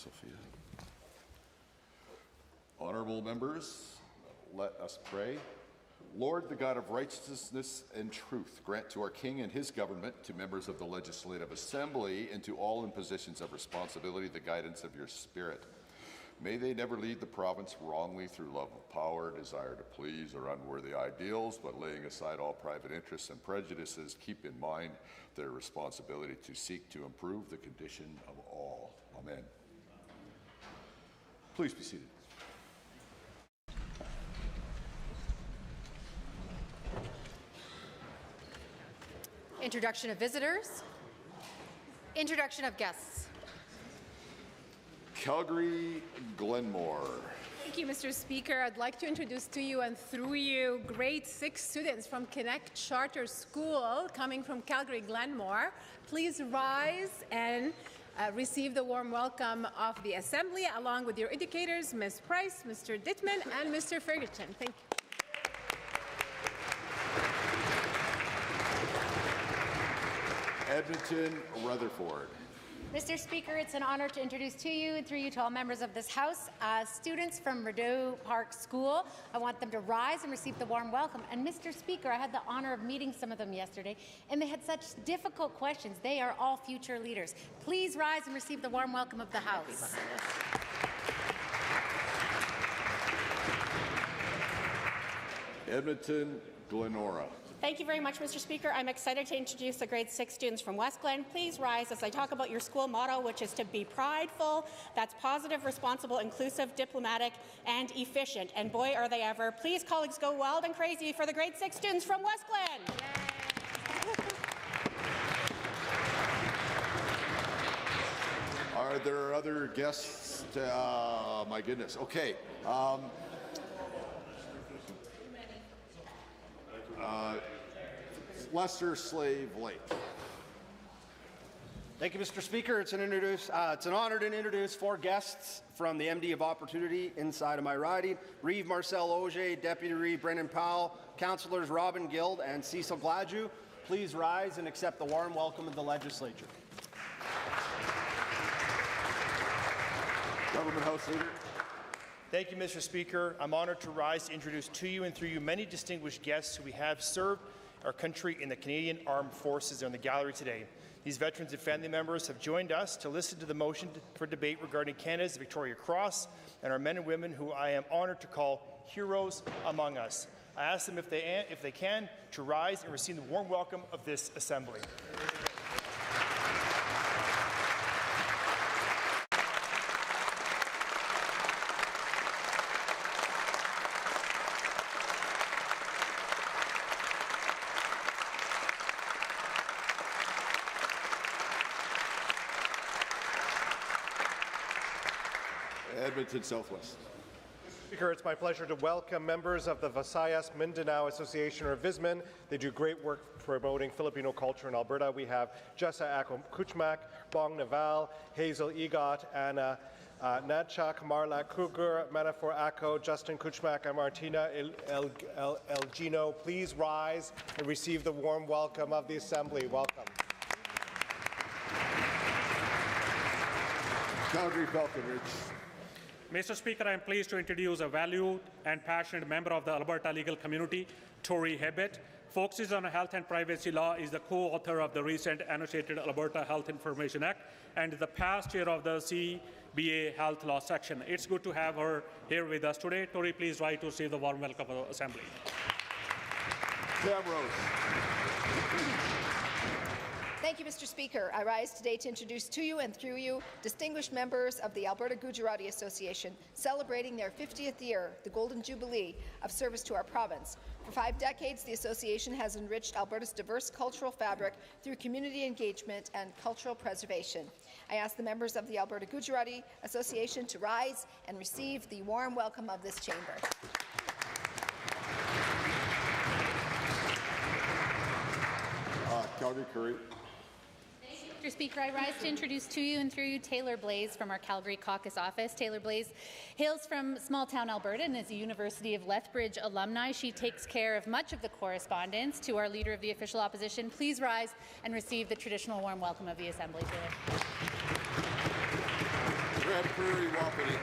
Sophia. Honorable members, let us pray. Lord, the God of righteousness and truth, grant to our King and his government, to members of the Legislative Assembly, and to all in positions of responsibility, the guidance of your Spirit. May they never lead the province wrongly through love of power, desire to please, or unworthy ideals, but laying aside all private interests and prejudices, keep in mind their responsibility to seek to improve the condition of all. Amen. Please be seated. Introduction of visitors. Introduction of guests. Calgary, Glenmore. Thank you, Mr. Speaker. I'd like to introduce to you and through you grade 6 students from Connect Charter School coming from Calgary, Glenmore. Please rise and receive the warm welcome of the Assembly along with your educators, Ms. Price, Mr. Dittman, and Mr. Ferguson. Thank you. Edmonton, Rutherford. Mr. Speaker, it's an honour to introduce to you and through you to all members of this House students from Rideau Park School. I want them to rise and receive the warm welcome. And Mr. Speaker, I had the honour of meeting some of them yesterday, and they had such difficult questions. They are all future leaders. Please rise and receive the warm welcome of the House. Edmonton, Glenora. Thank you very much, Mr. Speaker. I'm excited to introduce the grade 6 students from West Glen. Please rise as I talk about your school motto, which is to be prideful, that's positive, responsible, inclusive, diplomatic, and efficient. And boy, are they ever. Please, colleagues, go wild and crazy for the grade 6 students from West Glen. Are there other guests? My goodness. Okay. Lester Slave Lake. Thank you, Mr. Speaker. It's an honour to introduce 4 guests from the MD of Opportunity inside of my riding. Reeve Marcel Auger, Deputy Reeve Brendan Powell, Councillors Robin Guild and Cecil Gladue. Please rise and accept the warm welcome of the Legislature. Government House Leader. Thank you, Mr. Speaker. I'm honoured to rise to introduce to you and through you many distinguished guests who we have served our country in the Canadian Armed Forces are in the gallery today. These veterans and family members have joined us to listen to the motion for debate regarding Canada's Victoria Cross and our men and women who I am honoured to call heroes among us. I ask them if they can to rise and receive the warm welcome of this Assembly. Edmonton Southwest. Speaker, it's my pleasure to welcome members of the Visayas Mindanao Association, or VISMIN. They do great work promoting Filipino culture in Alberta. We have Jessa Ako Kuchmak, Bong Naval, Hazel Egot, Anna Nadchak, Marla Kruger, Manafor Ako, Justin Kuchmak, and Martina Elgino. Please rise and receive the warm welcome of the Assembly. Welcome. Calgary Falconridge. Mr. Speaker, I am pleased to introduce a valued and passionate member of the Alberta legal community, Tori Hebbett. Focuses on health and privacy law, is the co-author of the recent annotated Alberta Health Information Act and the past chair of the CBA Health Law section. It's good to have her here with us today. Tori, please rise to receive the warm welcome of the Assembly. Pam Rose. Thank you, Mr. Speaker. I rise today to introduce to you and through you distinguished members of the Alberta Gujarati Association celebrating their 50th year, the Golden Jubilee, of service to our province. For 5 decades, the association has enriched Alberta's diverse cultural fabric through community engagement and cultural preservation. I ask the members of the Alberta Gujarati Association to rise and receive the warm welcome of this chamber. Calgary Curry. Mr. Speaker, I rise to introduce to you and through you Taylor Blaze from our Calgary caucus office. Taylor Blaze hails from small-town Alberta and is a University of Lethbridge alumni. She takes care of much of the correspondence to our Leader of the Official Opposition. Please rise and receive the traditional warm welcome of the Assembly. Taylor. Grand Prairie Wapiti.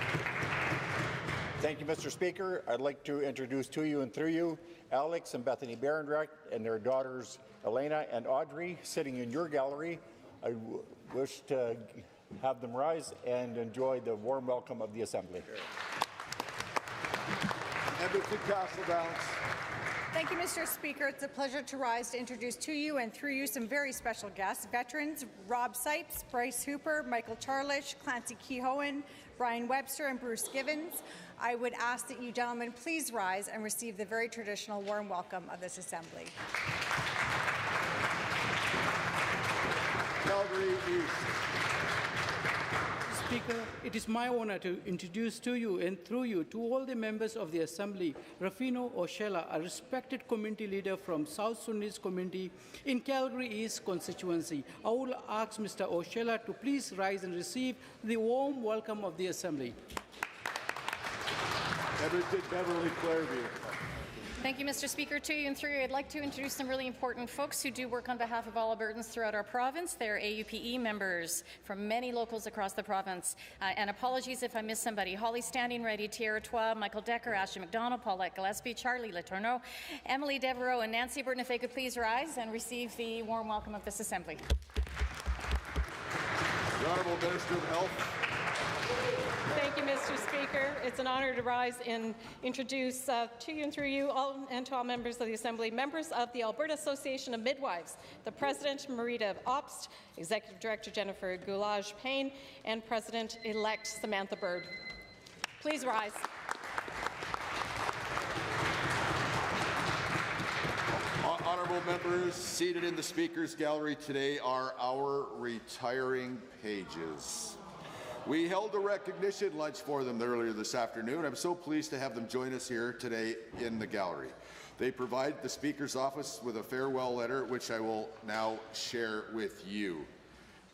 Thank you, Mr. Speaker. I'd like to introduce to you and through you Alex and Bethany Barendrecht and their daughters Elena and Audrey sitting in your gallery. I wish to have them rise and enjoy the warm welcome of the Assembly. Edmonton Castle Downs. Thank you, Mr. Speaker. It's a pleasure to rise to introduce to you and through you some very special guests, veterans Rob Sipes, Bryce Hooper, Michael Charlish, Clancy Kehoe, Brian Webster, and Bruce Givens. I would ask that you gentlemen please rise and receive the very traditional warm welcome of this Assembly. Calgary East. Speaker, it is my honor to introduce to you and through you to all the members of the Assembly, Rafino Oshela, a respected community leader from South Sudanese community in Calgary East constituency. I will ask Mr. Oshela to please rise and receive the warm welcome of the Assembly. Edmonton Beverly Clairview. Thank you, Mr. Speaker. To you and through you, I'd like to introduce some really important folks who do work on behalf of all Albertans throughout our province. They're AUPE members from many locals across the province. And apologies if I miss somebody. Holly Standing Ready, Tierra Trois, Michael Decker, Ashley McDonald, Paulette Gillespie, Charlie Letourneau, Emily Devereaux, and Nancy Burton. If they could please rise and receive the warm welcome of this Assembly. The Honourable Minister of Health. Thank you, Mr. Speaker. It's an honour to rise and introduce to you and through you all and to all members of the Assembly, members of the Alberta Association of Midwives, the President, Marita Obst, Executive Director Jennifer Goulage-Payne, and President-elect Samantha Bird. Please rise. Honourable members, seated in the Speaker's gallery today are our retiring pages. We held a recognition lunch for them earlier this afternoon. I'm so pleased to have them join us here today in the gallery. They provide the Speaker's office with a farewell letter, which I will now share with you.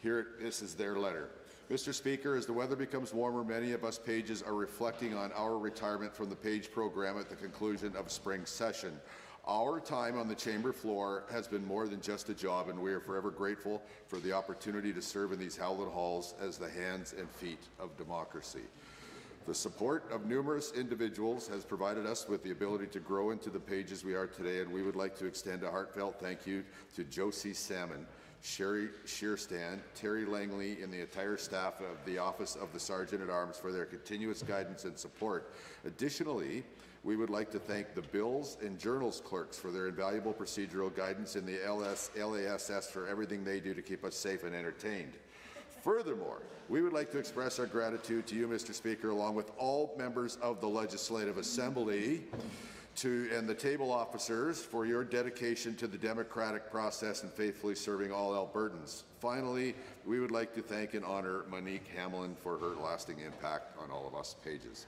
This is their letter. Mr. Speaker, as the weather becomes warmer, many of us pages are reflecting on our retirement from the page program at the conclusion of spring session. Our time on the chamber floor has been more than just a job, and we are forever grateful for the opportunity to serve in these hallowed halls as the hands and feet of democracy. The support of numerous individuals has provided us with the ability to grow into the pages we are today, and we would like to extend a heartfelt thank you to Josie Salmon, Sherry Shearstan, Terry Langley, and the entire staff of the Office of the Sergeant-at-Arms for their continuous guidance and support. Additionally, we would like to thank the Bills and Journals clerks for their invaluable procedural guidance and the LASS for everything they do to keep us safe and entertained. Furthermore, we would like to express our gratitude to you, Mr. Speaker, along with all members of the Legislative Assembly and the table officers for your dedication to the democratic process and faithfully serving all Albertans. Finally, we would like to thank and honour Monique Hamlin for her lasting impact on all of us pages.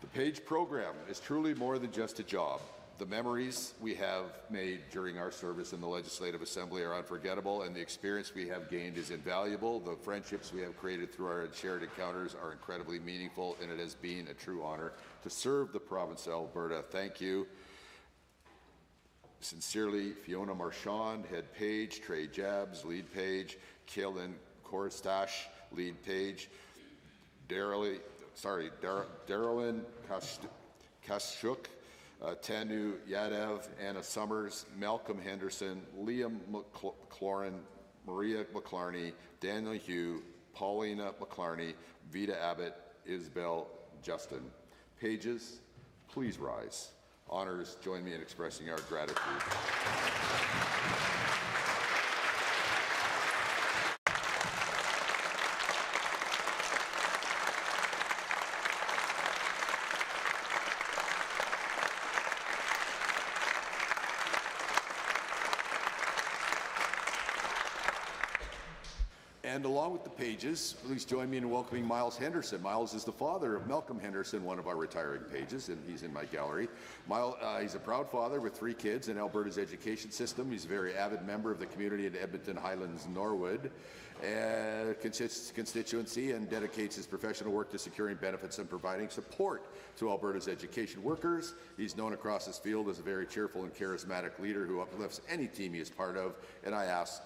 The PAGE program is truly more than just a job. The memories we have made during our service in the Legislative Assembly are unforgettable, and the experience we have gained is invaluable. The friendships we have created through our shared encounters are incredibly meaningful, and it has been a true honour to serve the province of Alberta. Thank you. Sincerely, Fiona Marchand, Head Page, Trey Jabs, Lead Page, Kaylin Koristash, Lead Page, Darylyn Kashuk, Tanu Yadev, Anna Summers, Malcolm Henderson, Liam McLaurin, Maria McClarney, Daniel Hugh, Paulina McClarney, Vita Abbott, Isabel Justin. Pages, please rise. Honours, join me in expressing our gratitude. And along with the pages, please join me in welcoming Miles Henderson. Miles is the father of Malcolm Henderson, one of our retiring pages, and he's in my gallery. Miles, he's a proud father with 3 kids in Alberta's education system. He's a very avid member of the community in Edmonton Highlands, Norwood constituency, and dedicates his professional work to securing benefits and providing support to Alberta's education workers. He's known across this field as a very cheerful and charismatic leader who uplifts any team he is part of, and I ask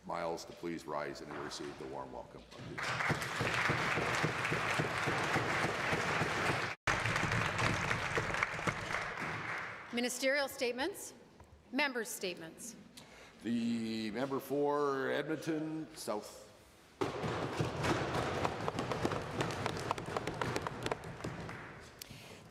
Miles to please rise and receive the warm welcome. Ministerial statements. Members' statements. The member for Edmonton South.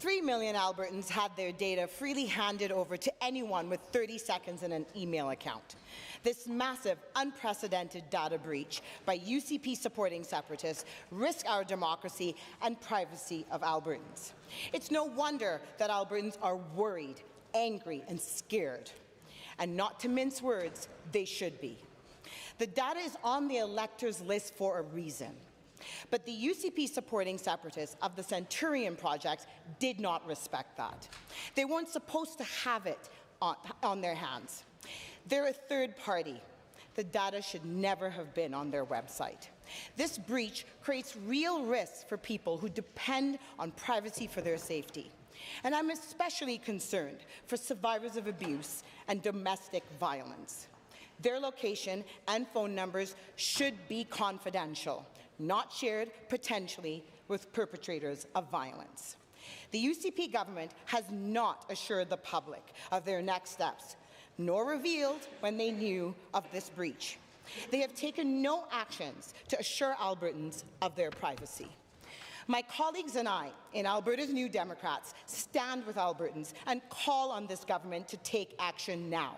3 million Albertans had their data freely handed over to anyone with 30 seconds in an email account. This massive, unprecedented data breach by UCP supporting separatists risks our democracy and privacy of Albertans. It's no wonder that Albertans are worried, angry, and scared. And not to mince words, they should be. The data is on the electors' list for a reason. But the UCP supporting separatists of the Centurion Project did not respect that. They weren't supposed to have it on their hands. They're a third party. The data should never have been on their website. This breach creates real risks for people who depend on privacy for their safety. And I'm especially concerned for survivors of abuse and domestic violence. Their location and phone numbers should be confidential, not shared potentially with perpetrators of violence. The UCP government has not assured the public of their next steps, nor revealed when they knew of this breach. They have taken no actions to assure Albertans of their privacy. My colleagues and I in Alberta's New Democrats stand with Albertans and call on this government to take action now.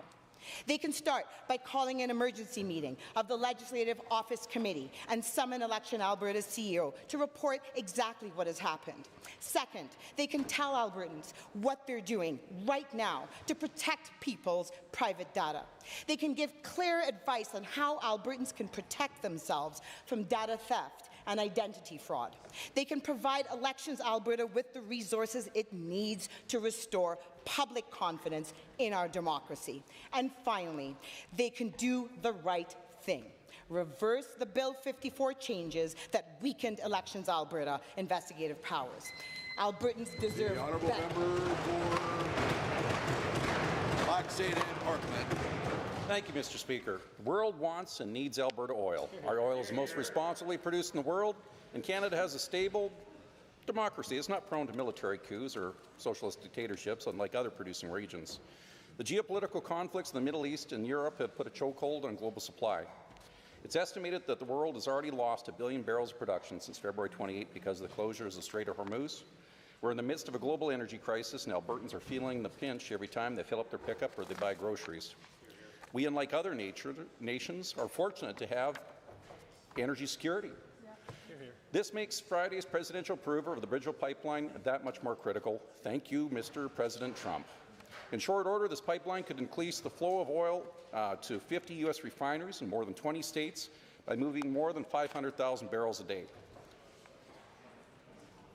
They can start by calling an emergency meeting of the Legislative Office Committee and summon Election Alberta's CEO to report exactly what has happened. Second, they can tell Albertans what they're doing right now to protect people's private data. They can give clear advice on how Albertans can protect themselves from data theft and identity fraud. They can provide Elections Alberta with the resources it needs to restore public confidence in our democracy. And finally, they can do the right thing. Reverse the Bill 54 changes that weakened Elections Alberta investigative powers. Albertans deserve the honourable better. member for Lac Ste. Anne Parkland. Thank you, Mr. Speaker. The world wants and needs Alberta oil. Our oil is the most responsibly produced in the world, and Canada has a stable democracy. It's not prone to military coups or socialist dictatorships, unlike other producing regions. The geopolitical conflicts in the Middle East and Europe have put a chokehold on global supply. It's estimated that the world has already lost 1 billion barrels of production since February 28 because of the closures of the Strait of Hormuz. We're in the midst of a global energy crisis, and Albertans are feeling the pinch every time they fill up their pickup or they buy groceries. We, unlike other nations, are fortunate to have energy security. This makes Friday's presidential approval of the Bridgeville pipeline that much more critical. Thank you, Mr. President Trump. In short order, this pipeline could increase the flow of oil to 50 U.S. refineries in more than 20 states by moving more than 500,000 barrels a day.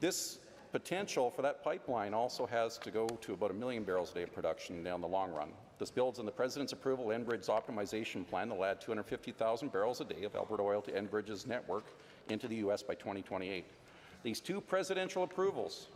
This potential for that pipeline also has to go to about 1 million barrels a day of production down the long run. This builds on the President's approval Enbridge's optimization plan that will add 250,000 barrels a day of Alberta oil to Enbridge's network into the U.S. by 2028. These two presidential approvals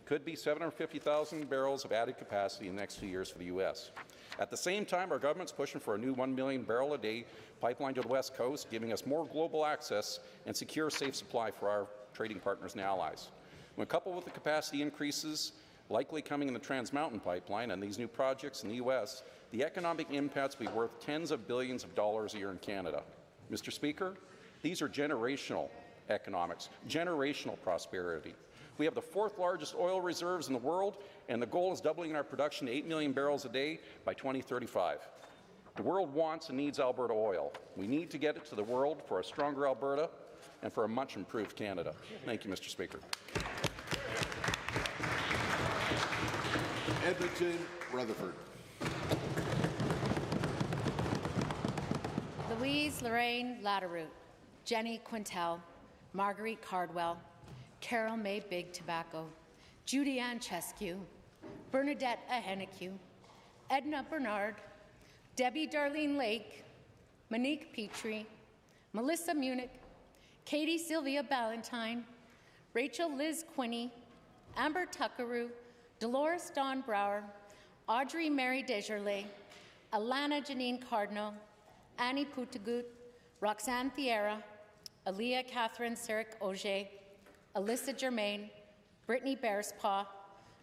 could be 750,000 barrels of added capacity in the next 2 years for the U.S. At the same time, our government's pushing for a new 1 million barrel a day pipeline to the West Coast, giving us more global access and secure, safe supply for our trading partners and allies. When coupled with the capacity increases likely coming in the Trans Mountain pipeline and these new projects in the U.S., the economic impacts will be worth tens of billions of dollars a year in Canada. Mr. Speaker, these are generational economics, generational prosperity. We have the 4th largest oil reserves in the world, and the goal is doubling our production to 8 million barrels a day by 2035. The world wants and needs Alberta oil. We need to get it to the world for a stronger Alberta and for a much improved Canada. Thank you, Mr. Speaker. Edmonton Rutherford. Louise Lorraine Latteroot, Jenny Quintel, Marguerite Cardwell, Carol May Big Tobacco, Judy Ann Chescu, Bernadette Ahenecu, Edna Bernard, Debbie Darlene Lake, Monique Petrie, Melissa Munich, Katie Sylvia Ballantyne, Rachel Liz Quinney, Amber Tuckaroo, Dolores Dawn Brower, Audrey Mary Desjardins, Alana Janine Cardinal, Annie Putagut, Roxanne Thierra, Aaliyah Catherine Sarek Auger, Alyssa Germain, Brittany Bearspaw,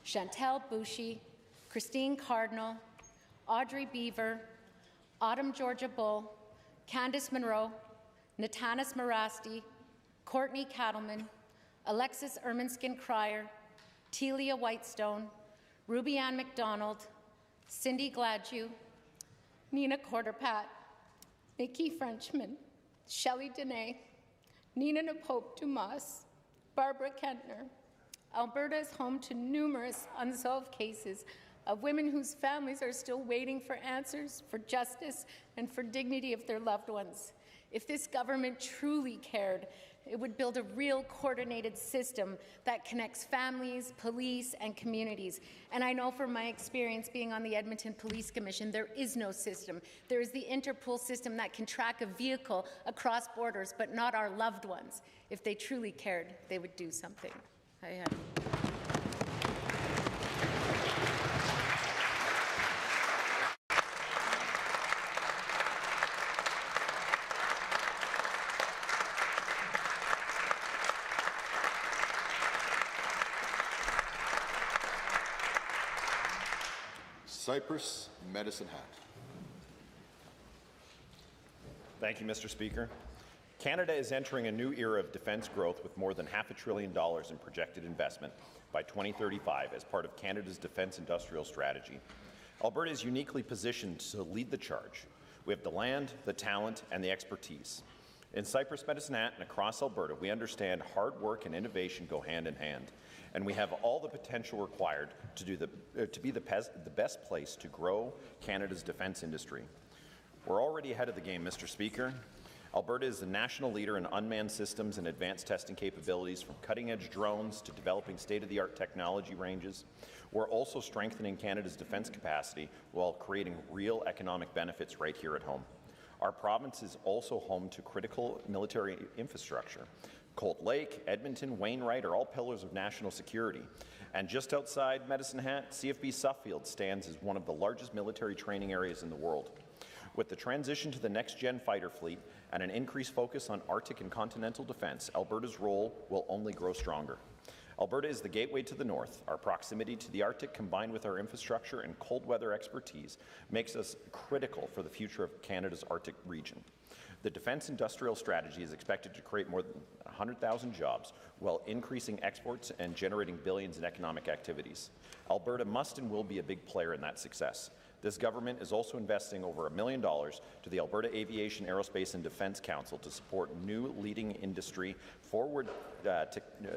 Chantel Bouchy, Christine Cardinal, Audrey Beaver, Autumn Georgia Bull, Candace Monroe, Natanis Marasti, Courtney Cattleman, Alexis Erminskin Cryer, Telia Whitestone, Ruby Ann McDonald, Cindy Gladue, Nina Corderpat, Nikki Frenchman, Shelley Dene, Nina Napope Dumas, Barbara Kentner. Alberta is home to numerous unsolved cases of women whose families are still waiting for answers, for justice, and for dignity of their loved ones. If this government truly cared, it would build a real coordinated system that connects families, police, and communities. And I know from my experience being on the Edmonton Police Commission, there is no system. There is the Interpol system that can track a vehicle across borders, but not our loved ones. If they truly cared, they would do something. Cypress, Medicine Hat. Thank you, Mr. Speaker. Canada is entering a new era of defence growth with more than $500 billion in projected investment by 2035 as part of Canada's defence industrial strategy. Alberta is uniquely positioned to lead the charge. We have the land, the talent, and the expertise. In Cypress, Medicine Hat, and across Alberta, we understand hard work and innovation go hand in hand, and we have all the potential required to be the best place to grow Canada's defence industry. We're already ahead of the game, Mr. Speaker. Alberta is the national leader in unmanned systems and advanced testing capabilities, from cutting-edge drones to developing state-of-the-art technology ranges. We're also strengthening Canada's defence capacity while creating real economic benefits right here at home. Our province is also home to critical military infrastructure. Cold Lake, Edmonton, Wainwright are all pillars of national security. And just outside Medicine Hat, CFB Suffield stands as one of the largest military training areas in the world. With the transition to the next-gen fighter fleet and an increased focus on Arctic and continental defence, Alberta's role will only grow stronger. Alberta is the gateway to the north. Our proximity to the Arctic, combined with our infrastructure and cold weather expertise, makes us critical for the future of Canada's Arctic region. The defence industrial strategy is expected to create more than 100,000 jobs while increasing exports and generating billions in economic activities. Alberta must and will be a big player in that success. This government is also investing over $1 million to the Alberta Aviation, Aerospace and Defence Council to support new leading industry forward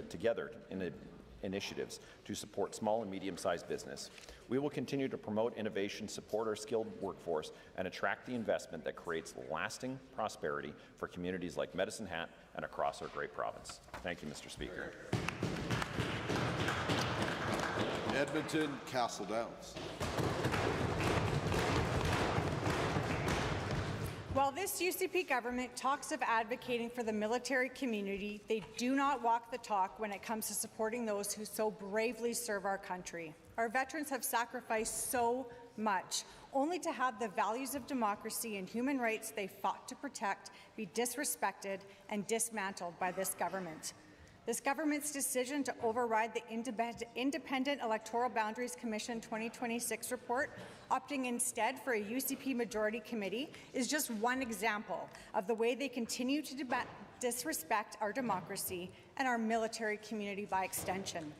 together in initiatives to support small and medium-sized business. We will continue to promote innovation, support our skilled workforce, and attract the investment that creates lasting prosperity for communities like Medicine Hat and across our great province. Thank you, Mr. Speaker. Edmonton, Castle Downs. While this UCP government talks of advocating for the military community, they do not walk the talk when it comes to supporting those who so bravely serve our country. Our veterans have sacrificed so much, only to have the values of democracy and human rights they fought to protect be disrespected and dismantled by this government. This government's decision to override the Independent Electoral Boundaries Commission 2026 report, opting instead for a UCP majority committee, is just one example of the way they continue to disrespect our democracy and our military community by extension.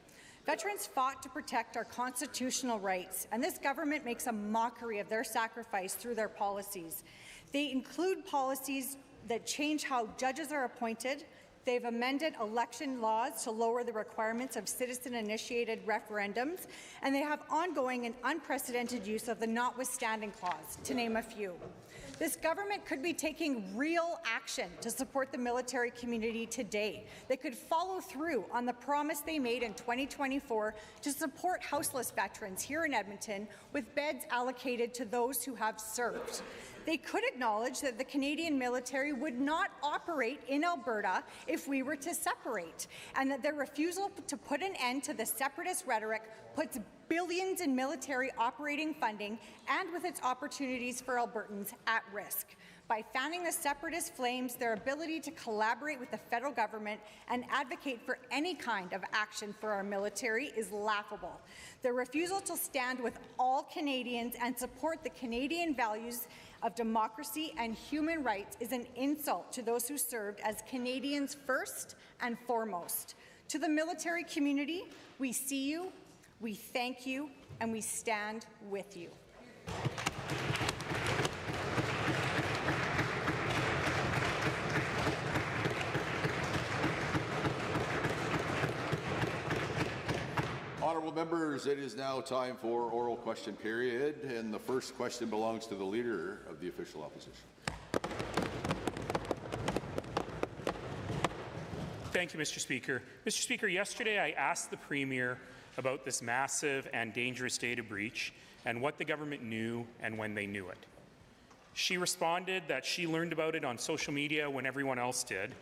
Veterans fought to protect our constitutional rights, and this government makes a mockery of their sacrifice through their policies. They include policies that change how judges are appointed. They've amended election laws to lower the requirements of citizen-initiated referendums, and they have ongoing and unprecedented use of the notwithstanding clause, to name a few. This government could be taking real action to support the military community today. They could follow through on the promise they made in 2024 to support houseless veterans here in Edmonton with beds allocated to those who have served. They could acknowledge that the Canadian military would not operate in Alberta if we were to separate, and that their refusal to put an end to the separatist rhetoric puts billions in military operating funding and with its opportunities for Albertans at risk. By fanning the separatist flames, their ability to collaborate with the federal government and advocate for any kind of action for our military is laughable. Their refusal to stand with all Canadians and support the Canadian values of democracy and human rights is an insult to those who served as Canadians first and foremost. To the military community, we see you, we thank you, and we stand with you. Honourable members, it is now time for oral question period, and the first question belongs to the Leader of the Official Opposition. Thank you, Mr. Speaker. Mr. Speaker, yesterday I asked the Premier about this massive and dangerous data breach and what the government knew and when they knew it. She responded that she learned about it on social media when everyone else did,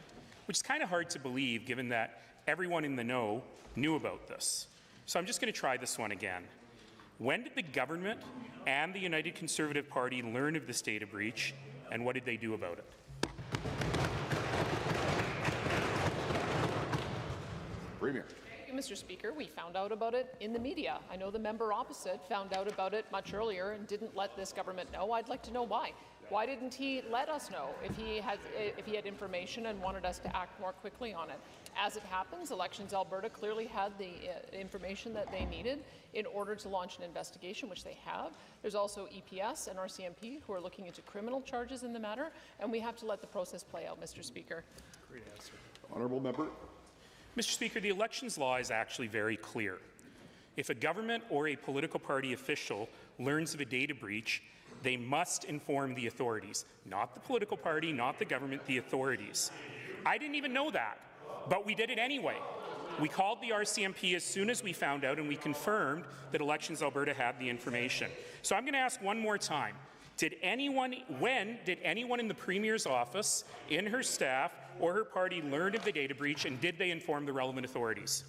which is kind of hard to believe given that everyone in the know knew about this. So I'm just going to try this one again. When did the government and the United Conservative Party learn of this data breach, and what did they do about it? Premier. Thank you, Mr. Speaker. We found out about it in the media. I know the member opposite found out about it much earlier and didn't let this government know. I'd like to know why. Why didn't he let us know if he had information and wanted us to act more quickly on it? As it happens, Elections Alberta clearly had the information that they needed in order to launch an investigation, which they have. There's also EPS and RCMP who are looking into criminal charges in the matter, and we have to let the process play out, Mr. Speaker. Great answer. Honourable member. Mr. Speaker, the elections law is actually very clear. If a government or a political party official learns of a data breach, they must inform the authorities, not the political party, not the government, the authorities. I didn't even know that, but we did it anyway. We called the RCMP as soon as we found out, and we confirmed that Elections Alberta had the information. So I'm going to ask one more time. When did anyone in the Premier's office, in her staff, or her party learn of the data breach, and did they inform the relevant authorities?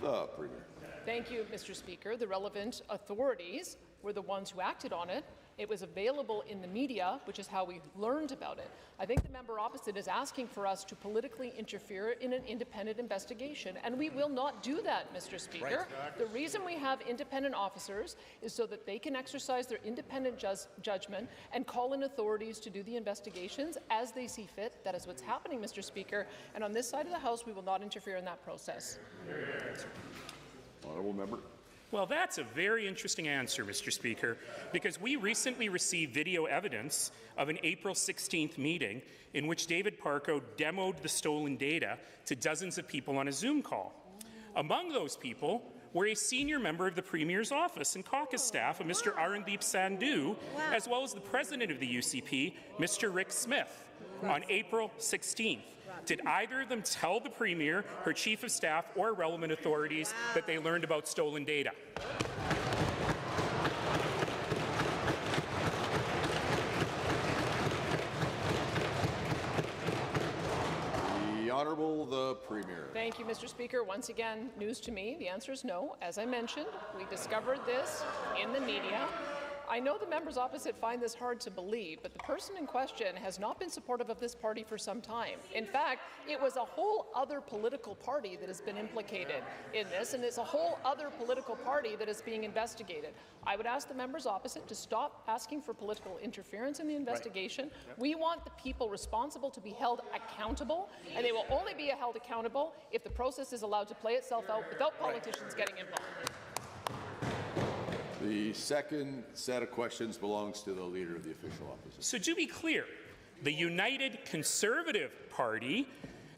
The Premier. Thank you, Mr. Speaker. The relevant authorities were the ones who acted on it. It was available in the media, which is how we learned about it. I think the member opposite is asking for us to politically interfere in an independent investigation, and we will not do that, Mr. Speaker. Right. The reason we have independent officers is so that they can exercise their independent judgment and call in authorities to do the investigations as they see fit. That is what's happening, Mr. Speaker, and on this side of the House, we will not interfere in that process. Honourable member. Well, that's a very interesting answer, Mr. Speaker, because we recently received video evidence of an April 16th meeting in which David Parko demoed the stolen data to dozens of people on a Zoom call. Among those people were a senior member of the Premier's office and caucus staff, Mr. Arundeep Sandhu, as well as the president of the UCP, Mr. Rick Smith, on April 16th. Did either of them tell the Premier, her Chief of Staff, or relevant authorities that they learned about stolen data? The Honourable the Premier. Thank you, Mr. Speaker. Once again, news to me. The answer is no. As I mentioned, we discovered this in the media. I know the members opposite find this hard to believe, but the person in question has not been supportive of this party for some time. In fact, it was a whole other political party that has been implicated in this, and it's a whole other political party that is being investigated. I would ask the members opposite to stop asking for political interference in the investigation. Right. Yep. We want the people responsible to be held accountable, and they will only be held accountable if the process is allowed to play itself out without politicians getting involved. The second set of questions belongs to the Leader of the Official Opposition. So to be clear, the United Conservative Party,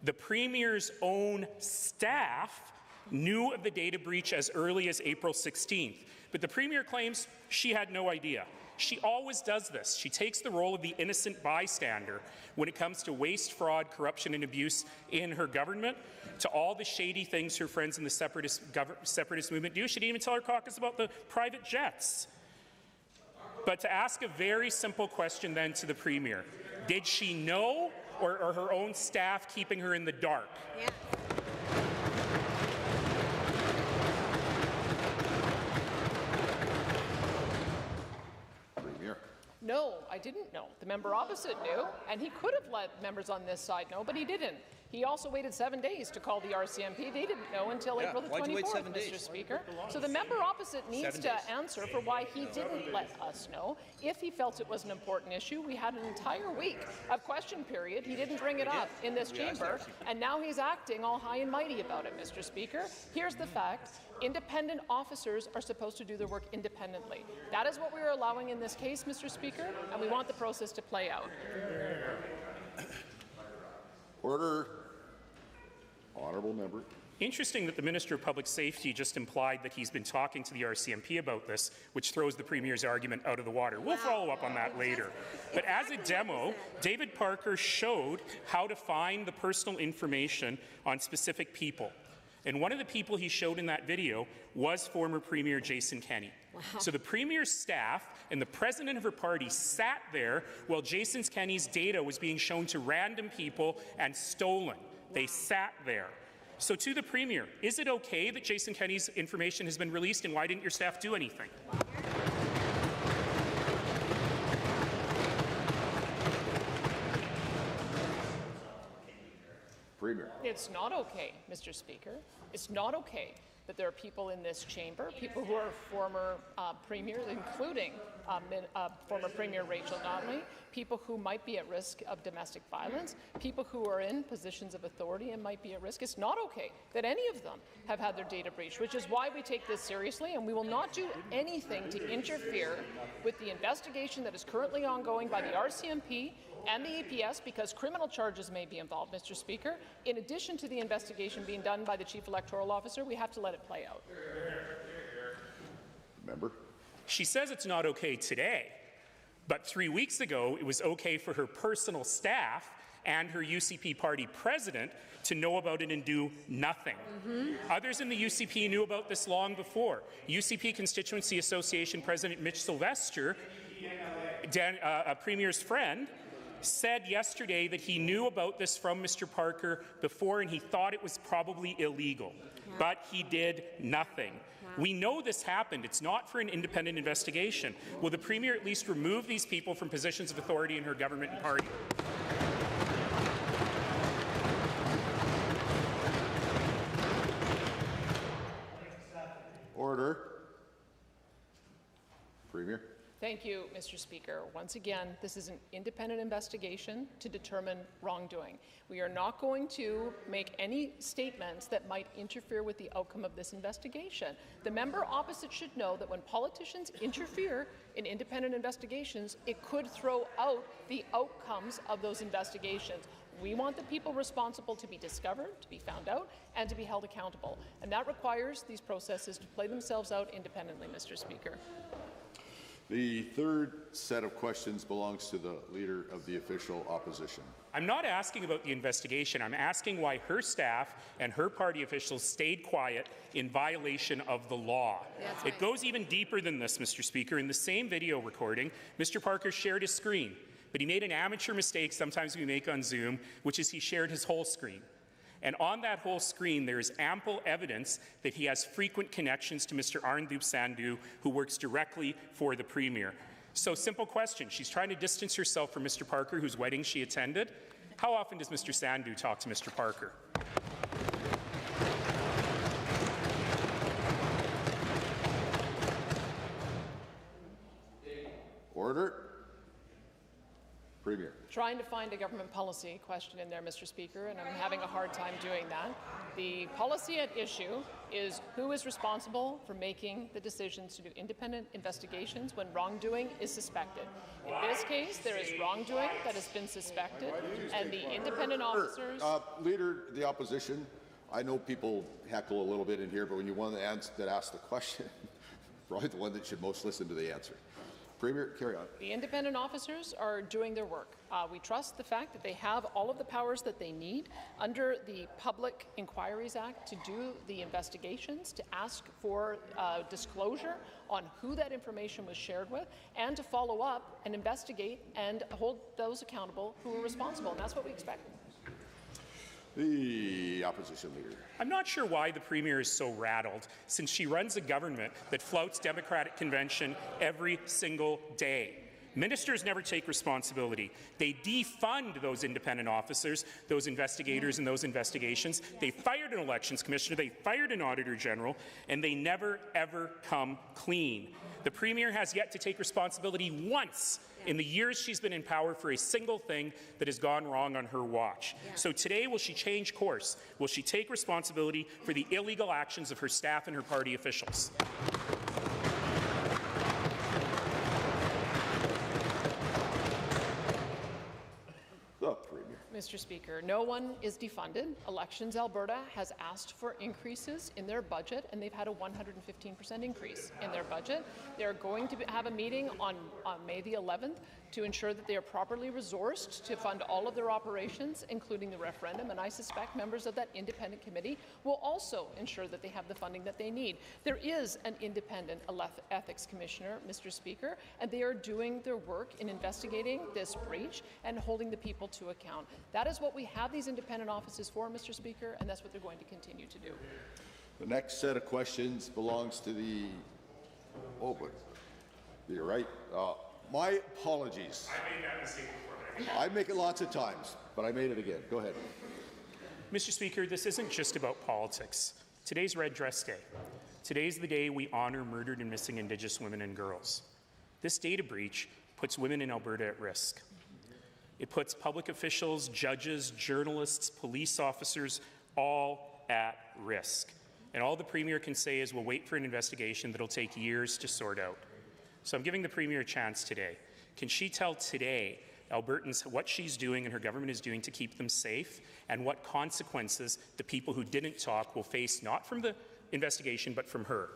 the Premier's own staff, knew of the data breach as early as April 16th, but the Premier claims she had no idea. She always does this. She takes the role of the innocent bystander when it comes to waste, fraud, corruption, and abuse in her government, to all the shady things her friends in the separatist movement do. She didn't even tell her caucus about the private jets. But to ask a very simple question then to the Premier, did she know, or are her own staff keeping her in the dark? Yeah. I didn't know. The member opposite knew, and he could have let members on this side know, but he didn't. He also waited 7 days to call the RCMP. They didn't know until April the 24th, Mr. Speaker. So the member opposite needs to answer for why he didn't let us know. If he felt it was an important issue, we had an entire week of question period. He didn't bring it up in this chamber, and now he's acting all high and mighty about it, Mr. Speaker. Here's the fact. Independent officers are supposed to do their work independently. That is what we are allowing in this case, Mr. Speaker, and we want the process to play out. Order. Honourable member. Interesting that the Minister of Public Safety just implied that he's been talking to the RCMP about this, which throws the Premier's argument out of the water. We'll follow up on that later. But as a demo, David Parker showed how to find the personal information on specific people. And one of the people he showed in that video was former Premier Jason Kenney. Wow. So the Premier's staff and the President of her party sat there while Jason Kenney's data was being shown to random people and stolen. They sat there. So to the Premier, is it okay that Jason Kenney's information has been released, and why didn't your staff do anything? Premier. It's not okay, Mr. Speaker. It's not okay that there are people in this chamber, people who are former premiers, including former Premier Rachel Notley, people who might be at risk of domestic violence, people who are in positions of authority and might be at risk. It's not okay that any of them have had their data breached, which is why we take this seriously, and we will not do anything to interfere with the investigation that is currently ongoing by the RCMP and the APS, because criminal charges may be involved, Mr. Speaker. In addition to the investigation being done by the Chief Electoral Officer, we have to let it play out. Member. She says it's not okay today, but 3 weeks ago it was okay for her personal staff and her UCP party president to know about it and do nothing. Others in the UCP knew about this long before. UCP Constituency Association President Mitch Sylvester, a Premier's friend, said yesterday that he knew about this from Mr. Parker before, and he thought it was probably illegal. But he did nothing. We know this happened. It's not for an independent investigation. Will the Premier at least remove these people from positions of authority in her government and party? Order. Premier. Thank you, Mr. Speaker. Once again, this is an independent investigation to determine wrongdoing. We are not going to make any statements that might interfere with the outcome of this investigation. The member opposite should know that when politicians interfere in independent investigations, it could throw out the outcomes of those investigations. We want the people responsible to be discovered, to be found out, and to be held accountable. And that requires these processes to play themselves out independently, Mr. Speaker. The third set of questions belongs to the Leader of the Official Opposition. I'm not asking about the investigation. I'm asking why her staff and her party officials stayed quiet in violation of the law. It goes even deeper than this, Mr. Speaker. In the same video recording, Mr. Parker shared his screen, but he made an amateur mistake sometimes we make on Zoom, which is he shared his whole screen. And on that whole screen, there is ample evidence that he has frequent connections to Mr. Arndeep Sandhu, who works directly for the Premier. So, simple question. She's trying to distance herself from Mr. Parker, whose wedding she attended. How often does Mr. Sandhu talk to Mr. Parker? Order. Premier. Trying to find a government policy question in there, Mr. Speaker, and I'm having a hard time doing that. The policy at issue is who is responsible for making the decisions to do independent investigations when wrongdoing is suspected. In this case, there is wrongdoing that has been suspected, and the independent officers... Leader of the Opposition, I know people heckle a little bit in here, but when you want that ask the question, probably the one that should most listen to the answer. Premier, carry on. The independent officers are doing their work. We trust the fact that they have all of the powers that they need under the Public Inquiries Act to do the investigations, to ask for disclosure on who that information was shared with, and to follow up and investigate and hold those accountable who are responsible. And that's what we expect. The Opposition Leader. I'm not sure why the Premier is so rattled, since she runs a government that flouts Democratic convention every single day. Ministers never take responsibility. They defund those independent officers, those investigators and those investigations. They fired an elections commissioner, they fired an auditor general, and they never, ever come clean. The Premier has yet to take responsibility once in the years she's been in power for a single thing that has gone wrong on her watch. So today, will she change course? Will she take responsibility for the illegal actions of her staff and her party officials? Mr. Speaker, no one is defunded. Elections Alberta has asked for increases in their budget, and they've had a 115% increase in their budget. They're going to have a meeting on May the 11th to ensure that they are properly resourced to fund all of their operations, including the referendum, and I suspect members of that independent committee will also ensure that they have the funding that they need. There is an independent ethics commissioner, Mr. Speaker, and they are doing their work in investigating this breach and holding the people to account. That is what we have these independent offices for, Mr. Speaker, and that's what they're going to continue to do. The next set of questions belongs to the... Oh, but you're right. My apologies. I made that mistake before. I make it lots of times, but I made it again. Go ahead. Mr. Speaker, this isn't just about politics. Today's Red Dress Day. Today's the day we honour murdered and missing Indigenous women and girls. This data breach puts women in Alberta at risk. It puts public officials, judges, journalists, police officers, all at risk. And all the Premier can say is we'll wait for an investigation that'll take years to sort out. So I'm giving the Premier a chance today. Can she tell today Albertans what she's doing and her government is doing to keep them safe, and what consequences the people who didn't talk will face, not from the investigation, but from her?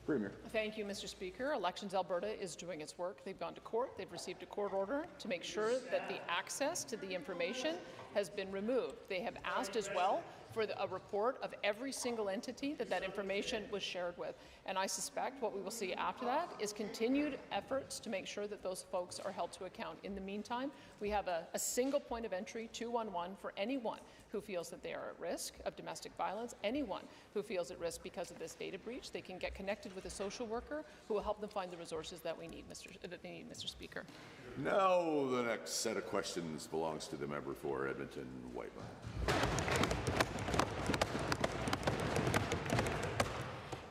Premier. Thank you, Mr. Speaker. Elections Alberta is doing its work. They've gone to court. They've received a court order to make sure that the access to the information has been removed. They have asked as well for a report of every single entity that information was shared with. And I suspect what we will see after that is continued efforts to make sure that those folks are held to account. In the meantime, we have a single point of entry, 211, for anyone who feels that they are at risk of domestic violence, anyone who feels at risk because of this data breach. They can get connected with a social worker who will help them find the resources that they need, Mr. Speaker. Now the next set of questions belongs to the member for Edmonton Whiteland.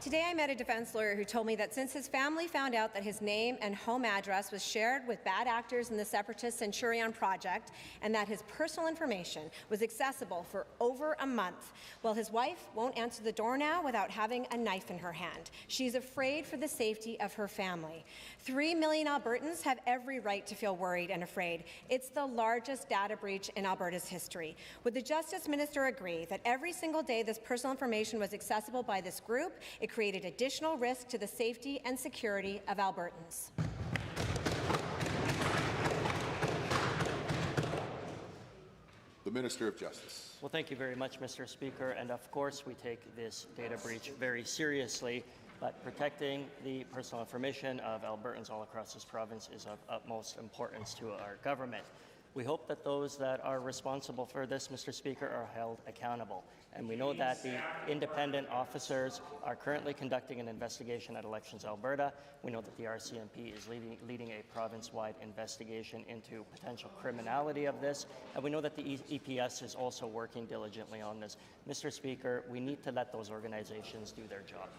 Today I met a defense lawyer who told me that since his family found out that his name and home address was shared with bad actors in the separatist Centurion project and that his personal information was accessible for over a month, well, his wife won't answer the door now without having a knife in her hand. She's afraid for the safety of her family. 3 million Albertans have every right to feel worried and afraid. It's the largest data breach in Alberta's history. Would the Justice Minister agree that every single day this personal information was accessible by this group, it created additional risk to the safety and security of Albertans? The Minister of Justice. Well, thank you very much, Mr. Speaker. And of course, we take this data breach very seriously. But protecting the personal information of Albertans all across this province is of utmost importance to our government. We hope that those that are responsible for this, Mr. Speaker, are held accountable. And we know that the independent officers are currently conducting an investigation at Elections Alberta. We know that the RCMP is leading a province-wide investigation into potential criminality of this. And we know that the EPS is also working diligently on this. Mr. Speaker, we need to let those organizations do their job.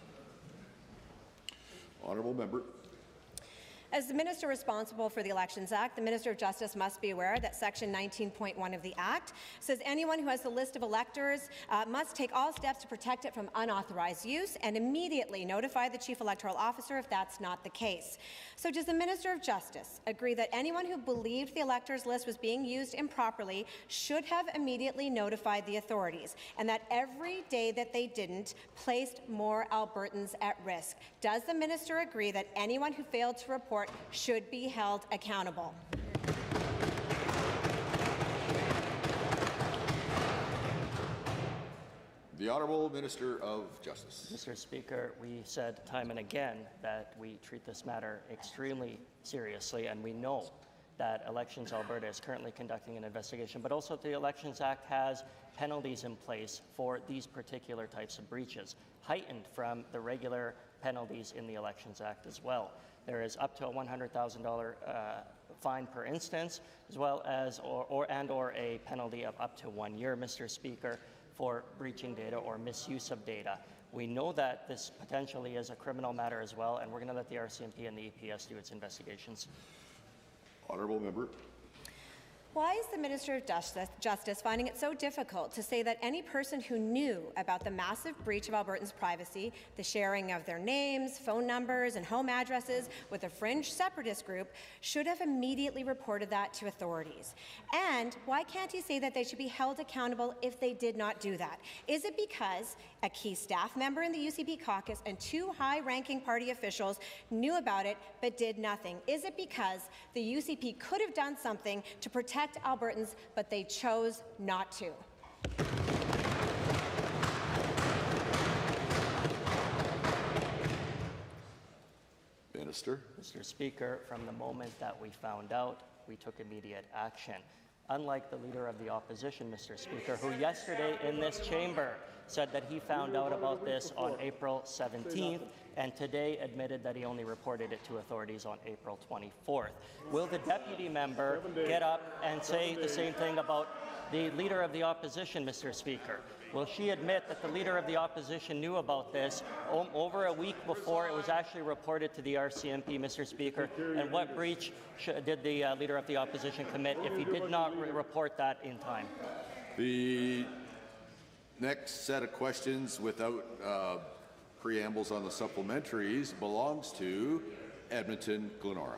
Honourable member. As the minister responsible for the Elections Act, the Minister of Justice must be aware that Section 19.1 of the Act says anyone who has the list of electors must take all steps to protect it from unauthorized use and immediately notify the Chief Electoral Officer if that's not the case. So does the Minister of Justice agree that anyone who believed the electors list was being used improperly should have immediately notified the authorities, and that every day that they didn't placed more Albertans at risk? Does the minister agree that anyone who failed to report should be held accountable? The Honourable Minister of Justice. Mr. Speaker, we said time and again that we treat this matter extremely seriously, and we know that Elections Alberta is currently conducting an investigation, but also the Elections Act has penalties in place for these particular types of breaches, heightened from the regular penalties in the Elections Act as well. There is up to a $100,000 fine per instance, as well as or a penalty of up to 1 year, Mr. Speaker, for breaching data or misuse of data. We know that this potentially is a criminal matter as well, and we're going to let the RCMP and the EPS do its investigations. Honourable member. Why is the Minister of Justice finding it so difficult to say that any person who knew about the massive breach of Albertans' privacy, the sharing of their names, phone numbers, and home addresses with a fringe separatist group, should have immediately reported that to authorities? And why can't he say that they should be held accountable if they did not do that? Is it because a key staff member in the UCP caucus and 2 high-ranking party officials knew about it but did nothing? Is it because the UCP could have done something to protect Albertans, but they chose not to? Minister. Mr. Speaker, from the moment that we found out, we took immediate action. Unlike the Leader of the Opposition, Mr. Speaker, who yesterday in this chamber said that he found out about this on April 17th and today admitted that he only reported it to authorities on April 24th. Will the deputy member get up and say the same thing about the Leader of the Opposition, Mr. Speaker? Will she admit that the Leader of the Opposition knew about this over a week before it was actually reported to the RCMP, Mr. Speaker? And what breach did the Leader of the Opposition commit if he did not report that in time? The next set of questions without preambles on the supplementaries belongs to Edmonton Glenora.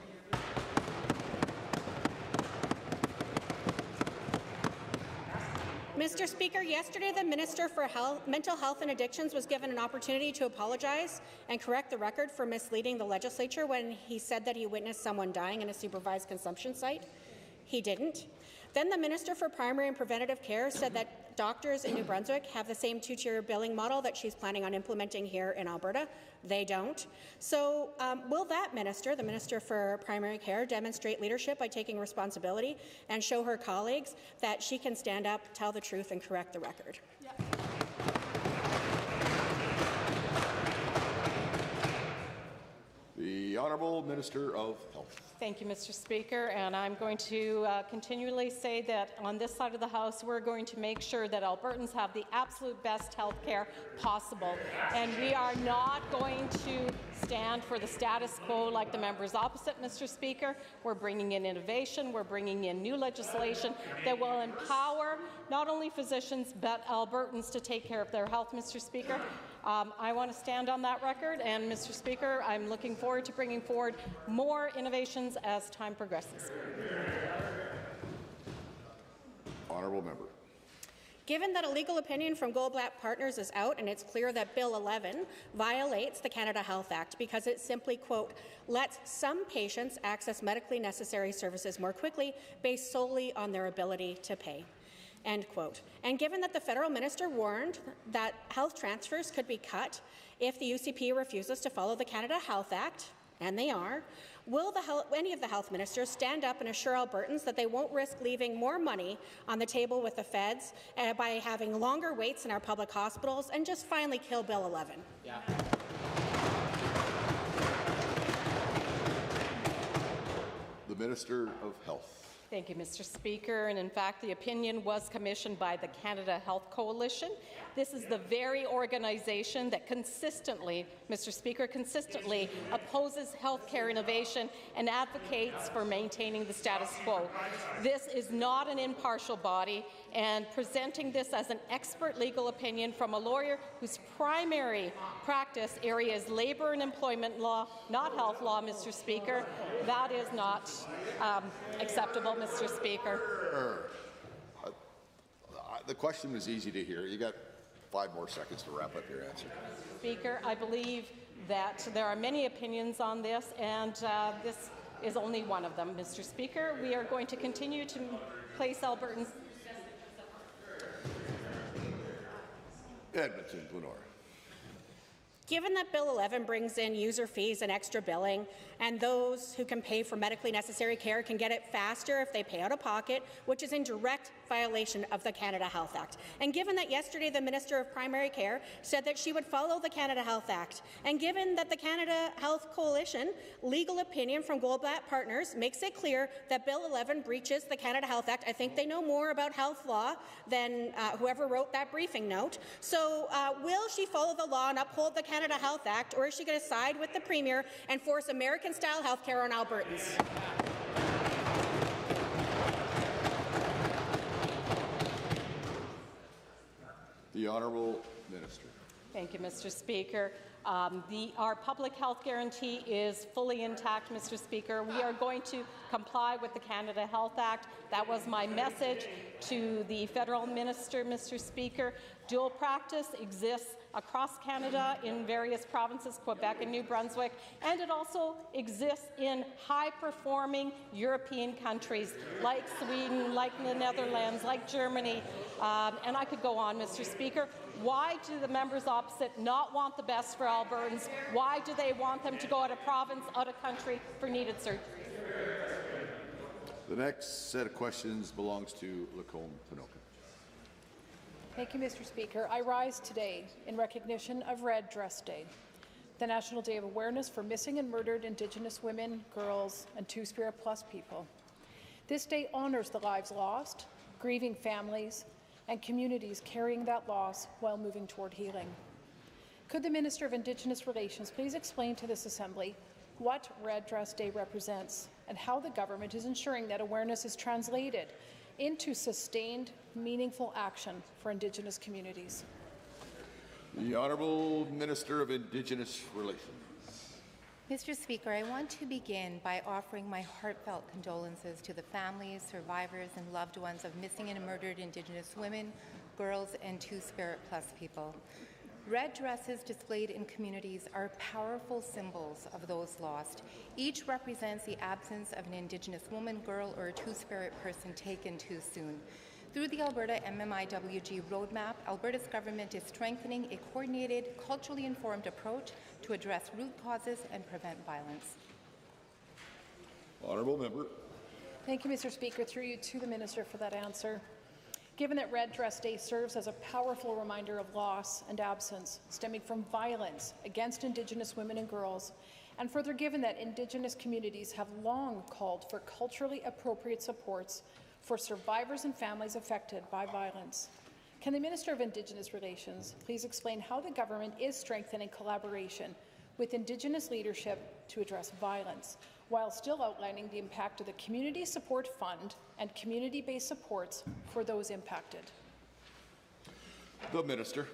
Mr. Speaker, yesterday the Minister for Mental Health and Addictions was given an opportunity to apologize and correct the record for misleading the legislature when he said that he witnessed someone dying in a supervised consumption site. He didn't. Then the Minister for Primary and Preventative Care said that doctors in New Brunswick have the same 2-tier billing model that she's planning on implementing here in Alberta. They don't. So will that minister, the Minister for Primary Care, demonstrate leadership by taking responsibility and show her colleagues that she can stand up, tell the truth, and correct the record? Yeah. The Honourable Minister of Health. Thank you, Mr. Speaker, and I'm going to continually say that on this side of the House, we're going to make sure that Albertans have the absolute best health care possible, and we are not going to stand for the status quo like the members opposite, Mr. Speaker. We're bringing in innovation, we're bringing in new legislation that will empower not only physicians but Albertans to take care of their health, Mr. Speaker. I want to stand on that record, and Mr. Speaker, I'm looking forward to bringing forward more innovations as time progresses. Honourable member. Given that a legal opinion from Goldblatt Partners is out and it's clear that Bill 11 violates the Canada Health Act because it simply, quote, lets some patients access medically necessary services more quickly based solely on their ability to pay. End quote. And given that the federal minister warned that health transfers could be cut if the UCP refuses to follow the Canada Health Act, and they are, will any of the health ministers stand up and assure Albertans that they won't risk leaving more money on the table with the feds by having longer waits in our public hospitals and just finally kill Bill 11? Yeah. The Minister of Health. Thank you, Mr. Speaker. And in fact, the opinion was commissioned by the Canada Health Coalition. This is the very organization that consistently, Mr. Speaker, consistently opposes healthcare innovation and advocates for maintaining the status quo. This is not an impartial body, and presenting this as an expert legal opinion from a lawyer whose primary practice area is labour and employment law, not health law, Mr. Speaker, that is not acceptable, Mr. Speaker. The question was easy to hear. You got 5 more seconds to wrap up your answer. Speaker, I believe that there are many opinions on this, and this is only one of them, Mr. Speaker. We are going to continue to place Albertans. Edmonton Glenora. Given that Bill 11 brings in user fees and extra billing, and those who can pay for medically necessary care can get it faster if they pay out of pocket, which is in direct violation of the Canada Health Act, and given that yesterday the Minister of Primary Care said that she would follow the Canada Health Act, and given that the Canada Health Coalition legal opinion from Goldblatt Partners makes it clear that Bill 11 breaches the Canada Health Act, I think they know more about health law than whoever wrote that briefing note. So will she follow the law and uphold the Canada Health Act, or is she going to side with the Premier and force American-style health care on Albertans? The Honourable Minister. Thank you, Mr. Speaker. Our public health guarantee is fully intact, Mr. Speaker. We are going to comply with the Canada Health Act. That was my message to the federal minister, Mr. Speaker. Dual practice exists across Canada in various provinces, Quebec and New Brunswick, and it also exists in high-performing European countries like Sweden, like the Netherlands, like Germany, and I could go on, Mr. Speaker. Why do the members opposite not want the best for Albertans? Why do they want them to go out of province, out of country for needed surgery? The next set of questions belongs to Lacombe Pinoca. Thank you, Mr. Speaker. I rise today in recognition of Red Dress Day, the National Day of Awareness for Missing and Murdered Indigenous Women, Girls, and Two-Spirit Plus people. This day honours the lives lost, grieving families, and communities carrying that loss while moving toward healing. Could the Minister of Indigenous Relations please explain to this Assembly what Red Dress Day represents and how the government is ensuring that awareness is translated into sustained, meaningful action for Indigenous communities? The Honourable Minister of Indigenous Relations. Mr. Speaker, I want to begin by offering my heartfelt condolences to the families, survivors, and loved ones of missing and murdered Indigenous women, girls, and Two-Spirit Plus people. Red dresses displayed in communities are powerful symbols of those lost. Each represents the absence of an Indigenous woman, girl, or a Two-Spirit person taken too soon. Through the Alberta MMIWG roadmap, Alberta's government is strengthening a coordinated, culturally informed approach to address root causes and prevent violence. Honourable Member. Thank you, Mr. Speaker. Through you to the Minister for that answer. Given that Red Dress Day serves as a powerful reminder of loss and absence stemming from violence against Indigenous women and girls, and further given that Indigenous communities have long called for culturally appropriate supports for survivors and families affected by violence, can the Minister of Indigenous Relations please explain how the government is strengthening collaboration with Indigenous leadership to address violence, while still outlining the impact of the Community Support Fund and community-based supports for those impacted? The Minister.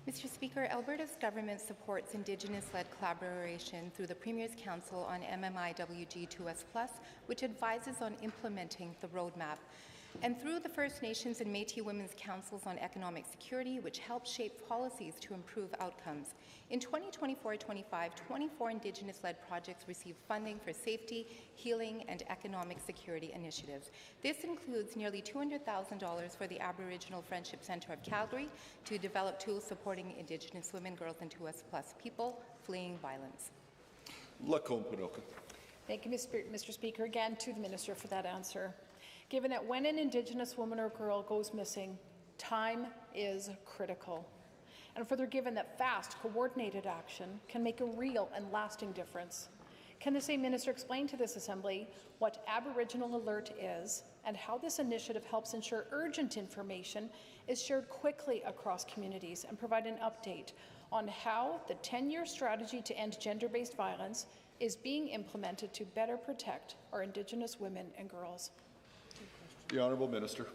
Mr. Speaker, Alberta's government supports Indigenous-led collaboration through the Premier's Council on MMIWG 2S+, which advises on implementing the roadmap, and through the First Nations and Métis Women's Councils on Economic Security, which help shape policies to improve outcomes. In 2024-25, 24 Indigenous-led projects received funding for safety, healing, and economic security initiatives. This includes nearly $200,000 for the Aboriginal Friendship Centre of Calgary to develop tools supporting Indigenous women, girls, and 2S+ people fleeing violence. Lacombe Pinoca. Thank you, Mr. Speaker. Again, to the Minister for that answer. Given that when an Indigenous woman or girl goes missing, time is critical. And further given that fast, coordinated action can make a real and lasting difference, can the same Minister explain to this Assembly what Aboriginal Alert is and how this initiative helps ensure urgent information is shared quickly across communities, and provide an update on how the 10-year strategy to end gender-based violence is being implemented to better protect our Indigenous women and girls? The Honourable Minister.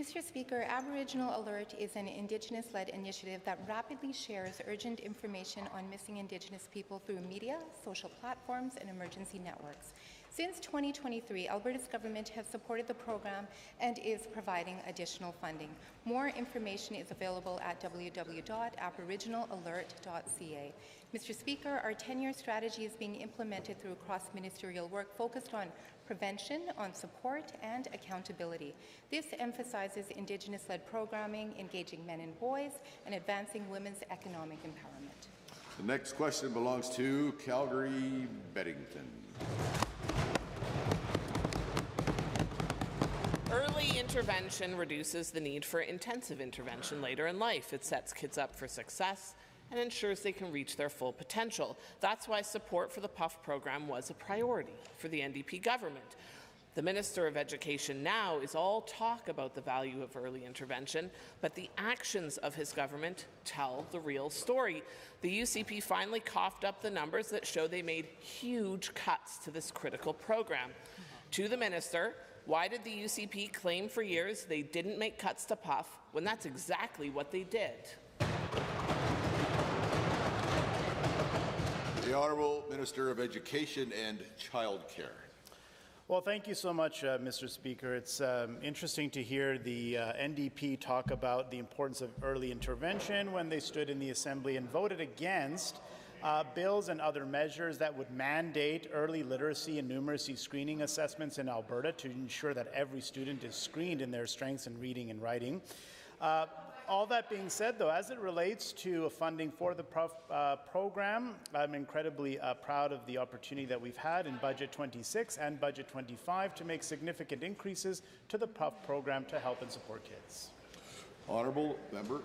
Mr. Speaker, Aboriginal Alert is an Indigenous-led initiative that rapidly shares urgent information on missing Indigenous people through media, social platforms, and emergency networks. Since 2023, Alberta's government has supported the program and is providing additional funding. More information is available at www.aboriginalalert.ca. Mr. Speaker, our 10-year strategy is being implemented through cross-ministerial work focused on prevention, on support, and accountability. This emphasizes Indigenous-led programming, engaging men and boys, and advancing women's economic empowerment. The next question belongs to Calgary Beddington. Early intervention reduces the need for intensive intervention later in life. It sets kids up for success and ensures they can reach their full potential. That's why support for the PUF program was a priority for the NDP government. The Minister of Education now is all talk about the value of early intervention, but the actions of his government tell the real story. The UCP finally coughed up the numbers that show they made huge cuts to this critical program. To the Minister, why did the UCP claim for years they didn't make cuts to PUF when that's exactly what they did? The Honourable Minister of Education and Childcare. Well, thank you so much, Mr. Speaker. It's interesting to hear the NDP talk about the importance of early intervention when they stood in the Assembly and voted against bills and other measures that would mandate early literacy and numeracy screening assessments in Alberta to ensure that every student is screened in their strengths in reading and writing. All that being said, though, as it relates to funding for the PUF program, I'm incredibly proud of the opportunity that we've had in Budget 26 and Budget 25 to make significant increases to the PUF program to help and support kids. Honourable Member.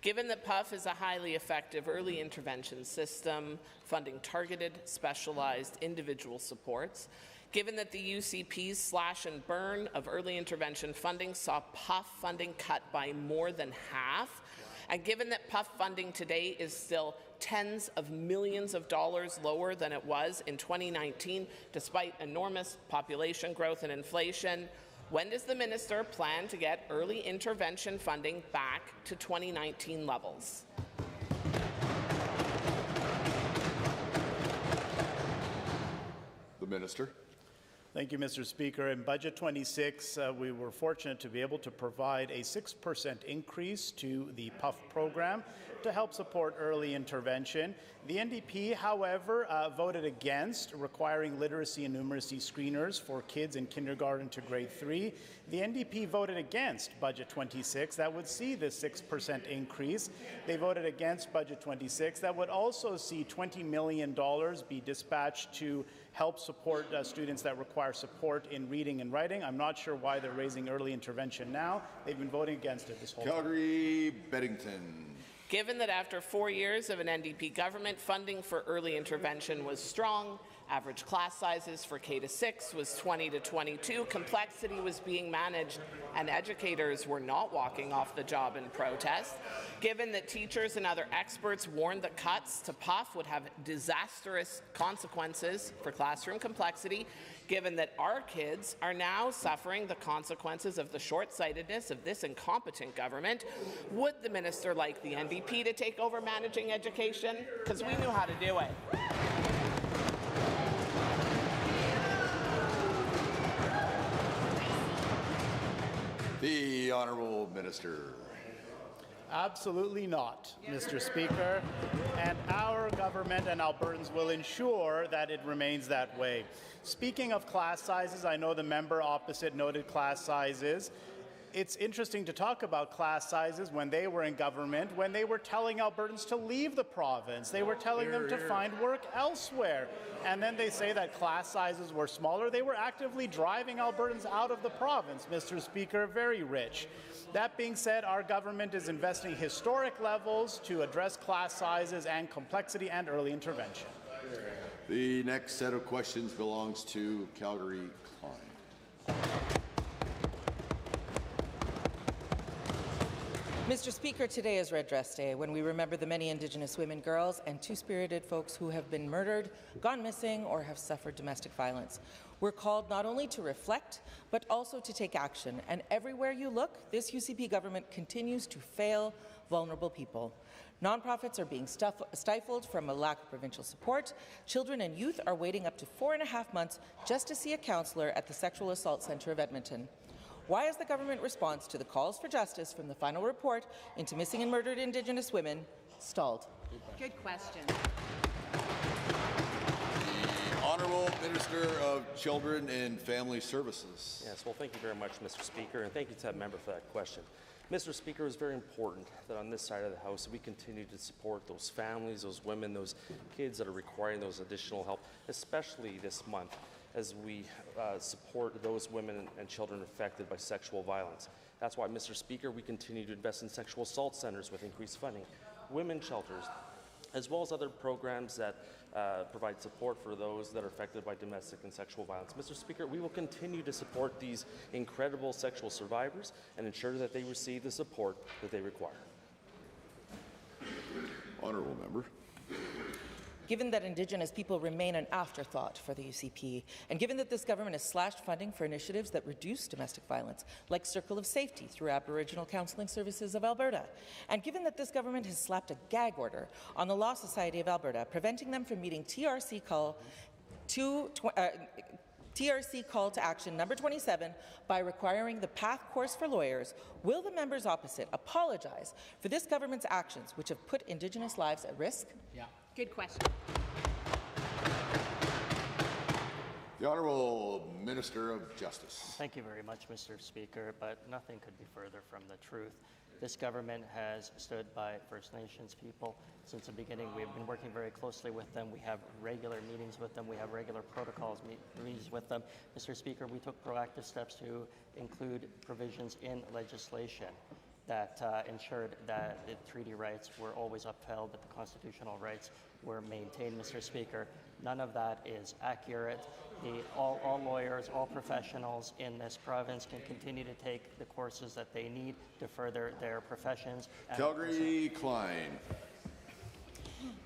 Given that PUF is a highly effective early intervention system, funding targeted, specialized individual supports, given that the UCP's slash and burn of early intervention funding saw PUF funding cut by more than half, and given that PUF funding today is still tens of millions of dollars lower than it was in 2019, despite enormous population growth and inflation, when does the minister plan to get early intervention funding back to 2019 levels? The Minister. Thank you, Mr. Speaker. In Budget 26, we were fortunate to be able to provide a 6% increase to the PUF program to help support early intervention. The NDP, however, voted against requiring literacy and numeracy screeners for kids in kindergarten to grade 3. The NDP voted against Budget 26. That would see the 6% increase. They voted against Budget 26. That would also see $20 million be dispatched to help support students that require support in reading and writing. I'm not sure why they're raising early intervention now. They've been voting against it this whole time. Calgary Beddington. Given that after 4 years of an NDP government, funding for early intervention was strong, average class sizes for K-6 was 20 to 22, complexity was being managed, and educators were not walking off the job in protest, given that teachers and other experts warned that cuts to PUF would have disastrous consequences for classroom complexity, given that our kids are now suffering the consequences of the short-sightedness of this incompetent government, would the minister like the NDP to take over managing education? Because we knew how to do it. The Honourable Minister. Absolutely not, Mr. Speaker, and our government and Albertans will ensure that it remains that way. Speaking of class sizes, I know the member opposite noted class sizes. It's interesting to talk about class sizes when they were in government, when they were telling Albertans to leave the province. They were telling them to find work elsewhere. And then they say that class sizes were smaller. They were actively driving Albertans out of the province, Mr. Speaker, very rich. That being said, our government is investing historic levels to address class sizes and complexity and early intervention. The next set of questions belongs to Calgary Klein. Mr. Speaker, today is Red Dress Day, when we remember the many Indigenous women, girls, and two-spirited folks who have been murdered, gone missing, or have suffered domestic violence. We're called not only to reflect, but also to take action. And everywhere you look, this UCP government continues to fail vulnerable people. Nonprofits are being stifled from a lack of provincial support. Children and youth are waiting up to 4.5 months just to see a counsellor at the Sexual Assault Centre of Edmonton. Why is the government response to the calls for justice from the final report into missing and murdered Indigenous women stalled? Good question. The Honourable Minister of Children and Family Services. Yes, well, thank you very much, Mr. Speaker, and thank you to that member for that question. Mr. Speaker, it's very important that on this side of the House we continue to support those families, those women, those kids that are requiring those additional help, especially this month as we support those women and children affected by sexual violence. That's why, Mr. Speaker, we continue to invest in sexual assault centres with increased funding, women's shelters, as well as other programs that provide support for those that are affected by domestic and sexual violence. Mr. Speaker, we will continue to support these incredible sexual survivors and ensure that they receive the support that they require. Honourable member. Given that Indigenous people remain an afterthought for the UCP, and given that this government has slashed funding for initiatives that reduce domestic violence, like Circle of Safety through Aboriginal Counselling Services of Alberta, and given that this government has slapped a gag order on the Law Society of Alberta, preventing them from meeting TRC call to action number 27 by requiring the PATH course for lawyers, will the members opposite apologize for this government's actions which have put Indigenous lives at risk? Yeah. Good question. The Honourable Minister of Justice. Thank you very much, Mr. Speaker, but nothing could be further from the truth. This government has stood by First Nations people since the beginning. We have been working very closely with them. We have regular meetings with them. We have regular protocols meetings with them. Mr. Speaker, we took proactive steps to include provisions in legislation that ensured that the treaty rights were always upheld, that the constitutional rights were maintained, Mr. Speaker. None of that is accurate. All lawyers, all professionals in this province can continue to take the courses that they need to further their professions. Calgary Klein.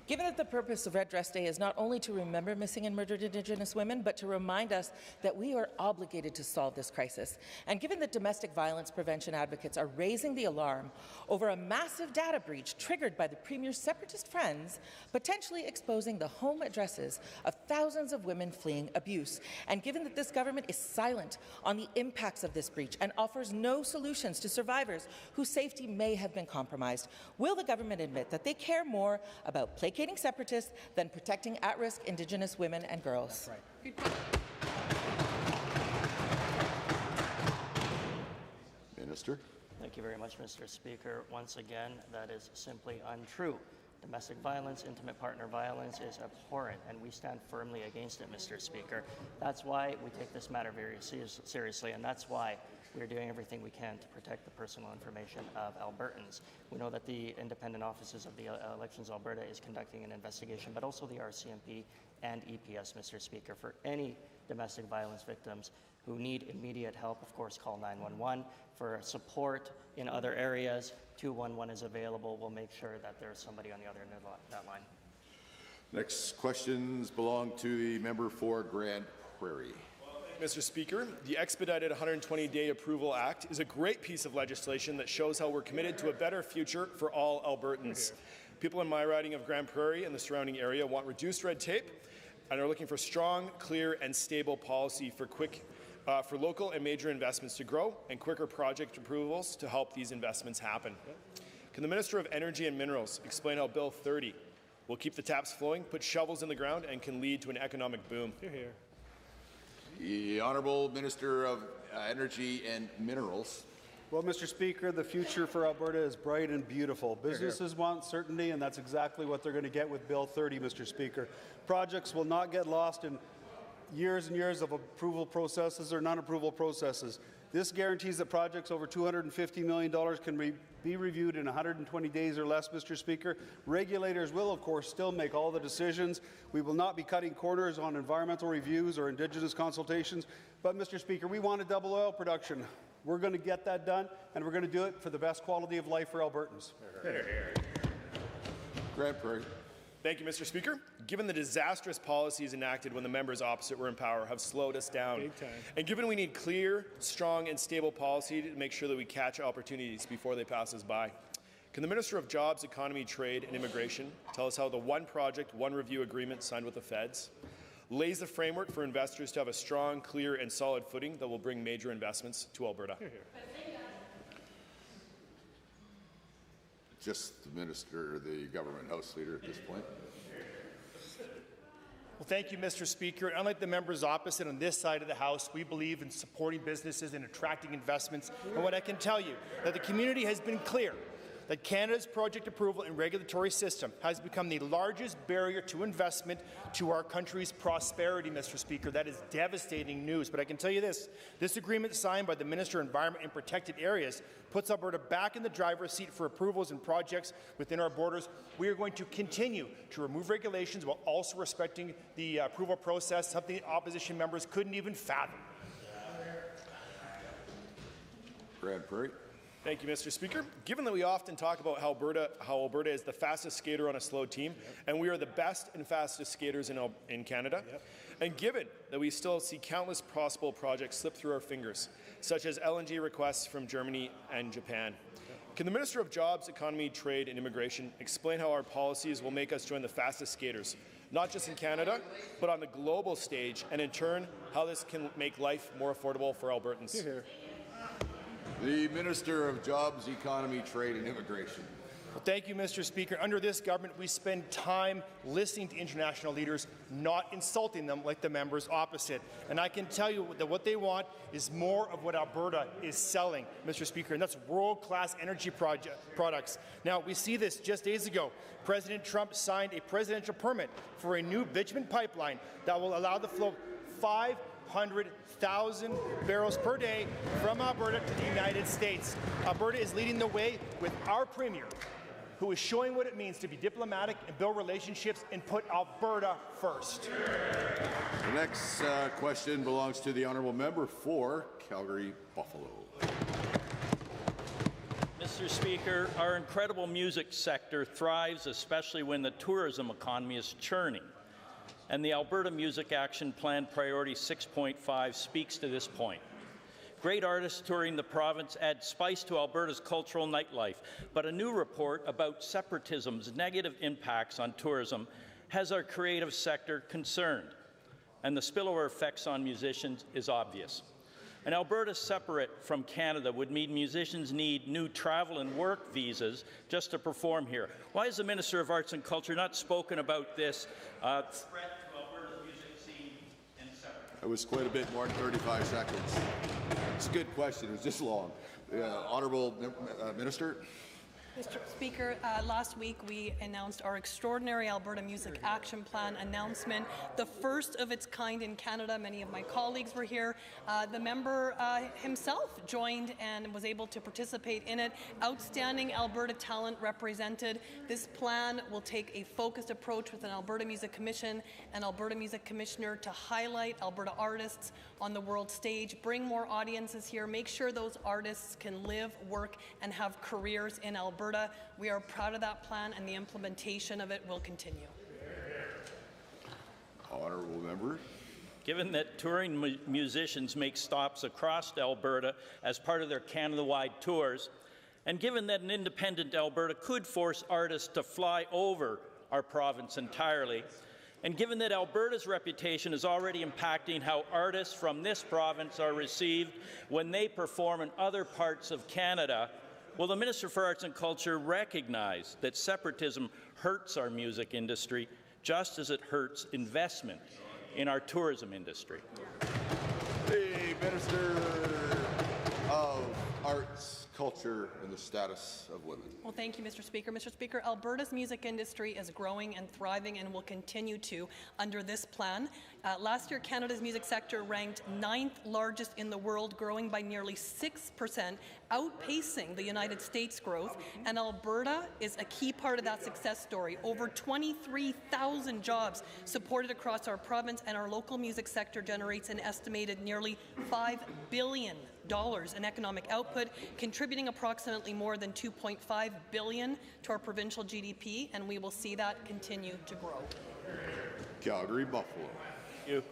Given that the purpose of Red Dress Day is not only to remember missing and murdered Indigenous women, but to remind us that we are obligated to solve this crisis, and given that domestic violence prevention advocates are raising the alarm over a massive data breach triggered by the Premier's separatist friends, potentially exposing the home addresses of thousands of women fleeing abuse, and given that this government is silent on the impacts of this breach and offers no solutions to survivors whose safety may have been compromised, will the government admit that they care more about placating separatists than protecting at-risk Indigenous women and girls? Good question. Minister. Thank you very much, Mr. Speaker. Once again, that is simply untrue. Domestic violence, intimate partner violence is abhorrent, and we stand firmly against it, Mr. Speaker. That's why we take this matter very seriously, and that's why we are doing everything we can to protect the personal information of Albertans. We know that the independent offices of the Elections Alberta is conducting an investigation, but also the RCMP and EPS, Mr. Speaker. For any domestic violence victims who need immediate help, of course, call 911. For support in other areas, 211 is available. We'll make sure that there's somebody on the other end of that line. Next questions belong to the member for Grand Prairie. Mr. Speaker, the expedited 120-day approval act is a great piece of legislation that shows how we're committed to a better future for all Albertans. People in my riding of Grand Prairie and the surrounding area want reduced red tape and are looking for strong, clear, and stable policy for for local and major investments to grow and quicker project approvals to help these investments happen. Can the Minister of Energy and Minerals explain how Bill 30 will keep the taps flowing, put shovels in the ground, and can lead to an economic boom? Here. The Honourable Minister of Energy and Minerals. Well, Mr. Speaker, the future for Alberta is bright and beautiful. Businesses want certainty, and that's exactly what they're going to get with Bill 30, Mr. Speaker. Projects will not get lost in years and years of approval processes or non-approval processes. This guarantees that projects over $250 million can be reviewed in 120 days or less, Mr. Speaker. Regulators will, of course, still make all the decisions. We will not be cutting corners on environmental reviews or Indigenous consultations. But, Mr. Speaker, we want to double oil production. We're going to get that done, and we're going to do it for the best quality of life for Albertans. Grand Prairie. Thank you, Mr. Speaker. Given the disastrous policies enacted when the members opposite were in power have slowed us down, and given we need clear, strong, and stable policy to make sure that we catch opportunities before they pass us by, Can the Minister of Jobs, Economy, Trade and Immigration tell us how the One Project, One Review agreement signed with the Feds lays the framework for investors to have a strong, clear and solid footing that will bring major investments to Alberta? Just the Minister, the Government House Leader at this point. Well, thank you, Mr. Speaker. Unlike the members opposite on this side of the House, we believe in supporting businesses and attracting investments. And what I can tell you, that the community has been clear that Canada's project approval and regulatory system has become the largest barrier to investment to our country's prosperity, Mr. Speaker. That is devastating news. But I can tell you this agreement signed by the Minister of Environment and Protected Areas puts Alberta back in the driver's seat for approvals and projects within our borders. We are going to continue to remove regulations while also respecting the approval process, something opposition members couldn't even fathom. Grant Prairie. Thank you, Mr. Speaker. Given that we often talk about how Alberta is the fastest skater on a slow team, and we are the best and fastest skaters in Canada, and given that we still see countless possible projects slip through our fingers, such as LNG requests from Germany and Japan, can the Minister of Jobs, Economy, Trade and Immigration explain how our policies will make us join the fastest skaters, not just in Canada, but on the global stage, and in turn, how this can make life more affordable for Albertans? The Minister of Jobs, Economy, Trade and Immigration. Well, thank you, Mr. Speaker. Under this government, we spend time listening to international leaders, not insulting them like the members opposite. And I can tell you that what they want is more of what Alberta is selling, Mr. Speaker, and that's world-class energy products. Now, we see this just days ago. President Trump signed a presidential permit for a new bitumen pipeline that will allow the flow of 500,000 barrels per day from Alberta to the United States. Alberta is leading the way with our Premier, who is showing what it means to be diplomatic and build relationships and put Alberta first. The next question belongs to the Honourable Member for Calgary-Buffalo. Mr. Speaker, our incredible music sector thrives, especially when the tourism economy is churning. And the Alberta Music Action Plan Priority 6.5 speaks to this point. Great artists touring the province add spice to Alberta's cultural nightlife, but a new report about separatism's negative impacts on tourism has our creative sector concerned, and the spillover effects on musicians is obvious. An Alberta separate from Canada would mean musicians need new travel and work visas just to perform here. Why has the Minister of Arts and Culture not spoken about this threat to Alberta's music scene and separate? That was quite a bit more than 35 seconds. It's a good question. It was just long. Honourable Minister. Mr. Speaker, last week we announced our extraordinary Alberta Music Action Plan announcement, the first of its kind in Canada. Many of my colleagues were here. The member himself joined and was able to participate in it. Outstanding Alberta talent represented. This plan will take a focused approach with an Alberta Music Commission and Alberta Music Commissioner to highlight Alberta artists on the world stage, bring more audiences here, make sure those artists can live, work, and have careers in Alberta. We are proud of that plan, and the implementation of it will continue. Honourable Member. Given that touring musicians make stops across Alberta as part of their Canada-wide tours, and given that an independent Alberta could force artists to fly over our province entirely, and given that Alberta's reputation is already impacting how artists from this province are received when they perform in other parts of Canada, will the Minister for Arts and Culture recognize that separatism hurts our music industry just as it hurts investment in our tourism industry? The Minister of Arts, Culture and the Status of Women. Well, thank you, Mr. Speaker. Mr. Speaker, Alberta's music industry is growing and thriving and will continue to under this plan. Last year, Canada's music sector ranked 9th largest in the world, growing by nearly 6%, outpacing the United States growth, and Alberta is a key part of that success story. Over 23,000 jobs supported across our province, and our local music sector generates an estimated nearly $5 billion in economic output, contributing approximately more than $2.5 billion to our provincial GDP, and we will see that continue to grow. Calgary-Buffalo. Thank you.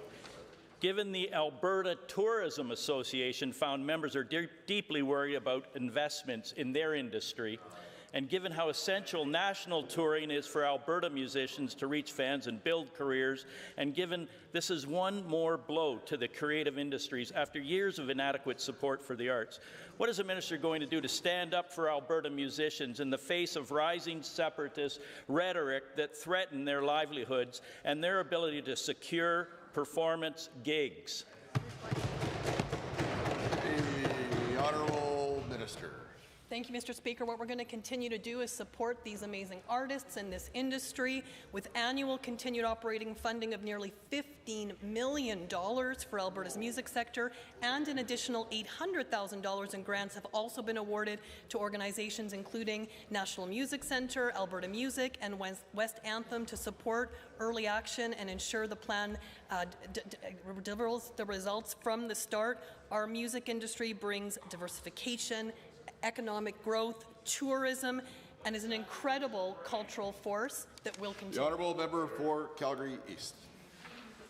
Given the Alberta Tourism Association found members are deeply worried about investments in their industry, And given how essential national touring is for Alberta musicians to reach fans and build careers, and given this is one more blow to the creative industries after years of inadequate support for the arts, what is the minister going to do to stand up for Alberta musicians in the face of rising separatist rhetoric that threaten their livelihoods and their ability to secure performance gigs? The Honourable Minister. Thank you, Mr. Speaker. What we're going to continue to do is support these amazing artists in this industry with annual continued operating funding of nearly $15 million for Alberta's music sector, and an additional $800,000 in grants have also been awarded to organizations including National Music Centre, Alberta Music, and West Anthem to support early action and ensure the plan delivers the results from the start. Our music industry brings diversification, economic growth, tourism, and is an incredible cultural force that will continue. The Honourable Member for Calgary East.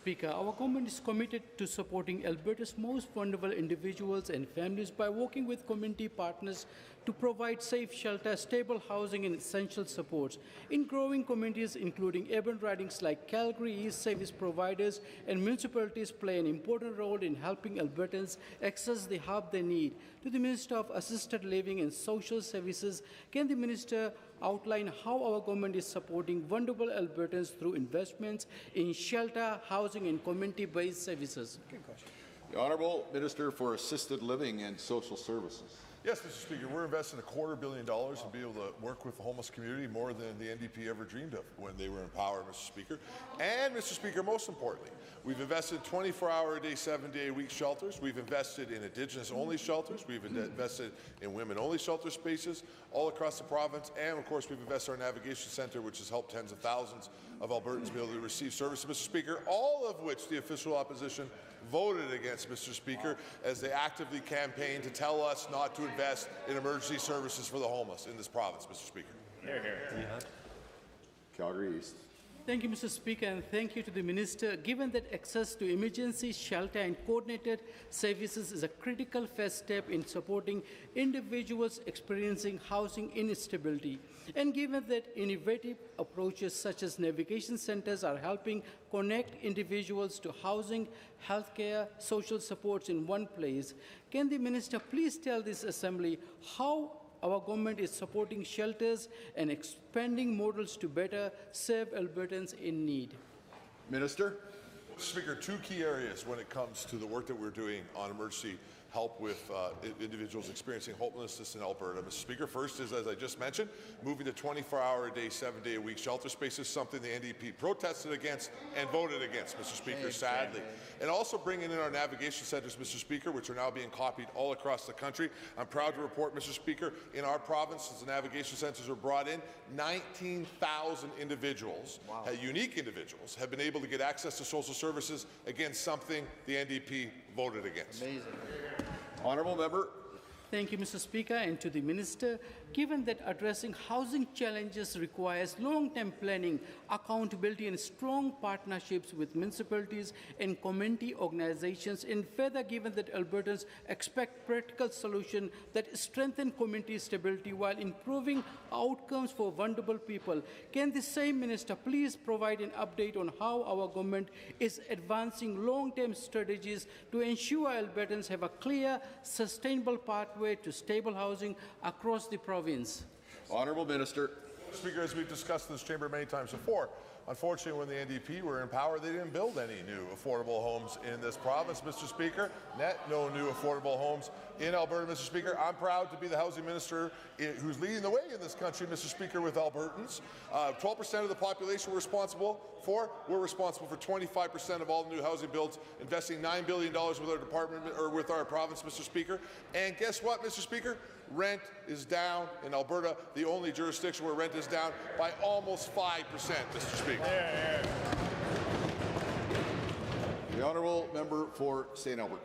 Speaker, our government is committed to supporting Alberta's most vulnerable individuals and families by working with community partners to provide safe shelter, stable housing, and essential supports. In growing communities, including urban ridings like Calgary East, service providers and municipalities play an important role in helping Albertans access the help they need. To the Minister of Assisted Living and Social Services, can the Minister outline how our government is supporting vulnerable Albertans through investments in shelter, housing, and community-based services? The Honourable Minister for Assisted Living and Social Services. Yes, Mr. Speaker, we're investing $250 million to be able to work with the homeless community more than the NDP ever dreamed of when they were in power, Mr. Speaker. And, Mr. Speaker, most importantly, we've invested 24-hour-a-day, 7-day-a-week shelters. We've invested in Indigenous-only shelters. We've invested in women-only shelter spaces all across the province. And, of course, we've invested in our navigation centre, which has helped tens of thousands of Albertans be able to receive services, Mr. Speaker, all of which the official opposition voted against, Mr. Speaker, as they actively campaigned to tell us not to invest in emergency services for the homeless in this province, Mr. Speaker. Hear, hear. Calgary East. Thank you, Mr. Speaker, and thank you to the Minister. Given that access to emergency shelter and coordinated services is a critical first step in supporting individuals experiencing housing instability, and given that innovative approaches such as navigation centers are helping connect individuals to housing, healthcare, social supports in one place, can the Minister please tell this Assembly how our government is supporting shelters and expanding models to better serve Albertans in need? Minister. Mr. Speaker, two key areas when it comes to the work that we're doing on emergency help with individuals experiencing homelessness in Alberta. Mr. Speaker, first is, as I just mentioned, moving to 24-hour-a-day, 7-day-a-week shelter spaces, something the NDP protested against and voted against, Mr. Speaker, sadly. And also bringing in our navigation centres, Mr. Speaker, which are now being copied all across the country. I'm proud to report, Mr. Speaker, in our province, since the navigation centres were brought in, 19,000 individuals, unique individuals, have been able to get access to social services against something the NDP voted against. Amazing. Honourable Member. Thank you, Mr. Speaker, and to the Minister. Given that addressing housing challenges requires long-term planning, accountability, and strong partnerships with municipalities and community organizations, and further given that Albertans expect practical solutions that strengthen community stability while improving outcomes for vulnerable people, can the same Minister please provide an update on how our government is advancing long-term strategies to ensure Albertans have a clear, sustainable pathway to stable housing across the province? Honourable Minister. Speaker, as we've discussed in this chamber many times before, unfortunately, when the NDP were in power, they didn't build any new affordable homes in this province, Mr. Speaker. No new affordable homes in Alberta, Mr. Speaker. I'm proud to be the housing minister who's leading the way in this country, Mr. Speaker, with Albertans. 12% of the population we're responsible for. We're responsible for 25% of all the new housing builds, investing $9 billion with our department or with our province, Mr. Speaker. And guess what, Mr. Speaker? Rent is down in Alberta, the only jurisdiction where rent is down by almost 5%, Mr. Speaker. The Honourable Member for St. Albert.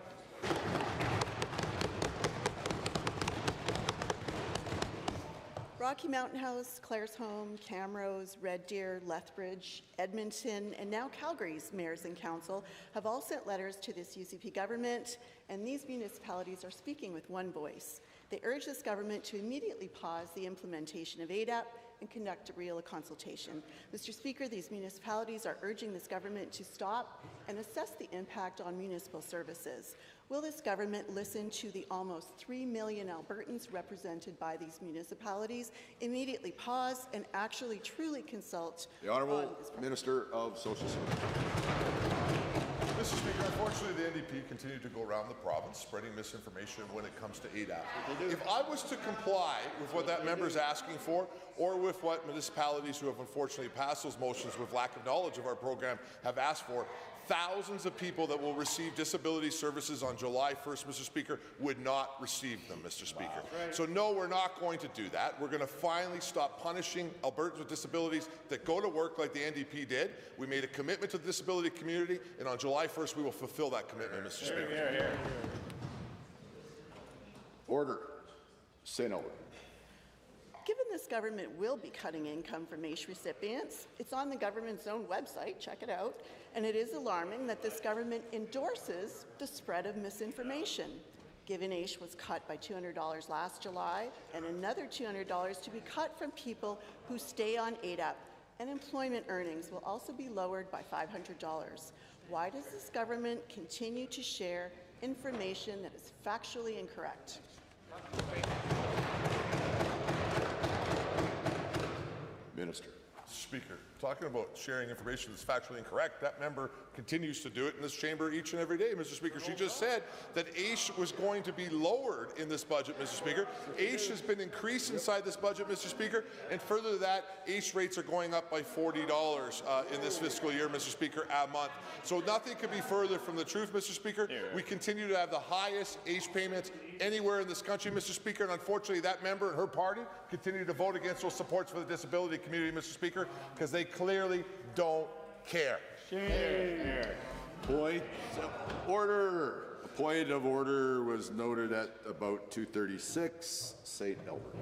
Rocky Mountain House, Claresholm, Camrose, Red Deer, Lethbridge, Edmonton, and now Calgary's mayors and council have all sent letters to this UCP government, and these municipalities are speaking with one voice. They urge this government to immediately pause the implementation of ADAP and conduct a real consultation. Mr. Speaker, these municipalities are urging this government to stop and assess the impact on municipal services. Will this government listen to the almost 3 million Albertans represented by these municipalities, immediately pause, and actually truly consult the Honourable Minister of Social Services? Mr. Speaker, unfortunately, the NDP continue to go around the province spreading misinformation when it comes to ADAP. If I was to comply with what that member is asking for, or with what municipalities who have unfortunately passed those motions with lack of knowledge of our program have asked for, thousands of people that will receive disability services on July 1st, Mr. Speaker, would not receive them, Mr. Speaker. Wow. So no, we're not going to do that. We're going to finally stop punishing Albertans with disabilities that go to work like the NDP did. We made a commitment to the disability community, and on July 1st, we will fulfill that commitment, Mr. Speaker. Order. Say no. Given this government will be cutting income from AISH recipients, it's on the government's own website, check it out, and it is alarming that this government endorses the spread of misinformation. Given AISH was cut by $200 last July and another $200 to be cut from people who stay on ADAP, and employment earnings will also be lowered by $500. Why does this government continue to share information that is factually incorrect? Minister. Speaker, talking about sharing information that's factually incorrect, that member continues to do it in this chamber each and every day, Mr. Speaker. She just said that AISH was going to be lowered in this budget, Mr. Speaker. AISH has been increased inside this budget, Mr. Speaker, and further to that, AISH rates are going up by $40 in this fiscal year, Mr. Speaker, a month. So nothing could be further from the truth, Mr. Speaker. We continue to have the highest AISH payments anywhere in this country, Mr. Speaker, and unfortunately that member and her party continue to vote against those supports for the disability community, Mr. Speaker, because they clearly don't care. Point of order. A point of order was noted at about 2:36. St. Albert.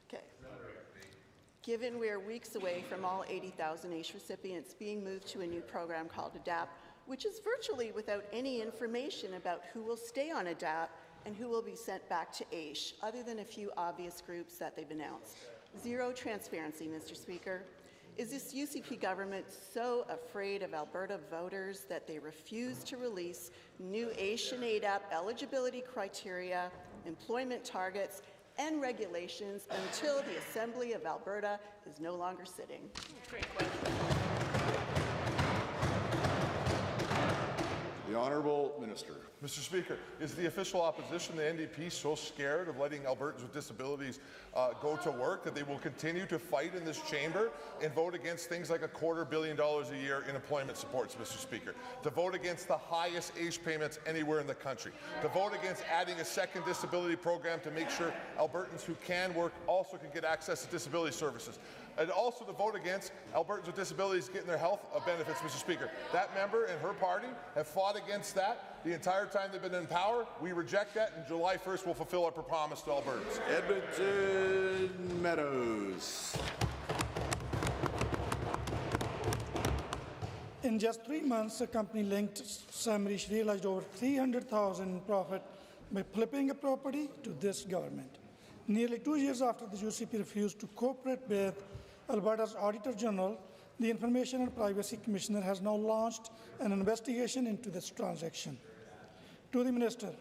Okay. Given we are weeks away from all 80,000 AISH recipients being moved to a new program called ADAP, which is virtually without any information about who will stay on ADAP and who will be sent back to AISH, other than a few obvious groups that they've announced. Zero transparency, Mr. Speaker. Is this UCP government so afraid of Alberta voters that they refuse to release new AISH and ADAP eligibility criteria, employment targets, and regulations until the Assembly of Alberta is no longer sitting? Great question. The Honourable Minister. Mr. Speaker, is the official opposition, the NDP, so scared of letting Albertans with disabilities go to work that they will continue to fight in this chamber and vote against things like $250 million a year in employment supports, Mr. Speaker, to vote against the highest AISH payments anywhere in the country, to vote against adding a second disability program to make sure Albertans who can work also can get access to disability services, and also to vote against Albertans with disabilities getting their health benefits, Mr. Speaker. That member and her party have fought against that the entire time they've been in power. We reject that, and July 1st we'll fulfill our promise to Albertans. Edmonton Meadows. In just 3 months, the company linked Samrish realized over $300,000 in profit by flipping a property to this government. Nearly 2 years after the UCP refused to cooperate with Alberta's Auditor General, the Information and Privacy Commissioner has now launched an investigation into this transaction. To the Minister,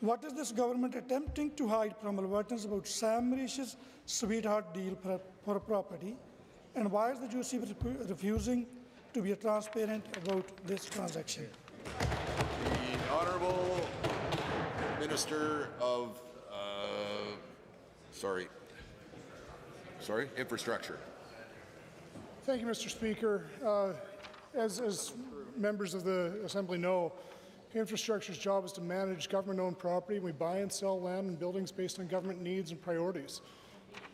what is this government attempting to hide from Albertans about Samrish's sweetheart deal for a property, and why is the UCP refusing to be transparent about this transaction? The Honourable Minister of Infrastructure. Thank you, Mr. Speaker. As members of the Assembly know, infrastructure's job is to manage government-owned property. We buy and sell land and buildings based on government needs and priorities.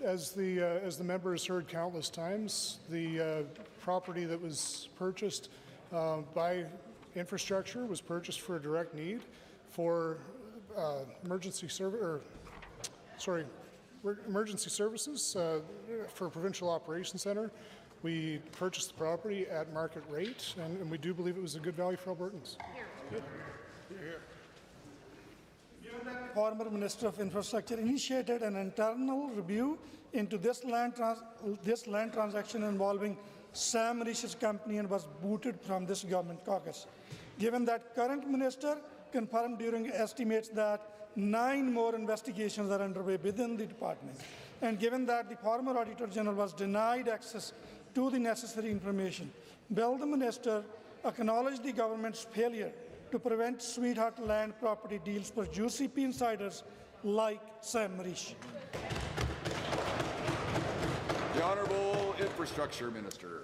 As the member has heard countless times, the property that was purchased by infrastructure was purchased for a direct need for emergency services for Provincial Operations Centre. We purchased the property at market rate, and we do believe it was a good value for Albertans. Given that former Minister of Infrastructure initiated an internal review into this land transaction involving Sam Risch's company and was booted from this government caucus. Given that current minister confirmed during estimates that 9 more investigations are underway within the department, and given that the former Auditor General was denied access to the necessary information, will the minister acknowledge the government's failure to prevent sweetheart land property deals for UCP insiders like Sam Risch? The Honourable Infrastructure Minister.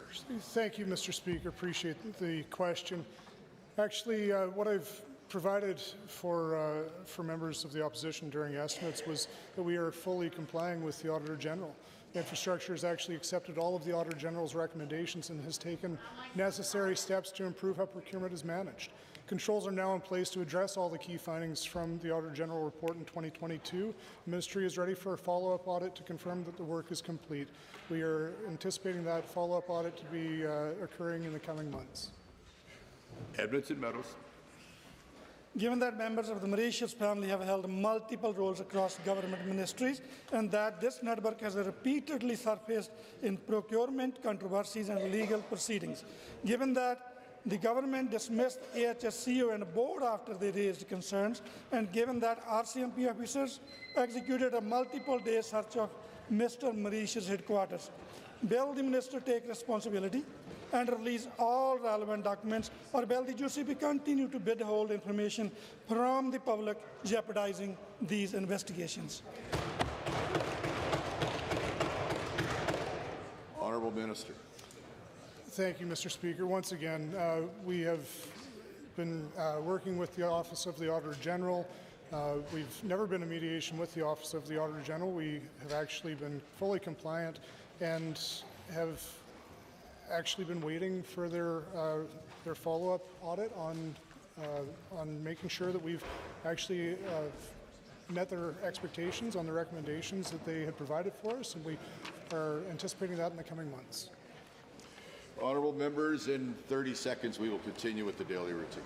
Thank you, Mr. Speaker. Appreciate the question. Actually, what I've provided for members of the opposition during estimates was that we are fully complying with the Auditor General. Infrastructure has actually accepted all of the Auditor General's recommendations and has taken necessary steps to improve how procurement is managed. Controls are now in place to address all the key findings from the Auditor General report in 2022. The Ministry is ready for a follow-up audit to confirm that the work is complete. We are anticipating that follow-up audit to be occurring in the coming months. Edmonton Meadows. Given that members of the Mauritius family have held multiple roles across government ministries and that this network has repeatedly surfaced in procurement controversies and legal proceedings, given that the government dismissed AHS CEO and board after they raised concerns, and given that RCMP officers executed a multiple-day search of Mr. Mauritius' headquarters, will the minister take responsibility and release all relevant documents, or will the UCP continue to withhold information from the public, jeopardizing these investigations? Honourable Minister. Thank you, Mr. Speaker. Once again, we have been working with the Office of the Auditor General. We've never been in mediation with the Office of the Auditor General. We have actually been fully compliant and have actually been waiting for their follow-up audit on making sure that we've actually met their expectations on the recommendations that they had provided for us, and we are anticipating that in the coming months. Honourable members, in 30 seconds we will continue with the daily routine.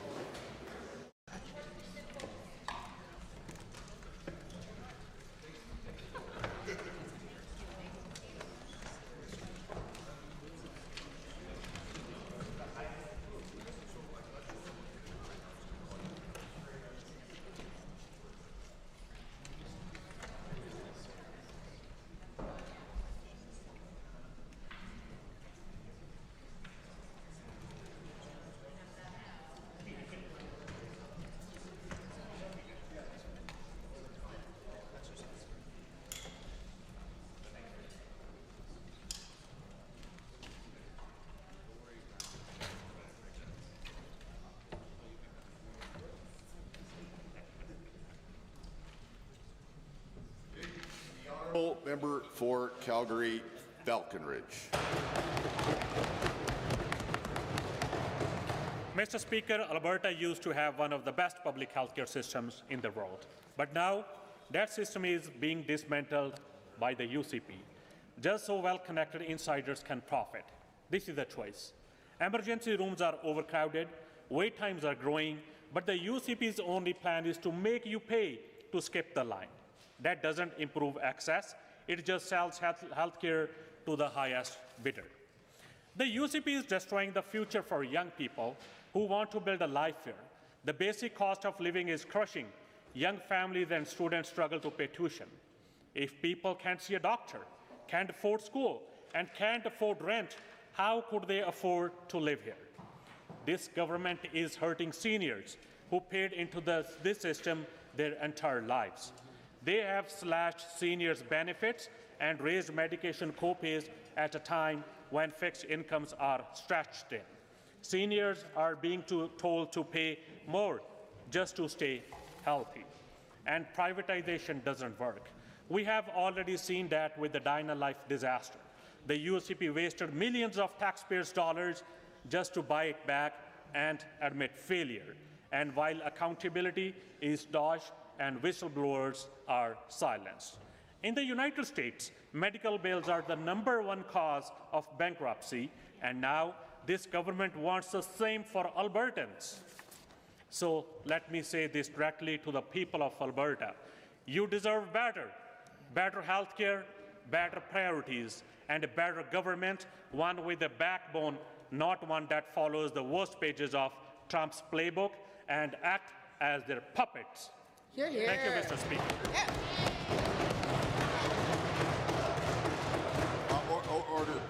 Member for Calgary Falconridge. Mr. Speaker, Alberta used to have one of the best public healthcare systems in the world, but now that system is being dismantled by the UCP, just so well-connected insiders can profit. This is the choice. Emergency rooms are overcrowded, wait times are growing, but the UCP's only plan is to make you pay to skip the line. That doesn't improve access. It just sells healthcare to the highest bidder. The UCP is destroying the future for young people who want to build a life here. The basic cost of living is crushing. Young families and students struggle to pay tuition. If people can't see a doctor, can't afford school, and can't afford rent, how could they afford to live here? This government is hurting seniors who paid into this system their entire lives. They have slashed seniors' benefits and raised medication copays at a time when fixed incomes are stretched thin. Seniors are being told to pay more just to stay healthy. And privatization doesn't work. We have already seen that with the Dinah Life disaster. The UCP wasted millions of taxpayers' dollars just to buy it back and admit failure. And while accountability is dodged, and whistleblowers are silenced. In the United States, medical bills are the #1 cause of bankruptcy, and now this government wants the same for Albertans. So let me say this directly to the people of Alberta. You deserve better. Better health care, better priorities, and a better government, one with a backbone, not one that follows the worst pages of Trump's playbook and act as their puppets. Hear, hear. Thank you, Mr. Speaker. Yeah. Order.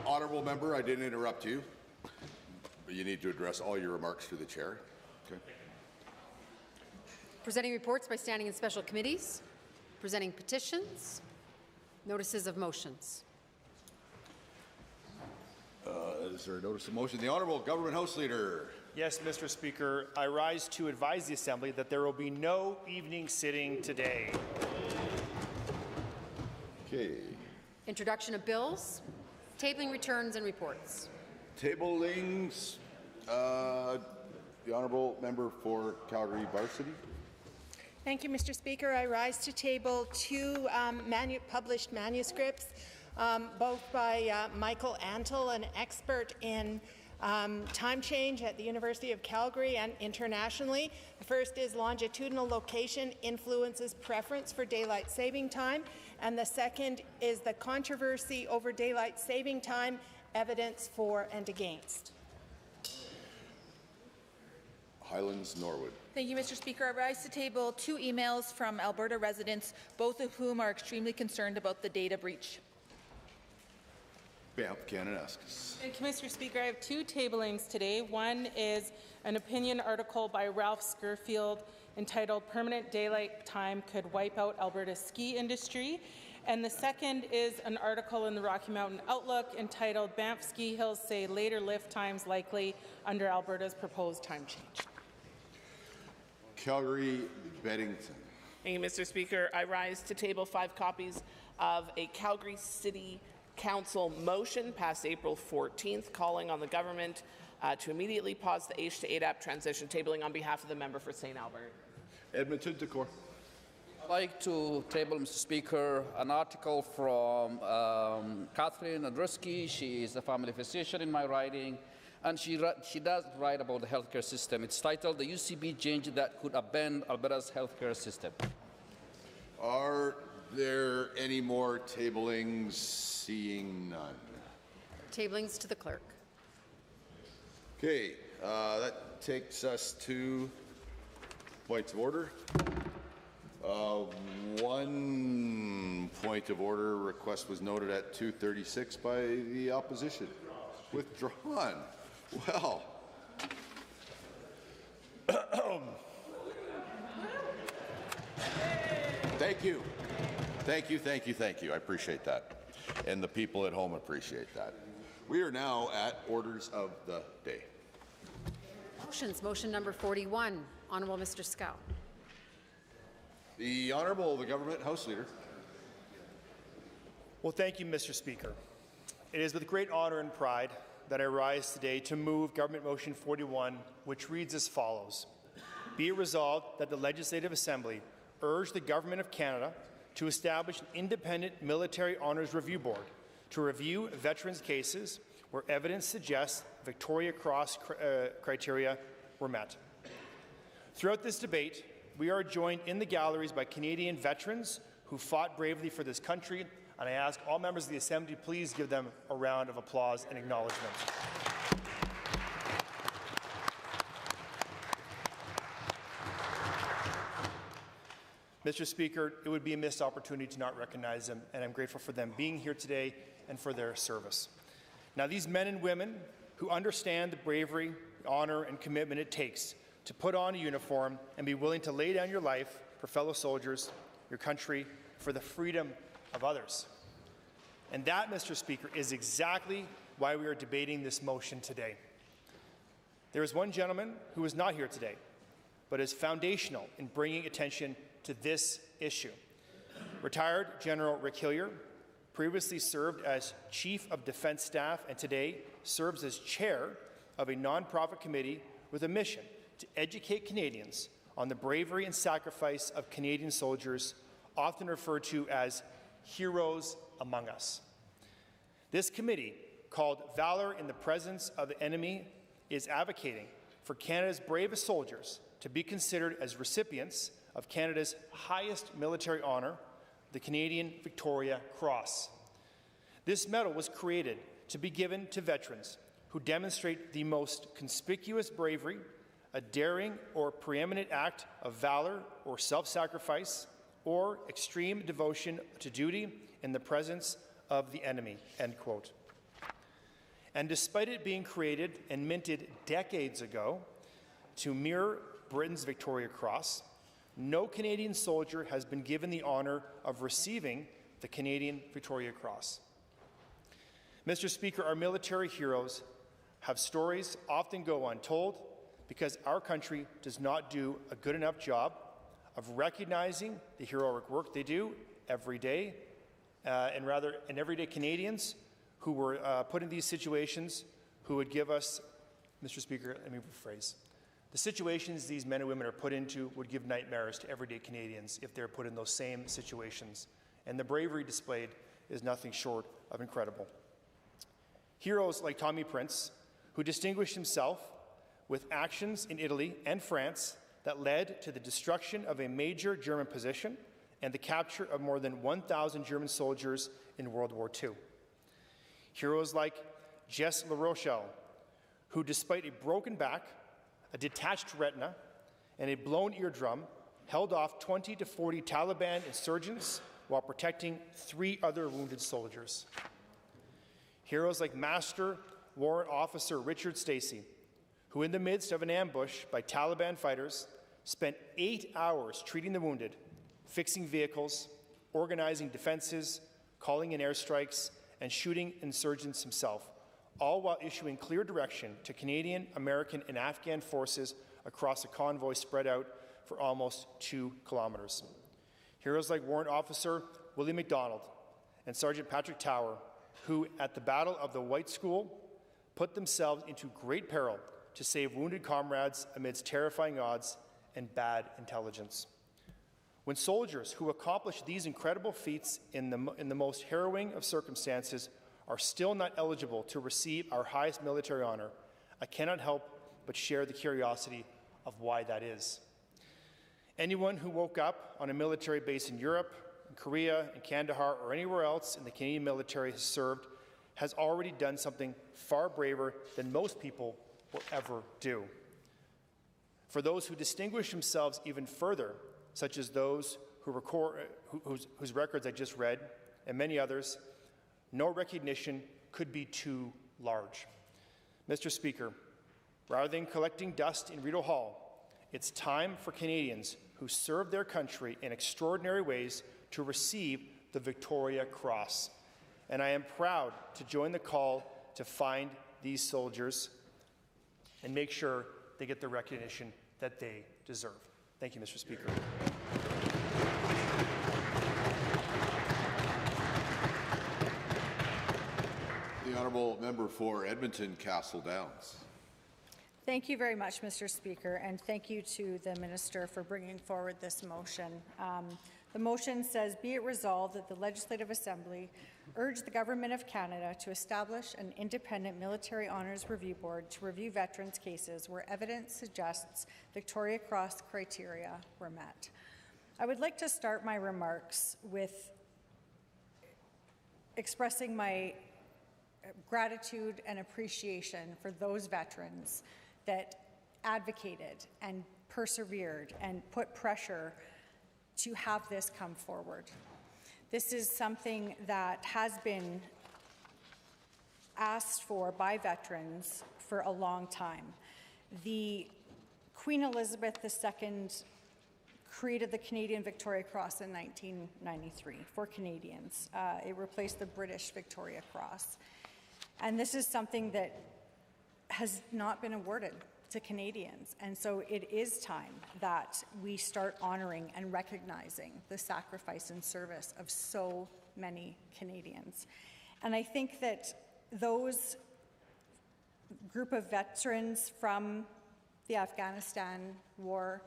Honourable member, I didn't interrupt you. But you need to address all your remarks to the chair. Okay. Presenting reports by standing in special committees. Presenting petitions. Notices of motions. Is there a notice of motion? The Honourable Government House Leader. Yes, Mr. Speaker. I rise to advise the Assembly that there will be no evening sitting today. Okay. Introduction of bills. Tabling returns and reports. Tablings. The Honourable Member for Calgary Varsity. Thank you, Mr. Speaker. I rise to table two published manuscripts, both by Michael Antle, an expert in time change at the University of Calgary and internationally. The first is Longitudinal Location Influences Preference for Daylight Saving Time, and the second is the Controversy over Daylight Saving Time, Evidence for and Against. Highlands Norwood. Thank you, Mr. Speaker. I rise to table two emails from Alberta residents, both of whom are extremely concerned about the data breach. Banff Kananaskis. Thank you, Mr. Speaker. I have two tablings today. One is an opinion article by Ralph Scurfield entitled "Permanent Daylight Time Could Wipe Out Alberta's Ski Industry." And the second is an article in the Rocky Mountain Outlook entitled "Banff Ski Hills Say Later Lift Times Likely Under Alberta's Proposed Time Change." Calgary Beddington. Thank you, Mr. Speaker. I rise to table 5 copies of a Calgary City Council motion passed April 14th, calling on the government to immediately pause the H to ADAP transition, tabling on behalf of the member for St. Albert. Edmonton Decor. I'd like to table, Mr. Speaker, an article from Catherine Andruski. She is a family physician in my riding, and she does write about the healthcare system. It's titled "The UCB Change That Could Upend Alberta's Healthcare System." Are there any more tablings? Seeing none. Tablings to the clerk. Okay, that takes us to points of order. One point of order request was noted at 2:36 by the opposition. Withdrawn. Well. Thank you. Thank you, thank you, thank you. I appreciate that. And the people at home appreciate that. We are now at orders of the day. Motions. Motion number 41. Honourable Mr. Scow. The Honourable Government House Leader. Well, thank you, Mr. Speaker. It is with great honour and pride that I rise today to move Government Motion 41, which reads as follows. Be it resolved that the Legislative Assembly urge the Government of Canada to establish an independent military honours review board to review veterans' cases where evidence suggests Victoria Cross criteria were met. Throughout this debate, we are joined in the galleries by Canadian veterans who fought bravely for this country, and I ask all members of the Assembly to please give them a round of applause and acknowledgement. Mr. Speaker, it would be a missed opportunity to not recognize them, and I'm grateful for them being here today and for their service. Now, these men and women who understand the bravery, honor, and commitment it takes to put on a uniform and be willing to lay down your life for fellow soldiers, your country, for the freedom of others. And that, Mr. Speaker, is exactly why we are debating this motion today. There is one gentleman who is not here today, but is foundational in bringing attention to this issue. Retired General Rick Hillier previously served as Chief of Defence Staff and today serves as chair of a nonprofit committee with a mission to educate Canadians on the bravery and sacrifice of Canadian soldiers, often referred to as heroes among us. This committee, called Valor in the Presence of the Enemy, is advocating for Canada's bravest soldiers to be considered as recipients of Canada's highest military honour, the Canadian Victoria Cross. This medal was created to be given to veterans who demonstrate the most conspicuous bravery, a daring or preeminent act of valor or self-sacrifice, or extreme devotion to duty in the presence of the enemy, end quote. And despite it being created and minted decades ago to mirror Britain's Victoria Cross, no Canadian soldier has been given the honour of receiving the Canadian Victoria Cross. Mr. Speaker, our military heroes have stories often go untold because our country does not do a good enough job of recognizing the heroic work they do every day, and everyday Canadians who were put in these situations who would give us, Mr. Speaker, let me rephrase. The situations these men and women are put into would give nightmares to everyday Canadians if they're put in those same situations. And the bravery displayed is nothing short of incredible. Heroes like Tommy Prince, who distinguished himself with actions in Italy and France that led to the destruction of a major German position and the capture of more than 1,000 German soldiers in World War II. Heroes like Jess LaRochelle, who despite a broken back, a detached retina, and a blown eardrum, held off 20 to 40 Taliban insurgents while protecting 3 other wounded soldiers. Heroes like Master Warrant Officer Richard Stacey, who in the midst of an ambush by Taliban fighters, spent 8 hours treating the wounded, fixing vehicles, organizing defenses, calling in airstrikes, and shooting insurgents himself, all while issuing clear direction to Canadian, American, and Afghan forces across a convoy spread out for almost 2 kilometers. Heroes like Warrant Officer Willie MacDonald and Sergeant Patrick Tower, who at the Battle of the White School put themselves into great peril to save wounded comrades amidst terrifying odds and bad intelligence. When soldiers who accomplish these incredible feats in the most harrowing of circumstances are still not eligible to receive our highest military honor, I cannot help but share the curiosity of why that is. Anyone who woke up on a military base in Europe, in Korea, in Kandahar, or anywhere else in the Canadian military has served has already done something far braver than most people will ever do. For those who distinguish themselves even further, such as those whose records I just read, and many others, no recognition could be too large. Mr. Speaker, rather than collecting dust in Rideau Hall, it's time for Canadians who serve their country in extraordinary ways to receive the Victoria Cross. And I am proud to join the call to find these soldiers and make sure they get the recognition that they deserve. Thank you, Mr. Speaker. The honourable member for Edmonton Castle Downs. Thank you very much, Mr. Speaker, and thank you to the Minister for bringing forward this motion. The motion says, be it resolved that the Legislative Assembly urge the Government of Canada to establish an independent military honours review board to review veterans' cases where evidence suggests Victoria Cross criteria were met. I would like to start my remarks with expressing my gratitude and appreciation for those veterans that advocated and persevered and put pressure to have this come forward. This is something that has been asked for by veterans for a long time. The Queen Elizabeth II created the Canadian Victoria Cross in 1993 for Canadians. It replaced the British Victoria Cross. And this is something that has not been awarded to Canadians. And so it is time that we start honoring and recognizing the sacrifice and service of so many Canadians. And I think that those group of veterans from the Afghanistan war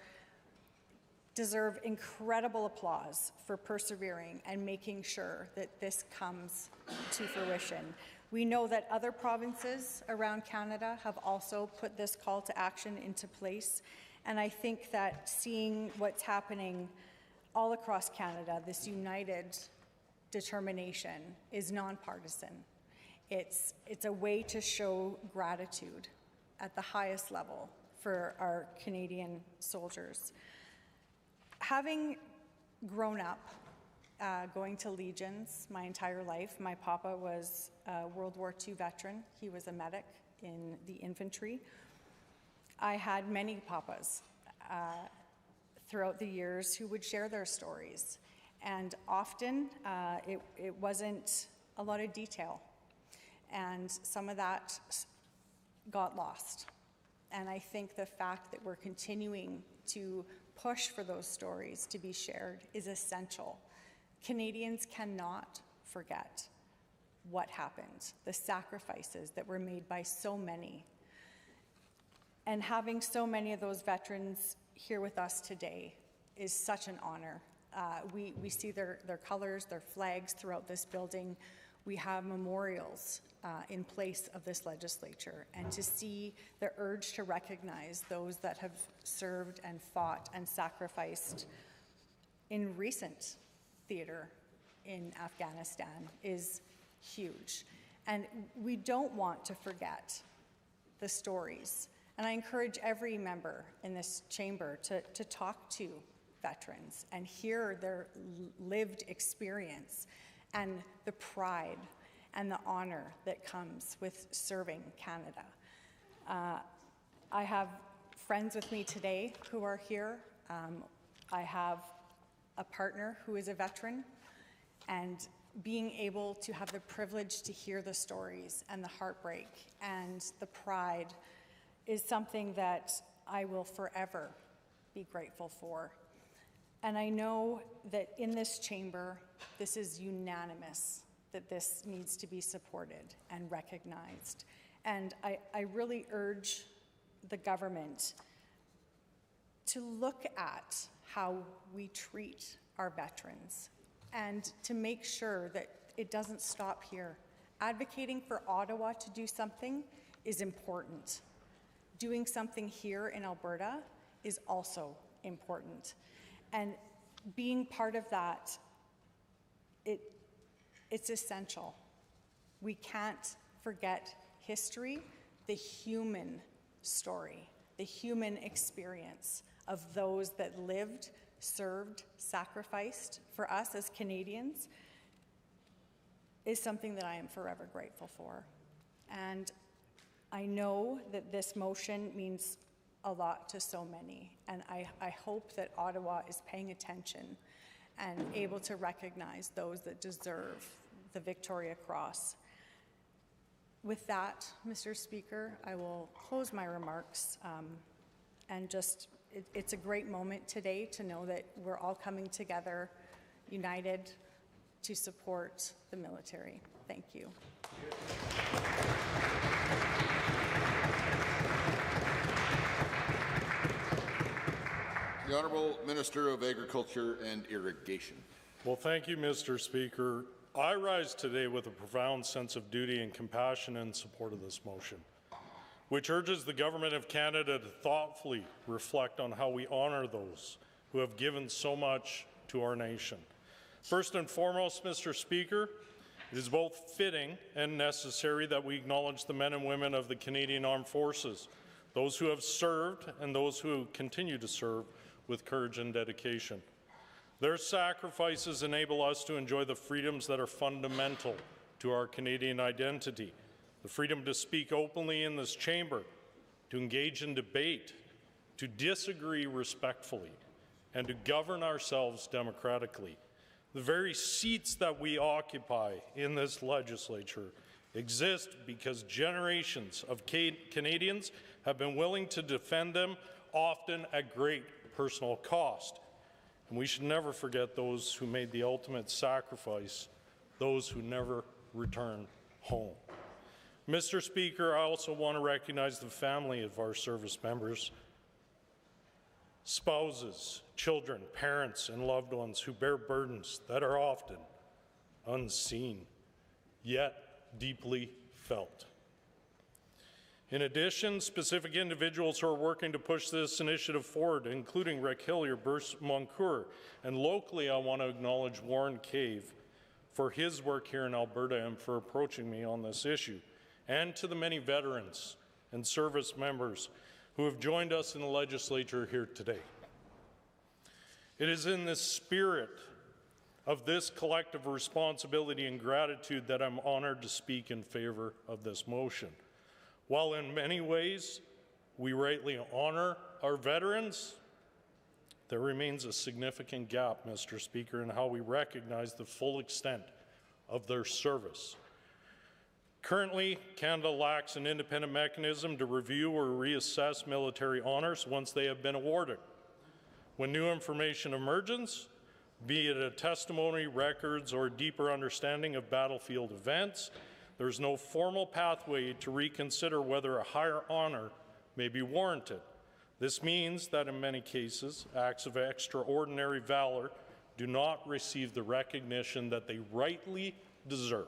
deserve incredible applause for persevering and making sure that this comes to fruition. We know that other provinces around Canada have also put this call to action into place, and I think that seeing what's happening all across Canada, this united determination is nonpartisan. It's a way to show gratitude at the highest level for our Canadian soldiers. Having grown up going to Legions my entire life, my papa was a World War II veteran. He was a medic in the infantry. I had many papas throughout the years who would share their stories. And often it wasn't a lot of detail. And some of that got lost. And I think the fact that we're continuing to push for those stories to be shared is essential. Canadians cannot forget what happened, the sacrifices that were made by so many. And having so many of those veterans here with us today is such an honor. We see their colors, their flags throughout this building. We have memorials in place of this legislature, and to see the urge to recognize those that have served and fought and sacrificed in recent theater in Afghanistan is huge. And we don't want to forget the stories. And I encourage every member in this chamber to talk to veterans and hear their lived experience and the pride and the honor that comes with serving Canada. I have friends with me today who are here. I have a partner who is a veteran, and being able to have the privilege to hear the stories and the heartbreak and the pride is something that I will forever be grateful for. And I know that in this chamber, this is unanimous, that this needs to be supported and recognized. And I really urge the government to look at how we treat our veterans and to make sure that it doesn't stop here. Advocating for Ottawa to do something is important. Doing something here in Alberta is also important. And being part of that, it's essential. We can't forget history, the human story, the human experience of those that lived, served, sacrificed for us as Canadians is something that I am forever grateful for. And I know that this motion means a lot to so many, and I hope that Ottawa is paying attention and able to recognize those that deserve the Victoria Cross. With that, Mr. Speaker, I will close my remarks and just, it's a great moment today to know that we're all coming together, united, to support the military. Thank you. The Honourable Minister of Agriculture and Irrigation. Well, thank you, Mr. Speaker. I rise today with a profound sense of duty and compassion in support of this motion, which urges the Government of Canada to thoughtfully reflect on how we honour those who have given so much to our nation. First and foremost, Mr. Speaker, it is both fitting and necessary that we acknowledge the men and women of the Canadian Armed Forces, those who have served and those who continue to serve with courage and dedication. Their sacrifices enable us to enjoy the freedoms that are fundamental to our Canadian identity. The freedom to speak openly in this chamber, to engage in debate, to disagree respectfully, and to govern ourselves democratically. The very seats that we occupy in this legislature exist because generations of Canadians have been willing to defend them, often at great personal cost. And we should never forget those who made the ultimate sacrifice, those who never returned home. Mr. Speaker, I also want to recognize the family of our service members. spouses, children, parents, and loved ones who bear burdens that are often unseen, yet deeply felt. In addition, specific individuals who are working to push this initiative forward, including Rick Hillier, Bruce Moncour, and locally I want to acknowledge Warren Cave for his work here in Alberta and for approaching me on this issue, and to the many veterans and service members who have joined us in the legislature here today. It is in the spirit of this collective responsibility and gratitude that I'm honored to speak in favor of this motion. While in many ways we rightly honor our veterans, there remains a significant gap, Mr. Speaker, in how we recognize the full extent of their service. Currently, Canada lacks an independent mechanism to review or reassess military honors once they have been awarded. When new information emerges, be it a testimony, records, or deeper understanding of battlefield events, there's no formal pathway to reconsider whether a higher honor may be warranted. This means that in many cases, acts of extraordinary valor do not receive the recognition that they rightly deserve.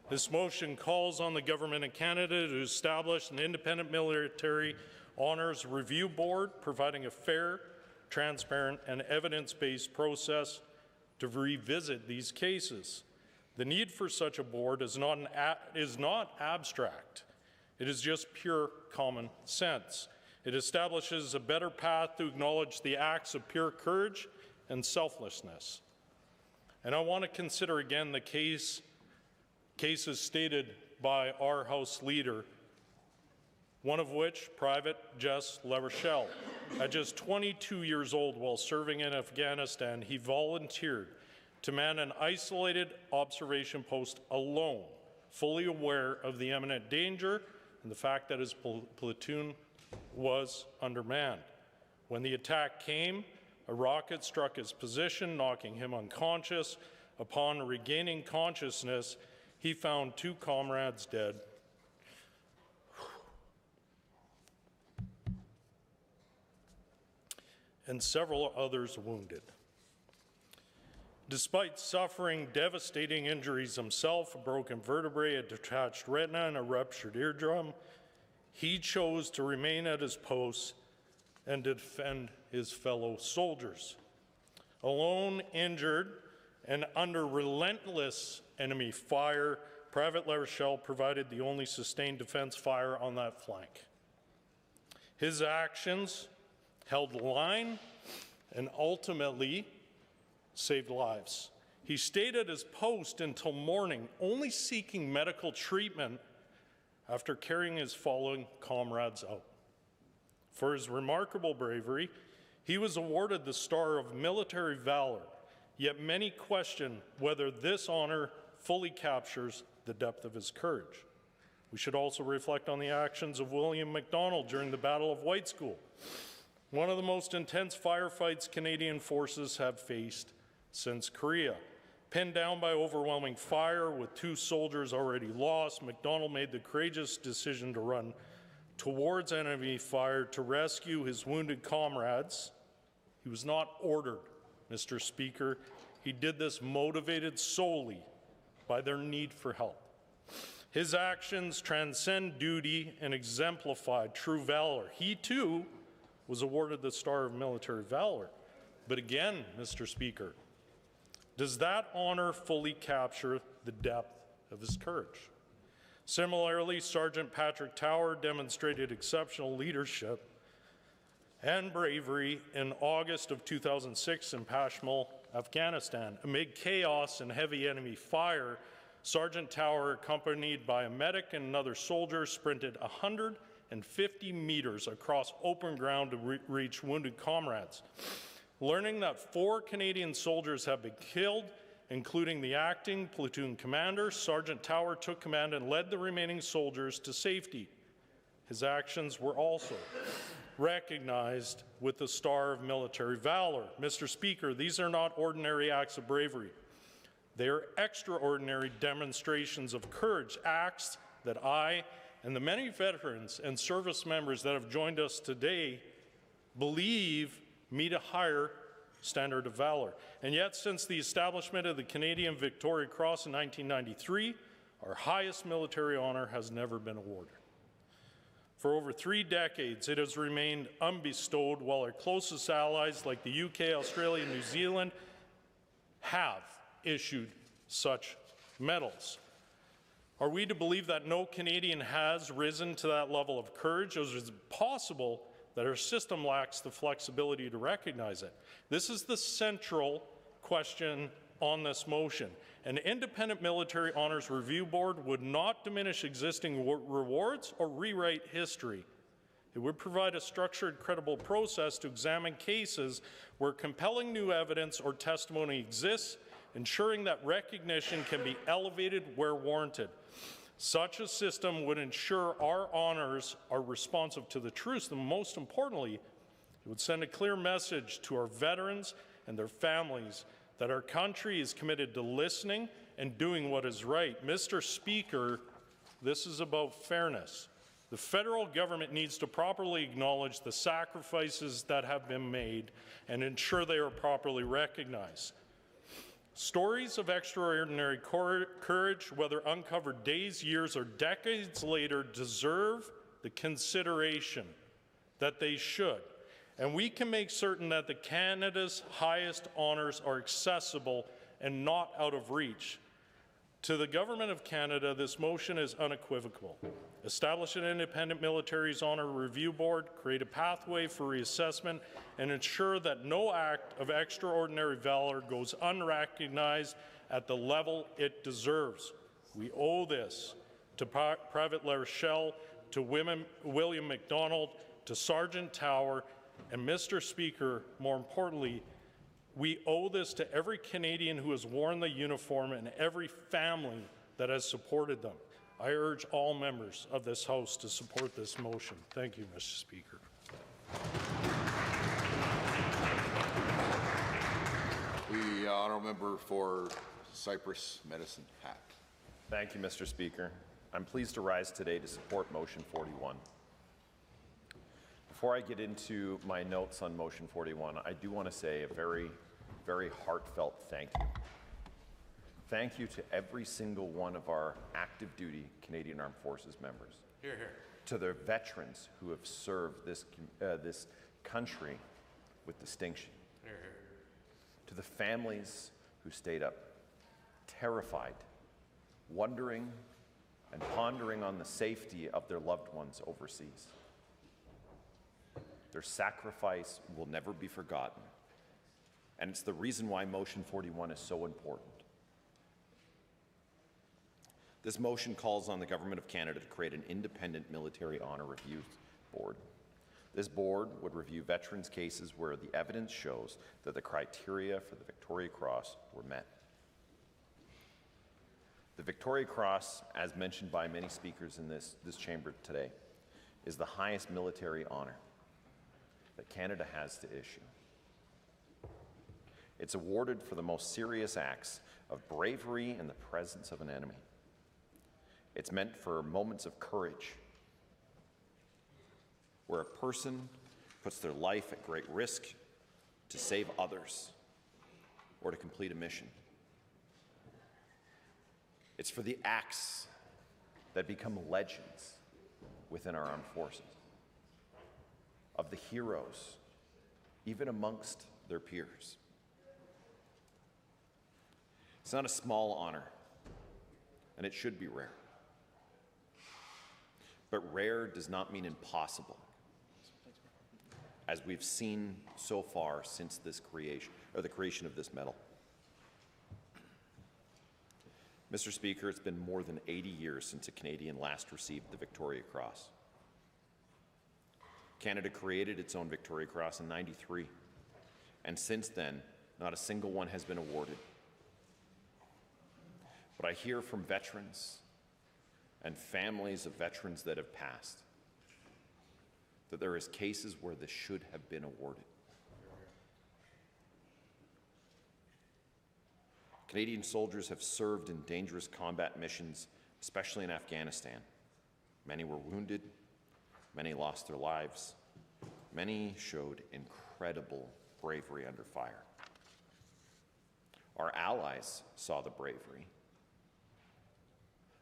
This motion calls on the Government of Canada to establish an independent military honors review board, providing a fair, transparent, and evidence-based process to revisit these cases. The need for such a board is not abstract. It is just pure common sense. It establishes a better path to acknowledge the acts of pure courage and selflessness. And I want to consider again the cases stated by our House Leader, one of which, Private Jess LaRochelle. At just 22 years old while serving in Afghanistan, he volunteered to man an isolated observation post alone, fully aware of the imminent danger and the fact that his platoon was undermanned. When the attack came, a rocket struck his position, knocking him unconscious. Upon regaining consciousness, he found 2 comrades dead. And several others wounded. Despite suffering devastating injuries himself, a broken vertebrae, a detached retina, and a ruptured eardrum, he chose to remain at his post and defend his fellow soldiers. Alone, injured, and under relentless enemy fire, Private LaRochelle provided the only sustained defense fire on that flank. His actions held the line and ultimately saved lives. He stayed at his post until morning, only seeking medical treatment after carrying his fallen comrades out. For his remarkable bravery, he was awarded the Star of Military Valor, yet many question whether this honor fully captures the depth of his courage. We should also reflect on the actions of William MacDonald during the Battle of White School, one of the most intense firefights Canadian forces have faced since Korea. Pinned down by overwhelming fire with 2 soldiers already lost, MacDonald made the courageous decision to run towards enemy fire to rescue his wounded comrades. He was not ordered, Mr. Speaker. He did this motivated solely by their need for help. His actions transcend duty and exemplify true valor. He too was awarded the Star of Military Valor. But again, Mr. Speaker, does that honor fully capture the depth of his courage? Similarly, Sergeant Patrick Tower demonstrated exceptional leadership and bravery in August of 2006 in Pashmal, Afghanistan. Amid chaos and heavy enemy fire, Sergeant Tower, accompanied by a medic and another soldier, sprinted 150 meters across open ground to reach wounded comrades. Learning that 4 Canadian soldiers have been killed, including the acting platoon commander, Sergeant Tower took command and led the remaining soldiers to safety. His actions were also recognized with the Star of Military Valor. Mr. Speaker, these are not ordinary acts of bravery. They are extraordinary demonstrations of courage, acts that I and the many veterans and service members that have joined us today believe meet a higher standard of valor. And yet, since the establishment of the Canadian Victoria Cross in 1993, our highest military honor has never been awarded. For over 3 decades, it has remained unbestowed, while our closest allies like the UK, Australia, and New Zealand have issued such medals. Are we to believe that no Canadian has risen to that level of courage, or is it possible that our system lacks the flexibility to recognize it? This is the central question on this motion. An independent military honors review board would not diminish existing rewards or rewrite history. It would provide a structured, credible process to examine cases where compelling new evidence or testimony exists, ensuring that recognition can be elevated where warranted. Such a system would ensure our honors are responsive to the truth, and most importantly, it would send a clear message to our veterans and their families that our country is committed to listening and doing what is right. Mr. Speaker, this is about fairness. The federal government needs to properly acknowledge the sacrifices that have been made and ensure they are properly recognized. Stories of extraordinary courage, whether uncovered days, years, or decades later, deserve the consideration that they should. And we can make certain that Canada's highest honours are accessible and not out of reach. To the Government of Canada, this motion is unequivocal. Establish an independent military's honour review board, create a pathway for reassessment, and ensure that no act of extraordinary valour goes unrecognized at the level it deserves. We owe this to Private LaRochelle, to William MacDonald, to Sergeant Tower, and Mr. Speaker, more importantly, we owe this to every Canadian who has worn the uniform and every family that has supported them. I urge all members of this House to support this motion. Thank you, Mr. Speaker. The honourable member for Cypress Medicine Hat. Thank you, Mr. Speaker. I'm pleased to rise today to support Motion 41. Before I get into my notes on Motion 41, I do want to say a very, very heartfelt thank you. Thank you to every single one of our active duty Canadian Armed Forces members. Hear, hear. To their veterans who have served this country with distinction. Hear, hear. To the families who stayed up, terrified, wondering and pondering on the safety of their loved ones overseas. Their sacrifice will never be forgotten, and it's the reason why Motion 41 is so important. This motion calls on the Government of Canada to create an independent military honour review board. This board would review veterans' cases where the evidence shows that the criteria for the Victoria Cross were met. The Victoria Cross, as mentioned by many speakers in this chamber today, is the highest military honour that Canada has to issue. It's awarded for the most serious acts of bravery in the presence of an enemy. It's meant for moments of courage, where a person puts their life at great risk to save others or to complete a mission. It's for the acts that become legends within our armed forces, of the heroes, even amongst their peers. It's not a small honor, and it should be rare. But rare does not mean impossible, as we've seen so far since this creation, or the creation of this medal. Mr. Speaker, it's been more than 80 years since a Canadian last received the Victoria Cross. Canada created its own Victoria Cross in '93, and since then, not a single one has been awarded. But I hear from veterans and families of veterans that have passed that there is cases where this should have been awarded. Canadian soldiers have served in dangerous combat missions, especially in Afghanistan. Many were wounded, many lost their lives, Many showed incredible bravery under fire. Our allies saw the bravery.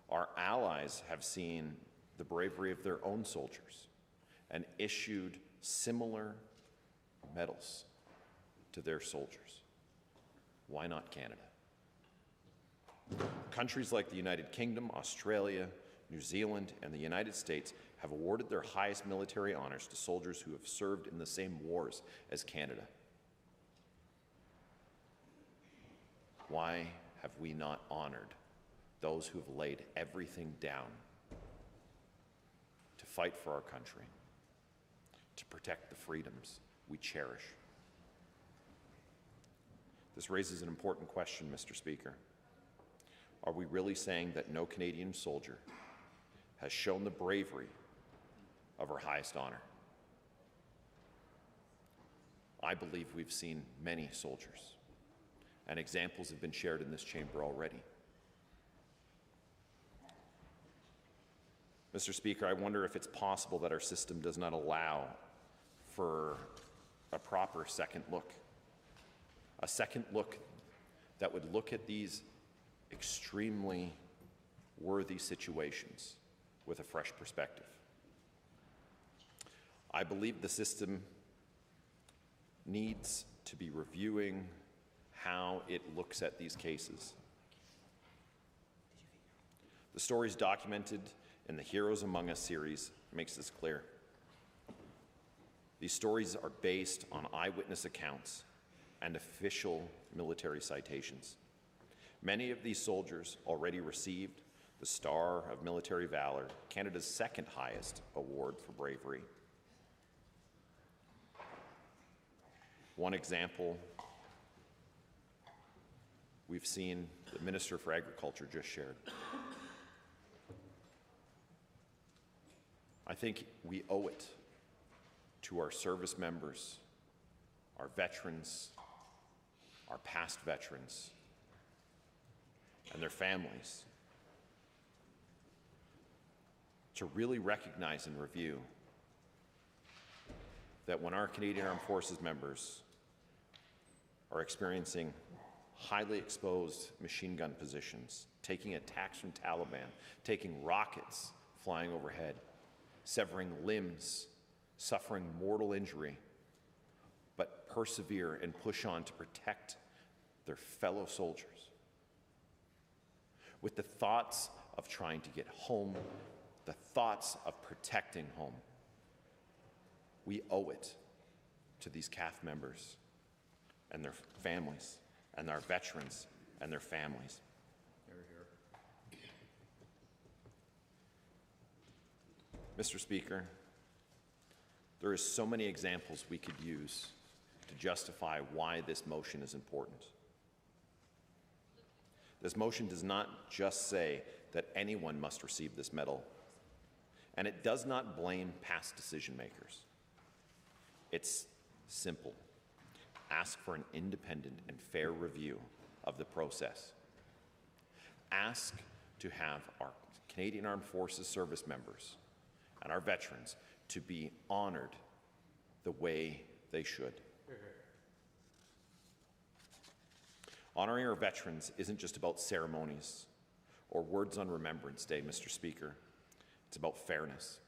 Our allies have seen the bravery of their own soldiers and issued similar medals to their soldiers. Why not Canada? Countries like the United Kingdom, Australia, New Zealand, and the United States have awarded their highest military honors to soldiers who have served in the same wars as Canada. Why have we not honored those who have laid everything down to fight for our country, to protect the freedoms we cherish? This raises an important question, Mr. Speaker. Are we really saying that no Canadian soldier has shown the bravery of our highest honor? I believe we've seen many soldiers, and examples have been shared in this chamber already. Mr. Speaker, I wonder if it's possible that our system does not allow for a proper second look. A second look that would look at these extremely worthy situations with a fresh perspective. I believe the system needs to be reviewing how it looks at these cases. The stories documented in the Heroes Among Us series makes this clear. These stories are based on eyewitness accounts and official military citations. Many of these soldiers already received the Star of Military Valor, Canada's second highest award for bravery. One example we've seen the Minister for Agriculture just shared. I think we owe it to our service members, our veterans, our past veterans, and their families to really recognize and review that when our Canadian Armed Forces members are experiencing highly exposed machine gun positions, taking attacks from Taliban, taking rockets flying overhead, severing limbs, suffering mortal injury, but persevere and push on to protect their fellow soldiers, with the thoughts of trying to get home, the thoughts of protecting home. We owe it to these CAF members and their families, and our veterans and their families. Mr. Speaker, there are so many examples we could use to justify why this motion is important. This motion does not just say that anyone must receive this medal, and it does not blame past decision makers. It's simple. Ask for an independent and fair review of the process. Ask to have our Canadian Armed Forces service members and our veterans to be honored the way they should. Honoring our veterans isn't just about ceremonies or words on Remembrance Day, Mr. Speaker. It's about fairness.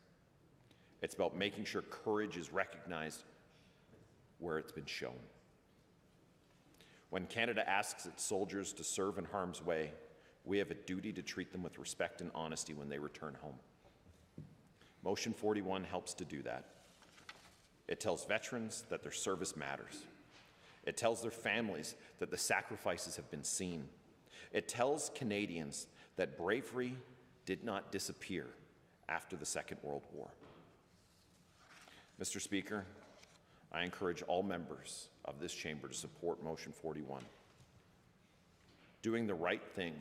It's about making sure courage is recognized where it's been shown. When Canada asks its soldiers to serve in harm's way, we have a duty to treat them with respect and honesty when they return home. Motion 41 helps to do that. It tells veterans that their service matters. It tells their families that the sacrifices have been seen. It tells Canadians that bravery did not disappear after the Second World War. Mr. Speaker, I encourage all members of this chamber to support Motion 41. Doing the right thing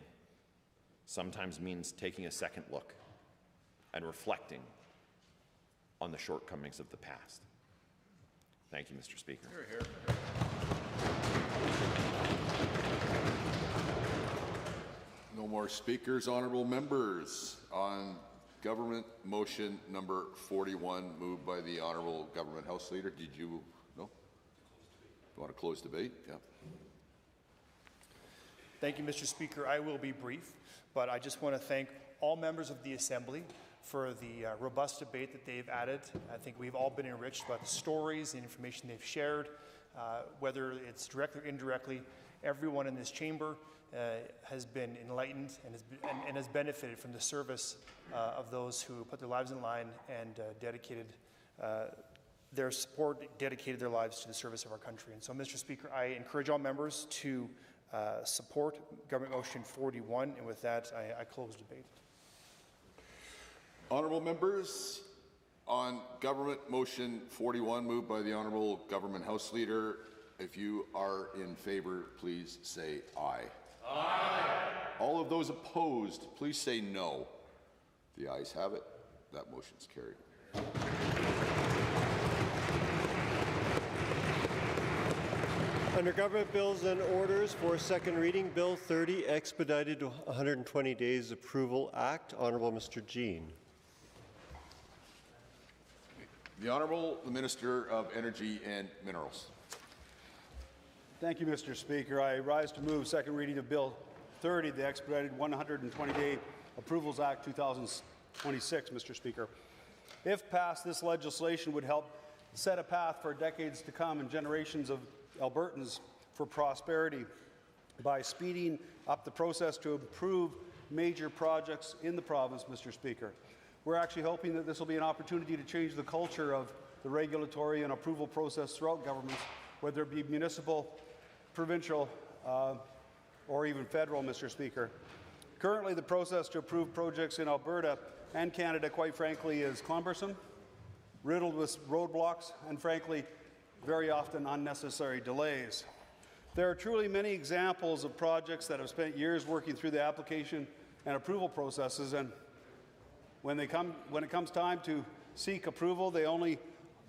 sometimes means taking a second look and reflecting on the shortcomings of the past. Thank you, Mr. Speaker. Hear, hear. No more speakers, honourable members. On Government motion number 41, moved by the Honourable Government House Leader. Did you, no? You want to close debate? Yeah. Thank you, Mr. Speaker. I will be brief, but I just want to thank all members of the Assembly for the robust debate that they've added. I think we've all been enriched by the stories, the information they've shared, whether it's directly or indirectly. Everyone in this chamber has been enlightened and has benefited from the service of those who put their lives in line and dedicated their support, dedicated their lives to the service of our country. And so, Mr. Speaker, I encourage all members to support Government Motion 41, and with that, I close debate. Honourable members, on Government Motion 41, moved by the Honourable Government House Leader, if you are in favour, please say aye. Aye. All of those opposed, please say no. The ayes have it. That motion is carried. Under Government Bills and Orders for second reading, Bill 30, Expedited 120 Days Approval Act. Honourable Mr. Jean. The Honourable the Minister of Energy and Minerals. Thank you, Mr. Speaker. I rise to move second reading of Bill 30, the Expedited 120-Day Approvals Act 2026, Mr. Speaker. If passed, this legislation would help set a path for decades to come and generations of Albertans for prosperity by speeding up the process to approve major projects in the province, Mr. Speaker. We're actually hoping that this will be an opportunity to change the culture of the regulatory and approval process throughout governments, whether it be municipal, provincial, or even federal, Mr. Speaker. Currently, the process to approve projects in Alberta and Canada, quite frankly, is cumbersome, riddled with roadblocks, and frankly, very often unnecessary delays. There are truly many examples of projects that have spent years working through the application and approval processes, and when it comes time to seek approval, they only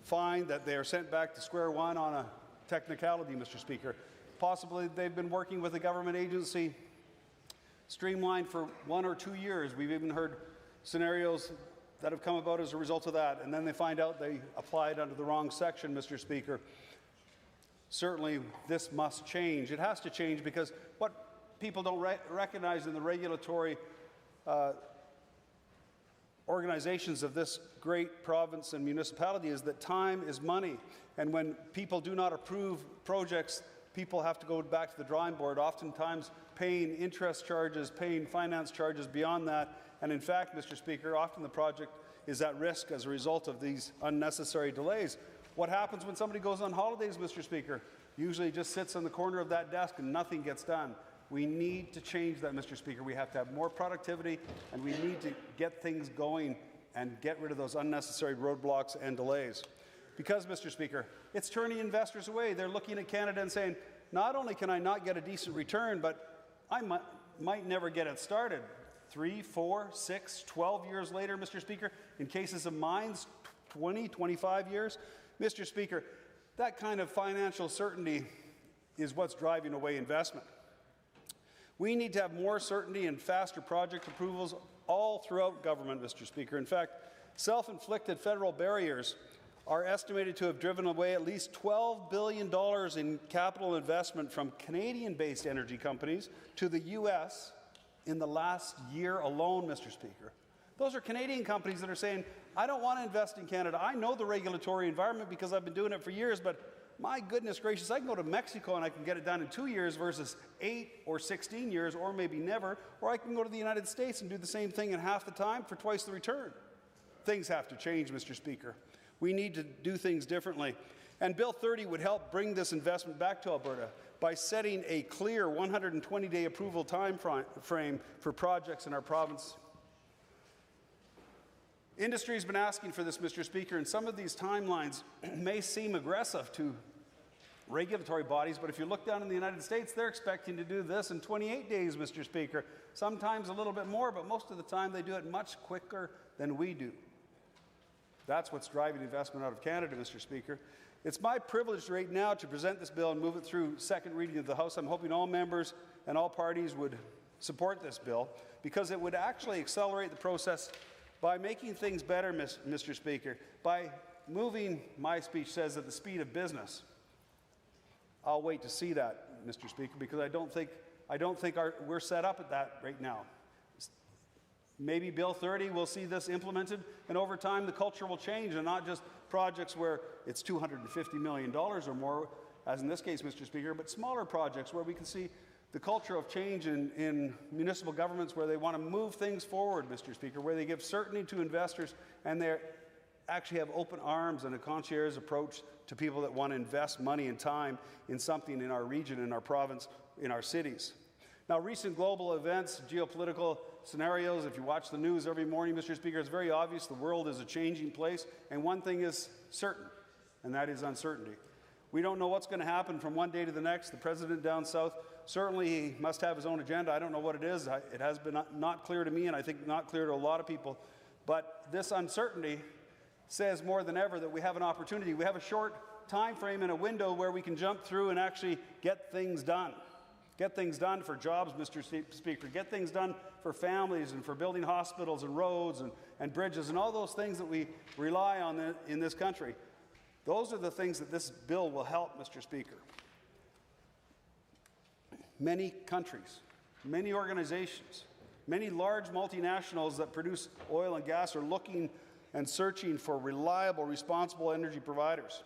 find that they are sent back to square one on a technicality, Mr. Speaker. Possibly they've been working with a government agency streamlined for 1 or 2 years. We've even heard scenarios that have come about as a result of that, and then they find out they applied under the wrong section, Mr. Speaker. Certainly, this must change. It has to change because what people don't recognize in the regulatory organizations of this great province and municipality is that time is money. And when people do not approve projects, people have to go back to the drawing board, oftentimes paying interest charges, paying finance charges beyond that. And in fact, Mr. Speaker, often the project is at risk as a result of these unnecessary delays. What happens when somebody goes on holidays, Mr. Speaker? Usually just sits on the corner of that desk and nothing gets done. We need to change that, Mr. Speaker. We have to have more productivity, and we need to get things going and get rid of those unnecessary roadblocks and delays. Because, Mr. Speaker, it's turning investors away. They're looking at Canada and saying, not only can I not get a decent return, but I might never get it started. 3, 4, 6, 12 years later, Mr. Speaker, in cases of mines, 20, 25 years. Mr. Speaker, that kind of financial certainty is what's driving away investment. We need to have more certainty and faster project approvals all throughout government, Mr. Speaker. In fact, self-inflicted federal barriers are estimated to have driven away at least $12 billion in capital investment from Canadian-based energy companies to the U.S. in the last year alone, Mr. Speaker. Those are Canadian companies that are saying, I don't want to invest in Canada. I know the regulatory environment because I've been doing it for years, but my goodness gracious, I can go to Mexico and I can get it done in 2 years versus 8 or 16 years or maybe never, or I can go to the United States and do the same thing in half the time for twice the return. Things have to change, Mr. Speaker. We need to do things differently. And Bill 30 would help bring this investment back to Alberta by setting a clear 120-day approval time frame for projects in our province. Industry has been asking for this, Mr. Speaker, and some of these timelines may seem aggressive to regulatory bodies, but if you look down in the United States, they're expecting to do this in 28 days, Mr. Speaker. Sometimes a little bit more, but most of the time they do it much quicker than we do. That's what's driving investment out of Canada, Mr. Speaker. It's my privilege right now to present this bill and move it through second reading of the House. I'm hoping all members and all parties would support this bill because it would actually accelerate the process by making things better, Mr. Speaker, by moving, my speech says, at the speed of business. I'll wait to see that, Mr. Speaker, because I don't think we're set up at that right now. Maybe Bill 30 will see this implemented, and over time the culture will change, and not just projects where it's $250 million or more, as in this case, Mr. Speaker, but smaller projects where we can see the culture of change in municipal governments, where they want to move things forward, Mr. Speaker, where they give certainty to investors and they actually have open arms and a concierge approach to people that want to invest money and time in something in our region, in our province, in our cities. Now, recent global events, geopolitical scenarios, if you watch the news every morning, Mr. Speaker, it's very obvious the world is a changing place, and one thing is certain, and that is uncertainty. We don't know what's going to happen from one day to the next. The president down south, certainly he must have his own agenda. I don't know what it is. It has been not clear to me, and I think not clear to a lot of people. But this uncertainty says more than ever that we have an opportunity. We have a short time frame and a window where we can jump through and actually get things done. Get things done for jobs, Mr. Speaker. Get things done for families and for building hospitals and roads and bridges and all those things that we rely on in this country. Those are the things that this bill will help, Mr. Speaker. Many countries, many organizations, many large multinationals that produce oil and gas are looking and searching for reliable, responsible energy providers.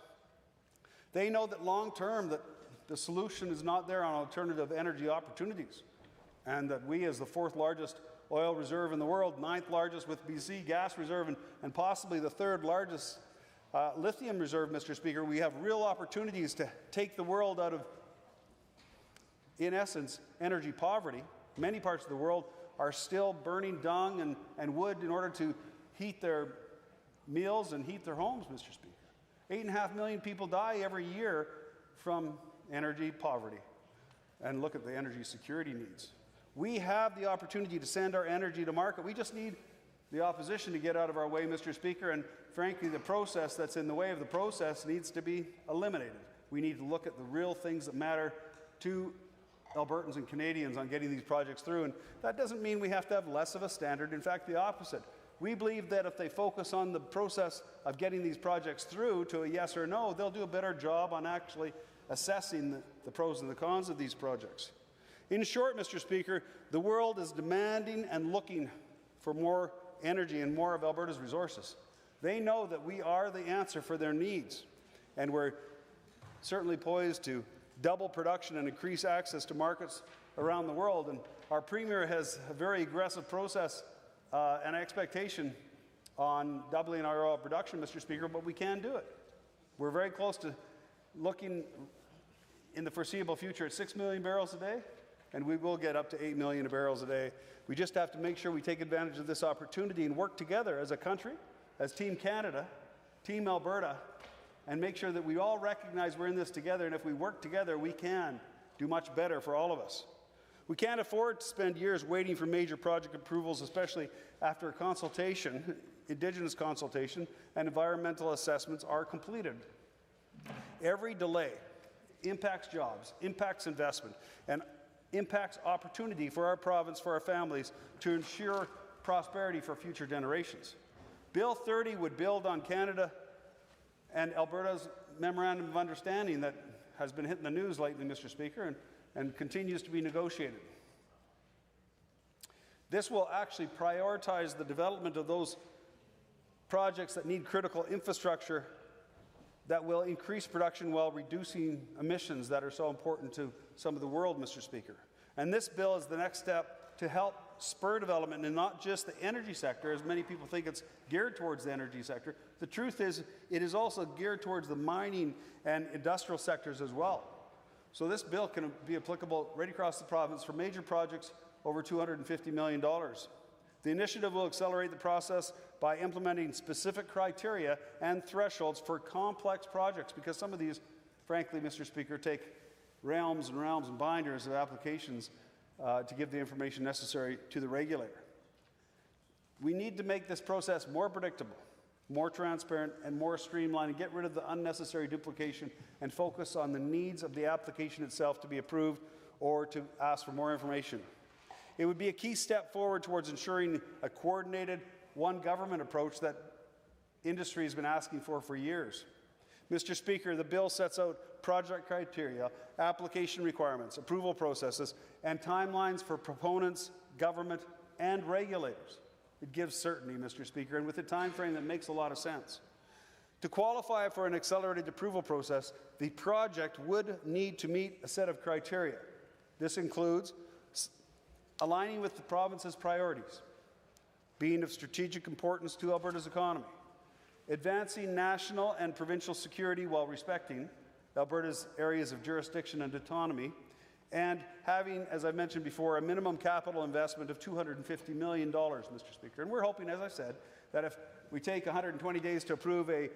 They know that long-term that the solution is not there on alternative energy opportunities, and that we, as the 4th largest oil reserve in the world, 9th largest with BC gas reserve, and possibly the 3rd largest lithium reserve, Mr. Speaker, we have real opportunities to take the world out of, in essence, energy poverty. Many parts of the world are still burning dung and wood in order to heat their meals and heat their homes, Mr. Speaker. 8.5 million people die every year from energy poverty. And look at the energy security needs. We have the opportunity to send our energy to market. We just need the opposition to get out of our way, Mr. Speaker, and frankly, the process that's in the way of the process needs to be eliminated. We need to look at the real things that matter to Albertans and Canadians on getting these projects through, and that doesn't mean we have to have less of a standard. In fact, the opposite. We believe that if they focus on the process of getting these projects through to a yes or no, they'll do a better job on actually assessing the pros and the cons of these projects. In short, Mr. Speaker, the world is demanding and looking for more energy and more of Alberta's resources. They know that we are the answer for their needs, and we're certainly poised to double production and increase access to markets around the world. And our Premier has a very aggressive process and expectation on doubling our oil production, Mr. Speaker, but we can do it. We're very close to looking in the foreseeable future at 6 million barrels a day, and we will get up to 8 million barrels a day. We just have to make sure we take advantage of this opportunity and work together as a country, as Team Canada, Team Alberta, and make sure that we all recognize we're in this together, and if we work together, we can do much better for all of us. We can't afford to spend years waiting for major project approvals, especially after a consultation, Indigenous consultation, and environmental assessments are completed. Every delay impacts jobs, impacts investment, and impacts opportunity for our province, for our families, to ensure prosperity for future generations. Bill 30 would build on Canada and Alberta's Memorandum of Understanding that has been hitting the news lately, Mr. Speaker, and continues to be negotiated. This will actually prioritize the development of those projects that need critical infrastructure that will increase production while reducing emissions that are so important to some of the world, Mr. Speaker. And this bill is the next step to help spur development in not just the energy sector, as many people think it's geared towards the energy sector. The truth is, it is also geared towards the mining and industrial sectors as well. So this bill can be applicable right across the province for major projects over $250 million. The initiative will accelerate the process by implementing specific criteria and thresholds for complex projects, because some of these, frankly, Mr. Speaker, take realms and realms and binders of applications to give the information necessary to the regulator. We need to make this process more predictable, more transparent, and more streamlined, and get rid of the unnecessary duplication and focus on the needs of the application itself to be approved or to ask for more information. It would be a key step forward towards ensuring a coordinated, one government approach that industry has been asking for years. Mr. Speaker, the bill sets out project criteria, application requirements, approval processes, and timelines for proponents, government, and regulators. It gives certainty, Mr. Speaker, and with a time frame that makes a lot of sense. To qualify for an accelerated approval process, the project would need to meet a set of criteria. This includes aligning with the province's priorities, being of strategic importance to Alberta's economy, advancing national and provincial security while respecting Alberta's areas of jurisdiction and autonomy, and having, as I mentioned before, a minimum capital investment of $250 million, Mr. Speaker. And we're hoping, as I said, that if we take 120 days to approve a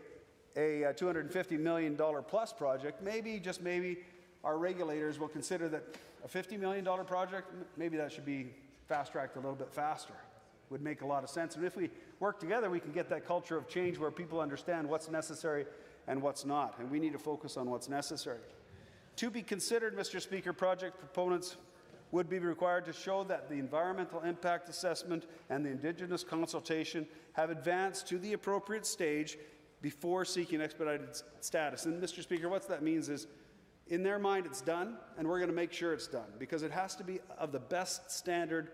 $250 million plus project, maybe, just maybe, our regulators will consider that a $50 million project, maybe that should be fast-tracked a little bit faster. Would make a lot of sense. And if we work together, we can get that culture of change where people understand what's necessary and what's not. And we need to focus on what's necessary. To be considered, Mr. Speaker, project proponents would be required to show that the environmental impact assessment and the Indigenous consultation have advanced to the appropriate stage before seeking expedited status. And Mr. Speaker, what that means is, in their mind, it's done, and we're going to make sure it's done, because it has to be of the best standard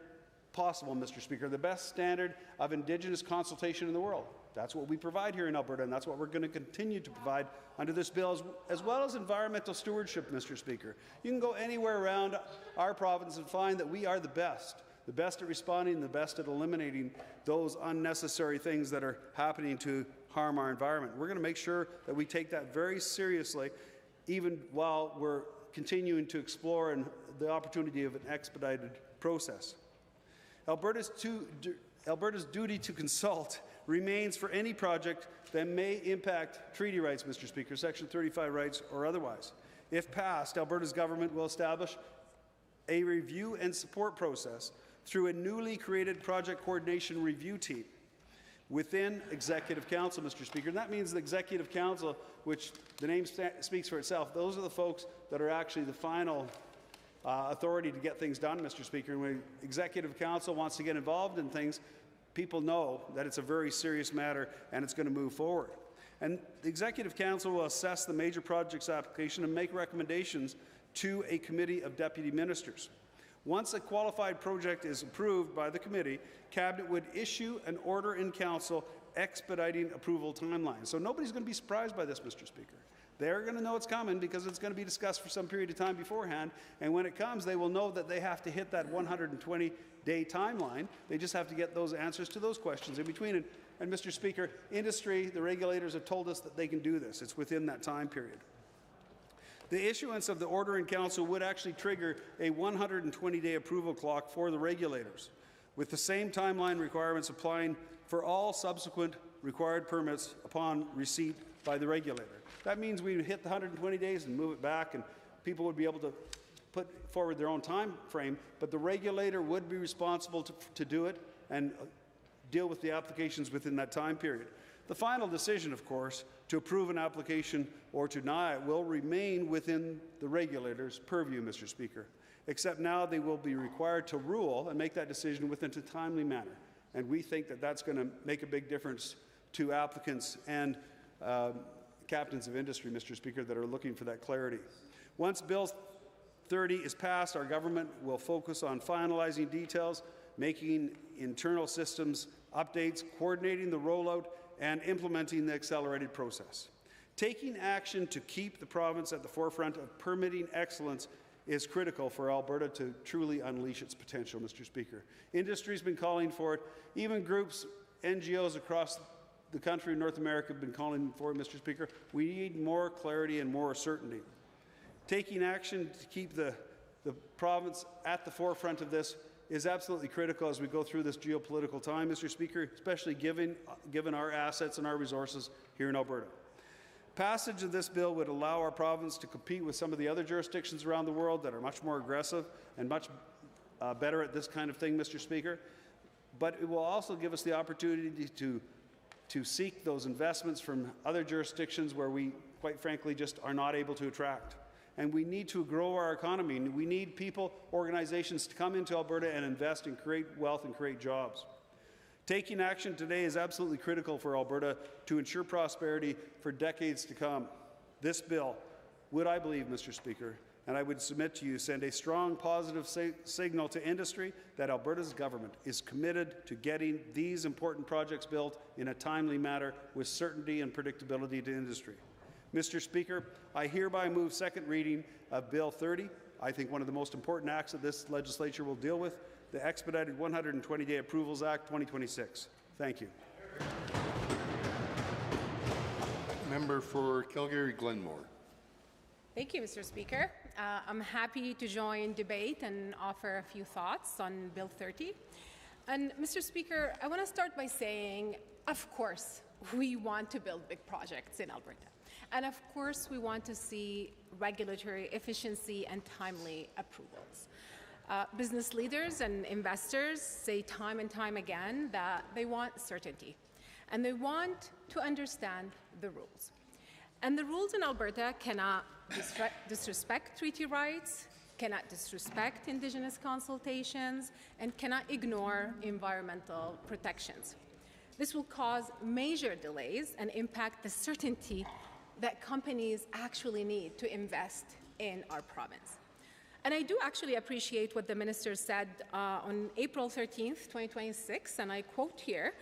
possible, Mr. Speaker, the best standard of Indigenous consultation in the world. That's what we provide here in Alberta, and that's what we're going to continue to provide under this bill, as well as environmental stewardship, Mr. Speaker. You can go anywhere around our province and find that we are the best at responding, the best at eliminating those unnecessary things that are happening to harm our environment. We're going to make sure that we take that very seriously, even while we're continuing to explore the opportunity of an expedited process. Alberta's duty to consult remains for any project that may impact treaty rights, Mr. Speaker, Section 35 rights or otherwise. If passed, Alberta's government will establish a review and support process through a newly created project coordination review team within Executive Council, Mr. Speaker. And that means the Executive Council, which the name speaks for itself, those are the folks that are actually the final authority to get things done, Mr. Speaker. And when Executive Council wants to get involved in things, people know that it's a very serious matter and it's going to move forward. And the Executive Council will assess the major projects application and make recommendations to a committee of deputy ministers. Once a qualified project is approved by the committee, Cabinet would issue an order in Council expediting approval timelines. So nobody's going to be surprised by this, Mr. Speaker. They're going to know it's coming because it's going to be discussed for some period of time beforehand, and when it comes, they will know that they have to hit that 120-day timeline. They just have to get those answers to those questions in between. And Mr. Speaker, industry, the regulators have told us that they can do this. It's within that time period. The issuance of the order in Council would actually trigger a 120-day approval clock for the regulators, with the same timeline requirements applying for all subsequent required permits upon receipt by the regulator. That means we would hit the 120 days and move it back, and people would be able to put forward their own time frame, but the regulator would be responsible to do it and deal with the applications within that time period. The final decision, of course, to approve an application or to deny it will remain within the regulator's purview, Mr. Speaker, except now they will be required to rule and make that decision within a timely manner. And we think that that's going to make a big difference to applicants and captains of industry, Mr. Speaker, that are looking for that clarity. Once Bill 30 is passed, our government will focus on finalizing details, making internal systems updates, coordinating the rollout, and implementing the accelerated process. Taking action to keep the province at the forefront of permitting excellence is critical for Alberta to truly unleash its potential, Mr. Speaker. Industry's been calling for it. Even groups, NGOs across the country in North America have been calling for it, Mr. Speaker. We need more clarity and more certainty. Taking action to keep the province at the forefront of this is absolutely critical as we go through this geopolitical time, Mr. Speaker, especially given our assets and our resources here in Alberta. Passage of this bill would allow our province to compete with some of the other jurisdictions around the world that are much more aggressive and much better at this kind of thing, Mr. Speaker. But it will also give us the opportunity to seek those investments from other jurisdictions where we, quite frankly, just are not able to attract. And we need to grow our economy. We need people, organizations to come into Alberta and invest and create wealth and create jobs. Taking action today is absolutely critical for Alberta to ensure prosperity for decades to come. This bill would, I believe, Mr. Speaker, and I would submit to you, send a strong positive signal to industry that Alberta's government is committed to getting these important projects built in a timely manner with certainty and predictability to industry. Mr. Speaker, I hereby move second reading of Bill 30, I think one of the most important acts that this legislature will deal with, the Expedited 120-Day Approvals Act 2026. Thank you. Member for Calgary-Glenmore. Thank you, Mr. Speaker. I'm happy to join debate and offer a few thoughts on Bill 30. And Mr. Speaker, I want to start by saying, of course, we want to build big projects in Alberta. And of course, we want to see regulatory efficiency and timely approvals. Business leaders and investors say time and time again that they want certainty. And they want to understand the rules. And the rules in Alberta cannot disrespect treaty rights, cannot disrespect Indigenous consultations, and cannot ignore environmental protections. This will cause major delays and impact the certainty that companies actually need to invest in our province. And I do actually appreciate what the minister said on April 13th, 2026, and I quote here,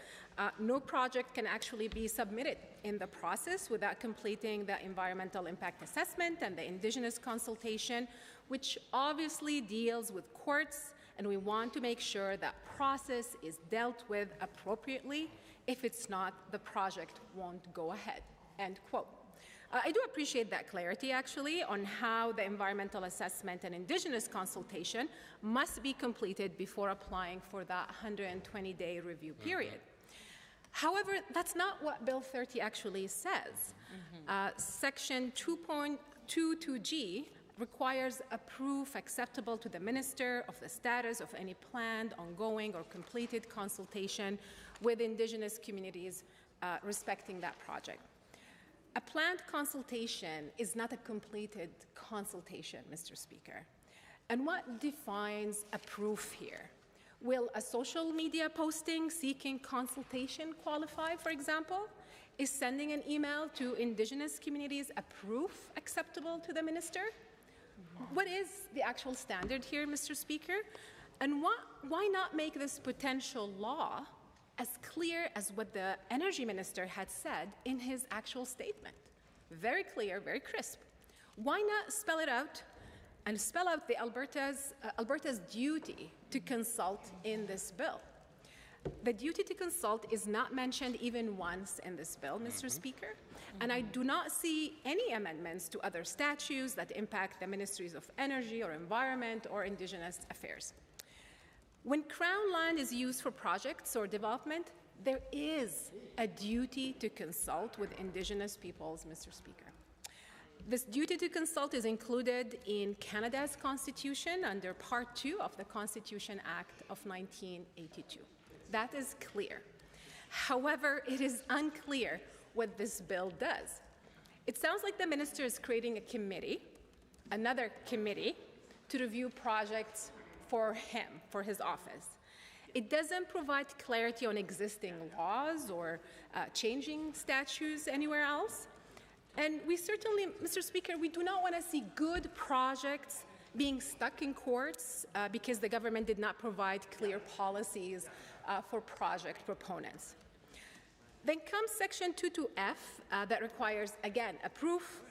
no project can actually be submitted in the process without completing the environmental impact assessment and the Indigenous consultation, which obviously deals with courts, and we want to make sure that process is dealt with appropriately. If it's not, the project won't go ahead, end quote. I do appreciate that clarity, actually, on how the environmental assessment and Indigenous consultation must be completed before applying for that 120-day review period. However, that's not what Bill 30 actually says. Section 2.22G requires a proof acceptable to the minister of the status of any planned, ongoing, or completed consultation with Indigenous communities respecting that project. A planned consultation is not a completed consultation, Mr. Speaker. And what defines a proof here? Will a social media posting seeking consultation qualify, for example? Is sending an email to Indigenous communities a proof acceptable to the minister? What is the actual standard here, Mr. Speaker? And why not make this potential law as clear as what the energy minister had said in his actual statement? Very clear, very crisp. Why not spell it out and spell out the Alberta's duty to consult in this bill? The duty to consult is not mentioned even once in this bill, Mr. Speaker, and I do not see any amendments to other statutes that impact the Ministries of Energy or Environment or Indigenous Affairs. When Crown land is used for projects or development, there is a duty to consult with Indigenous peoples, Mr. Speaker. This duty to consult is included in Canada's Constitution under Part 2 of the Constitution Act of 1982. That is clear. However, it is unclear what this bill does. It sounds like the minister is creating a committee, another committee, to review projects for him, for his office. It doesn't provide clarity on existing laws or changing statutes anywhere else. And we certainly, Mr. Speaker, we do not want to see good projects being stuck in courts because the government did not provide clear policies for project proponents. Then comes Section 22F that requires, again, a proof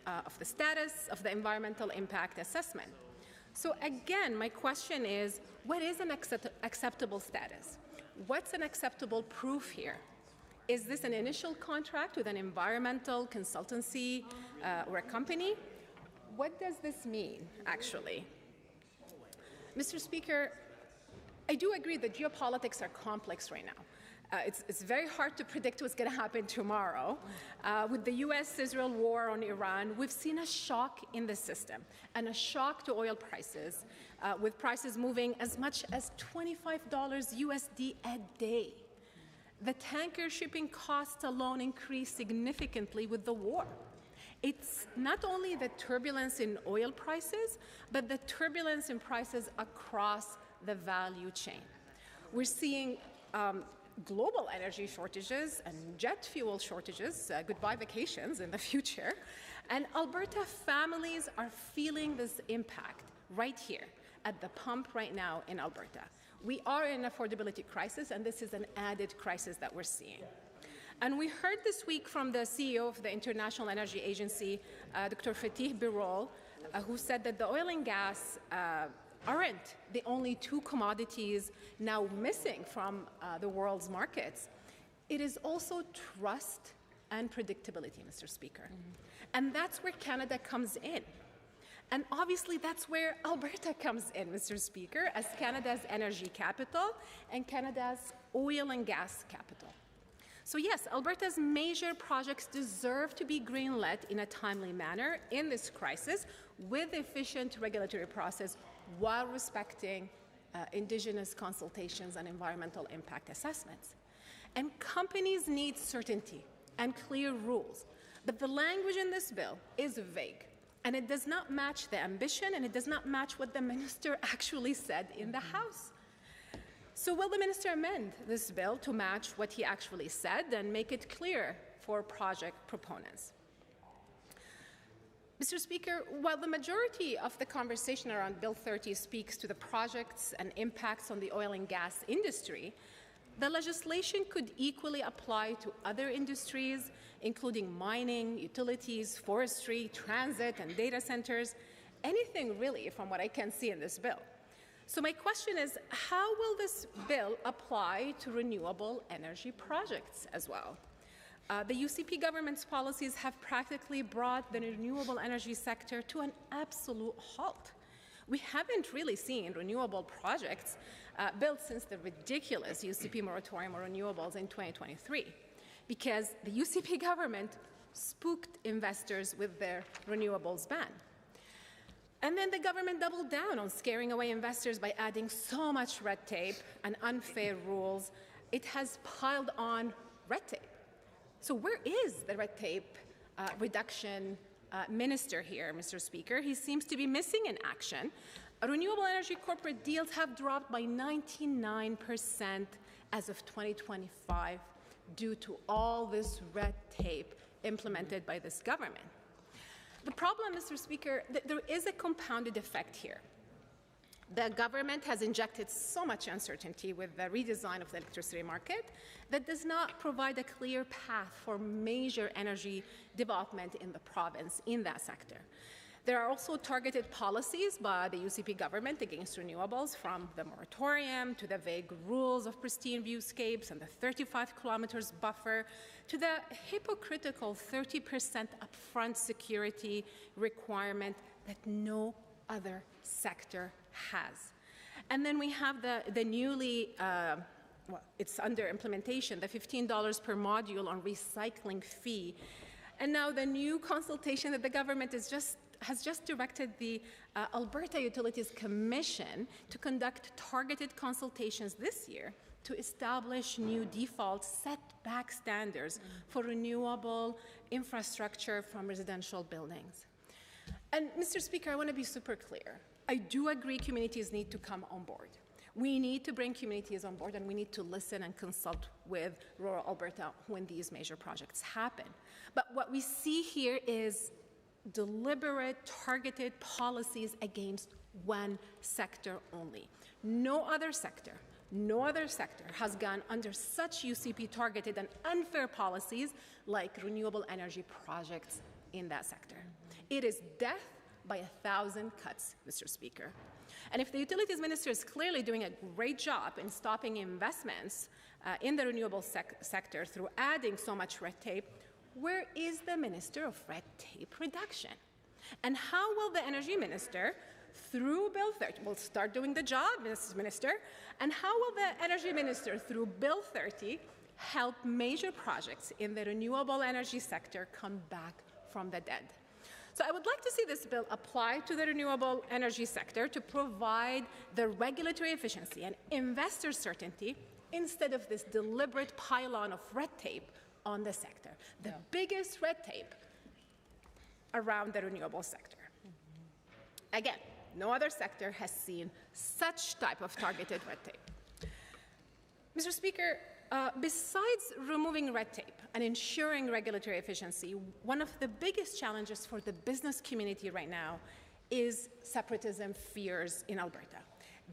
of the status of the environmental impact assessment. So again, my question is, what is an acceptable status? What's an acceptable proof here? Is this an initial contract with an environmental consultancy or a company? What does this mean, actually? Mr. Speaker, I do agree that geopolitics are complex right now. It's very hard to predict what's going to happen tomorrow. With the US-Israel war on Iran, we've seen a shock in the system and a shock to oil prices, with prices moving as much as $25 USD a day. The tanker shipping costs alone increased significantly with the war. It's not only the turbulence in oil prices, but the turbulence in prices across the value chain. We're seeing global energy shortages and jet fuel shortages, goodbye vacations in the future, and Alberta families are feeling this impact right here at the pump right now in Alberta. We are in an affordability crisis, and this is an added crisis that we're seeing. And we heard this week from the CEO of the International Energy Agency, Dr. Fatih Birol, who said that the oil and gas aren't the only two commodities now missing from the world's markets. It is also trust and predictability, Mr. Speaker. And that's where Canada comes in. And obviously, that's where Alberta comes in, Mr. Speaker, as Canada's energy capital and Canada's oil and gas capital. So yes, Alberta's major projects deserve to be greenlit in a timely manner in this crisis with efficient regulatory process while respecting Indigenous consultations and environmental impact assessments. And companies need certainty and clear rules, but the language in this bill is vague. And it does not match the ambition, and it does not match what the minister actually said in the House. So will the minister amend this bill to match what he actually said and make it clear for project proponents? Mr. Speaker, while the majority of the conversation around Bill 30 speaks to the projects and impacts on the oil and gas industry, the legislation could equally apply to other industries, including mining, utilities, forestry, transit, and data centers, anything really from what I can see in this bill. So my question is, how will this bill apply to renewable energy projects as well? The UCP government's policies have practically brought the renewable energy sector to an absolute halt. We haven't really seen renewable projects built since the ridiculous UCP moratorium on renewables in 2023, because the UCP government spooked investors with their renewables ban. And then the government doubled down on scaring away investors by adding so much red tape and unfair rules. It has piled on red tape. So where is the red tape reduction minister here, Mr. Speaker? He seems to be missing in action. Renewable energy corporate deals have dropped by 99% as of 2025 due to all this red tape implemented by this government. The problem, Mr. Speaker, there is a compounded effect here. The government has injected so much uncertainty with the redesign of the electricity market that does not provide a clear path for major energy development in the province in that sector. There are also targeted policies by the UCP government against renewables, from the moratorium to the vague rules of pristine viewscapes and the 35 kilometers buffer to the hypocritical 30% upfront security requirement that no other sector has. And then we have the newly, well, it's under implementation, the $15 per module on recycling fee. And now the new consultation that the government has just directed the Alberta Utilities Commission to conduct targeted consultations this year to establish new default setback standards for renewable infrastructure from residential buildings. And Mr. Speaker, I want to be super clear. I do agree communities need to come on board. We need to bring communities on board, and we need to listen and consult with rural Alberta when these major projects happen. But what we see here is deliberate, targeted policies against one sector only. No other sector has gone under such UCP-targeted and unfair policies like renewable energy projects in that sector. It is death by 1,000 cuts, Mr. Speaker. And if the Utilities Minister is clearly doing a great job in stopping investments in the renewable sector through adding so much red tape, where is the Minister of Red Tape Reduction? And how will the Energy Minister, through Bill 30, will start doing the job, Mrs. Minister, and how will the Energy Minister, through Bill 30, help major projects in the renewable energy sector come back from the dead? So I would like to see this bill apply to the renewable energy sector to provide the regulatory efficiency and investor certainty instead of this deliberate pile-on of red tape on the sector, the biggest red tape around the renewable sector. Again, no other sector has seen such type of targeted red tape. Mr. Speaker, Besides removing red tape and ensuring regulatory efficiency, one of the biggest challenges for the business community right now is separatism fears in Alberta.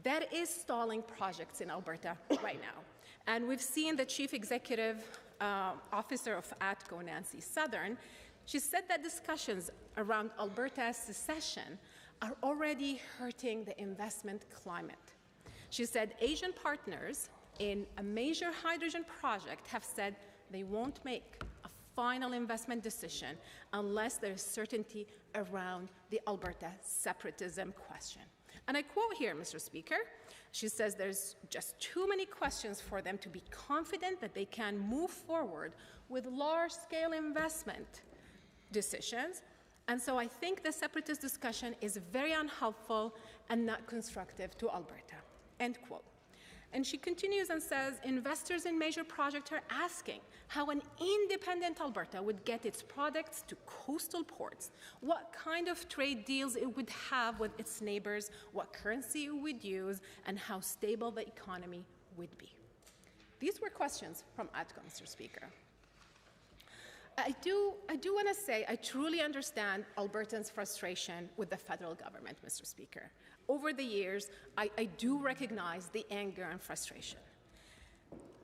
That is stalling projects in Alberta right now. And we've seen the Chief Executive Officer of ATCO, Nancy Southern, she said that discussions around Alberta's secession are already hurting the investment climate. She said Asian partners in a major hydrogen project have said they won't make a final investment decision unless there's certainty around the Alberta separatism question. And I quote here, Mr. Speaker, she says there's just too many questions for them to be confident that they can move forward with large-scale investment decisions. And so I think the separatist discussion is very unhelpful and not constructive to Alberta, end quote. And she continues and says, investors in major projects are asking how an independent Alberta would get its products to coastal ports, what kind of trade deals it would have with its neighbors, what currency it would use, and how stable the economy would be. These were questions from ATCO, Mr. Speaker. I do want to say I truly understand Albertans' frustration with the federal government, Mr. Speaker. Over the years, I do recognize the anger and frustration.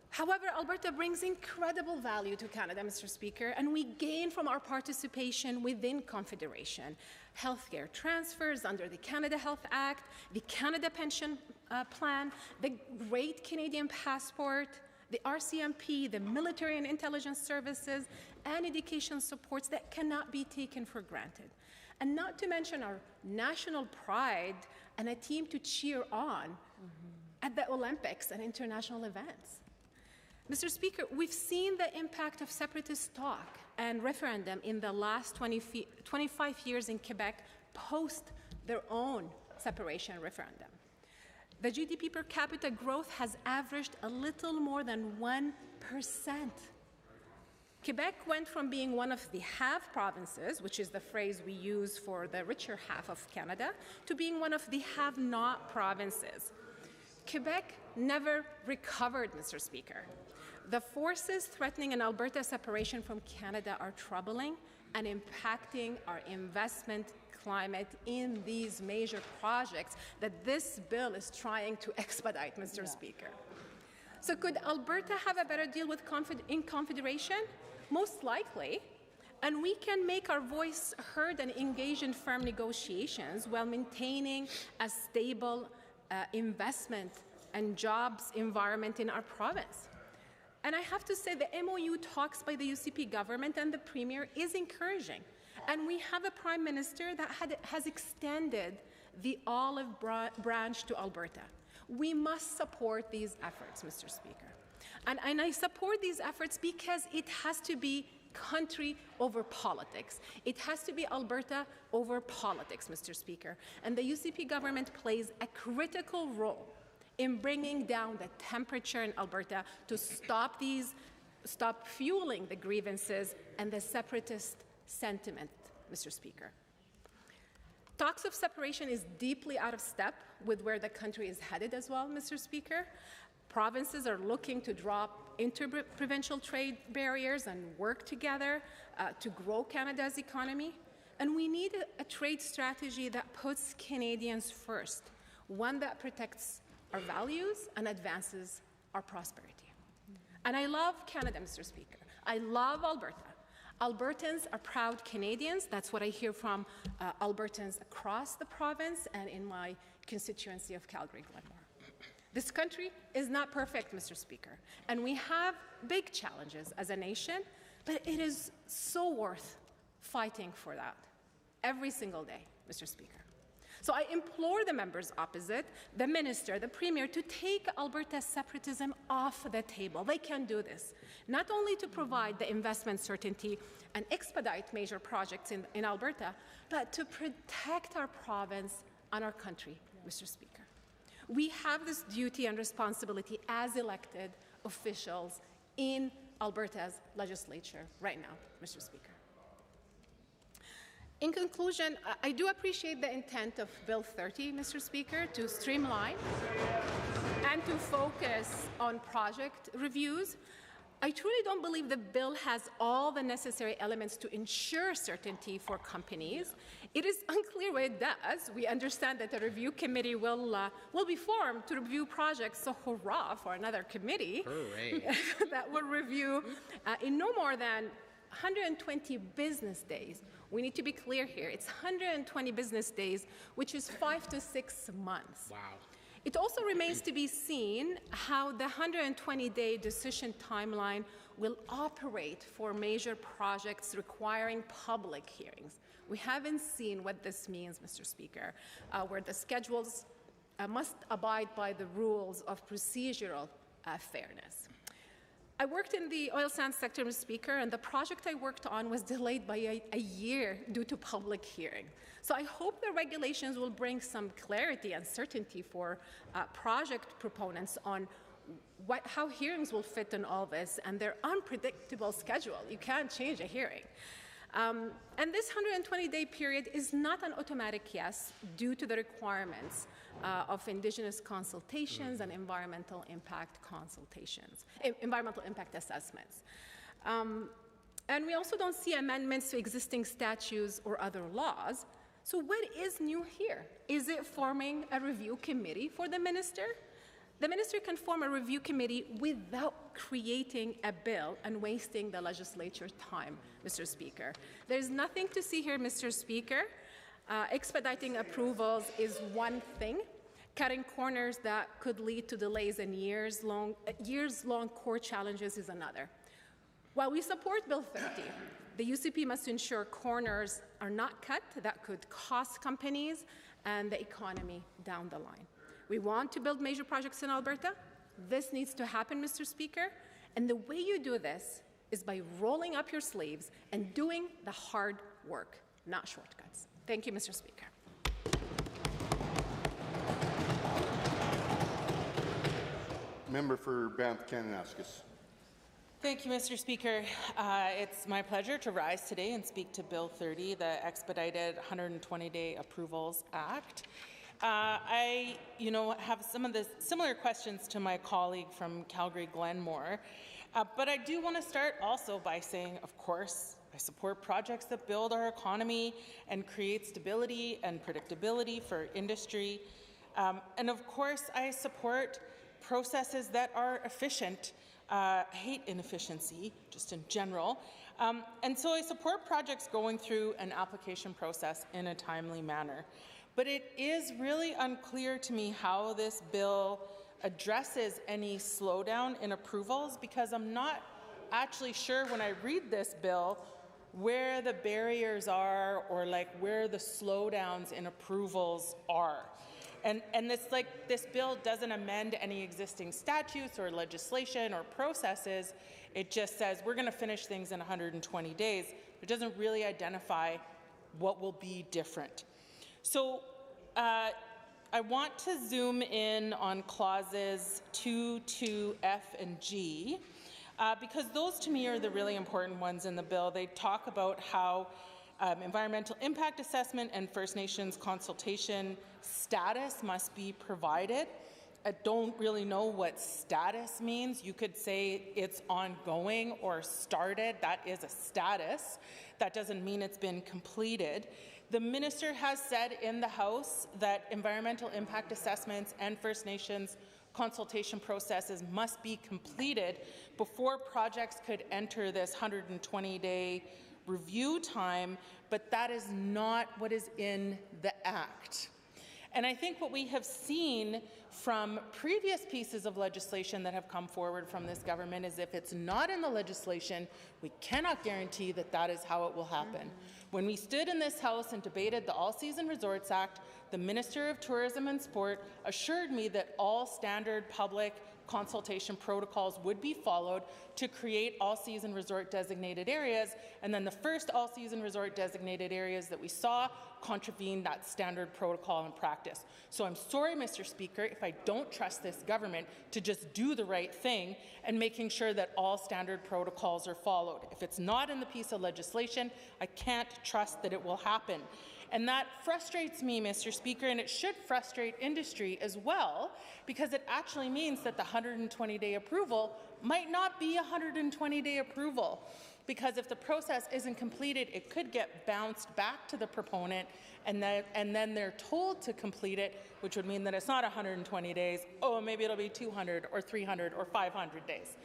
However, Alberta brings incredible value to Canada, Mr. Speaker, and we gain from our participation within Confederation. Healthcare transfers under the Canada Health Act, the Canada Pension Plan, the Great Canadian Passport, the RCMP, the military and intelligence services, and education supports that cannot be taken for granted. And not to mention our national pride and a team to cheer on at the Olympics and international events. Mr. Speaker, we've seen the impact of separatist talk and referendum in the last 25 years in Quebec post their own separation referendum. The GDP per capita growth has averaged a little more than 1%. Quebec went from being one of the have provinces, which is the phrase we use for the richer half of Canada, to being one of the have-not provinces. Quebec never recovered, Mr. Speaker. The forces threatening an Alberta separation from Canada are troubling and impacting our investment climate in these major projects that this bill is trying to expedite, Mr. Speaker. So could Alberta have a better deal with in Confederation? Most likely, and we can make our voice heard and engage in firm negotiations while maintaining a stable investment and jobs environment in our province. And I have to say the MOU talks by the UCP government and the Premier is encouraging. And we have a Prime Minister that has extended the olive branch to Alberta. We must support these efforts, Mr. Speaker. And I support these efforts because it has to be country over politics. It has to be Alberta over politics, Mr. Speaker. And the UCP government plays a critical role in bringing down the temperature in Alberta to stop fueling the grievances and the separatist sentiment, Mr. Speaker. Talks of separation is deeply out of step with where the country is headed as well, Mr. Speaker. Provinces are looking to drop interprovincial trade barriers and work together to grow Canada's economy. And we need a trade strategy that puts Canadians first, one that protects our values and advances our prosperity. And I love Canada, Mr. Speaker. I love Alberta. Albertans are proud Canadians. That's what I hear from Albertans across the province and in my constituency of Calgary-Glenmore. This country is not perfect, Mr. Speaker, and we have big challenges as a nation, but it is so worth fighting for that every single day, Mr. Speaker. So I implore the members opposite, the minister, the premier, to take Alberta's separatism off the table. They can do this, not only to provide the investment certainty and expedite major projects in Alberta, but to protect our province and our country, Mr. Speaker. We have this duty and responsibility as elected officials in Alberta's legislature right now, Mr. Speaker. In conclusion, I do appreciate the intent of Bill 30, Mr. Speaker, to streamline and to focus on project reviews. I truly don't believe the bill has all the necessary elements to ensure certainty for companies. It is unclear what it does. We understand that a review committee will be formed to review projects, so hurrah for another committee that will review in no more than 120 business days. We need to be clear here. It's 120 business days, which is 5 to 6 months. Wow. It also remains to be seen how the 120-day decision timeline will operate for major projects requiring public hearings. We haven't seen what this means, Mr. Speaker, where the schedules must abide by the rules of procedural fairness. I worked in the oil sands sector, Mr. Speaker, and the project I worked on was delayed by a year due to public hearing. So I hope the regulations will bring some clarity and certainty for project proponents on how hearings will fit in all this and their unpredictable schedule. You can't change a hearing. And this 120-day period is not an automatic yes due to the requirements of Indigenous consultations and environmental impact assessments. And we also don't see amendments to existing statutes or other laws. So what is new here? Is it forming a review committee for the minister? The minister can form a review committee without creating a bill and wasting the legislature's time, Mr. Speaker. There's nothing to see here, Mr. Speaker. Expediting approvals is one thing. Cutting corners that could lead to delays and years-long court challenges is another. While we support Bill 30, the UCP must ensure corners are not cut that could cost companies and the economy down the line. We want to build major projects in Alberta. This needs to happen, Mr. Speaker. And the way you do this is by rolling up your sleeves and doing the hard work, not shortcuts. Thank you, Mr. Speaker. Member for Banff Kananaskis. Thank you, Mr. Speaker. It's my pleasure to rise today and speak to Bill 30, the Expedited 120-Day Approvals Act. I have some of the similar questions to my colleague from Calgary Glenmore, but I do want to start also by saying, of course, I support projects that build our economy and create stability and predictability for industry. And of course, I support processes that are efficient. I hate inefficiency, just in general. And so I support projects going through an application process in a timely manner. But it is really unclear to me how this bill addresses any slowdown in approvals, because I'm not actually sure when I read this bill where the barriers are or where the slowdowns in approvals are. And this bill doesn't amend any existing statutes or legislation or processes. It just says we're going to finish things in 120 days. It doesn't really identify what will be different. So I want to zoom in on clauses 2, 2, F, and G, because those to me are the really important ones in the bill. They talk about how environmental impact assessment and First Nations consultation status must be provided. I don't really know what status means. You could say it's ongoing or started. That is a status. That doesn't mean it's been completed. The minister has said in the House that environmental impact assessments and First Nations consultation processes must be completed before projects could enter this 120-day review time, but that is not what is in the Act. And I think what we have seen from previous pieces of legislation that have come forward from this government is if it's not in the legislation, we cannot guarantee that that is how it will happen. When we stood in this House and debated the All-Season Resorts Act, the Minister of Tourism and Sport assured me that all standard public consultation protocols would be followed to create all-season resort designated areas, and then the first all-season resort designated areas that we saw contravened that standard protocol and practice. So I'm sorry, Mr. Speaker, if I don't trust this government to just do the right thing and making sure that all standard protocols are followed. If it's not in the piece of legislation, I can't trust that it will happen. And that frustrates me, Mr. Speaker, and it should frustrate industry as well, because it actually means that the 120-day approval might not be a 120-day approval. Because if the process isn't completed, it could get bounced back to the proponent, and then they're told to complete it, which would mean that it's not 120 days. Oh, maybe it'll be 200 or 300 or 500 days.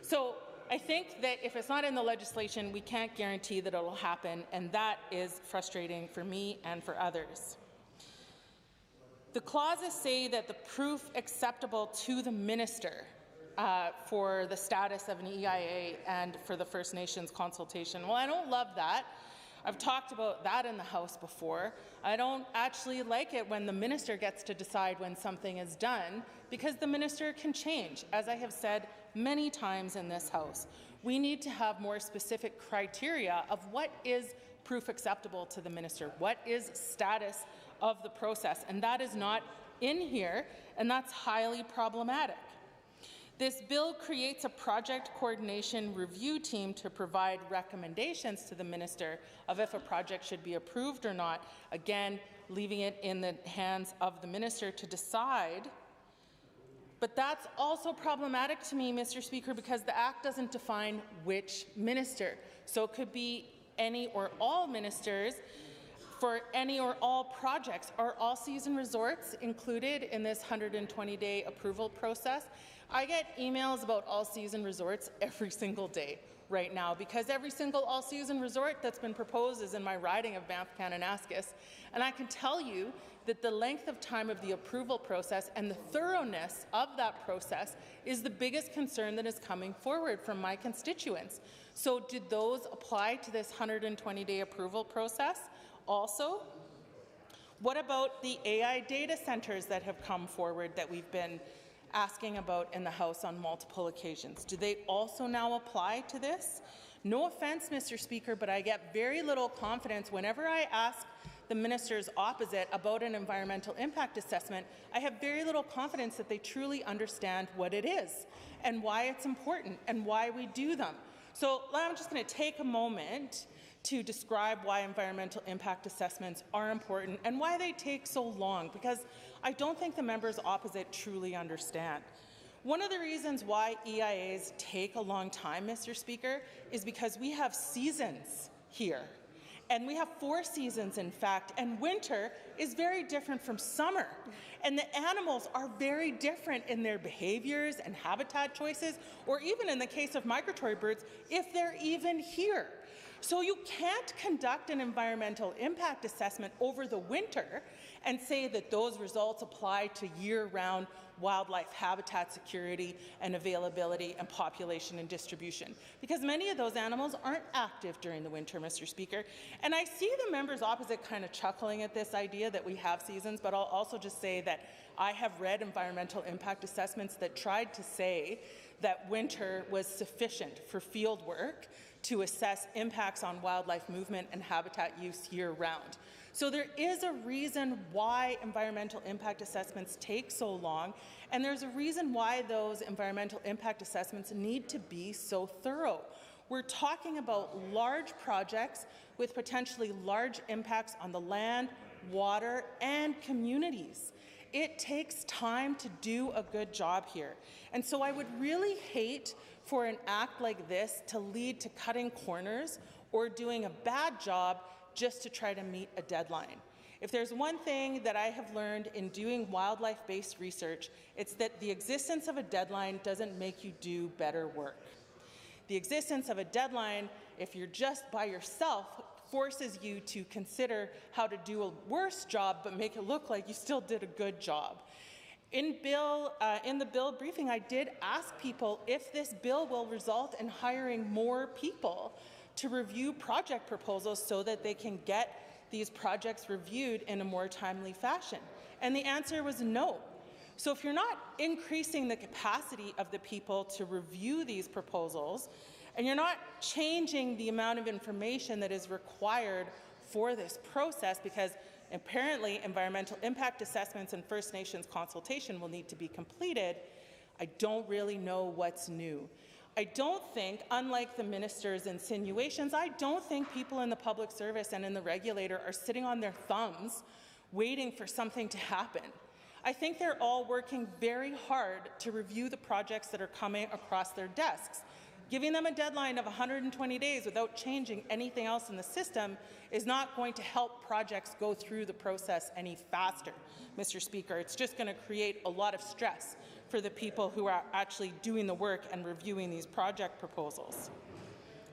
So I think that if it's not in the legislation, we can't guarantee that it'll happen, and that is frustrating for me and for others. The clauses say that the proof acceptable to the minister for the status of an EIA and for the First Nations consultation. Well, I don't love that. I've talked about that in the House before. I don't actually like it when the minister gets to decide when something is done, because the minister can change. As I have said many times in this House, we need to have more specific criteria of what is proof acceptable to the minister, what is status of the process, and that is not in here, and that's highly problematic. This bill creates a project coordination review team to provide recommendations to the minister of if a project should be approved or not, again, leaving it in the hands of the minister to decide. But that's also problematic to me, Mr. Speaker, because the Act doesn't define which minister. So it could be any or all ministers for any or all projects. Are all-season resorts included in this 120-day approval process? I get emails about all-season resorts every single day right now, because every single all-season resort that's been proposed is in my riding of Banff-Kananaskis, and I can tell you that the length of time of the approval process and the thoroughness of that process is the biggest concern that is coming forward from my constituents. So did those apply to this 120-day approval process also? What about the AI data centres that have come forward that we've been asking about in the House on multiple occasions? Do they also now apply to this? No offense, Mr. Speaker, but I get very little confidence whenever I ask the ministers opposite about an environmental impact assessment. I have very little confidence that they truly understand what it is and why it's important and why we do them. So I'm just going to take a moment to describe why environmental impact assessments are important and why they take so long, because I don't think the members opposite truly understand. One of the reasons why EIAs take a long time, Mr. Speaker, is because we have seasons here. And we have 4 seasons, in fact, and winter is very different from summer. And the animals are very different in their behaviors and habitat choices, or even in the case of migratory birds, if they're even here. So you can't conduct an environmental impact assessment over the winter and say that those results apply to year-round wildlife habitat security and availability and population and distribution, because many of those animals aren't active during the winter, Mr. Speaker. And I see the members opposite kind of chuckling at this idea that we have seasons, but I'll also just say that I have read environmental impact assessments that tried to say that winter was sufficient for field work to assess impacts on wildlife movement and habitat use year-round. So there is a reason why environmental impact assessments take so long, and there's a reason why those environmental impact assessments need to be so thorough. We're talking about large projects with potentially large impacts on the land, water, and communities. It takes time to do a good job here. And so I would really hate for an act like this to lead to cutting corners or doing a bad job just to try to meet a deadline. If there's one thing that I have learned in doing wildlife-based research, it's that the existence of a deadline doesn't make you do better work. The existence of a deadline, if you're just by yourself, forces you to consider how to do a worse job but make it look like you still did a good job. In the bill briefing, I did ask people if this bill will result in hiring more people to review project proposals so that they can get these projects reviewed in a more timely fashion. And the answer was no. So if you're not increasing the capacity of the people to review these proposals, and you're not changing the amount of information that is required for this process, because apparently environmental impact assessments and First Nations consultation will need to be completed, I don't really know what's new. I don't think, unlike the minister's insinuations, I don't think people in the public service and in the regulator are sitting on their thumbs waiting for something to happen. I think they're all working very hard to review the projects that are coming across their desks. Giving them a deadline of 120 days without changing anything else in the system is not going to help projects go through the process any faster, Mr. Speaker. It's just going to create a lot of stress for the people who are actually doing the work and reviewing these project proposals.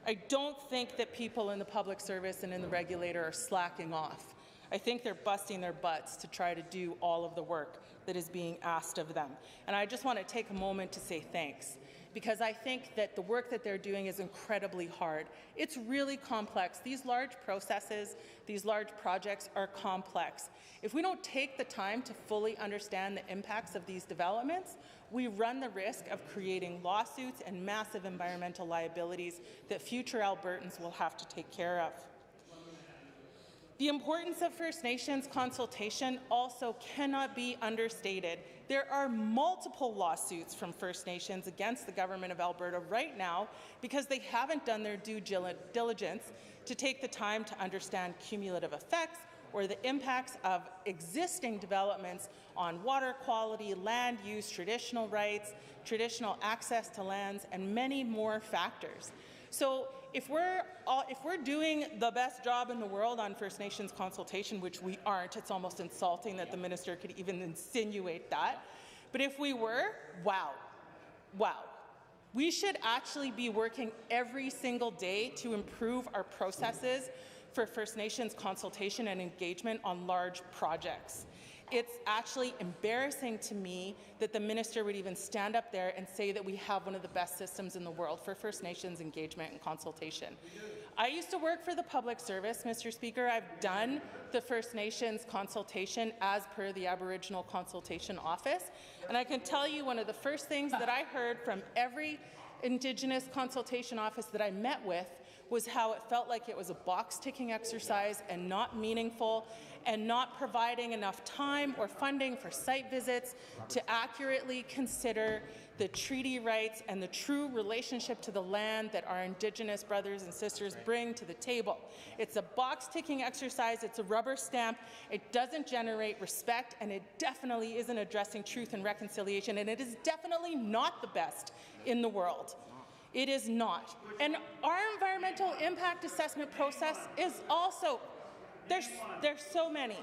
I don't think that people in the public service and in the regulator are slacking off. I think they're busting their butts to try to do all of the work that is being asked of them. And I just want to take a moment to say thanks, because I think that the work that they're doing is incredibly hard. It's really complex. These large processes, these large projects are complex. If we don't take the time to fully understand the impacts of these developments, we run the risk of creating lawsuits and massive environmental liabilities that future Albertans will have to take care of. The importance of First Nations consultation also cannot be understated. There are multiple lawsuits from First Nations against the Government of Alberta right now because they haven't done their due diligence to take the time to understand cumulative effects or the impacts of existing developments on water quality, land use, traditional rights, traditional access to lands, and many more factors. So if we're doing the best job in the world on First Nations consultation, which we aren't, it's almost insulting that the minister could even insinuate that. But if we were, wow. We should actually be working every single day to improve our processes for First Nations consultation and engagement on large projects. It's actually embarrassing to me that the minister would even stand up there and say that we have one of the best systems in the world for First Nations engagement and consultation. I used to work for the public service, Mr. Speaker. I've done the First Nations consultation as per the Aboriginal Consultation Office. And I can tell you one of the first things that I heard from every Indigenous consultation office that I met with was how it felt like it was a box-ticking exercise and not meaningful and not providing enough time or funding for site visits to accurately consider the treaty rights and the true relationship to the land that our Indigenous brothers and sisters bring to the table. It's a box-ticking exercise, it's a rubber stamp, it doesn't generate respect, and it definitely isn't addressing truth and reconciliation, and it is definitely not the best in the world. It is not. And our environmental impact assessment process is also, there's so many.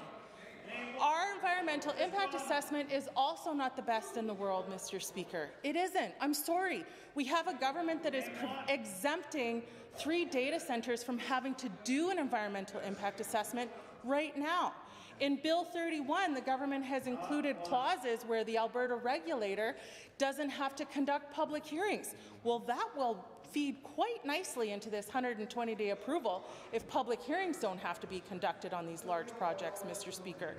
Our environmental impact assessment is also not the best in the world, Mr. Speaker. It isn't. I'm sorry. We have a government that is exempting 3 data centres from having to do an environmental impact assessment right now. In Bill 31, the government has included clauses where the Alberta regulator doesn't have to conduct public hearings. Well, that will feed quite nicely into this 120-day approval if public hearings don't have to be conducted on these large projects, Mr. Speaker.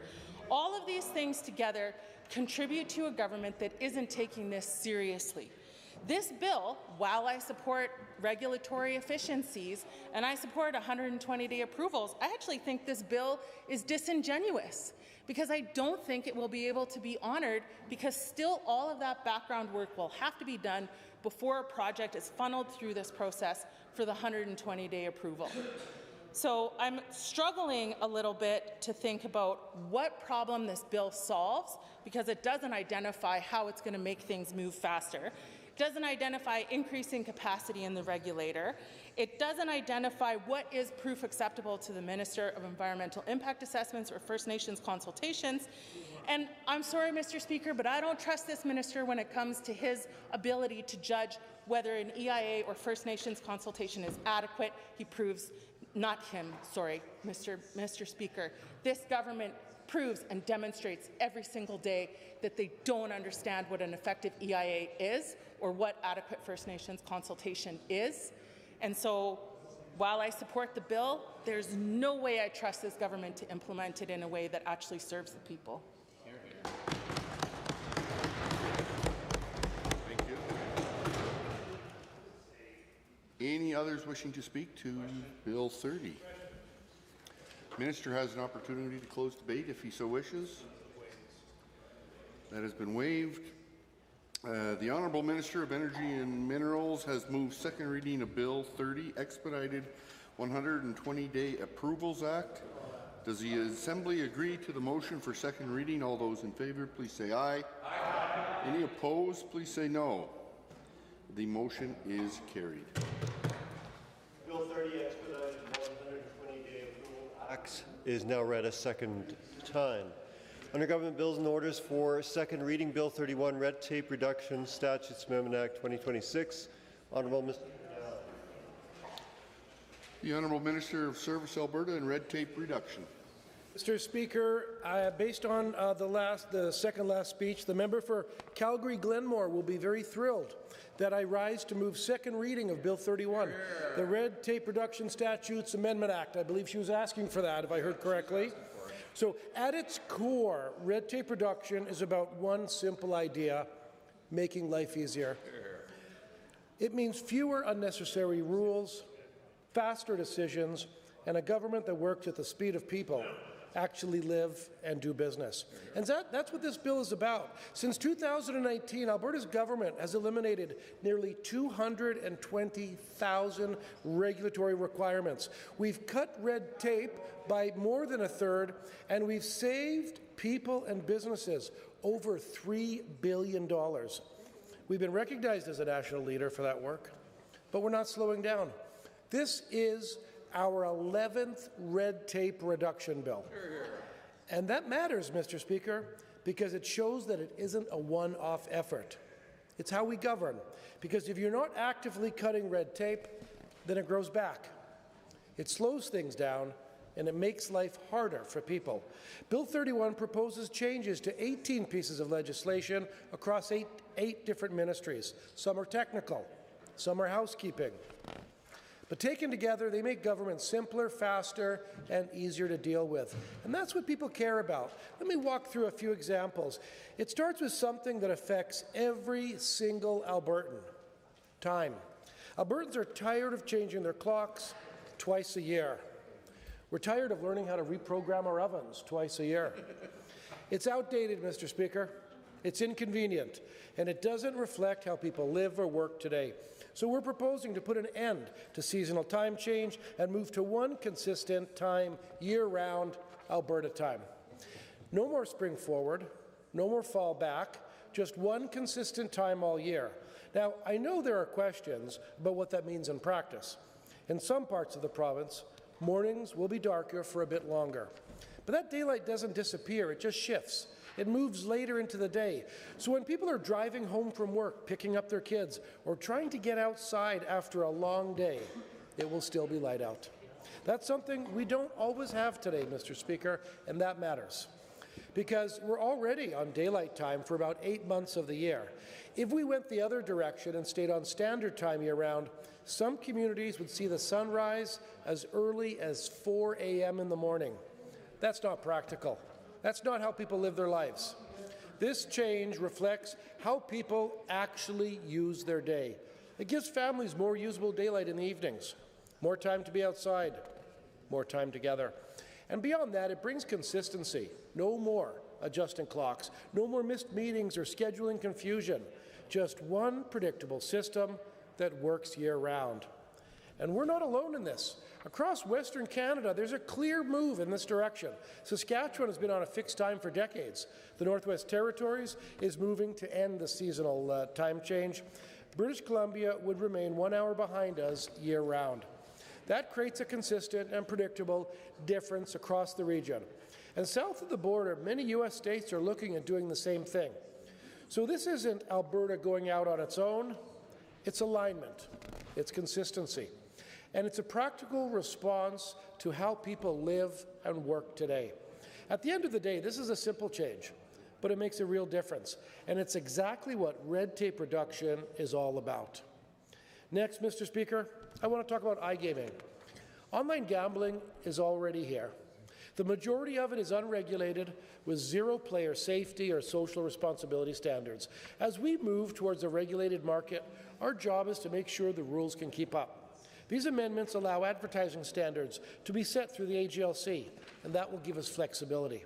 All of these things together contribute to a government that isn't taking this seriously. This bill, while I support regulatory efficiencies and I support 120-day approvals, I actually think this bill is disingenuous because I don't think it will be able to be honoured because still all of that background work will have to be done before a project is funneled through this process for the 120-day approval. So I'm struggling a little bit to think about what problem this bill solves because it doesn't identify how it's going to make things move faster. It doesn't identify increasing capacity in the regulator. It doesn't identify what is proof acceptable to the Minister of Environmental Impact Assessments or First Nations consultations. And I'm sorry, Mr. Speaker, but I don't trust this minister when it comes to his ability to judge whether an EIA or First Nations consultation is adequate. He proves, not him, sorry, Mr. Speaker. This government proves and demonstrates every single day that they don't understand what an effective EIA is or what adequate First Nations consultation is. And so while I support the bill, there's no way I trust this government to implement it in a way that actually serves the people. Thank you. Any others wishing to speak to Bill 30? Minister has an opportunity to close debate if he so wishes. That has been waived. The Honourable Minister of Energy and Minerals has moved second reading of Bill 30, Expedited 120-Day Approvals Act. Does the Assembly agree to the motion for second reading? All those in favour, please say aye. Aye. Any opposed, please say no. The motion is carried. Bill 30, Expedited 120-Day Approval Act is now read a second time. Under Government Bills and Orders for second reading, Bill 31, Red Tape Reduction Statutes Amendment Act 2026. Honourable Mr. The Honourable Minister of Service Alberta and Red Tape Reduction. Mr. Speaker, based on the second last speech, the member for Calgary-Glenmore will be very thrilled that I rise to move second reading of Bill 31, the Red Tape Reduction Statutes Amendment Act. I believe she was asking for that, if I heard correctly. So at its core, red tape reduction is about one simple idea: making life easier. It means fewer unnecessary rules, faster decisions, and a government that works at the speed of people actually live and do business. And that's what this bill is about. Since 2019, Alberta's government has eliminated nearly 220,000 regulatory requirements. We've cut red tape by more than a third, and we've saved people and businesses over $3 billion. We've been recognized as a national leader for that work, but we're not slowing down. This is our 11th red tape reduction bill. And that matters, Mr. Speaker, because it shows that it isn't a one-off effort. It's how we govern, because if you're not actively cutting red tape, then it grows back. It slows things down, and it makes life harder for people. Bill 31 proposes changes to 18 pieces of legislation across eight different ministries. Some are technical, some are housekeeping. But taken together, they make government simpler, faster, and easier to deal with. And that's what people care about. Let me walk through a few examples. It starts with something that affects every single Albertan: time. Albertans are tired of changing their clocks twice a year. We're tired of learning how to reprogram our ovens twice a year. It's outdated, Mr. Speaker. It's inconvenient, and it doesn't reflect how people live or work today. So we're proposing to put an end to seasonal time change and move to one consistent time, year-round Alberta time. No more spring forward, no more fall back, just one consistent time all year. Now, I know there are questions about what that means in practice. In some parts of the province, mornings will be darker for a bit longer. But that daylight doesn't disappear, it just shifts. It moves later into the day. So when people are driving home from work, picking up their kids, or trying to get outside after a long day, it will still be light out. That's something we don't always have today, Mr. Speaker, and that matters. Because we're already on daylight time for about 8 months of the year. If we went the other direction and stayed on standard time year-round, some communities would see the sunrise as early as 4 a.m. in the morning. That's not practical. That's not how people live their lives. This change reflects how people actually use their day. It gives families more usable daylight in the evenings, more time to be outside, more time together. And beyond that, it brings consistency. No more adjusting clocks, no more missed meetings or scheduling confusion. Just one predictable system that works year-round. And we're not alone in this. Across Western Canada, there's a clear move in this direction. Saskatchewan has been on a fixed time for decades. The Northwest Territories is moving to end the seasonal time change. British Columbia would remain 1 hour behind us year-round. That creates a consistent and predictable difference across the region. And south of the border, many U.S. states are looking at doing the same thing. So this isn't Alberta going out on its own. It's alignment. It's consistency. And it's a practical response to how people live and work today. At the end of the day, this is a simple change, but it makes a real difference. And it's exactly what red tape reduction is all about. Next, Mr. Speaker, I want to talk about iGaming. Online gambling is already here. The majority of it is unregulated, with zero player safety or social responsibility standards. As we move towards a regulated market, our job is to make sure the rules can keep up. These amendments allow advertising standards to be set through the AGLC, and that will give us flexibility.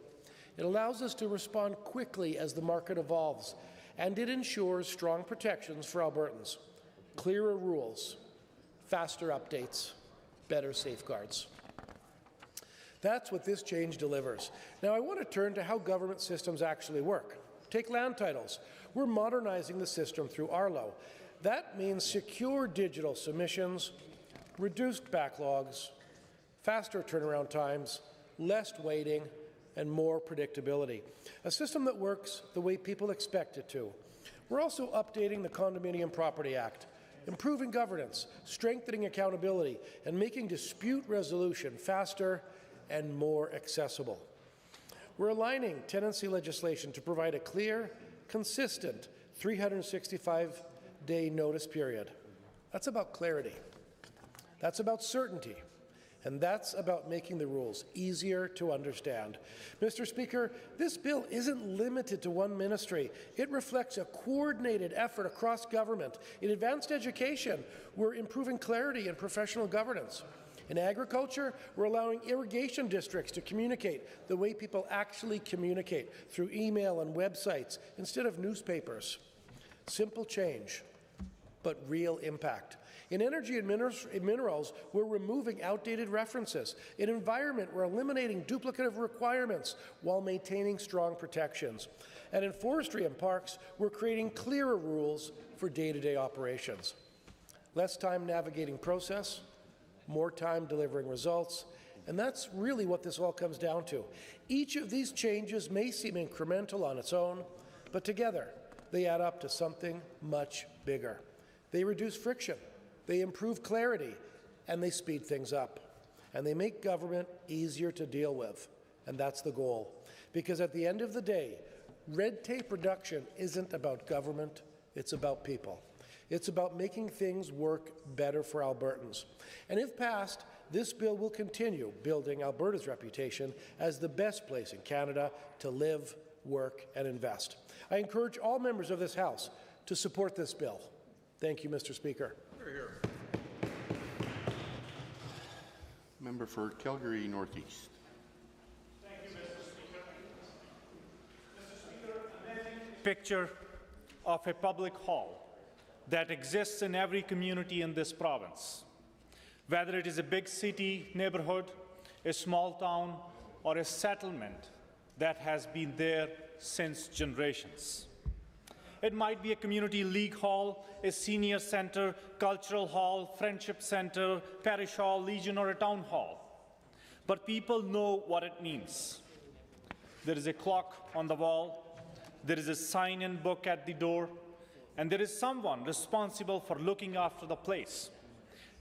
It allows us to respond quickly as the market evolves, and it ensures strong protections for Albertans. Clearer rules, faster updates, better safeguards. That's what this change delivers. Now, I want to turn to how government systems actually work. Take land titles. We're modernizing the system through Arlo. That means secure digital submissions, reduced backlogs, faster turnaround times, less waiting, and more predictability. A system that works the way people expect it to. We're also updating the Condominium Property Act, improving governance, strengthening accountability, and making dispute resolution faster and more accessible. We're aligning tenancy legislation to provide a clear, consistent 365-day notice period. That's about clarity. That's about certainty. And that's about making the rules easier to understand. Mr. Speaker, this bill isn't limited to one ministry. It reflects a coordinated effort across government. In advanced education, we're improving clarity and professional governance. In agriculture, we're allowing irrigation districts to communicate the way people actually communicate, through email and websites instead of newspapers. Simple change, but real impact. In energy and minerals, we're removing outdated references. In environment, we're eliminating duplicative requirements while maintaining strong protections. And in forestry and parks, we're creating clearer rules for day-to-day operations. Less time navigating process, more time delivering results, and that's really what this all comes down to. Each of these changes may seem incremental on its own, but together they add up to something much bigger. They reduce friction, they improve clarity, and they speed things up. And they make government easier to deal with, and that's the goal. Because at the end of the day, red tape reduction isn't about government, it's about people. It's about making things work better for Albertans. And if passed, this bill will continue building Alberta's reputation as the best place in Canada to live, work, and invest. I encourage all members of this House to support this bill. Thank you, Mr. Speaker. Member for Calgary Northeast. Thank you, Mr. Speaker. Mr. Speaker, imagine a picture of a public hall that exists in every community in this province, whether it is a big city neighborhood, a small town, or a settlement that has been there since generations. It might be a community league hall, a senior center, cultural hall, friendship center, parish hall, legion, or a town hall. But people know what it means. There is a clock on the wall, there is a sign-in book at the door, and there is someone responsible for looking after the place,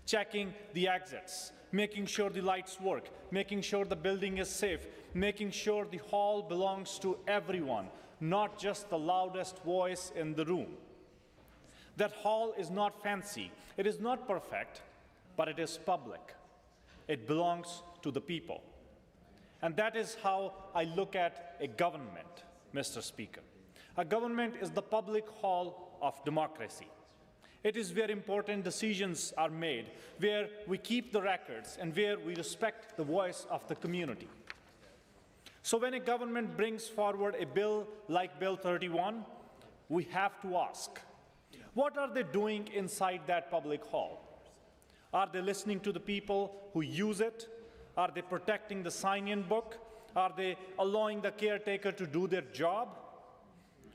checking the exits, making sure the lights work, making sure the building is safe, making sure the hall belongs to everyone, not just the loudest voice in the room. That hall is not fancy, it is not perfect, but it is public. It belongs to the people. And that is how I look at a government, Mr. Speaker. A government is the public hall of democracy. It is where important decisions are made, where we keep the records, and where we respect the voice of the community. So when a government brings forward a bill like Bill 31, we have to ask, what are they doing inside that public hall? Are they listening to the people who use it? Are they protecting the sign-in book? Are they allowing the caretaker to do their job?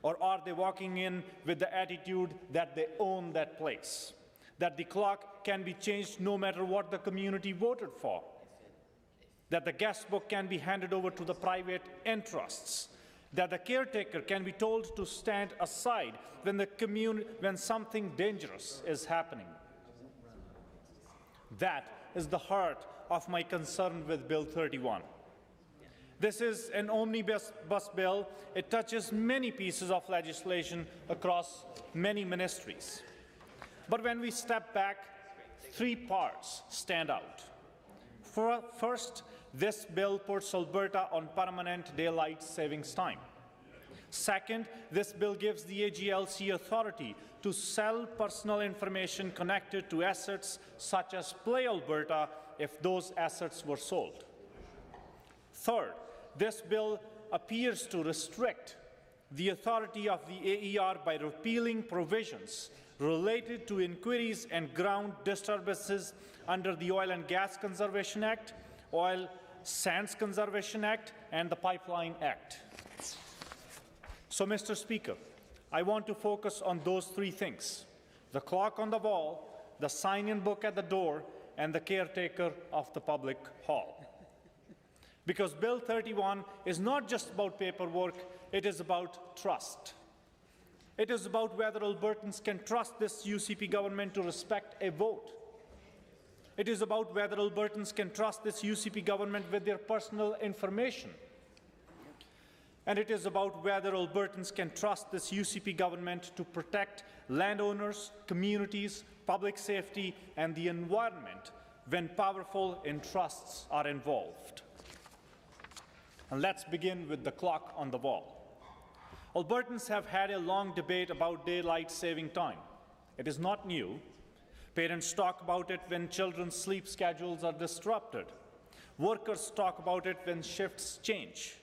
Or are they walking in with the attitude that they own that place, that the clock can be changed no matter what the community voted for, that the guest book can be handed over to the private interests, that the caretaker can be told to stand aside when something dangerous is happening? That is the heart of my concern with Bill 31. This is an omnibus bill. It touches many pieces of legislation across many ministries. But when we step back, three parts stand out. First, this bill puts Alberta on permanent daylight savings time. Second, this bill gives the AGLC authority to sell personal information connected to assets such as Play Alberta if those assets were sold. Third, this bill appears to restrict the authority of the AER by repealing provisions related to inquiries and ground disturbances under the Oil and Gas Conservation Act, Oil Sands Conservation Act, and the Pipeline Act. So, Mr. Speaker, I want to focus on those three things: the clock on the wall, the sign-in book at the door, and the caretaker of the public hall. Because Bill 31 is not just about paperwork, it is about trust. It is about whether Albertans can trust this UCP government to respect a vote. It is about whether Albertans can trust this UCP government with their personal information. And it is about whether Albertans can trust this UCP government to protect landowners, communities, public safety, and the environment when powerful interests are involved. And let's begin with the clock on the wall. Albertans have had a long debate about daylight saving time. It is not new. Parents talk about it when children's sleep schedules are disrupted. Workers talk about it when shifts change.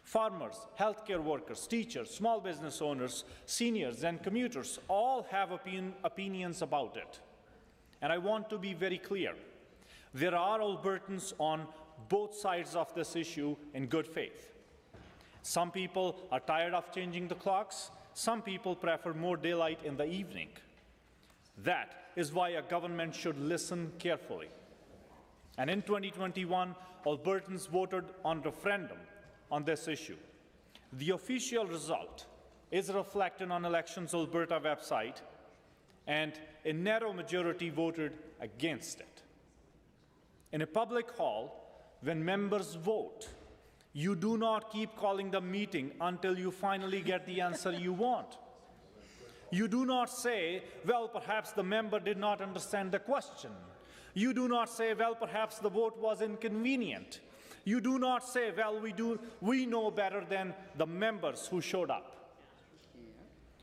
Farmers, healthcare workers, teachers, small business owners, seniors, and commuters all have opinions about it. And I want to be very clear. There are Albertans on both sides of this issue in good faith. Some people are tired of changing the clocks. Some people prefer more daylight in the evening. That is why a government should listen carefully. And in 2021, Albertans voted on referendum on this issue. The official result is reflected on Elections Alberta website, and a narrow majority voted against it. In a public hall, when members vote, you do not keep calling the meeting until you finally get the answer you want. You do not say, well, perhaps the member did not understand the question. You do not say, well, perhaps the vote was inconvenient. You do not say, well, we know better than the members who showed up.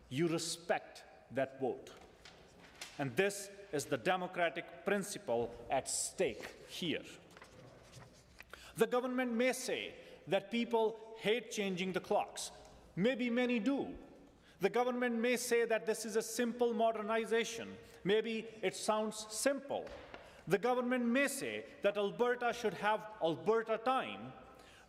You respect that vote. And this is the democratic principle at stake here. The government may say that people hate changing the clocks. Maybe many do. The government may say that this is a simple modernization. Maybe it sounds simple. The government may say that Alberta should have Alberta time,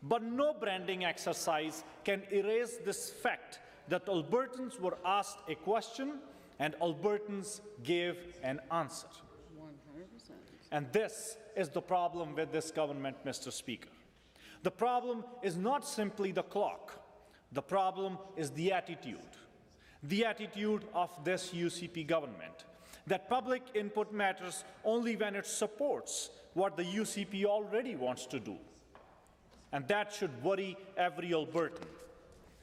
but no branding exercise can erase this fact that Albertans were asked a question and Albertans gave an answer. 100%. And this is the problem with this government, Mr. Speaker. The problem is not simply the clock. The problem is the attitude of this UCP government, that public input matters only when it supports what the UCP already wants to do. And that should worry every Albertan.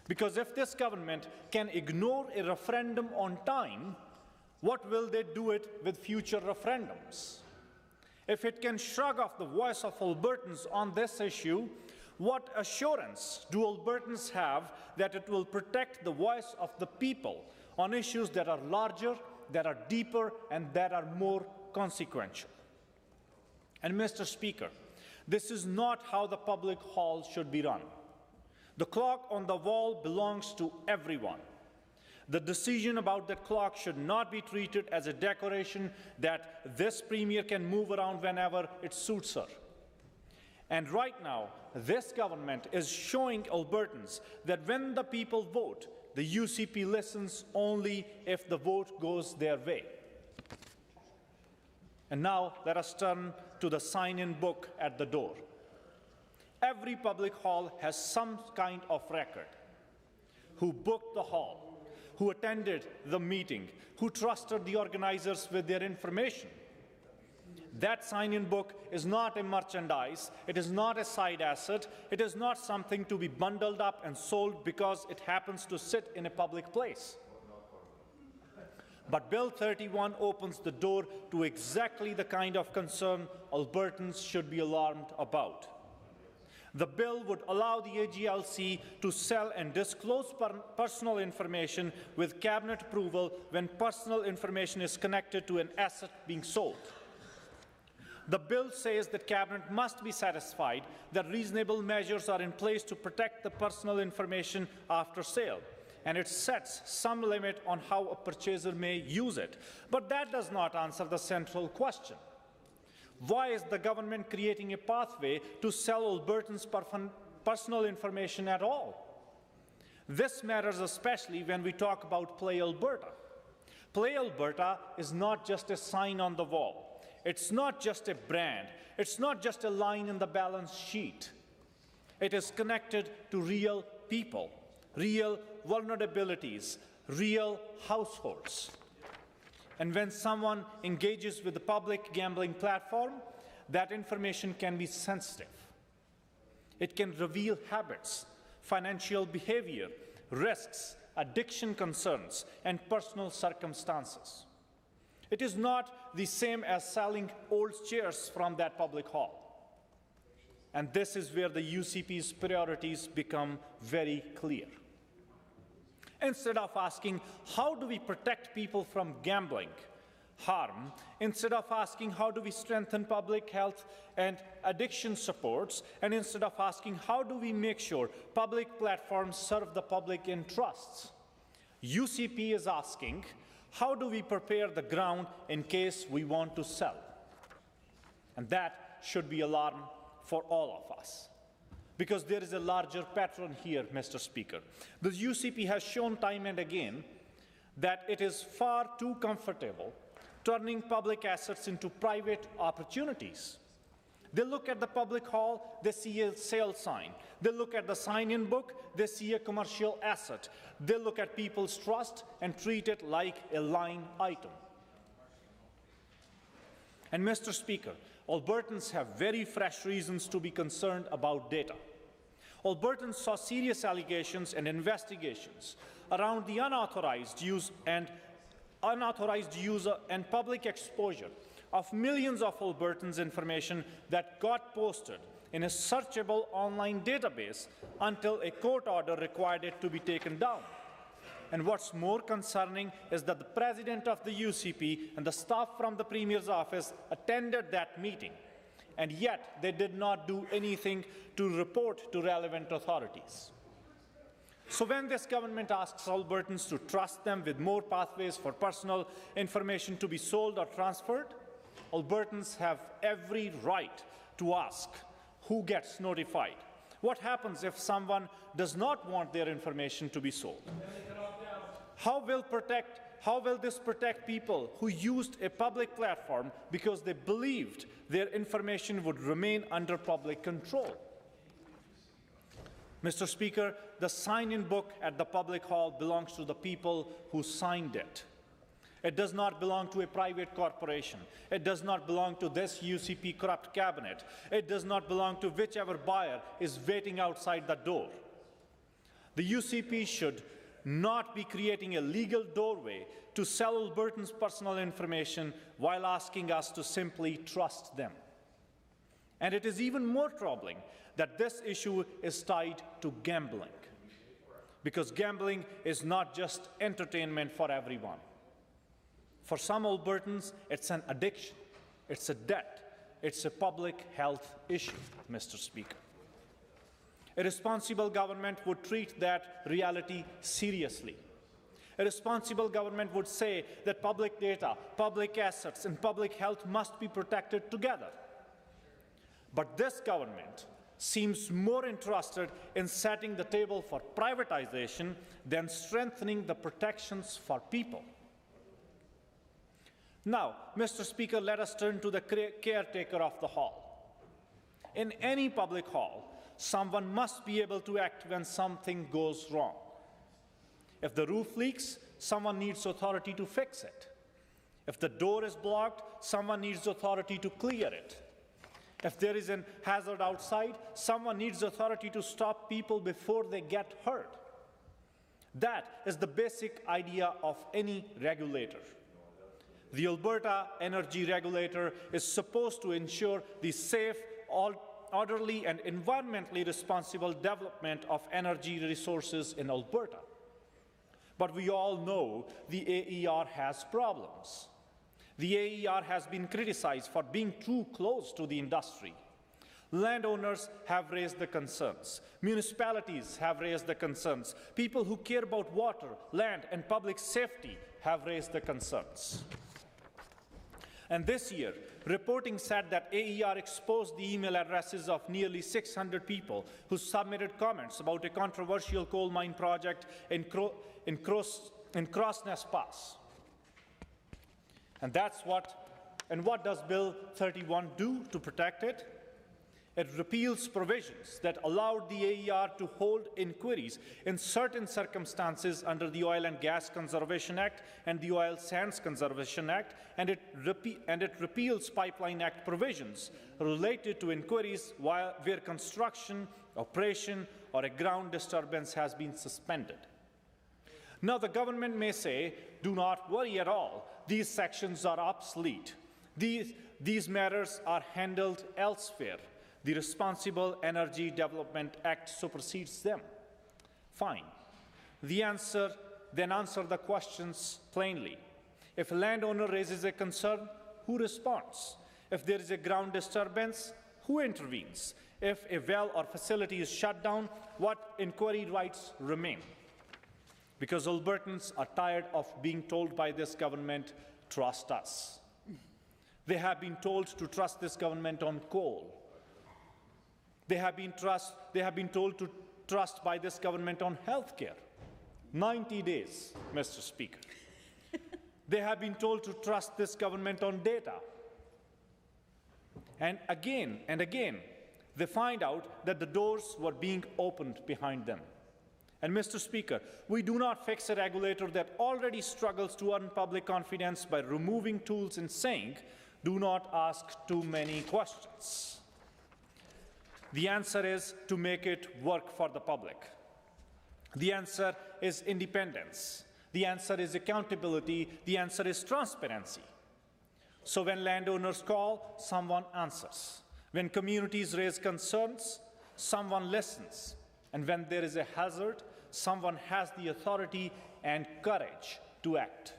Because if this government can ignore a referendum on time, what will they do it with future referendums? If it can shrug off the voice of Albertans on this issue, what assurance do Albertans have that it will protect the voice of the people on issues that are larger, that are deeper, and that are more consequential? And Mr. Speaker, this is not how the public hall should be run. The clock on the wall belongs to everyone. The decision about that clock should not be treated as a decoration that this premier can move around whenever it suits her. And right now, this government is showing Albertans that when the people vote, the UCP listens only if the vote goes their way. And now let us turn to the sign-in book at the door. Every public hall has some kind of record. Who booked the hall, who attended the meeting, who trusted the organizers with their information. That sign-in book is not a merchandise, it is not a side asset, it is not something to be bundled up and sold because it happens to sit in a public place. But Bill 31 opens the door to exactly the kind of concern Albertans should be alarmed about. The bill would allow the AGLC to sell and disclose personal information with cabinet approval when personal information is connected to an asset being sold. The bill says that Cabinet must be satisfied that reasonable measures are in place to protect the personal information after sale, and it sets some limit on how a purchaser may use it. But that does not answer the central question. Why is the government creating a pathway to sell Albertans' personal information at all? This matters especially when we talk about Play Alberta. Play Alberta is not just a sign on the wall. It's not just a brand. It's not just a line in the balance sheet. It is connected to real people, real vulnerabilities, real households. And when someone engages with the public gambling platform, that information can be sensitive. It can reveal habits, financial behavior, risks, addiction concerns, and personal circumstances. It is not the same as selling old chairs from that public hall. And this is where the UCP's priorities become very clear. Instead of asking, how do we protect people from gambling harm, instead of asking, how do we strengthen public health and addiction supports, and instead of asking, how do we make sure public platforms serve the public interests, UCP is asking, how do we prepare the ground in case we want to sell? And that should be alarm for all of us. Because there is a larger pattern here, Mr. Speaker. The UCP has shown time and again that it is far too comfortable turning public assets into private opportunities. They look at the public hall, they see a sale sign. They look at the sign-in book, they see a commercial asset. They look at people's trust and treat it like a line item. And Mr. Speaker, Albertans have very fresh reasons to be concerned about data. Albertans saw serious allegations and investigations around the unauthorized use and public exposure of millions of Albertans' information that got posted in a searchable online database until a court order required it to be taken down. And what's more concerning is that the president of the UCP and the staff from the Premier's office attended that meeting, and yet they did not do anything to report to relevant authorities. So when this government asks Albertans to trust them with more pathways for personal information to be sold or transferred, Albertans have every right to ask who gets notified. What happens if someone does not want their information to be sold? How will this protect people who used a public platform because they believed their information would remain under public control? Mr. Speaker, the sign-in book at the public hall belongs to the people who signed it. It does not belong to a private corporation. It does not belong to this UCP corrupt cabinet. It does not belong to whichever buyer is waiting outside the door. The UCP should not be creating a legal doorway to sell Albertans' personal information while asking us to simply trust them. And it is even more troubling that this issue is tied to gambling, because gambling is not just entertainment for everyone. For some Albertans, it's an addiction, it's a debt, it's a public health issue, Mr. Speaker. A responsible government would treat that reality seriously. A responsible government would say that public data, public assets, and public health must be protected together. But this government seems more interested in setting the table for privatization than strengthening the protections for people. Now, Mr. Speaker, let us turn to the caretaker of the hall. In any public hall, someone must be able to act when something goes wrong. If the roof leaks, someone needs authority to fix it. If the door is blocked, someone needs authority to clear it. If there is a hazard outside, someone needs authority to stop people before they get hurt. That is the basic idea of any regulator. The Alberta Energy Regulator is supposed to ensure the safe, orderly, and environmentally responsible development of energy resources in Alberta. But we all know the AER has problems. The AER has been criticized for being too close to the industry. Landowners have raised the concerns. Municipalities have raised the concerns. People who care about water, land, and public safety have raised the concerns. And this year, reporting said that AER exposed the email addresses of nearly 600 people who submitted comments about a controversial coal mine project in Crossness Pass. And what does Bill 31 do to protect it? It repeals provisions that allowed the AER to hold inquiries in certain circumstances under the Oil and Gas Conservation Act and the Oil Sands Conservation Act, and it repeals Pipeline Act provisions related to inquiries where construction, operation, or a ground disturbance has been suspended. Now, the government may say, do not worry at all, these sections are obsolete. These matters are handled elsewhere. The Responsible Energy Development Act supersedes them. Fine. Then answer the questions plainly. If a landowner raises a concern, who responds? If there is a ground disturbance, who intervenes? If a well or facility is shut down, what inquiry rights remain? Because Albertans are tired of being told by this government, trust us. They have been told to trust this government on coal. They have been told to trust by this government on health care. 90 days, Mr. Speaker. They have been told to trust this government on data. And again, they find out that the doors were being opened behind them. And Mr. Speaker, we do not fix a regulator that already struggles to earn public confidence by removing tools and saying, do not ask too many questions. The answer is to make it work for the public. The answer is independence. The answer is accountability. The answer is transparency. So when landowners call, someone answers. When communities raise concerns, someone listens. And when there is a hazard, someone has the authority and courage to act.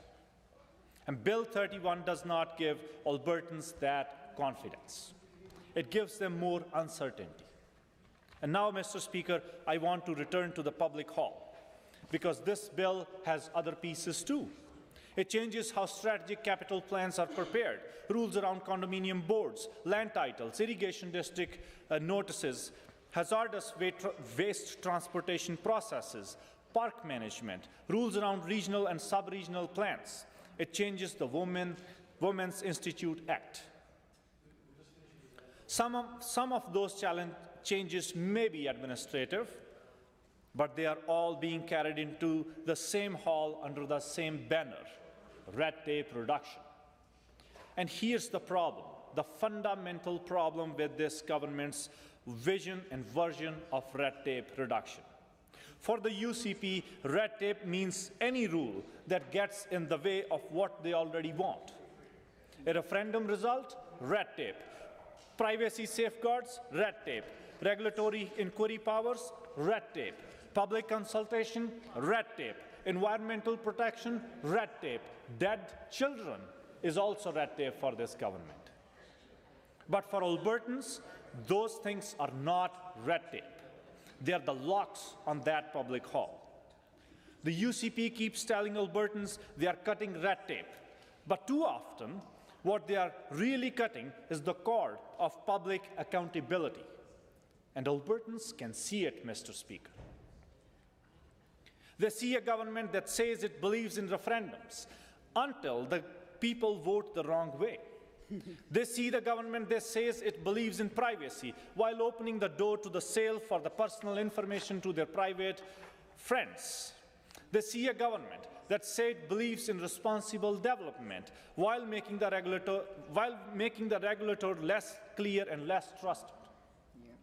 And Bill 31 does not give Albertans that confidence. It gives them more uncertainty. And now, Mr. Speaker, I want to return to the public hall, because this bill has other pieces too. It changes how strategic capital plans are prepared, rules around condominium boards, land titles, irrigation district notices, hazardous waste transportation processes, park management, rules around regional and sub-regional plans. It changes the Women's Institute Act. Some of those changes may be administrative, but they are all being carried into the same hall under the same banner, red tape reduction. And here's the problem, the fundamental problem with this government's vision and version of red tape reduction. For the UCP, red tape means any rule that gets in the way of what they already want. A referendum result, red tape. Privacy safeguards, red tape. Regulatory inquiry powers, red tape. Public consultation, red tape. Environmental protection, red tape. Dead children is also red tape for this government. But for Albertans, those things are not red tape. They are the locks on that public hall. The UCP keeps telling Albertans they are cutting red tape, but too often, what they are really cutting is the cord of public accountability. And Albertans can see it, Mr. Speaker. They see a government that says it believes in referendums until the people vote the wrong way. They see the government that says it believes in privacy while opening the door to the sale for the personal information to their private friends. They see a government that says it believes in responsible development while making the regulator less clear and less trusted. Yeah.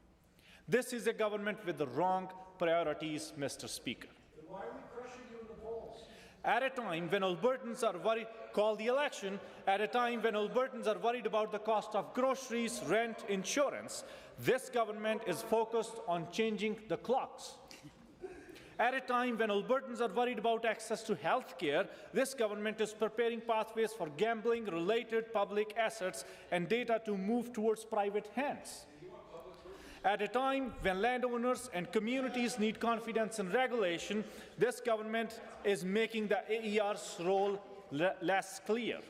This is a government with the wrong priorities, Mr. Speaker. Then why are we crushing you in the polls? At a time when Albertans are worried, call the election, at a time when Albertans are worried about the cost of groceries, rent, insurance, this government is focused on changing the clocks. At a time when Albertans are worried about access to health care, this government is preparing pathways for gambling-related public assets and data to move towards private hands. At a time when landowners and communities need confidence in regulation, this government is making the AER's role less clear.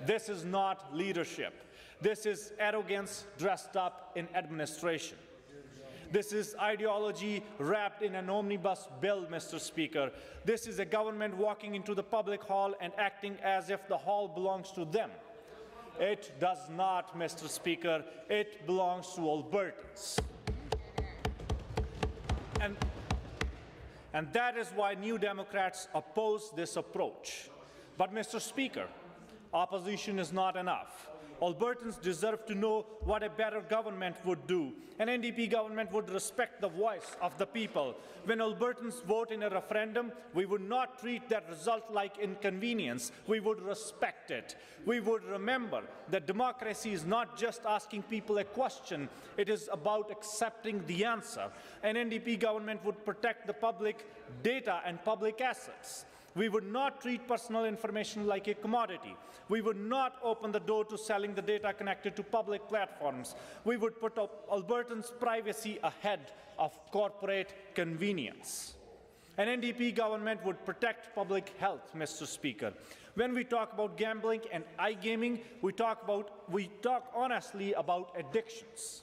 This is not leadership. This is arrogance dressed up in administration. This is ideology wrapped in an omnibus bill, Mr. Speaker. This is a government walking into the public hall and acting as if the hall belongs to them. It does not, Mr. Speaker. It belongs to Albertans. And that is why New Democrats oppose this approach. But, Mr. Speaker, opposition is not enough. Albertans deserve to know what a better government would do. An NDP government would respect the voice of the people. When Albertans vote in a referendum, we would not treat that result like inconvenience. We would respect it. We would remember that democracy is not just asking people a question. It is about accepting the answer. An NDP government would protect the public data and public assets. We would not treat personal information like a commodity. We would not open the door to selling the data connected to public platforms. We would put Albertans' privacy ahead of corporate convenience. An NDP government would protect public health, Mr. Speaker. When we talk about gambling and iGaming, we talk honestly about addictions.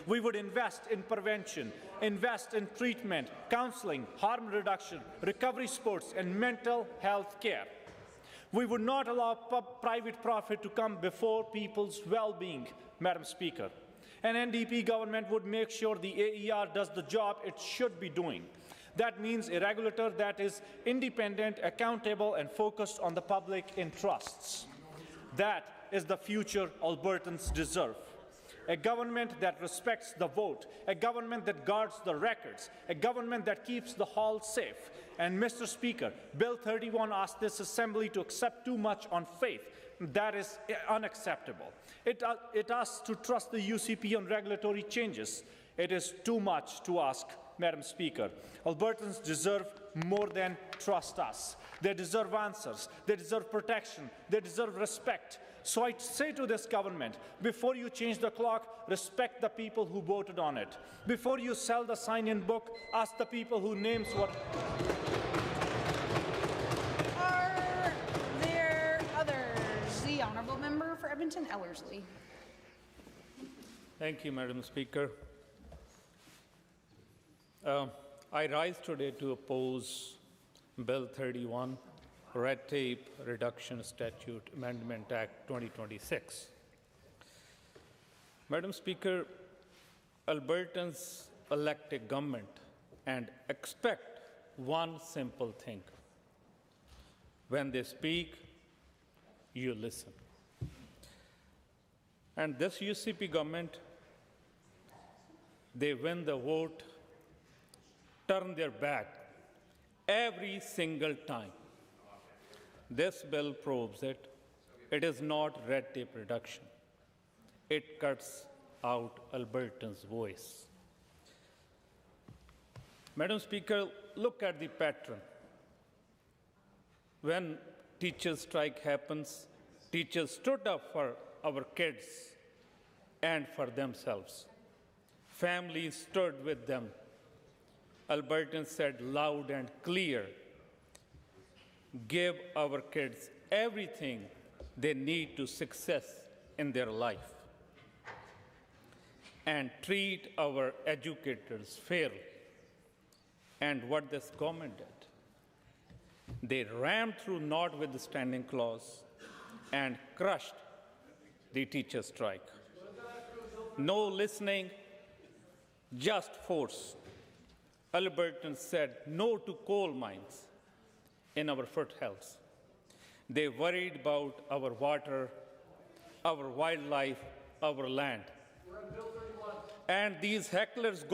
We would invest in prevention, invest in treatment, counseling, harm reduction, recovery sports, and mental health care. We would not allow private profit to come before people's well-being, Madam Speaker. An NDP government would make sure the AER does the job it should be doing. That means a regulator that is independent, accountable, and focused on the public interests. That is the future Albertans deserve. A government that respects the vote, a government that guards the records, a government that keeps the hall safe. And, Mr. Speaker, Bill 31 asks this Assembly to accept too much on faith. That is unacceptable. It asks to trust the UCP on regulatory changes. It is too much to ask, Madam Speaker. Albertans deserve more than trust us. They deserve answers. They deserve protection. They deserve respect. So I say to this government, before you change the clock, respect the people who voted on it. Before you sell the sign-in book, ask the people whose names were... Are there others? The Honourable Member for Edmonton Ellerslie. Thank you, Madam Speaker. I rise today to oppose Bill 31, Red Tape Reduction Statute Amendment Act 2026. Madam Speaker, Albertans elect a government and expect one simple thing. When they speak, you listen. And this UCP government, they win the vote, turn their back every single time. This bill proves it. It is not red tape reduction. It cuts out Albertans' voice. Madam Speaker, look at the pattern. When teachers' strike happens, teachers stood up for our kids and for themselves. Families stood with them. Albertans said loud and clear, give our kids everything they need to success in their life, and treat our educators fairly. And what this government did, they rammed through notwithstanding clause and crushed the teacher strike. No listening, just force. Albertans said no to coal mines in our foothills. They worried about our water, our wildlife, our land. And these hecklers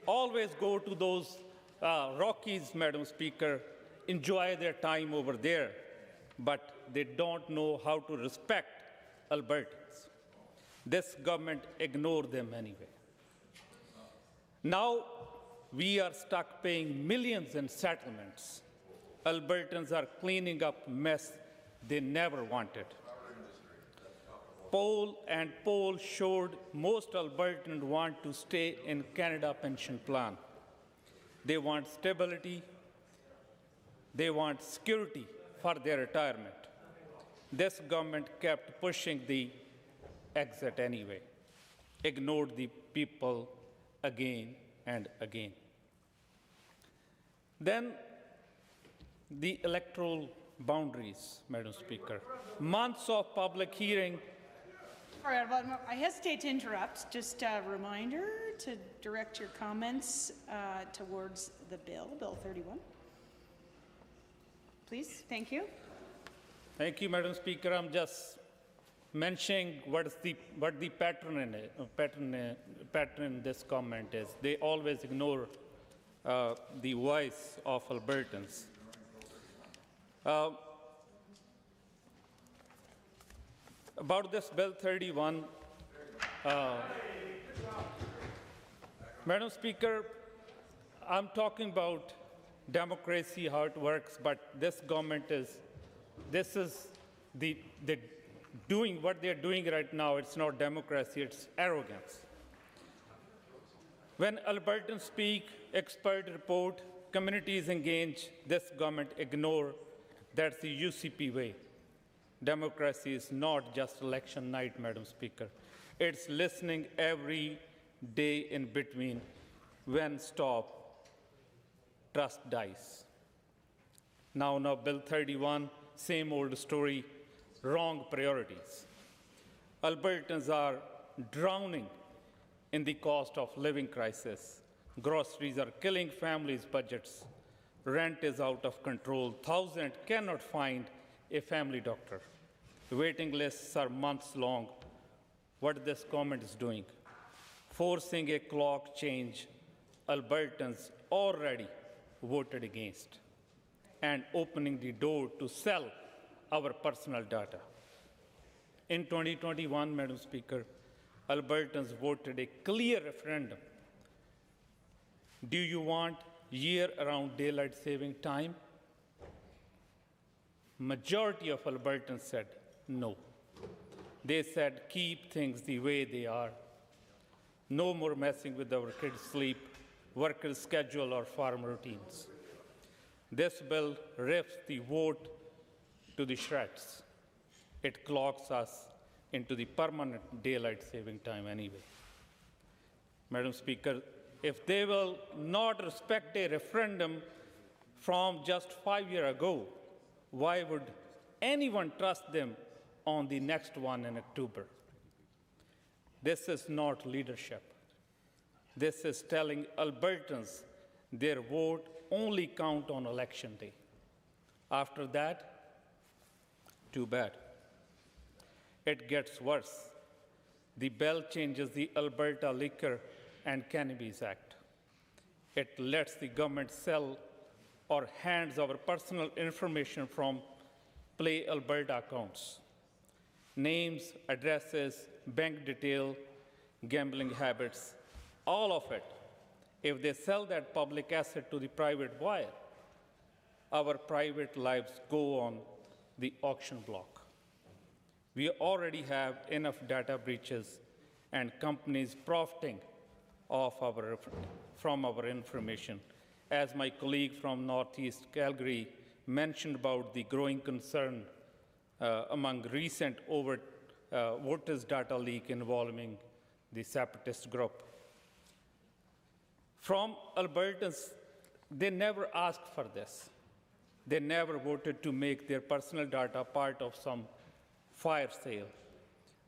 always go to those Rockies, Madam Speaker, enjoy their time over there, but they don't know how to respect Albertans. This government ignored them anyway. Now we are stuck paying millions in settlements. Albertans are cleaning up mess they never wanted. poll showed most Albertans want to stay in Canada pension plan. They want stability. They want security for their retirement. This government kept pushing the exit anyway, ignored the people again and again. Then the electoral boundaries, Madam Speaker. Months of public hearing. All right, I hesitate to interrupt. Just a reminder to direct your comments towards the bill, Bill 31. Please, thank you. Thank you, Madam Speaker. I'm just mentioning what the pattern in this comment is. They always ignore the voice of Albertans. About this Bill 31, Madam Speaker, I'm talking about democracy, how it works, but this government is doing what they're doing right now. It's not democracy, it's arrogance. When Albertans speak, expert report, communities engage, this government ignore. That's the UCP way. Democracy is not just election night, Madam Speaker. It's listening every day in between. When stop, trust dies. Now Bill 31, same old story, wrong priorities. Albertans are drowning in the cost of living crisis. Groceries are killing families' budgets. Rent is out of control. Thousands cannot find a family doctor. Waiting lists are months long. What this government is doing? Forcing a clock change Albertans already voted against, and opening the door to sell our personal data. In 2021, Madam Speaker, Albertans voted a clear referendum. Do you want year-round daylight saving time? Majority of Albertans said no. They said keep things the way they are. No more messing with our kids' sleep, workers' schedule, or farm routines. This bill rips the vote to the shreds. It clocks us into the permanent daylight saving time anyway. Madam Speaker, if they will not respect a referendum from just 5 years ago, why would anyone trust them on the next one in October? This is not leadership. This is telling Albertans their vote only count on election day. After that, too bad. It gets worse. The bill changes the Alberta Liquor and Cannabis Act. It lets the government sell or hands over personal information from Play Alberta accounts. Names, addresses, bank detail, gambling habits, all of it. If they sell that public asset to the private buyer, our private lives go on the auction block. We already have enough data breaches and companies profiting from our information. As my colleague from Northeast Calgary mentioned about the growing concern among recent voters' data leak involving the separatist group. From Albertans, they never asked for this. They never voted to make their personal data part of some fire sale.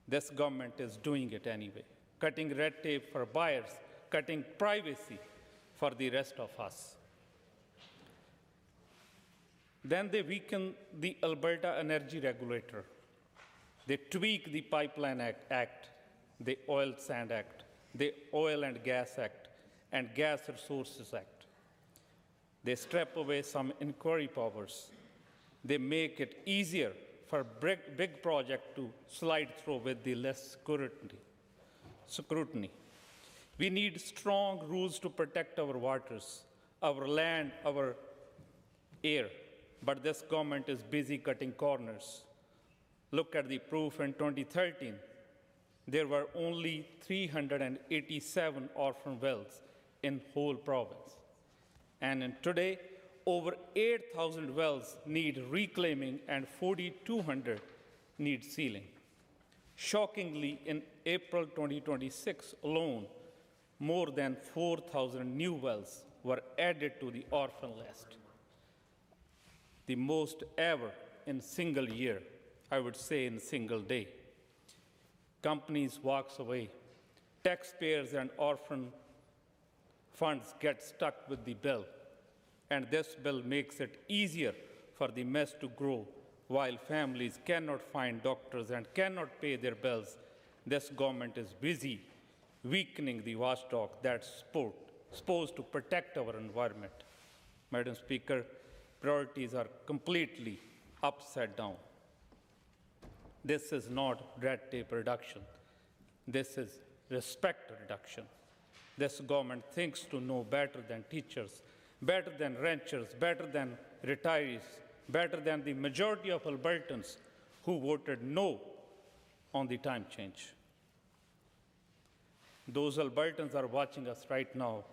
This government is doing it anyway, cutting red tape for buyers, cutting privacy for the rest of us. Then they weaken the Alberta Energy Regulator. They tweak the Pipeline Act, the Oil Sand Act, the Oil and Gas Act, and Gas Resources Act. They strip away some inquiry powers. They make it easier for big projects to slide through with the less scrutiny. We need strong rules to protect our waters, our land, our air. But this government is busy cutting corners. Look at the proof in 2013 there were only 387 orphan wells in whole province. And today, over 8,000 wells need reclaiming and 4,200 need sealing. Shockingly, in April 2026 alone, more than 4,000 new wells were added to the orphan list. The most ever in single year, I would say in a single day. Companies walks away. Taxpayers and orphan funds get stuck with the bill. And this bill makes it easier for the mess to grow while families cannot find doctors and cannot pay their bills. This government is busy weakening the watchdog that's supposed to protect our environment. Madam Speaker, priorities are completely upside down. This is not red tape reduction. This is respect reduction. This government thinks to know better than teachers, better than ranchers, better than retirees, better than the majority of Albertans who voted no on the time change. Those Albertans are watching us right now.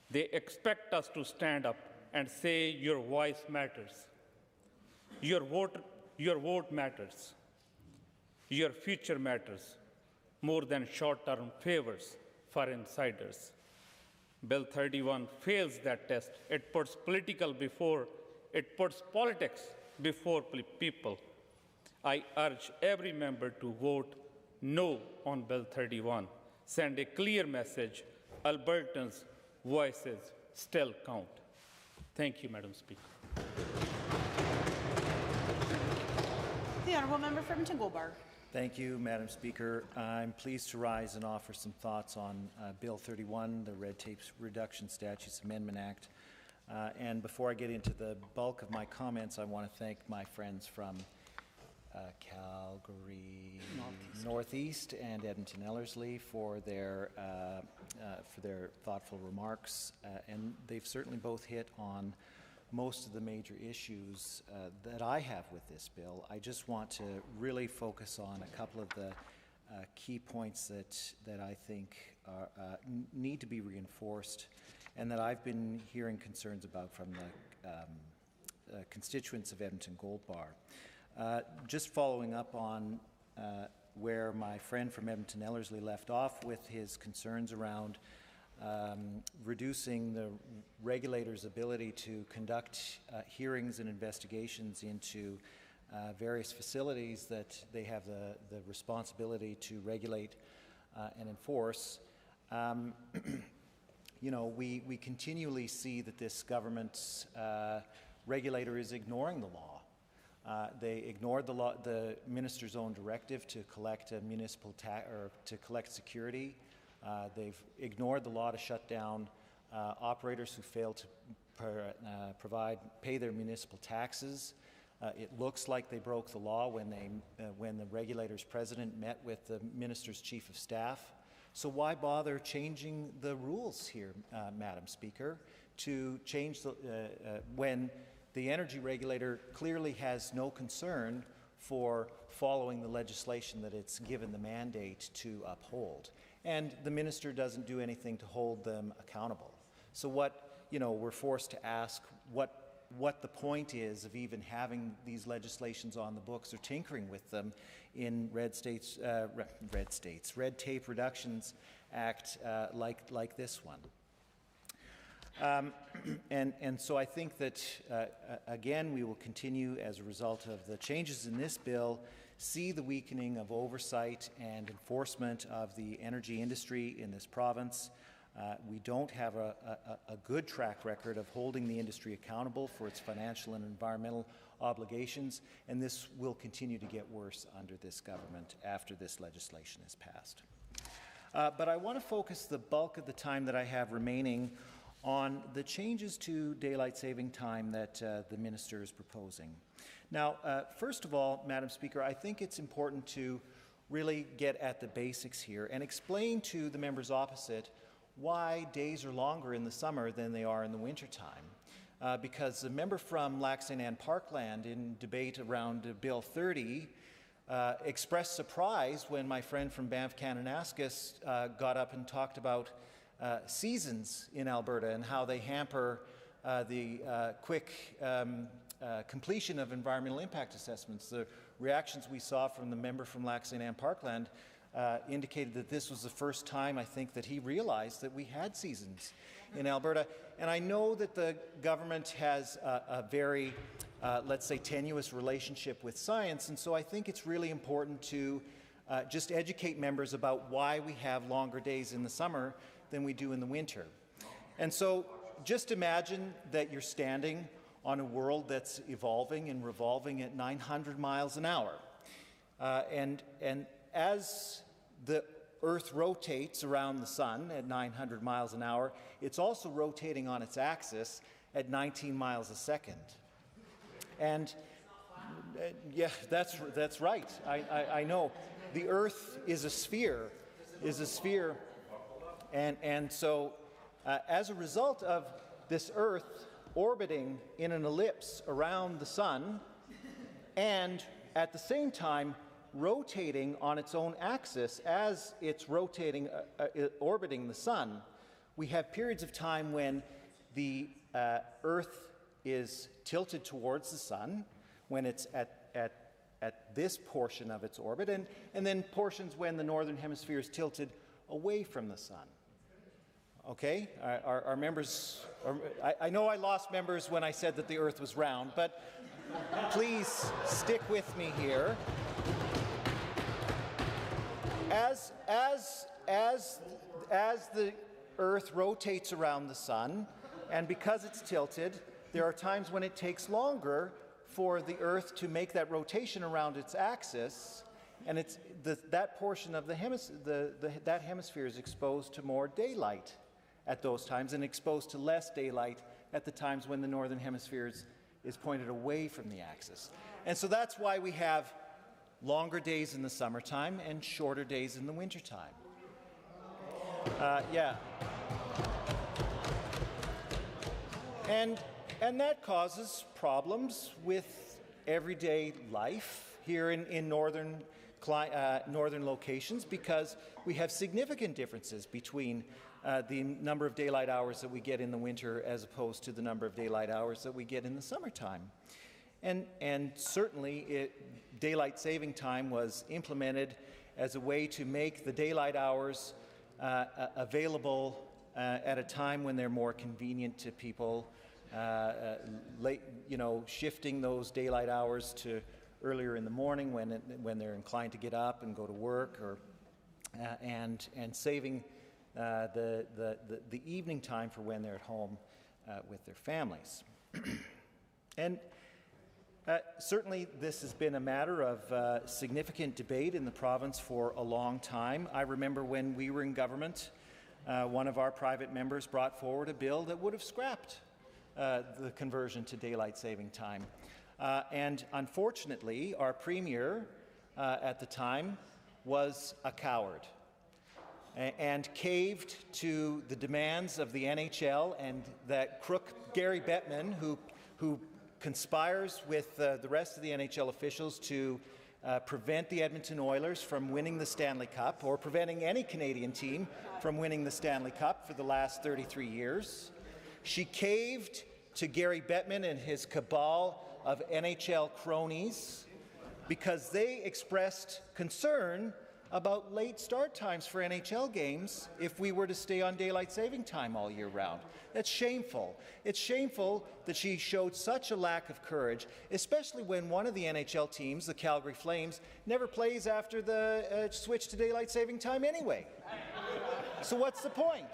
They expect us to stand up and say your voice matters. Your vote matters. Your future matters more than short-term favors for insiders. Bill 31 fails that test. It puts politics before people. I urge every member to vote no on Bill 31. Send a clear message. Albertans' voices still count. Thank you, Madam Speaker. The Honourable Member for Edmonton Goldbar. Thank you, Madam Speaker. I'm pleased to rise and offer some thoughts on Bill 31, the Red Tape Reduction Statutes Amendment Act. And before I get into the bulk of my comments, I want to thank my friends from Calgary Northeast and Edmonton Ellerslie for their thoughtful remarks, and they've certainly both hit on most of the major issues that I have with this bill. I just want to really focus on a couple of the key points that I think need to be reinforced and that I've been hearing concerns about from the constituents of Edmonton Gold Bar. Just following up on where my friend from Edmonton Ellerslie left off with his concerns around reducing the regulator's ability to conduct hearings and investigations into various facilities that they have the responsibility to regulate and enforce. You know, we continually see that this government's regulator is ignoring the law. They ignored the minister's own directive to collect a municipal tax or to collect security. They've ignored the law to shut down operators who fail to pay their municipal taxes. It looks like they broke the law when the regulator's president met with the minister's chief of staff. So why bother changing the rules here, Madam Speaker, to change when the energy regulator clearly has no concern for following the legislation that it's given the mandate to uphold? And the minister doesn't do anything to hold them accountable. So we're forced to ask what the point is of even having these legislations on the books or tinkering with them in Red Tape Reductions Act like this one. And so I think that, again, we will continue as a result of the changes in this bill, see the weakening of oversight and enforcement of the energy industry in this province. We don't have a good track record of holding the industry accountable for its financial and environmental obligations, and this will continue to get worse under this government after this legislation is passed. But I want to focus the bulk of the time that I have remaining on the changes to daylight saving time that the minister is proposing. Now, first of all, Madam Speaker, I think it's important to really get at the basics here and explain to the members opposite why days are longer in the summer than they are in the wintertime. Because the member from Lac St. Anne Parkland in debate around Bill 30 expressed surprise when my friend from Banff Kananaskis got up and talked about seasons in Alberta and how they hamper the quick completion of environmental impact assessments. The reactions we saw from the member from Lac St. Anne Parkland indicated that this was the first time, I think, that he realized that we had seasons in Alberta. And I know that the government has a very, let's say, tenuous relationship with science, and so I think it's really important to just educate members about why we have longer days in the summer than we do in the winter. And so just imagine that you're standing on a world that's evolving and revolving at 900 miles an hour. And as the Earth rotates around the sun at 900 miles an hour, it's also rotating on its axis at 19 miles a second. And yeah, that's right. I know. The Earth is a sphere, and so as a result of this Earth orbiting in an ellipse around the sun, and at the same time rotating on its own axis as it's rotating, orbiting the sun, we have periods of time when the Earth is tilted towards the sun, when it's at this portion of its orbit, and then portions when the northern hemisphere is tilted away from the sun. Okay, our members, I know I lost members when I said that the Earth was round, but please stick with me here. As the Earth rotates around the sun, and because it's tilted, there are times when it takes longer for the Earth to make that rotation around its axis, and it's that portion of that hemisphere is exposed to more daylight at those times and exposed to less daylight at the times when the northern hemisphere is pointed away from the axis. And so that's why we have longer days in the summertime and shorter days in the wintertime. Yeah. And that causes problems with everyday life here in northern locations, because we have significant differences between the number of daylight hours that we get in the winter as opposed to the number of daylight hours that we get in the summertime. And certainly daylight saving time was implemented as a way to make the daylight hours available at a time when they're more convenient to people, shifting those daylight hours to earlier in the morning when they're inclined to get up and go to work, or and saving the evening time for when they're at home with their families. And certainly this has been a matter of significant debate in the province for a long time. I remember when we were in government, one of our private members brought forward a bill that would have scrapped the conversion to daylight saving time. And unfortunately, our premier at the time was a coward and caved to the demands of the NHL and that crook Gary Bettman, who conspires with the rest of the NHL officials to prevent the Edmonton Oilers from winning the Stanley Cup, or preventing any Canadian team from winning the Stanley Cup for the last 33 years. She caved to Gary Bettman and his cabal of NHL cronies because they expressed concern about late start times for NHL games if we were to stay on daylight saving time all year round. That's shameful. It's shameful that she showed such a lack of courage, especially when one of the NHL teams, the Calgary Flames, never plays after the switch to daylight saving time anyway. So what's the point?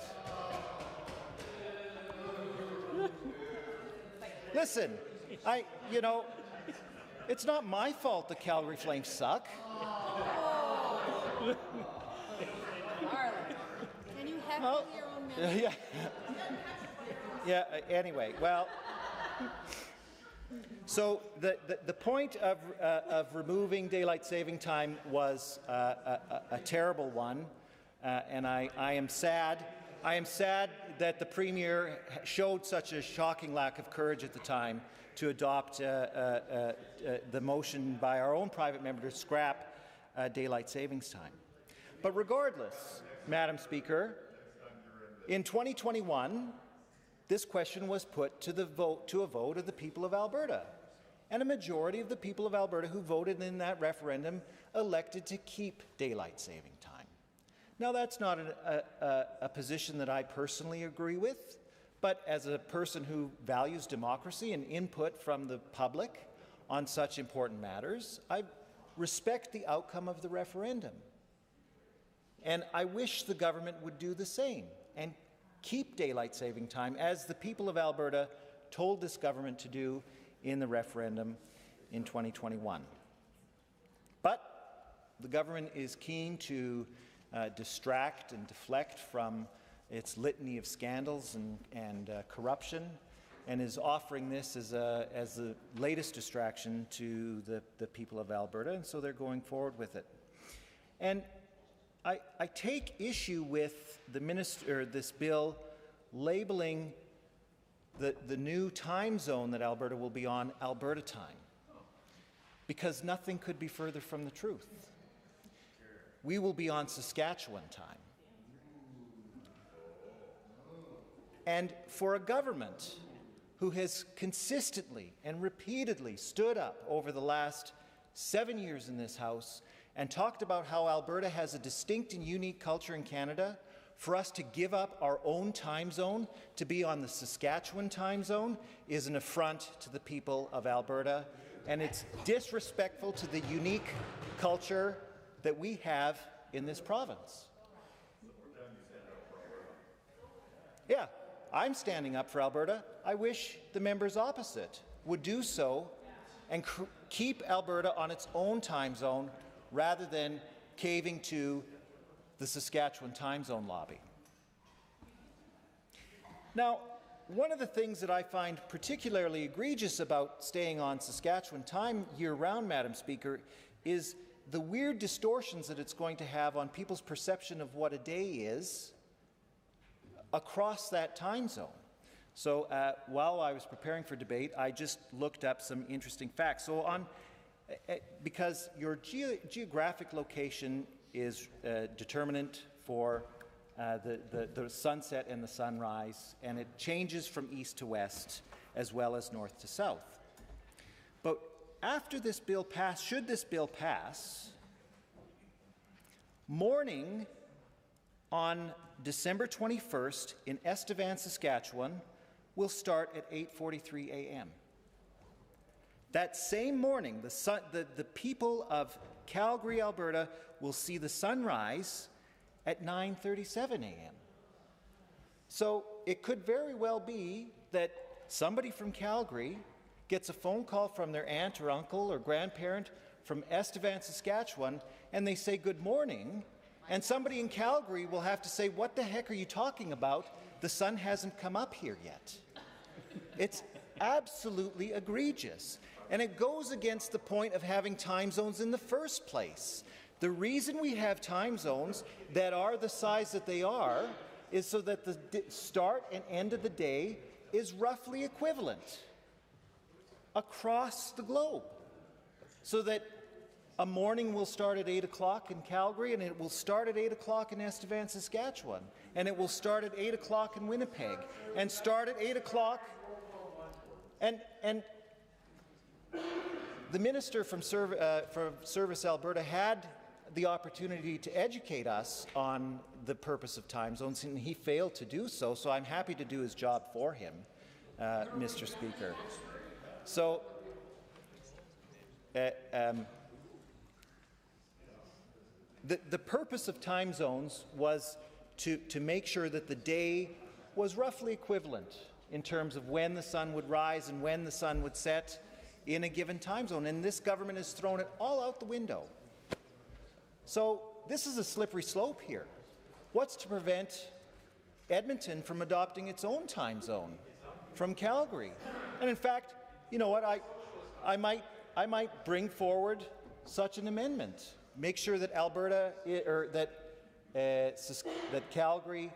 Listen, it's not my fault the Calgary Flames suck. Can you heckle your own member? Yeah, anyway, well, so the point of removing daylight saving time was a terrible one, and I am sad I am sad that the Premier showed such a shocking lack of courage at the time to adopt the motion by our own private member to scrap daylight savings time. But regardless, Madam Speaker, in 2021, this question was put to a vote of the people of Alberta. And a majority of the people of Alberta who voted in that referendum elected to keep daylight saving time. Now, that's not a position that I personally agree with, but as a person who values democracy and input from the public on such important matters, I respect the outcome of the referendum. And I wish the government would do the same and keep daylight saving time as the people of Alberta told this government to do in the referendum in 2021. But the government is keen to distract and deflect from its litany of scandals and corruption, and is offering this as the latest distraction to the people of Alberta, and so they're going forward with it. And I take issue with this bill labeling the new time zone that Alberta will be on Alberta time, because nothing could be further from the truth. We will be on Saskatchewan time. And for a government who has consistently and repeatedly stood up over the last 7 years in this House and talked about how Alberta has a distinct and unique culture in Canada, for us to give up our own time zone to be on the Saskatchewan time zone is an affront to the people of Alberta, and it's disrespectful to the unique culture that we have in this province. Yeah, I'm standing up for Alberta. I wish the members opposite would do so and keep Alberta on its own time zone rather than caving to the Saskatchewan time zone lobby. Now, one of the things that I find particularly egregious about staying on Saskatchewan time year-round, Madam Speaker, is the weird distortions that it's going to have on people's perception of what a day is across that time zone. So while I was preparing for debate, I just looked up some interesting facts. So because your geographic location is determinant for the sunset and the sunrise, and it changes from east to west as well as north to south. But after this bill passed, should this bill pass, morning on December 21st in Estevan, Saskatchewan, will start at 8:43 a.m. That same morning, the people of Calgary, Alberta, will see the sunrise at 9:37 a.m. So it could very well be that somebody from Calgary gets a phone call from their aunt or uncle or grandparent from Estevan, Saskatchewan, and they say good morning, and somebody in Calgary will have to say, what the heck are you talking about? The sun hasn't come up here yet. It's absolutely egregious. And it goes against the point of having time zones in the first place. The reason we have time zones that are the size that they are is so that the start and end of the day is roughly equivalent across the globe. So that a morning will start at 8 o'clock in Calgary, and it will start at 8 o'clock in Estevan, Saskatchewan, and it will start at 8 o'clock in Winnipeg, and start at 8 o'clock, and the minister from Service Alberta had the opportunity to educate us on the purpose of time zones, and he failed to do so, so I'm happy to do his job for him, Mr. Speaker. So, the purpose of time zones was to make sure that the day was roughly equivalent in terms of when the sun would rise and when the sun would set in a given time zone, and this government has thrown it all out the window. So this is a slippery slope here. What's to prevent Edmonton from adopting its own time zone from Calgary? And in fact, you know what, I might bring forward such an amendment. Make sure that Alberta, or that Calgary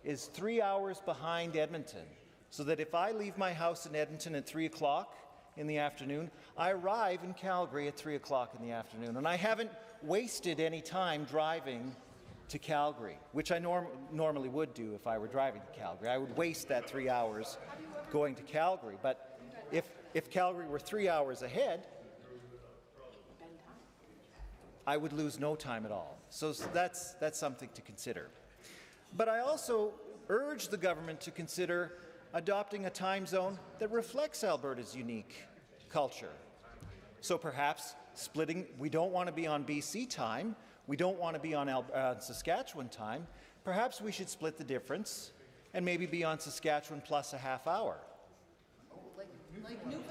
is 3 hours behind Edmonton, so that if I leave my house in Edmonton at 3 o'clock in the afternoon, I arrive in Calgary at 3 o'clock in the afternoon, and I haven't wasted any time driving to Calgary, which I normally would do if I were driving to Calgary. I would waste that 3 hours going to Calgary, but if Calgary were 3 hours ahead, I would lose no time at all. So that's something to consider. But I also urge the government to consider adopting a time zone that reflects Alberta's unique culture. So perhaps splitting, we don't want to be on BC time, we don't want to be on Saskatchewan time, perhaps we should split the difference and maybe be on Saskatchewan plus a half hour.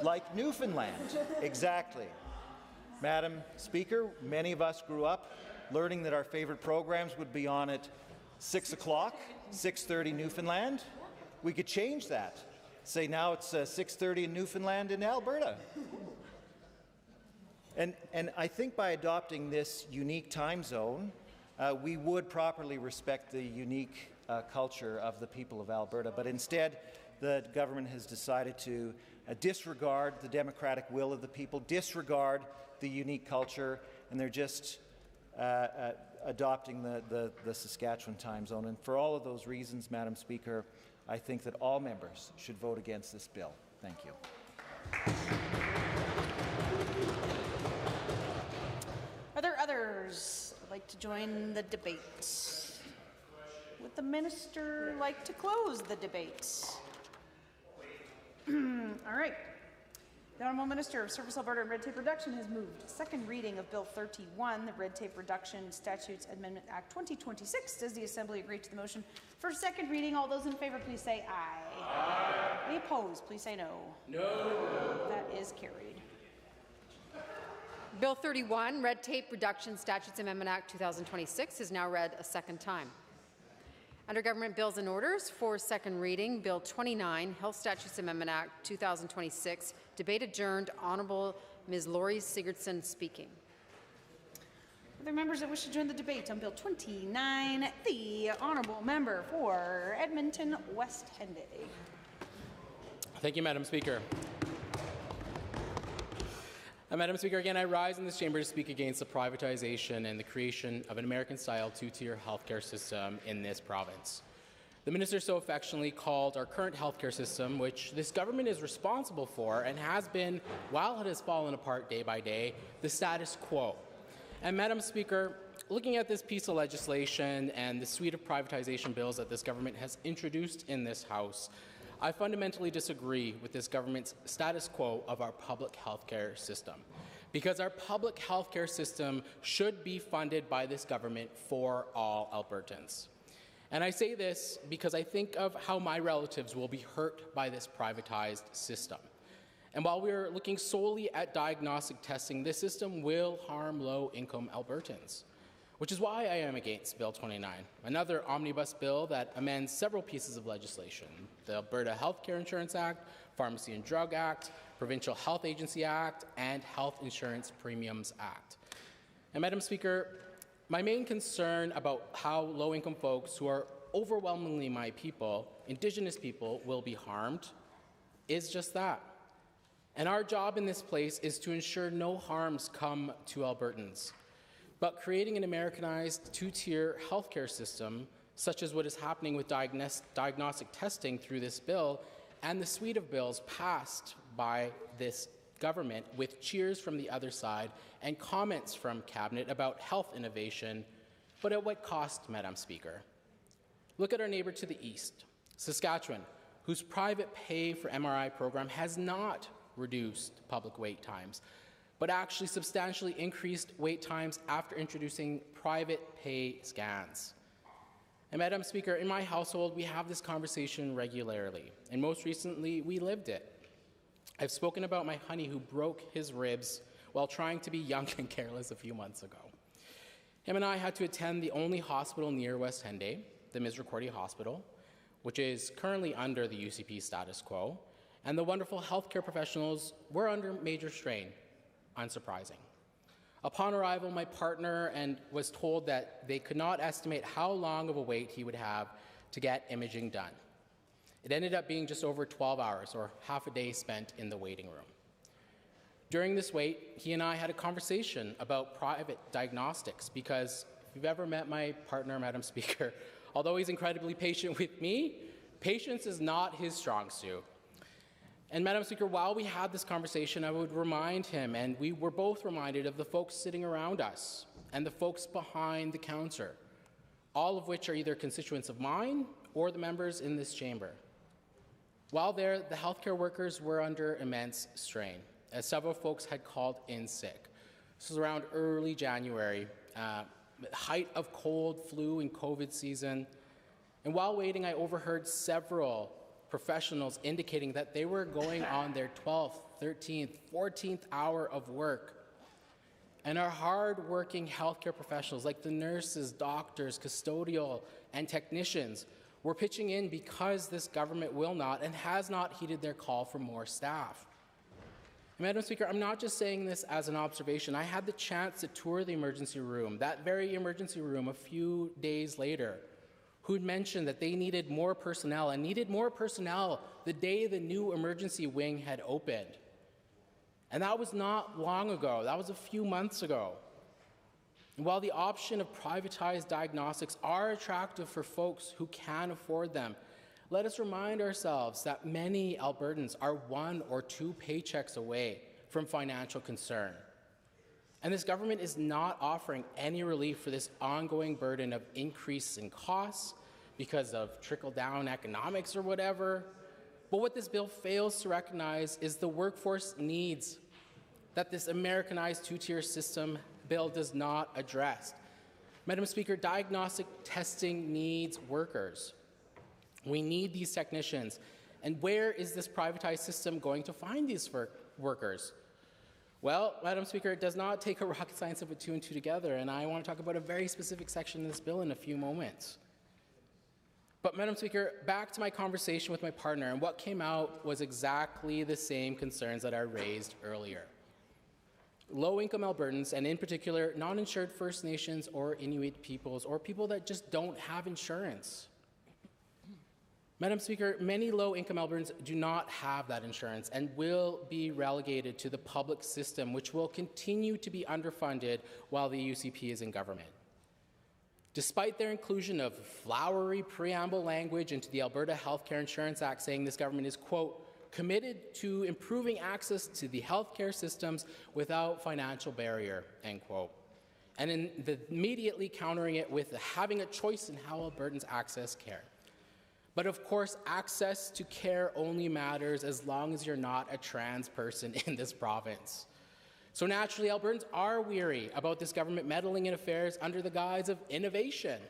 Like Newfoundland, exactly. Madam Speaker, many of us grew up learning that our favorite programs would be on at 6 o'clock, 6:30 Newfoundland. We could change that. Say now it's 6:30 in Newfoundland in Alberta. And I think by adopting this unique time zone, we would properly respect the unique culture of the people of Alberta. But instead, the government has decided to disregard the democratic will of the people, disregard the unique culture, and they're just adopting the Saskatchewan time zone. And for all of those reasons, Madam Speaker, I think that all members should vote against this bill. Thank you. Are there others who'd like to join the debate? Would the minister like to close the debate? All right. The Honourable Minister of Service Alberta and Red Tape Reduction has moved second reading of Bill 31, the Red Tape Reduction Statutes Amendment Act 2026. Does the Assembly agree to the motion for second reading? All those in favour, please say aye. Aye. Any opposed, please say no. No. That is carried. Bill 31, Red Tape Reduction Statutes Amendment Act 2026 is now read a second time. Under Government Bills and Orders for second reading, Bill 29, Health Statutes Amendment Act 2026, debate adjourned. Honourable Ms. Laurie Sigurdsson speaking. Are there members that wish to join the debate on Bill 29? The Honourable Member for Edmonton West Henday. Thank you, Madam Speaker. Madam Speaker, again, I rise in this chamber to speak against the privatization and the creation of an American-style two-tier healthcare system in this province. The minister so affectionately called our current healthcare system, which this government is responsible for and has been, while it has fallen apart day by day, the status quo. And Madam Speaker, looking at this piece of legislation and the suite of privatization bills that this government has introduced in this House, I fundamentally disagree with this government's status quo of our public healthcare system, because our public healthcare system should be funded by this government for all Albertans. And I say this because I think of how my relatives will be hurt by this privatized system. And while we're looking solely at diagnostic testing, this system will harm low-income Albertans, which is why I am against Bill 29, another omnibus bill that amends several pieces of legislation: the Alberta Healthcare Insurance Act, Pharmacy and Drug Act, Provincial Health Agency Act, and Health Insurance Premiums Act. And Madam Speaker, my main concern about how low-income folks, who are overwhelmingly my people, Indigenous people, will be harmed is just that. And our job in this place is to ensure no harms come to Albertans. But creating an Americanized two-tier healthcare system, such as what is happening with diagnostic testing through this bill and the suite of bills passed by this government, with cheers from the other side and comments from Cabinet about health innovation, but at what cost, Madam Speaker? Look at our neighbour to the east, Saskatchewan, whose private pay for MRI program has not reduced public wait times, but actually substantially increased wait times after introducing private pay scans. And Madam Speaker, in my household, we have this conversation regularly, and most recently, we lived it. I've spoken about my honey who broke his ribs while trying to be young and careless a few months ago. Him and I had to attend the only hospital near West Henday, the Misericordia Hospital, which is currently under the UCP status quo, and the wonderful healthcare professionals were under major strain. Unsurprising. Upon arrival, my partner was told that they could not estimate how long of a wait he would have to get imaging done. It ended up being just over 12 hours, or half a day spent in the waiting room. During this wait, he and I had a conversation about private diagnostics because if you've ever met my partner, Madam Speaker, although he's incredibly patient with me, patience is not his strong suit. And Madam Speaker, while we had this conversation, I would remind him, and we were both reminded of the folks sitting around us and the folks behind the counter, all of which are either constituents of mine or the members in this chamber. While there, the healthcare workers were under immense strain, as several folks had called in sick. This was around early January, height of cold, flu, and COVID season. And while waiting, I overheard several professionals indicating that they were going on their 12th, 13th, 14th hour of work. And our hard-working healthcare professionals, like the nurses, doctors, custodial, and technicians, were pitching in because this government will not and has not heeded their call for more staff. And Madam Speaker, I'm not just saying this as an observation. I had the chance to tour the emergency room, that very emergency room, a few days later, who'd mentioned that they needed more personnel and needed more personnel the day the new emergency wing had opened. And that was not long ago. That was a few months ago. And while the option of privatized diagnostics are attractive for folks who can afford them, let us remind ourselves that many Albertans are 1 or 2 paychecks away from financial concern. And this government is not offering any relief for this ongoing burden of increase in costs because of trickle-down economics or whatever. But what this bill fails to recognize is the workforce needs that this Americanized two-tier system bill does not address. Madam Speaker, diagnostic testing needs workers. We need these technicians. And where is this privatized system going to find these workers? Well, Madam Speaker, it does not take a rocket science to put 2 and 2 together, and I want to talk about a very specific section in this bill in a few moments. But Madam Speaker, back to my conversation with my partner, and what came out was exactly the same concerns that I raised earlier. Low-income Albertans, and in particular, non-insured First Nations or Inuit peoples, or people that just don't have insurance. Madam Speaker, many low-income Albertans do not have that insurance and will be relegated to the public system, which will continue to be underfunded while the UCP is in government. Despite their inclusion of flowery preamble language into the Alberta Healthcare Insurance Act saying this government is, quote, committed to improving access to the healthcare systems without financial barrier, end quote. And immediately countering it with having a choice in how Albertans access care. But of course, access to care only matters as long as you're not a trans person in this province. So naturally, Albertans are weary about this government meddling in affairs under the guise of innovation.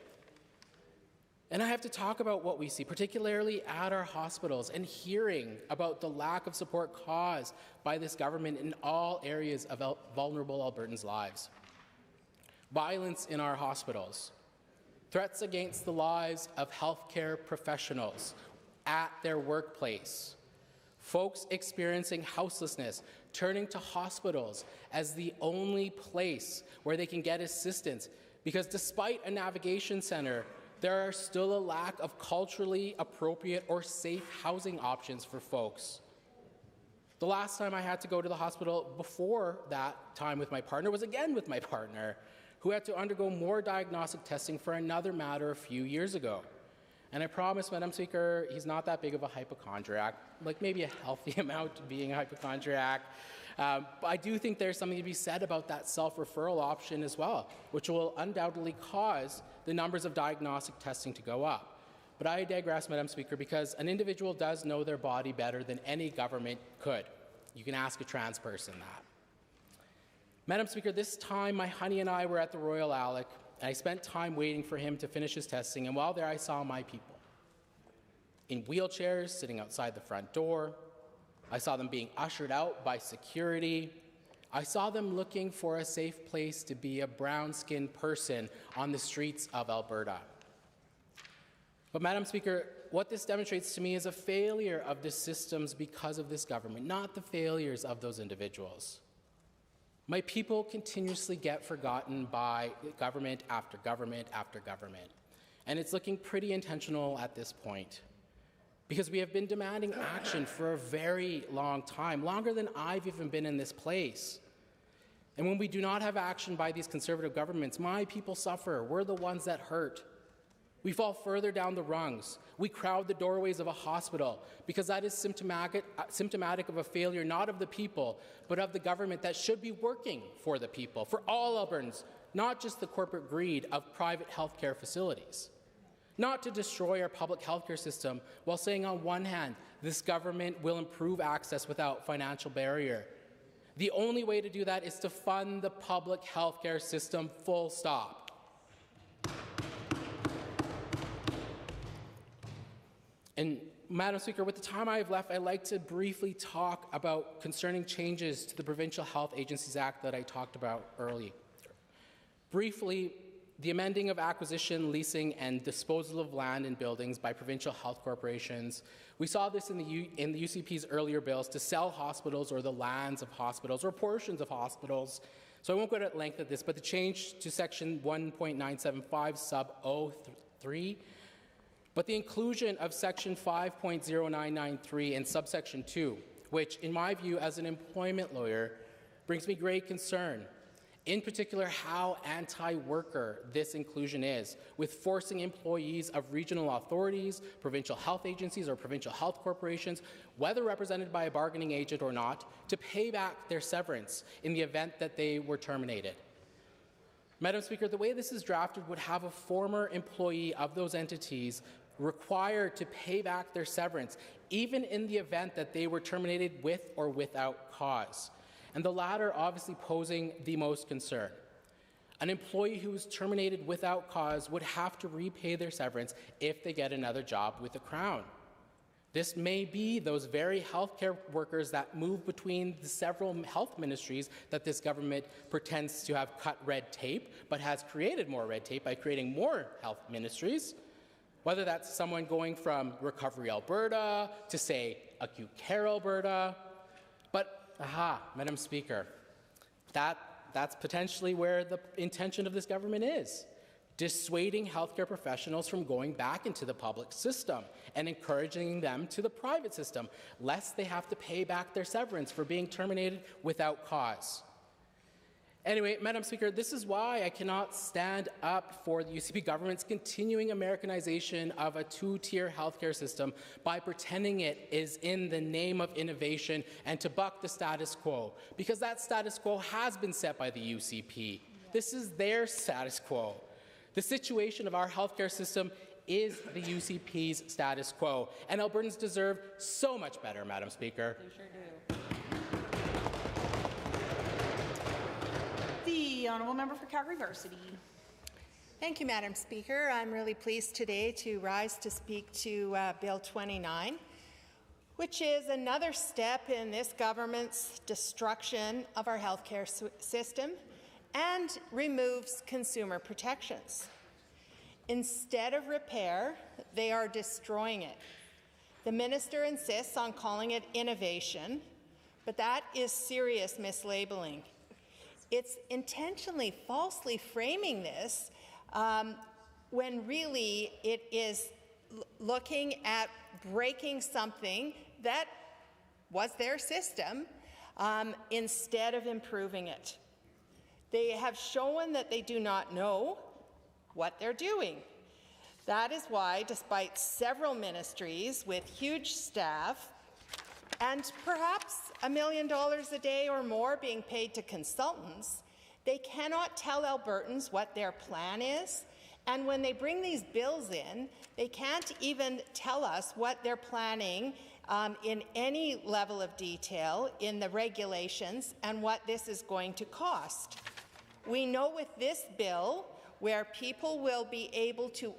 And I have to talk about what we see, particularly at our hospitals, and hearing about the lack of support caused by this government in all areas of vulnerable Albertans' lives. Violence in our hospitals, threats against the lives of healthcare professionals at their workplace, folks experiencing houselessness, turning to hospitals as the only place where they can get assistance, because despite a navigation center, there are still a lack of culturally appropriate or safe housing options for folks. The last time I had to go to the hospital before that time with my partner was again with my partner, who had to undergo more diagnostic testing for another matter a few years ago. And I promise, Madam Speaker, he's not that big of a hypochondriac, like maybe a healthy amount of being a hypochondriac. But I do think there's something to be said about that self-referral option as well, which will undoubtedly cause the numbers of diagnostic testing to go up. But I digress, Madam Speaker, because an individual does know their body better than any government could. You can ask a trans person that. Madam Speaker, this time my honey and I were at the Royal Alec, and I spent time waiting for him to finish his testing, and while there I saw my people in wheelchairs sitting outside the front door. I saw them being ushered out by security. I saw them looking for a safe place to be a brown-skinned person on the streets of Alberta. But Madam Speaker, what this demonstrates to me is a failure of the systems because of this government, not the failures of those individuals. My people continuously get forgotten by government after government after government. And it's looking pretty intentional at this point, because we have been demanding action for a very long time, longer than I've even been in this place. And when we do not have action by these Conservative governments, my people suffer. We're the ones that hurt. We fall further down the rungs. We crowd the doorways of a hospital because that is symptomatic of a failure not of the people, but of the government that should be working for the people, for all Albertans, not just the corporate greed of private healthcare facilities. Not to destroy our public healthcare system while saying on one hand, this government will improve access without financial barrier. The only way to do that is to fund the public healthcare system, full stop. And Madam Speaker, with the time I have left, I'd like to briefly talk about concerning changes to the Provincial Health Agencies Act that I talked about earlier. Briefly, the amending of acquisition, leasing, and disposal of land and buildings by provincial health corporations. We saw this in the UCP's earlier bills to sell hospitals or the lands of hospitals or portions of hospitals. So I won't go to length of this, but the change to Section 1.975 sub 03, but the inclusion of Section 5.0993 in subsection 2, which, in my view, as an employment lawyer, brings me great concern. In particular, how anti-worker this inclusion is, with forcing employees of regional authorities, provincial health agencies, or provincial health corporations, whether represented by a bargaining agent or not, to pay back their severance in the event that they were terminated. Madam Speaker, the way this is drafted would have a former employee of those entities required to pay back their severance, even in the event that they were terminated with or without cause, and the latter obviously posing the most concern. An employee who is terminated without cause would have to repay their severance if they get another job with the Crown. This may be those very healthcare workers that move between the several health ministries that this government pretends to have cut red tape, but has created more red tape by creating more health ministries. Whether that's someone going from Recovery Alberta to, say, Acute Care Alberta. But, Madam Speaker, that's potentially where the intention of this government is, dissuading healthcare professionals from going back into the public system and encouraging them to the private system, lest they have to pay back their severance for being terminated without cause. Anyway, Madam Speaker, this is why I cannot stand up for the UCP government's continuing Americanization of a two-tier healthcare system by pretending it is in the name of innovation and to buck the status quo, because that status quo has been set by the UCP. This is their status quo. The situation of our healthcare system is the UCP's status quo, and Albertans deserve so much better, Madam Speaker. They sure do. The Honourable Member for Calgary Varsity. Thank you, Madam Speaker. I'm really pleased today to rise to speak to Bill 29, which is another step in this government's destruction of our healthcare system and removes consumer protections. Instead of repair, they are destroying it. The minister insists on calling it innovation, but that is serious mislabeling. It's intentionally falsely framing this when really it is looking at breaking something that was their system instead of improving it. They have shown that they do not know what they're doing. That is why, despite several ministries with huge staff and perhaps $1 million a day or more being paid to consultants, they cannot tell Albertans what their plan is. And when they bring these bills in, they can't even tell us what they're planning in any level of detail in the regulations and what this is going to cost. We know with this bill, where people will be able to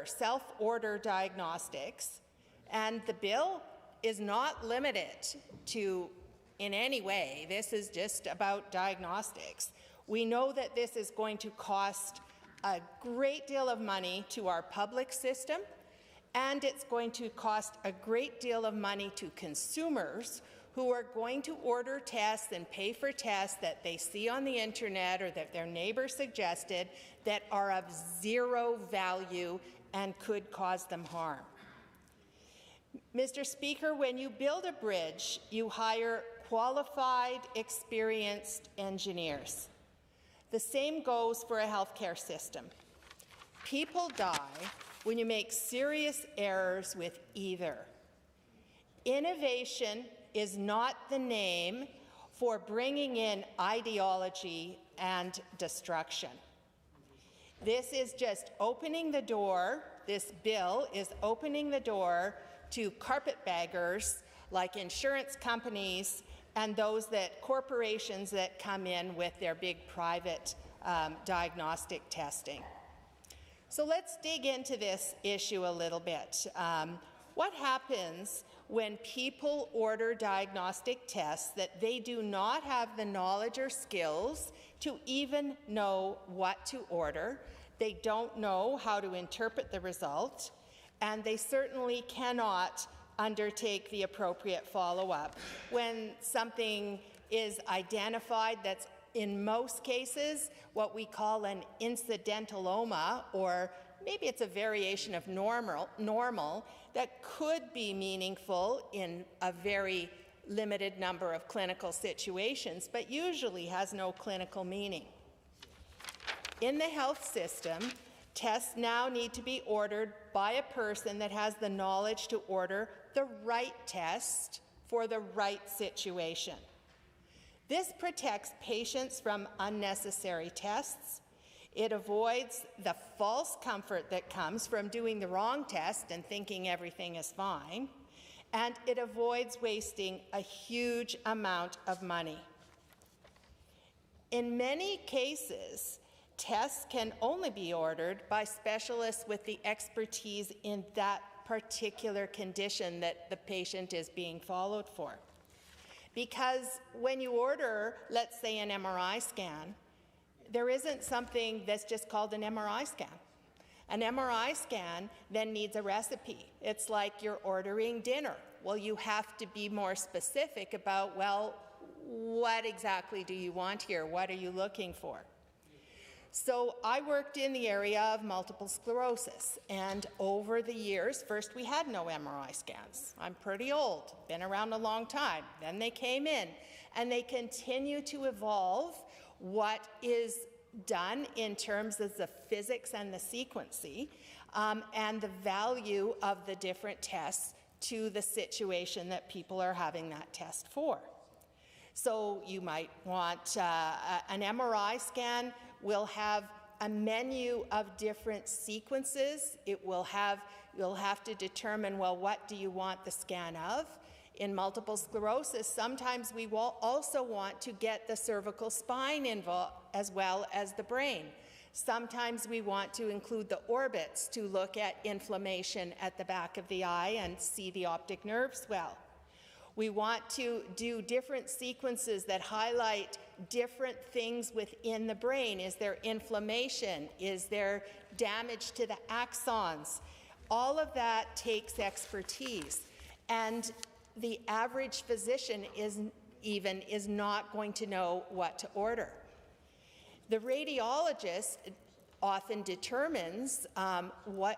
self-order diagnostics, and the bill is not limited to in any way. This is just about diagnostics. We know that this is going to cost a great deal of money to our public system, and it's going to cost a great deal of money to consumers who are going to order tests and pay for tests that they see on the internet or that their neighbor suggested that are of zero value and could cause them harm. Mr. Speaker, when you build a bridge, you hire qualified, experienced engineers. The same goes for a healthcare system. People die when you make serious errors with either. Innovation is not the name for bringing in ideology and destruction. This is just opening the door, this bill is opening the door to carpetbaggers like insurance companies and those corporations that come in with their big private diagnostic testing. So let's dig into this issue a little bit. What happens when people order diagnostic tests that they do not have the knowledge or skills to even know what to order? They don't know how to interpret the result, and they certainly cannot undertake the appropriate follow-up. When something is identified that's in most cases what we call an incidentaloma, or maybe it's a variation of normal that could be meaningful in a very limited number of clinical situations, but usually has no clinical meaning. In the health system, tests now need to be ordered by a person that has the knowledge to order the right test for the right situation. This protects patients from unnecessary tests. It avoids the false comfort that comes from doing the wrong test and thinking everything is fine. And it avoids wasting a huge amount of money. In many cases, tests can only be ordered by specialists with the expertise in that particular condition that the patient is being followed for. Because when you order, let's say, an MRI scan, there isn't something that's just called an MRI scan. An MRI scan then needs a recipe. It's like you're ordering dinner. Well, you have to be more specific about, well, what exactly do you want here? What are you looking for? So I worked in the area of multiple sclerosis, and over the years, first we had no MRI scans. I'm pretty old, been around a long time. Then they came in, and they continue to evolve what is done in terms of the physics and the sequencing, and the value of the different tests to the situation that people are having that test for. So you might want an MRI scan will have a menu of different sequences. You'll have to determine, well, what do you want the scan of? In multiple sclerosis, sometimes we will also want to get the cervical spine involved as well as the brain. Sometimes we want to include the orbits to look at inflammation at the back of the eye and see the optic nerve swell. We want to do different sequences that highlight different things within the brain. Is there inflammation? Is there damage to the axons? All of that takes expertise. And the average physician is not going to know what to order. The radiologist often determines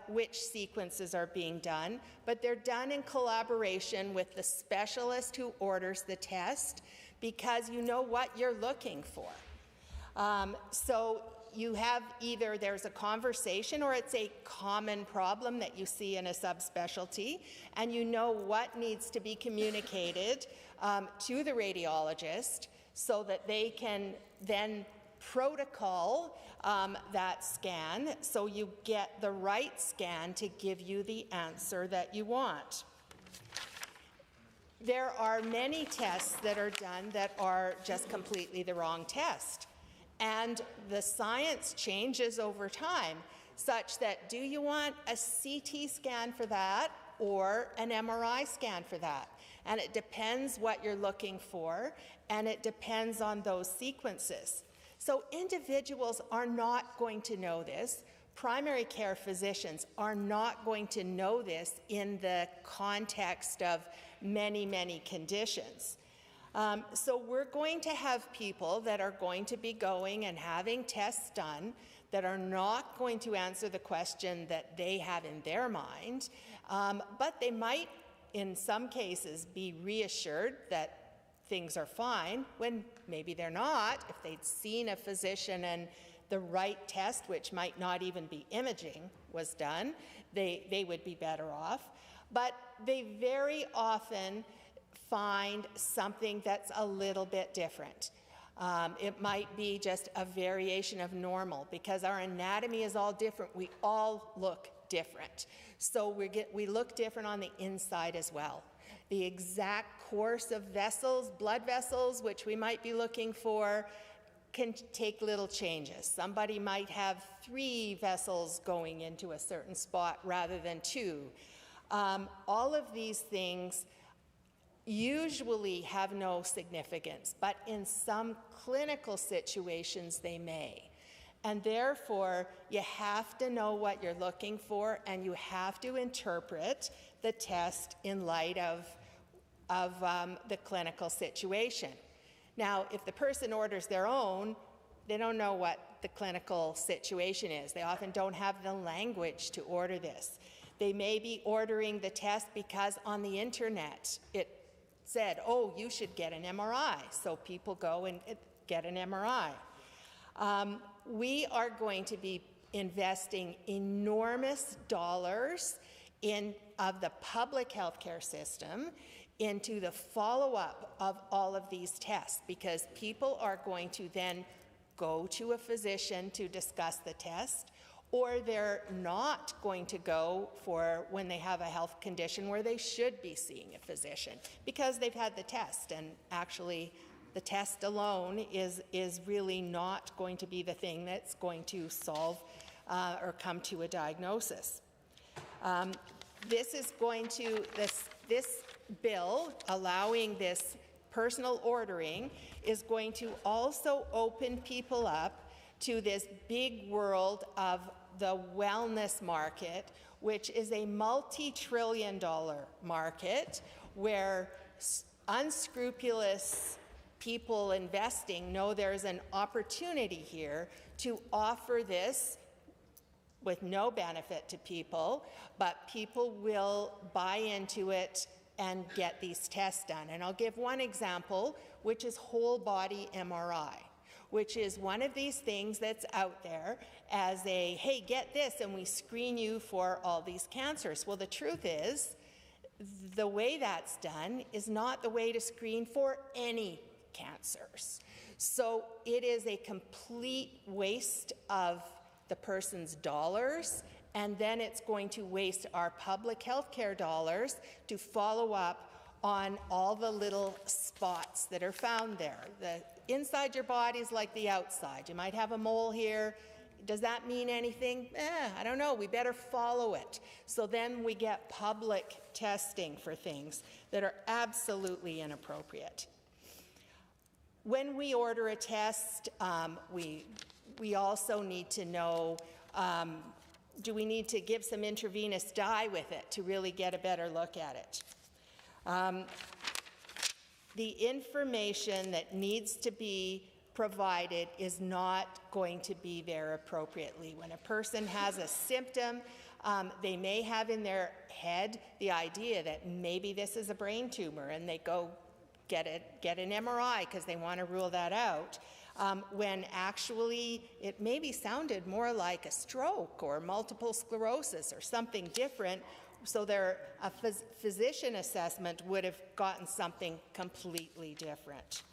which sequences are being done, but they're done in collaboration with the specialist who orders the test, because you know what you're looking for. So you have either there's a conversation or it's a common problem that you see in a subspecialty, and you know what needs to be communicated to the radiologist so that they can then protocol that scan so you get the right scan to give you the answer that you want. There are many tests that are done that are just completely the wrong test. And the science changes over time, such that do you want a CT scan for that or an MRI scan for that? And it depends what you're looking for, and it depends on those sequences. So individuals are not going to know this. Primary care physicians are not going to know this in the context of many, many conditions. So we're going to have people that are going to be going and having tests done that are not going to answer the question that they have in their mind, but they might, in some cases, be reassured that things are fine when maybe they're not. If they'd seen a physician and the right test, which might not even be imaging, was done, they would be better off. But they very often find something that's a little bit different. It might be just a variation of normal, because our anatomy is all different. We all look different. So we look different on the inside as well. The exact course of vessels, blood vessels, which we might be looking for, can take little changes. Somebody might have 3 vessels going into a certain spot rather than 2. All of these things usually have no significance, but in some clinical situations they may. And therefore, you have to know what you're looking for, and you have to interpret the test in light of the clinical situation. Now, if the person orders their own, they don't know what the clinical situation is. They often don't have the language to order this. They may be ordering the test because on the internet it said, oh, you should get an MRI. So people go and get an MRI. We are going to be investing enormous dollars of the public healthcare system into the follow-up of all of these tests, because people are going to then go to a physician to discuss the test, or they're not going to go for when they have a health condition where they should be seeing a physician because they've had the test, and actually the test alone is really not going to be the thing that's going to solve or come to a diagnosis. This bill allowing this personal ordering is going to also open people up to this big world of the wellness market, which is a multi-trillion-dollar market where unscrupulous people investing know there's an opportunity here to offer this with no benefit to people, but people will buy into it and get these tests done. And I'll give one example, which is whole body MRI, which is one of these things that's out there as a, hey, get this, and we screen you for all these cancers. Well, the truth is, the way that's done is not the way to screen for any cancers. So it is a complete waste of the person's dollars, and then it's going to waste our public health care dollars to follow up on all the little spots that are found there. The inside your body is like the outside. You might have a mole here. Does that mean anything? I don't know. We better follow it. So then we get public testing for things that are absolutely inappropriate. When we order a test, we also need to know, do we need to give some intravenous dye with it to really get a better look at it? The information that needs to be provided is not going to be there appropriately. When a person has a symptom, they may have in their head the idea that maybe this is a brain tumor, and they go get an MRI because they want to rule that out, when actually it maybe sounded more like a stroke or multiple sclerosis or something different, so a physician assessment would have gotten something completely different.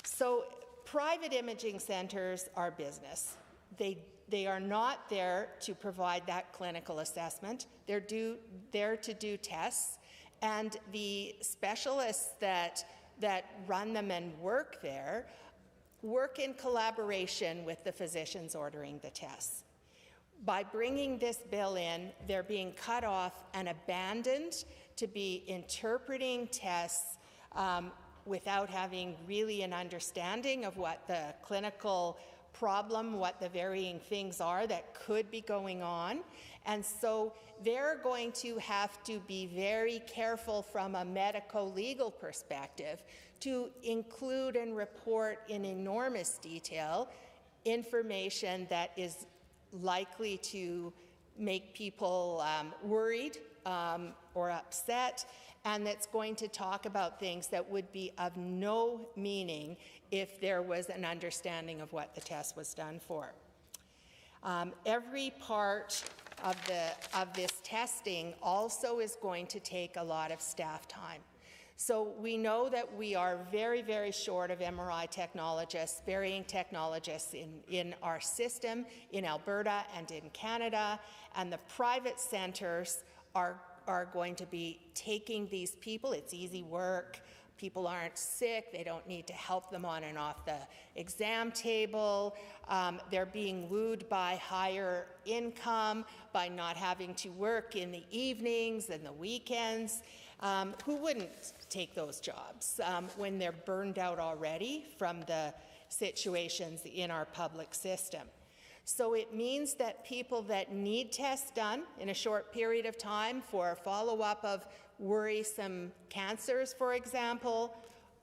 So private imaging centers are business. They are not there to provide that clinical assessment. They're there to do tests, and the specialists that run them and work there work in collaboration with the physicians ordering the tests. By bringing this bill in, they're being cut off and abandoned to be interpreting tests without having really an understanding of what the clinical problem, what the varying things are that could be going on. And so they're going to have to be very careful from a medico-legal perspective to include and report in enormous detail information that is likely to make people worried or upset, and that's going to talk about things that would be of no meaning if there was an understanding of what the test was done for. Every part of this testing also is going to take a lot of staff time. So we know that we are very, very short of MRI technologists, varying technologists in our system, in Alberta and in Canada, and the private centres are going to be taking these people. It's easy work. People aren't sick. They don't need to help them on and off the exam table. They're being wooed by higher income, by not having to work in the evenings and the weekends. Who wouldn't take those jobs when they're burned out already from the situations in our public system? So it means that people that need tests done in a short period of time for follow-up of worrisome cancers, for example,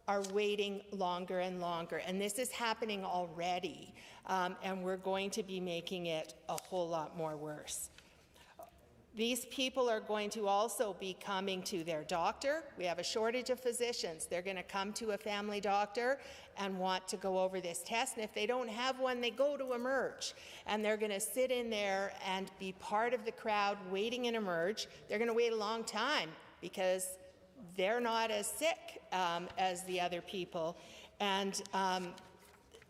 are waiting longer and longer. And this is happening already, and we're going to be making it a whole lot more worse. These people are going to also be coming to their doctor. We have a shortage of physicians. They're going to come to a family doctor and want to go over this test. And if they don't have one, they go to Emerge. And they're going to sit in there and be part of the crowd waiting in Emerge. They're going to wait a long time because they're not as sick as the other people. And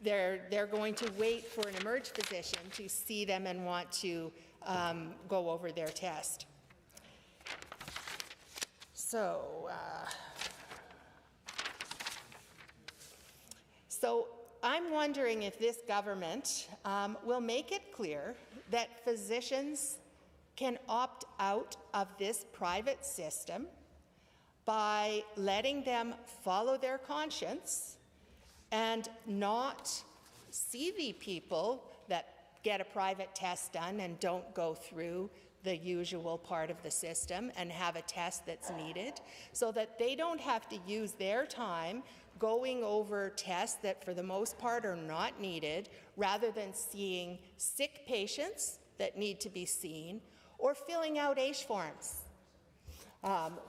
they're going to wait for an Emerge physician to see them and want to go over their test. So I'm wondering if this government will make it clear that physicians can opt out of this private system by letting them follow their conscience and not see the people that get a private test done and don't go through the usual part of the system and have a test that's needed, so that they don't have to use their time going over tests that for the most part are not needed, rather than seeing sick patients that need to be seen or filling out AISH forms.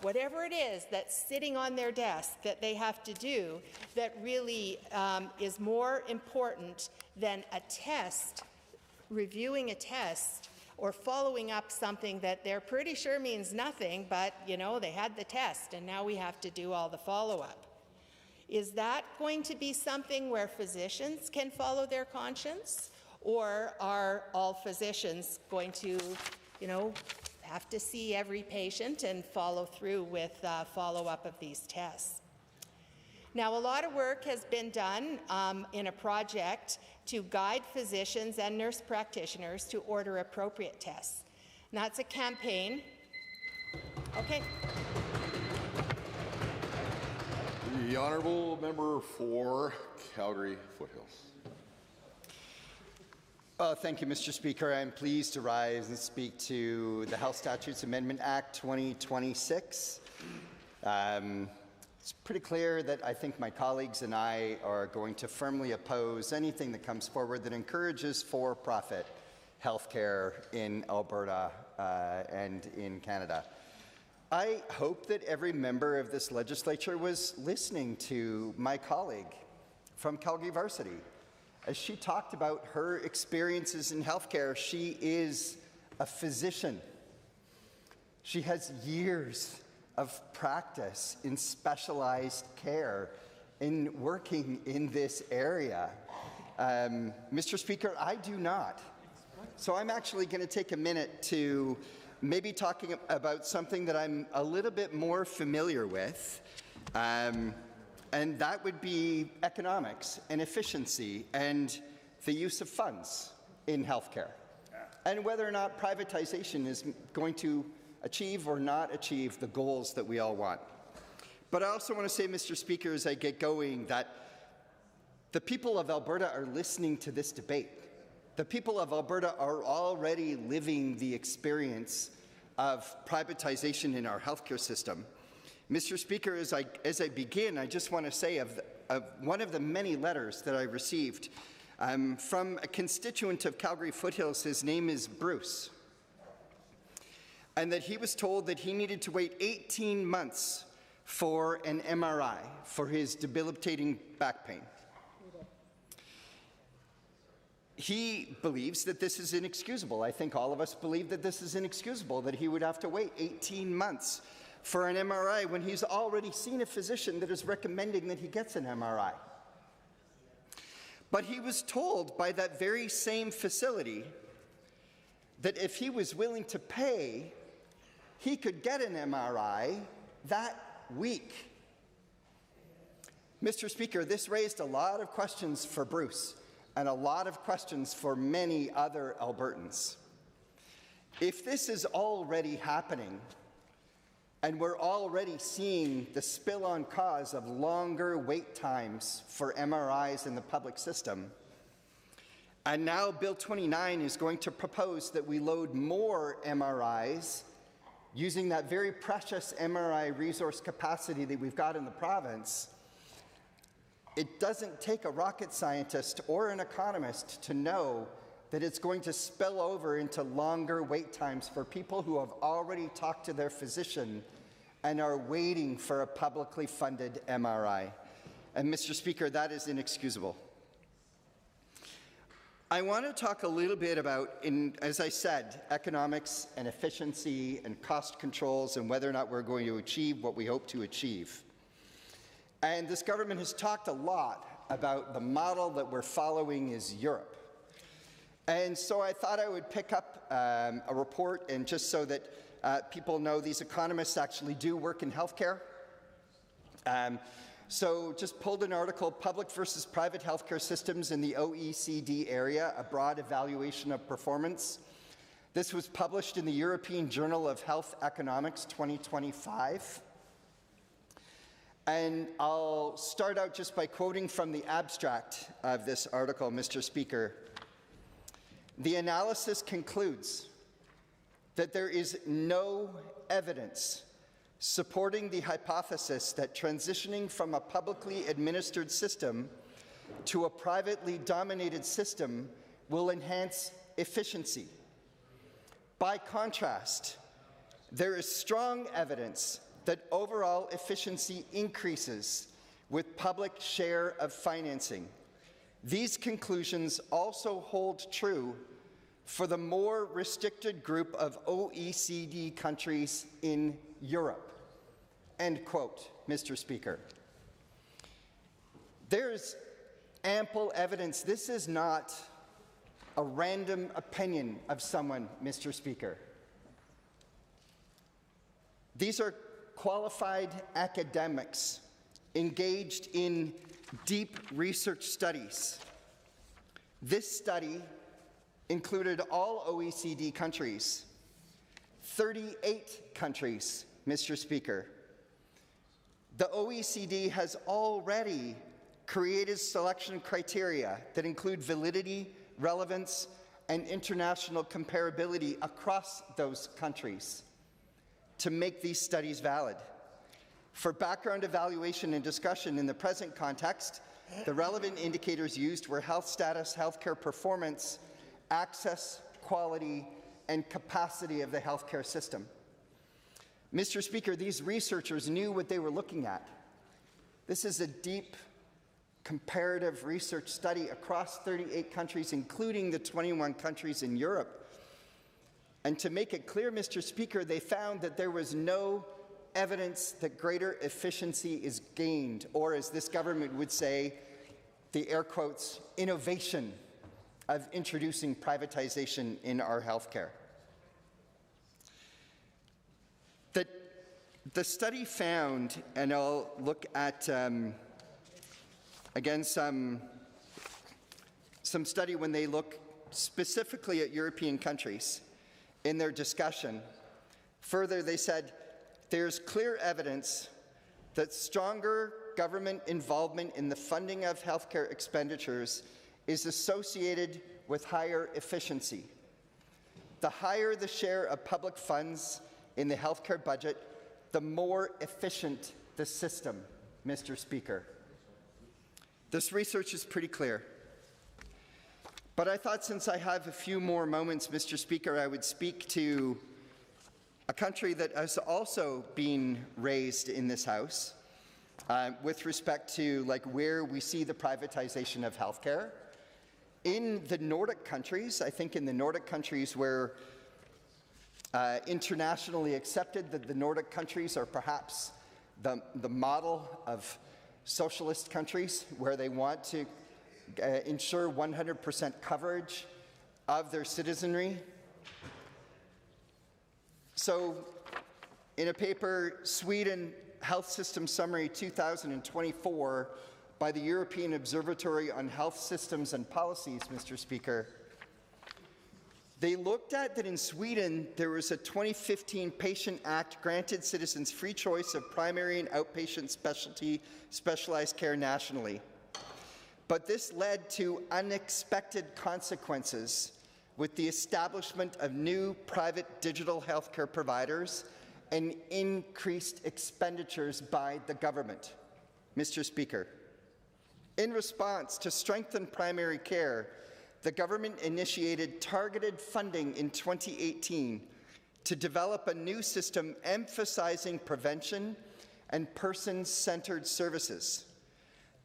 Whatever it is that's sitting on their desk that they have to do that really is more important than a test, reviewing a test or following up something that they're pretty sure means nothing, but you know, they had the test and now we have to do all the follow-up. Is that going to be something where physicians can follow their conscience, or are all physicians going to, you know, have to see every patient and follow through with follow-up of these tests? Now, a lot of work has been done in a project to guide physicians and nurse practitioners to order appropriate tests. And that's a campaign. Okay. The honourable member for Calgary Foothills. Thank you, Mr. Speaker. I'm pleased to rise and speak to the Health Statutes Amendment Act 2026. It's pretty clear that I think my colleagues and I are going to firmly oppose anything that comes forward that encourages for-profit healthcare in Alberta and in Canada. I hope that every member of this legislature was listening to my colleague from Calgary Varsity. As she talked about her experiences in healthcare, she is a physician. She has years of practice in specialized care in working in this area. Mr. Speaker, I do not. So I'm actually going to take a minute to maybe talking about something that I'm a little bit more familiar with, and that would be economics and efficiency and the use of funds in healthcare, and whether or not privatization is going to achieve or not achieve the goals that we all want. But I also want to say, Mr. Speaker, as I get going, that the people of Alberta are listening to this debate. The people of Alberta are already living the experience of privatization in our healthcare system. Mr. Speaker, as I begin, I just want to say of one of the many letters that I received from a constituent of Calgary Foothills. His name is Bruce. And that he was told that he needed to wait 18 months for an MRI for his debilitating back pain. He believes that this is inexcusable. I think all of us believe that this is inexcusable, that he would have to wait 18 months for an MRI when he's already seen a physician that is recommending that he gets an MRI. But he was told by that very same facility that if he was willing to pay, he could get an MRI that week. Mr. Speaker, this raised a lot of questions for Bruce and a lot of questions for many other Albertans. If this is already happening, and we're already seeing the spill-on cause of longer wait times for MRIs in the public system, and now Bill 29 is going to propose that we load more MRIs using that very precious MRI resource capacity that we've got in the province, it doesn't take a rocket scientist or an economist to know that it's going to spill over into longer wait times for people who have already talked to their physician and are waiting for a publicly funded MRI. And Mr. Speaker, that is inexcusable. I want to talk a little bit about, as I said, economics and efficiency and cost controls and whether or not we're going to achieve what we hope to achieve. And this government has talked a lot about the model that we're following is Europe. And so I thought I would pick up a report, and just so that people know, these economists actually do work in healthcare. So just pulled an article, Public versus Private Healthcare Systems in the OECD Area, a broad evaluation of performance. This was published in the European Journal of Health Economics 2025. And I'll start out just by quoting from the abstract of this article, Mr. Speaker. The analysis concludes that there is no evidence supporting the hypothesis that transitioning from a publicly administered system to a privately dominated system will enhance efficiency. By contrast, there is strong evidence that overall efficiency increases with public share of financing. These conclusions also hold true for the more restricted group of OECD countries in Europe. End quote, Mr. Speaker. There's ample evidence. This is not a random opinion of someone, Mr. Speaker. These are qualified academics engaged in deep research studies. This study included all OECD countries, 38 countries, Mr. Speaker. The OECD has already created selection criteria that include validity, relevance, and international comparability across those countries to make these studies valid. For background evaluation and discussion in the present context, the relevant indicators used were health status, healthcare performance, access, quality, and capacity of the healthcare system. Mr. Speaker, these researchers knew what they were looking at. This is a deep comparative research study across 38 countries, including the 21 countries in Europe. And to make it clear, Mr. Speaker, they found that there was no evidence that greater efficiency is gained, or as this government would say, the air quotes, innovation of introducing privatization in our healthcare. The study found, and I'll look at, again, some study when they look specifically at European countries in their discussion. Further, they said, there's clear evidence that stronger government involvement in the funding of healthcare expenditures is associated with higher efficiency. The higher the share of public funds in the healthcare budget, the more efficient the system, Mr. Speaker. This research is pretty clear. But I thought since I have a few more moments, Mr. Speaker, I would speak to a country that has also been raised in this House with respect to where we see the privatization of healthcare. In the Nordic countries, I think in the Nordic countries where internationally accepted that the Nordic countries are perhaps the model of socialist countries where they want to ensure 100% coverage of their citizenry. So, in a paper, Sweden Health System Summary 2024 by the European Observatory on Health Systems and Policies, Mr. Speaker, they looked at that in Sweden there was a 2015 Patient Act granted citizens free choice of primary and outpatient specialized care nationally. But this led to unexpected consequences with the establishment of new private digital healthcare providers and increased expenditures by the government. Mr. Speaker, in response to strengthen primary care, the government initiated targeted funding in 2018 to develop a new system emphasizing prevention and person-centered services.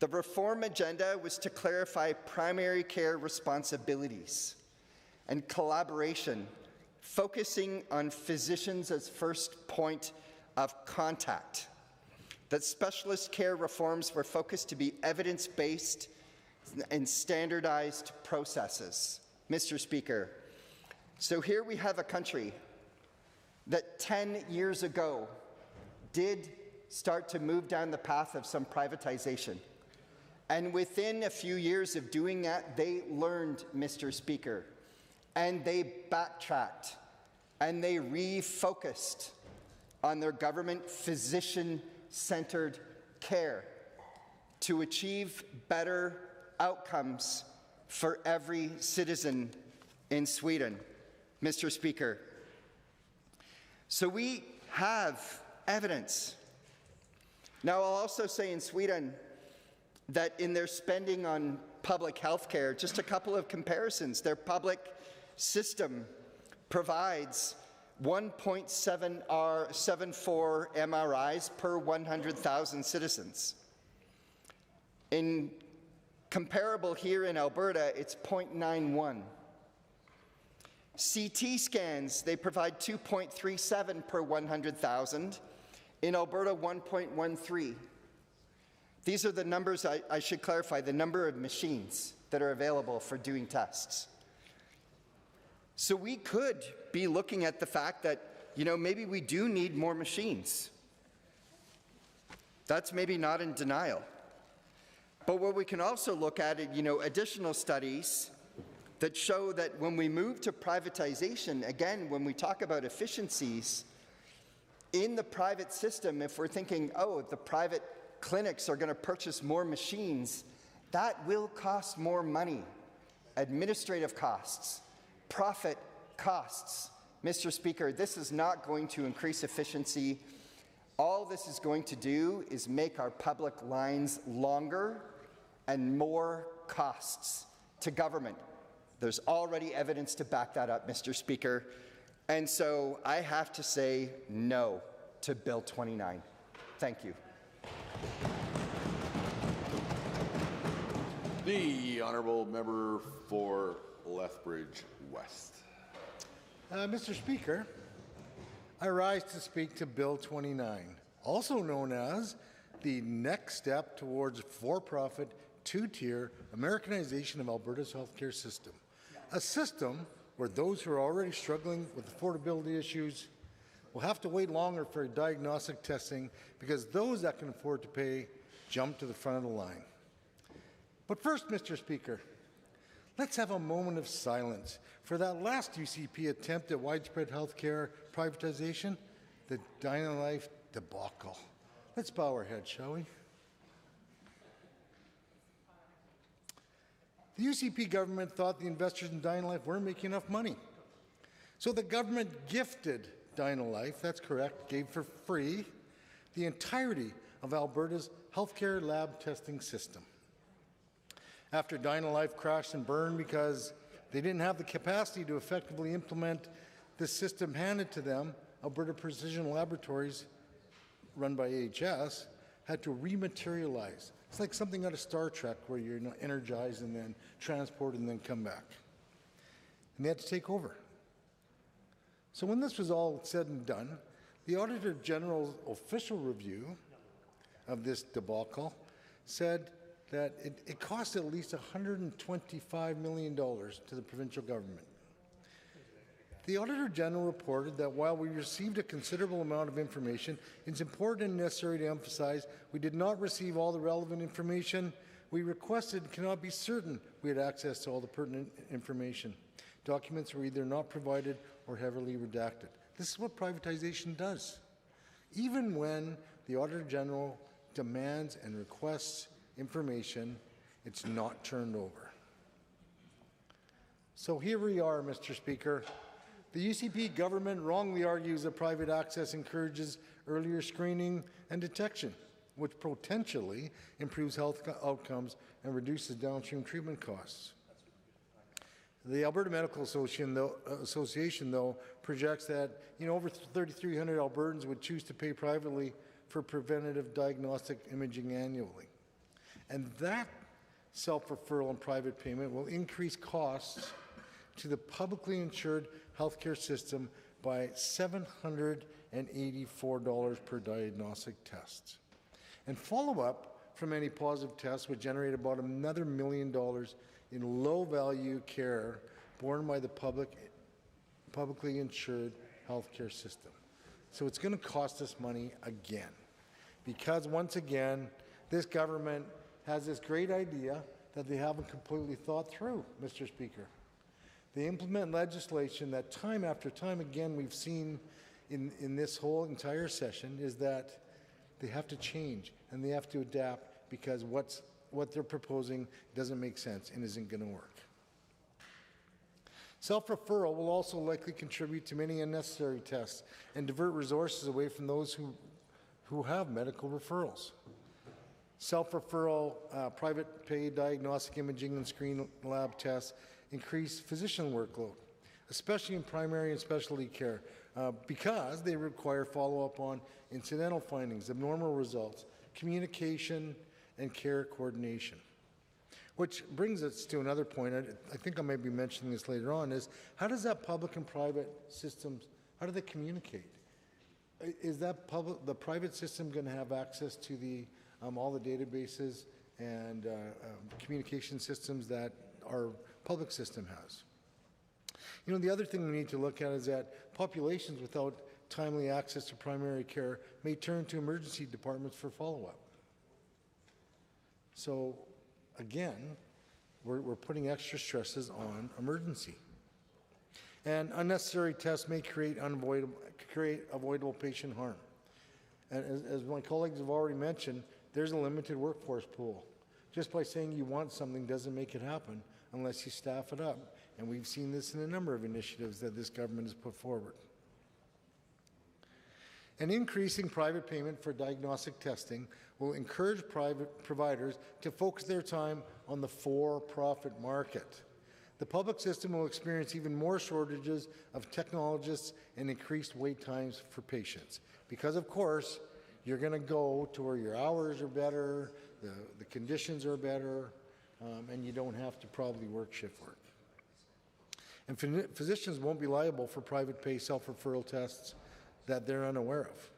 The reform agenda was to clarify primary care responsibilities and collaboration, focusing on physicians as first point of contact. That specialist care reforms were focused to be evidence-based and standardized processes. Mr. Speaker, so here we have a country that 10 years ago did start to move down the path of some privatization. And within a few years of doing that, they learned, Mr. Speaker, and they backtracked, and they refocused on their government physician-centered care to achieve better outcomes for every citizen in Sweden, Mr. Speaker. So we have evidence. Now, I'll also say in Sweden that in their spending on public health care, just a couple of comparisons, their public system provides 1.74 MRIs per 100,000 citizens. In comparable here in Alberta, it's 0.91. CT scans, they provide 2.37 per 100,000. In Alberta, 1.13. These are the numbers, I should clarify, the number of machines that are available for doing tests. So we could be looking at the fact that, maybe we do need more machines. That's maybe not in denial. But what we can also look at, additional studies that show that when we move to privatization, again, when we talk about efficiencies, in the private system, if we're thinking, oh, the private clinics are going to purchase more machines, that will cost more money. Administrative costs, profit costs. Mr. Speaker, this is not going to increase efficiency. All this is going to do is make our public lines longer and more costs to government. There's already evidence to back that up, Mr. Speaker. And so I have to say no to Bill 29. Thank you. The honourable member for Lethbridge West. Mr. Speaker, I rise to speak to Bill 29, also known as the next step towards for-profit, two-tier Americanization of Alberta's healthcare system. A system where those who are already struggling with affordability issues will have to wait longer for diagnostic testing because those that can afford to pay jump to the front of the line. But first, Mr. Speaker, let's have a moment of silence for that last UCP attempt at widespread healthcare privatization, the Dynalife debacle. Let's bow our heads, shall we? The UCP government thought the investors in Dynalife weren't making enough money. So the government gifted Dynalife, that's correct, gave for free the entirety of Alberta's healthcare lab testing system. After Dynalife crashed and burned because they didn't have the capacity to effectively implement the system handed to them, Alberta Precision Laboratories, run by AHS, had to rematerialize. It's like something out of Star Trek where you're energized and then transported and then come back. And they had to take over. So when this was all said and done, the Auditor General's official review of this debacle said that it cost at least $125 million to the provincial government. The Auditor General reported that while we received a considerable amount of information, it's important and necessary to emphasize we did not receive all the relevant information we requested and cannot be certain we had access to all the pertinent information. Documents were either not provided or heavily redacted. This is what privatization does. Even when the Auditor General demands and requests information, it's not turned over. So here we are, Mr. Speaker. The UCP government wrongly argues that private access encourages earlier screening and detection, which potentially improves health outcomes and reduces downstream treatment costs. The Alberta Medical Association, though, projects that over 3,300 Albertans would choose to pay privately for preventative diagnostic imaging annually. And that self-referral and private payment will increase costs to the publicly insured healthcare system by $784 per diagnostic test. And follow-up from any positive tests would generate about another $1 million in low-value care borne by the publicly insured healthcare system. So it's going to cost us money again, because once again, this government has this great idea that they haven't completely thought through, Mr. Speaker. They implement legislation that time after time again we've seen in this whole entire session is that they have to change and they have to adapt because what they're proposing doesn't make sense and isn't going to work. Self-referral will also likely contribute to many unnecessary tests and divert resources away from those who have medical referrals. Self-referral, private pay diagnostic imaging and screen lab tests increase physician workload, especially in primary and specialty care, because they require follow-up on incidental findings, abnormal results, communication, and care coordination. Which brings us to another point, I think I may be mentioning this later on, is how does that public and private systems, how do they communicate? Is that the private system going to have access to all the databases and communication systems that our public system has? The other thing we need to look at is that populations without timely access to primary care may turn to emergency departments for follow-up. So again, we're putting extra stresses on emergency. And unnecessary tests may create avoidable patient harm. And as my colleagues have already mentioned, there's a limited workforce pool. Just by saying you want something doesn't make it happen unless you staff it up. And we've seen this in a number of initiatives that this government has put forward. An increasing private payment for diagnostic testing will encourage private providers to focus their time on the for-profit market. The public system will experience even more shortages of technologists and increased wait times for patients. Because, of course, you're going to go to where your hours are better, the conditions are better, and you don't have to probably work shift work. And physicians won't be liable for private pay self-referral tests that they're unaware of.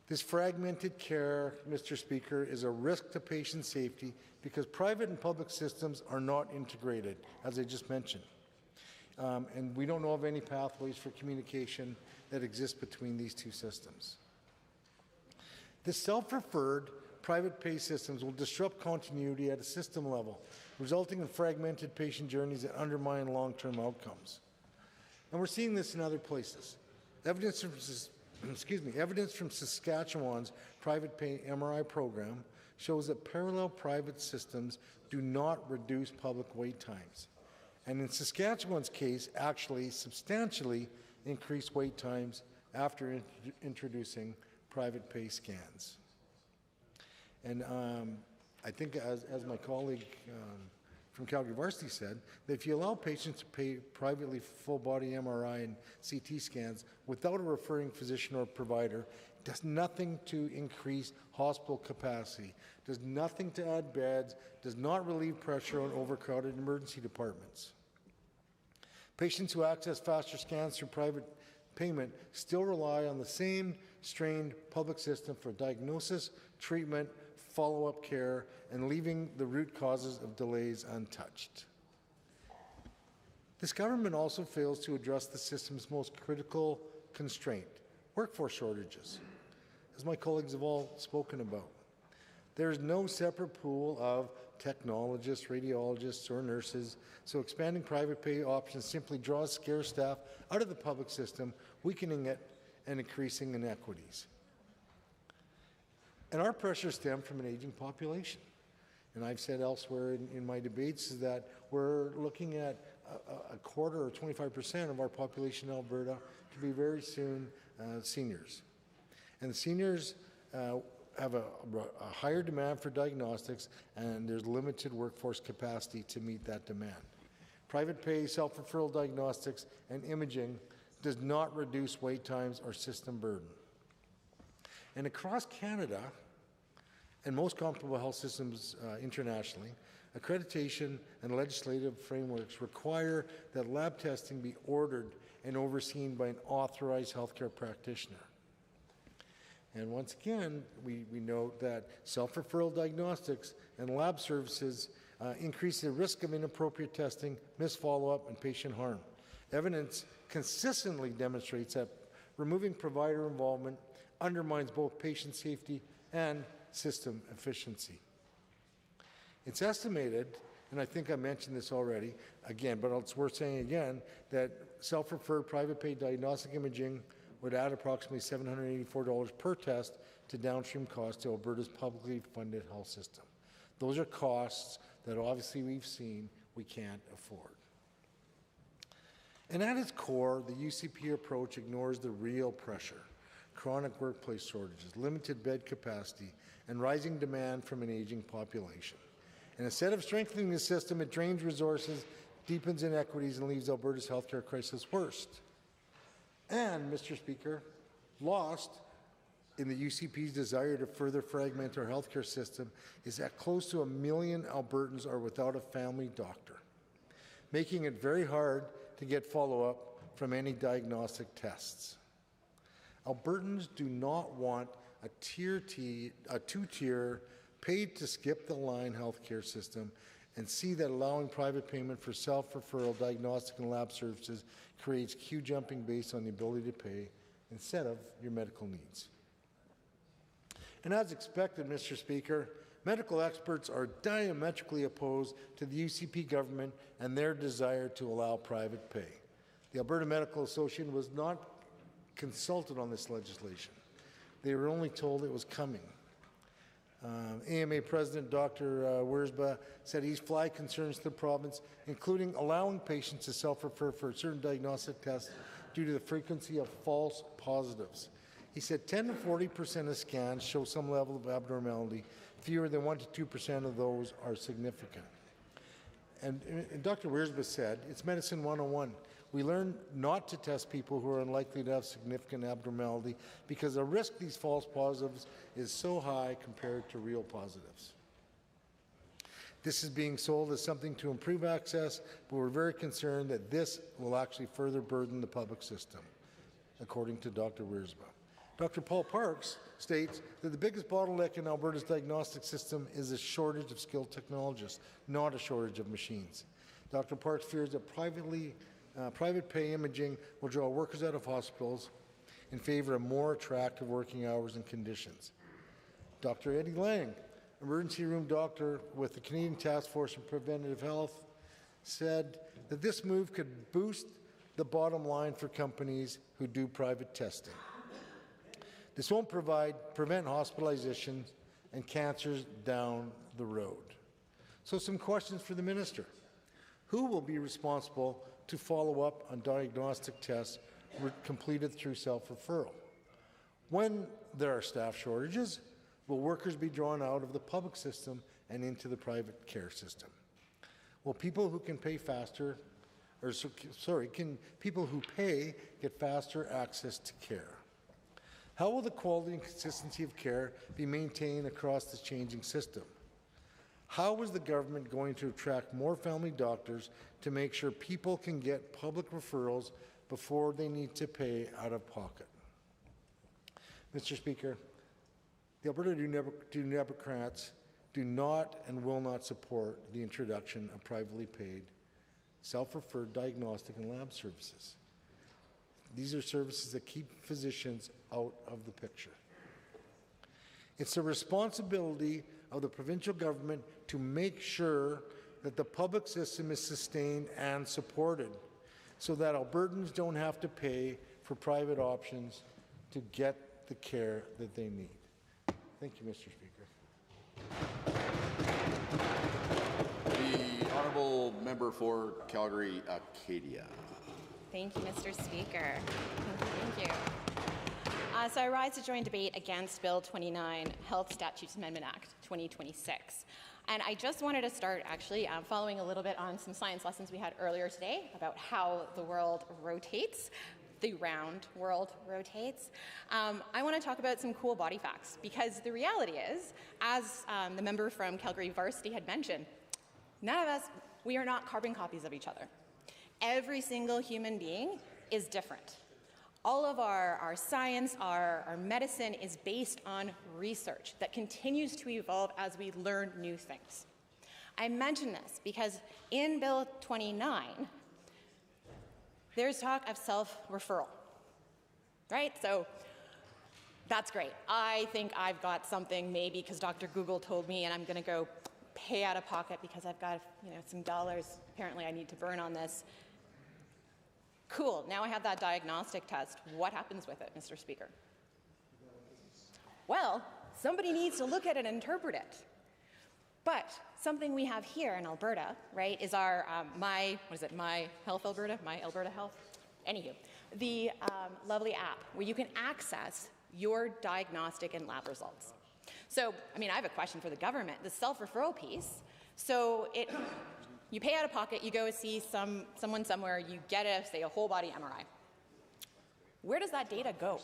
This fragmented care, Mr. Speaker, is a risk to patient safety because private and public systems are not integrated, as I just mentioned. And we don't know of any pathways for communication that exist between these two systems. The self-referred private pay systems will disrupt continuity at a system level, resulting in fragmented patient journeys that undermine long-term outcomes. And we're seeing this in other places. Evidence from Saskatchewan's private pay MRI program shows that parallel private systems do not reduce public wait times. And in Saskatchewan's case, actually substantially increased wait times after introducing private pay scans. And I think, as my colleague from Calgary Varsity said, that if you allow patients to pay privately for full-body MRI and CT scans without a referring physician or provider, it does nothing to increase hospital capacity, does nothing to add beds, does not relieve pressure on overcrowded emergency departments. Patients who access faster scans through private payment still rely on the same strained public system for diagnosis, treatment, follow-up care, and leaving the root causes of delays untouched. This government also fails to address the system's most critical constraint, workforce shortages, as my colleagues have all spoken about. There is no separate pool of technologists, radiologists, or nurses, so expanding private pay options simply draws scarce staff out of the public system, weakening it and increasing inequities. And our pressures stem from an aging population. And I've said elsewhere in my debates that we're looking at a quarter or 25% of our population in Alberta to be very soon seniors. And the seniors have a higher demand for diagnostics, and there's limited workforce capacity to meet that demand. Private pay, self-referral diagnostics, and imaging does not reduce wait times or system burden. And across Canada, and most comparable health systems internationally, accreditation and legislative frameworks require that lab testing be ordered and overseen by an authorized healthcare practitioner. And once again, we note that self-referral diagnostics and lab services increase the risk of inappropriate testing, missed follow-up, and patient harm. Evidence consistently demonstrates that removing provider involvement undermines both patient safety and system efficiency. It's estimated, and I think I mentioned this already, again, but it's worth saying again, that self-referred private pay diagnostic imaging would add approximately $784 per test to downstream costs to Alberta's publicly funded health system. Those are costs that obviously we've seen we can't afford. And at its core, the UCP approach ignores the real pressure: chronic workplace shortages, limited bed capacity, and rising demand from an aging population. And instead of strengthening the system, it drains resources, deepens inequities, and leaves Alberta's healthcare crisis worse. And, Mr. Speaker, lost in the UCP's desire to further fragment our healthcare system is that close to 1 million Albertans are without a family doctor, making it very hard to get follow-up from any diagnostic tests. Albertans do not want a two-tier, paid-to-skip-the-line healthcare system, and see that allowing private payment for self-referral diagnostic and lab services creates queue jumping based on the ability to pay instead of your medical needs. And as expected, Mr. Speaker, medical experts are diametrically opposed to the UCP government and their desire to allow private pay. The Alberta Medical Association was not consulted on this legislation. They were only told it was coming. AMA President Dr. Wiersbe said he's flagged concerns to the province, including allowing patients to self-refer for certain diagnostic tests due to the frequency of false positives. He said 10 to 40% of scans show some level of abnormality. Fewer than 1 to 2% of those are significant. And Dr. Wiersbe said, it's medicine 101. We learn not to test people who are unlikely to have significant abnormality because the risk of these false positives is so high compared to real positives. This is being sold as something to improve access, but we're very concerned that this will actually further burden the public system, according to Dr. Wiersbe. Dr. Paul Parks states that the biggest bottleneck in Alberta's diagnostic system is a shortage of skilled technologists, not a shortage of machines. Dr. Parks fears that private pay imaging will draw workers out of hospitals in favor of more attractive working hours and conditions. Dr. Eddie Lang, emergency room doctor with the Canadian Task Force on Preventative Health, said that this move could boost the bottom line for companies who do private testing. This won't prevent hospitalizations and cancers down the road. So some questions for the minister. Who will be responsible to follow up on diagnostic tests completed through self-referral? When there are staff shortages, will workers be drawn out of the public system and into the private care system? Will people who can pay faster, can people who pay get faster access to care? How will the quality and consistency of care be maintained across this changing system? How is the government going to attract more family doctors to make sure people can get public referrals before they need to pay out of pocket? Mr. Speaker, the Alberta Democrats do not and will not support the introduction of privately paid, self-referred diagnostic and lab services. These are services that keep physicians out of the picture. It's the responsibility of the provincial government to make sure that the public system is sustained and supported so that Albertans don't have to pay for private options to get the care that they need. Thank you, Mr. Speaker. The honourable member for Calgary, Acadia. Thank you, Mr. Speaker. Thank you. So I rise to join debate against Bill 29, Health Statutes Amendment Act 2026. And I just wanted to start actually following a little bit on some science lessons we had earlier today about how the world rotates, the round world rotates. I want to talk about some cool body facts because the reality is, as the member from Calgary Varsity had mentioned, none of us, we are not carbon copies of each other. Every single human being is different. All of our science, our medicine is based on research that continues to evolve as we learn new things. I mention this because in Bill 29, there's talk of self-referral, right? So that's great. I think I've got something maybe because Dr. Google told me and I'm going to go pay out of pocket because I've got some dollars apparently I need to burn on this. Cool, now I have that diagnostic test. What happens with it, Mr. Speaker? Well, somebody needs to look at it and interpret it. But something we have here in Alberta, right, is our, My Health Alberta? My Alberta Health? Anywho, the lovely app where you can access your diagnostic and lab results. So, I have a question for the government. The self-referral piece, so you pay out of pocket, you go see someone somewhere, you get say a whole body MRI. Where does that data go?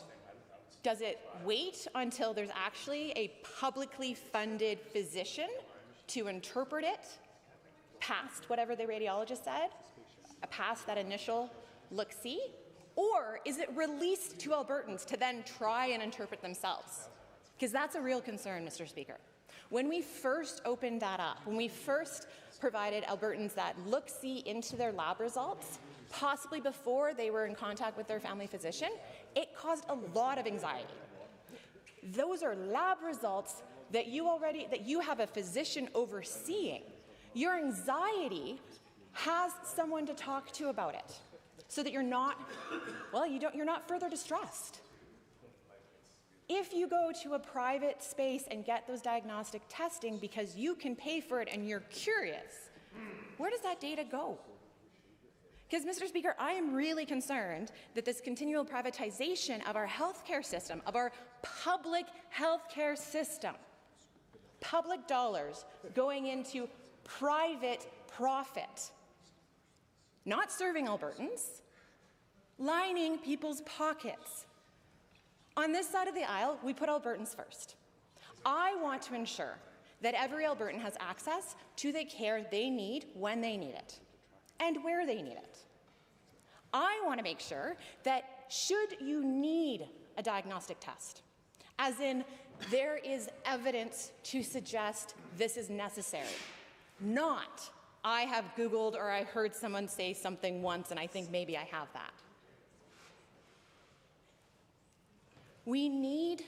Does it wait until there's actually a publicly funded physician to interpret it past whatever the radiologist said, past that initial look-see? Or is it released to Albertans to then try and interpret themselves? Because that's a real concern, Mr. Speaker. When we first opened that up, when we first provided Albertans that look-see into their lab results, possibly before they were in contact with their family physician, it caused a lot of anxiety. Those are lab results that you have a physician overseeing. Your anxiety has someone to talk to about it so that you're not further distressed. If you go to a private space and get those diagnostic testing because you can pay for it and you're curious, where does that data go? Because, Mr. Speaker, I am really concerned that this continual privatization of our healthcare system, of our public healthcare system, public dollars going into private profit, not serving Albertans, lining people's pockets. On this side of the aisle, we put Albertans first. I want to ensure that every Albertan has access to the care they need when they need it and where they need it. I want to make sure that should you need a diagnostic test, as in there is evidence to suggest this is necessary, not I have Googled or I heard someone say something once and I think maybe I have that. We need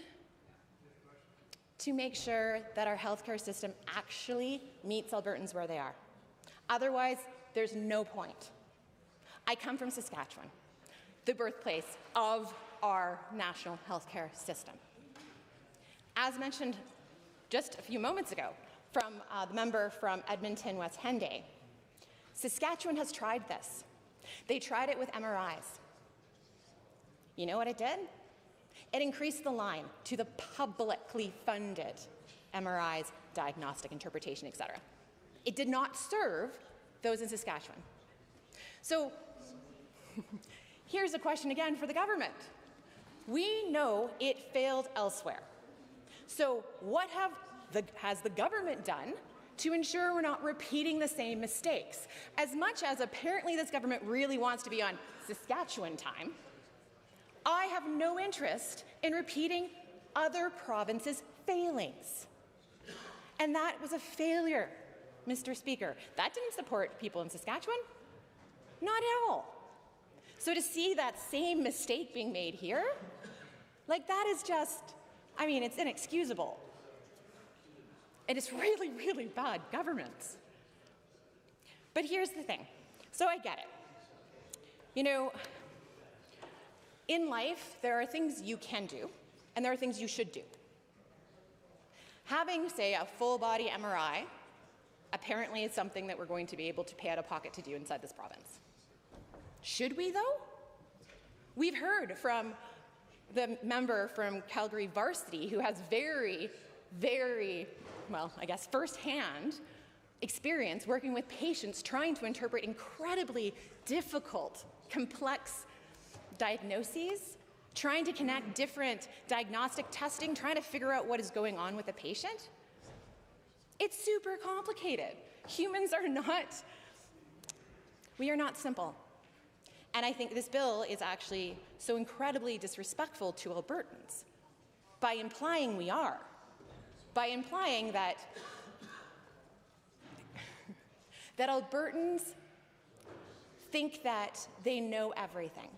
to make sure that our healthcare system actually meets Albertans where they are. Otherwise, there's no point. I come from Saskatchewan, the birthplace of our national healthcare system. As mentioned just a few moments ago from the member from Edmonton, West Henday, Saskatchewan has tried this. They tried it with MRIs. You know what it did? It increased the line to the publicly funded MRIs diagnostic interpretation, etc. It did not serve those in Saskatchewan. So here's a question again for the government. We know it failed elsewhere. So what has the government done to ensure we're not repeating the same mistakes? As much as apparently this government really wants to be on Saskatchewan time, I have no interest in repeating other provinces' failings. And that was a failure, Mr. Speaker. That didn't support people in Saskatchewan. Not at all. So to see that same mistake being made here, like that is just, I mean, it's inexcusable. And it's really, really bad governance. But here's the thing. So I get it. You know, in life, there are things you can do, and there are things you should do. Having, say, a full-body MRI apparently is something that we're going to be able to pay out of pocket to do inside this province. Should we, though? We've heard from the member from Calgary Varsity who has very, very, well, I guess firsthand experience working with patients trying to interpret incredibly difficult, complex diagnoses, trying to connect different diagnostic testing, trying to figure out what is going on with the patient. It's super complicated. Humans are not, we are not simple. And I think this bill is actually so incredibly disrespectful to Albertans by implying we are, by implying that Albertans think that they know everything.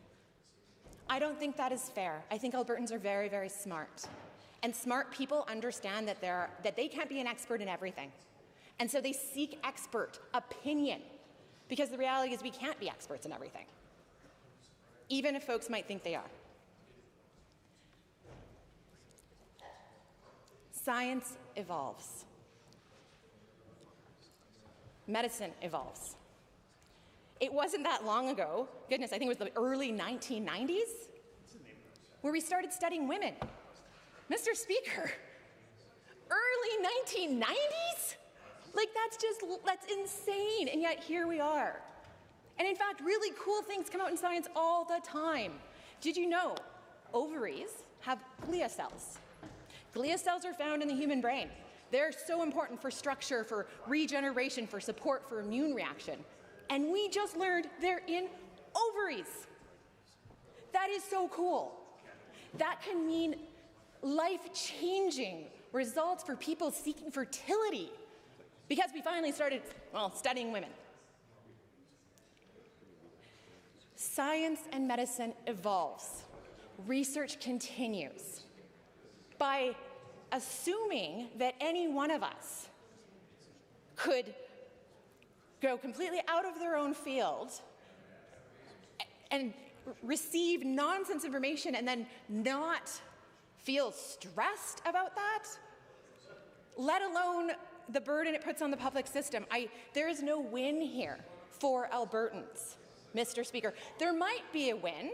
I don't think that is fair. I think Albertans are very, very smart. And smart people understand that they can't be an expert in everything. And so they seek expert opinion, because the reality is we can't be experts in everything, even if folks might think they are. Science evolves. Medicine evolves. It wasn't that long ago, goodness, I think it was the early 1990s, where we started studying women. Mr. Speaker, early 1990s? Like that's insane, and yet here we are. And in fact, really cool things come out in science all the time. Did you know ovaries have glia cells? Glia cells are found in the human brain. They're so important for structure, for regeneration, for support, for immune reaction. And we just learned they're in ovaries. That is so cool. That can mean life-changing results for people seeking fertility, because we finally started, well, studying women. Science and medicine evolves. Research continues. By assuming that any one of us could go completely out of their own field and receive nonsense information and then not feel stressed about that, let alone the burden it puts on the public system. There is no win here for Albertans, Mr. Speaker. There might be a win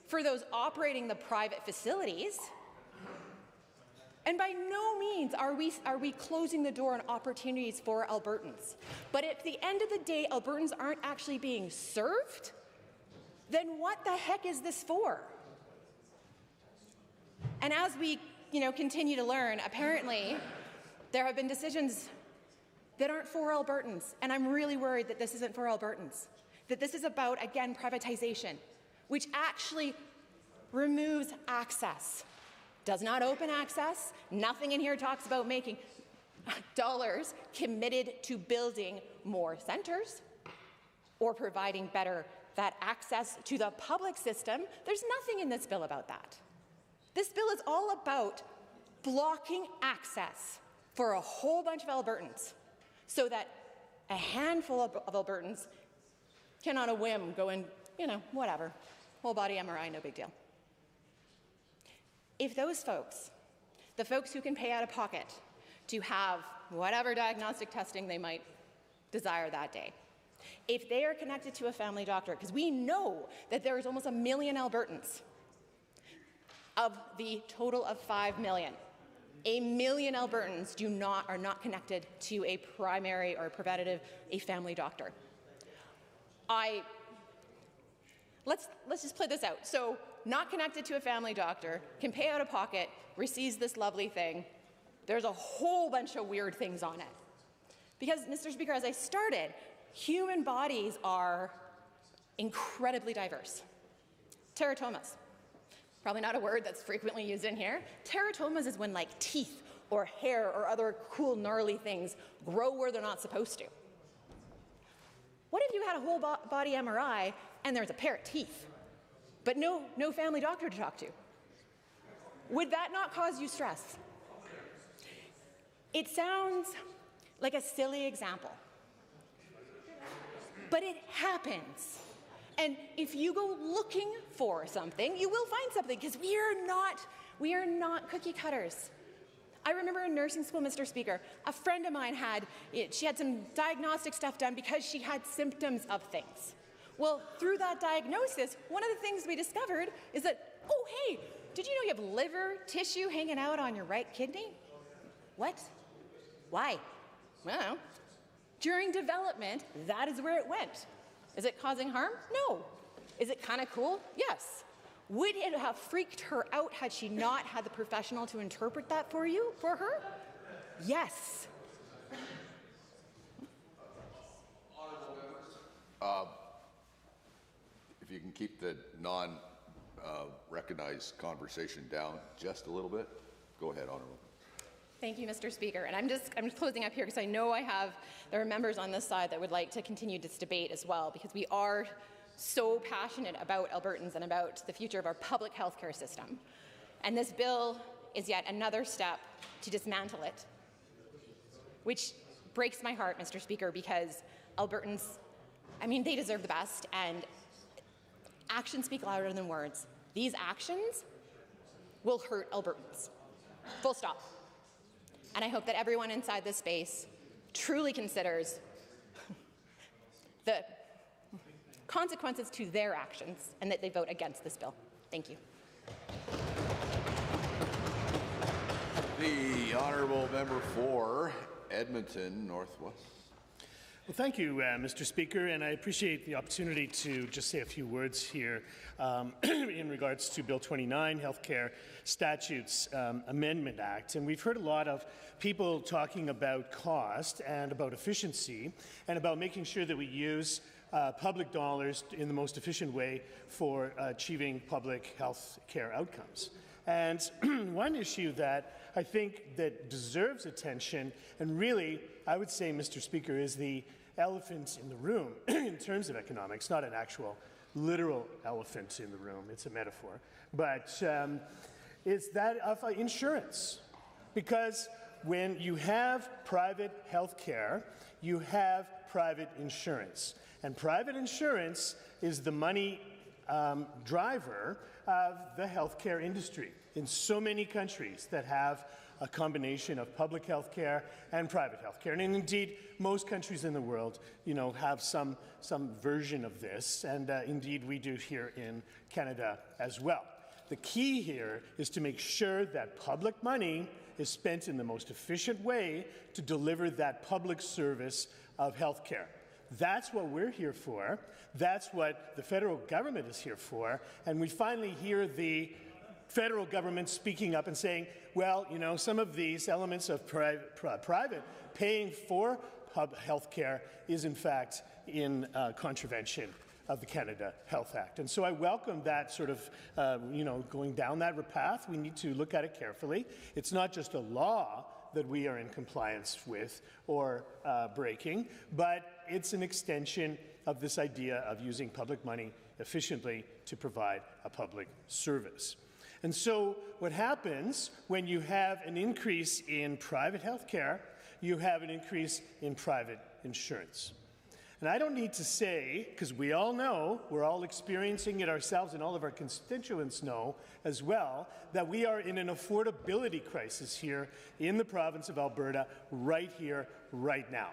for those operating the private facilities, and by no means are we closing the door on opportunities for Albertans. But if at the end of the day Albertans aren't actually being served, then what the heck is this for? And as we continue to learn, apparently there have been decisions that aren't for Albertans, and I'm really worried that this isn't for Albertans, that this is about, again, privatization, which actually removes access. Does not open access. Nothing in here talks about making dollars committed to building more centers or providing better that access to the public system. There's nothing in this bill about that. This bill is all about blocking access for a whole bunch of Albertans so that a handful of Albertans can on a whim go in, whatever, whole body MRI, no big deal. If those folks, the folks who can pay out of pocket to have whatever diagnostic testing they might desire that day, if they are connected to a family doctor, because we know that there is almost 1 million Albertans of the total of 5 million, 1 million Albertans are not connected to a primary or preventative, a family doctor. Let's just play this out. So, not connected to a family doctor, can pay out of pocket, receives this lovely thing. There's a whole bunch of weird things on it. Because, Mr. Speaker, as I started, human bodies are incredibly diverse. Teratomas. Probably not a word that's frequently used in here. Teratomas is when, like, teeth or hair or other cool, gnarly things grow where they're not supposed to. What if you had a whole body MRI and there's a pair of teeth, but no family doctor to talk to? Would that not cause you stress? It sounds like a silly example, but it happens. And if you go looking for something, you will find something, because we are not cookie cutters. I remember in nursing school, Mr. Speaker, a friend of mine she had some diagnostic stuff done because she had symptoms of things. Well, through that diagnosis, one of the things we discovered is that, oh, hey, did you know you have liver tissue hanging out on your right kidney? What? Why? Well, during development, that is where it went. Is it causing harm? No. Is it kind of cool? Yes. Would it have freaked her out had she not had the professional to interpret that for her? Yes. If you can keep the non-recognized conversation down just a little bit, go ahead, Honourable. Thank you, Mr. Speaker. And I'm just closing up here because I know there are members on this side that would like to continue this debate as well, because we are so passionate about Albertans and about the future of our public health care system. And this bill is yet another step to dismantle it, which breaks my heart, Mr. Speaker, because Albertans, they deserve the best, and actions speak louder than words. These actions will hurt Albertans. Full stop. And I hope that everyone inside this space truly considers the consequences to their actions and that they vote against this bill. Thank you. The Honourable Member for Edmonton Northwest. Well, thank you, Mr. Speaker, and I appreciate the opportunity to just say a few words here in regards to Bill 29, Healthcare Statutes Amendment Act. And we've heard a lot of people talking about cost and about efficiency and about making sure that we use public dollars in the most efficient way for achieving public health care outcomes. And one issue that I think that deserves attention, and really, I would say, Mr. Speaker, is the elephant in the room in terms of economics, not an actual literal elephant in the room, it's a metaphor, but it's that of insurance. Because when you have private health care, you have private insurance. And private insurance is the money driver of the healthcare industry in so many countries that have a combination of public health care and private health care. And indeed, most countries in the world, have some version of this, and indeed we do here in Canada as well. The key here is to make sure that public money is spent in the most efficient way to deliver that public service of health care. That's what we're here for. That's what the federal government is here for. And we finally hear the federal government speaking up and saying, well, some of these elements of private paying for health care is in fact in contravention of the Canada Health Act. And so I welcome that sort of, going down that path. We need to look at it carefully. It's not just a law that we are in compliance with or breaking, but it's an extension of this idea of using public money efficiently to provide a public service. And so what happens when you have an increase in private health care, you have an increase in private insurance. And I don't need to say, because we all know, we're all experiencing it ourselves and all of our constituents know as well, that we are in an affordability crisis here in the province of Alberta right here, right now.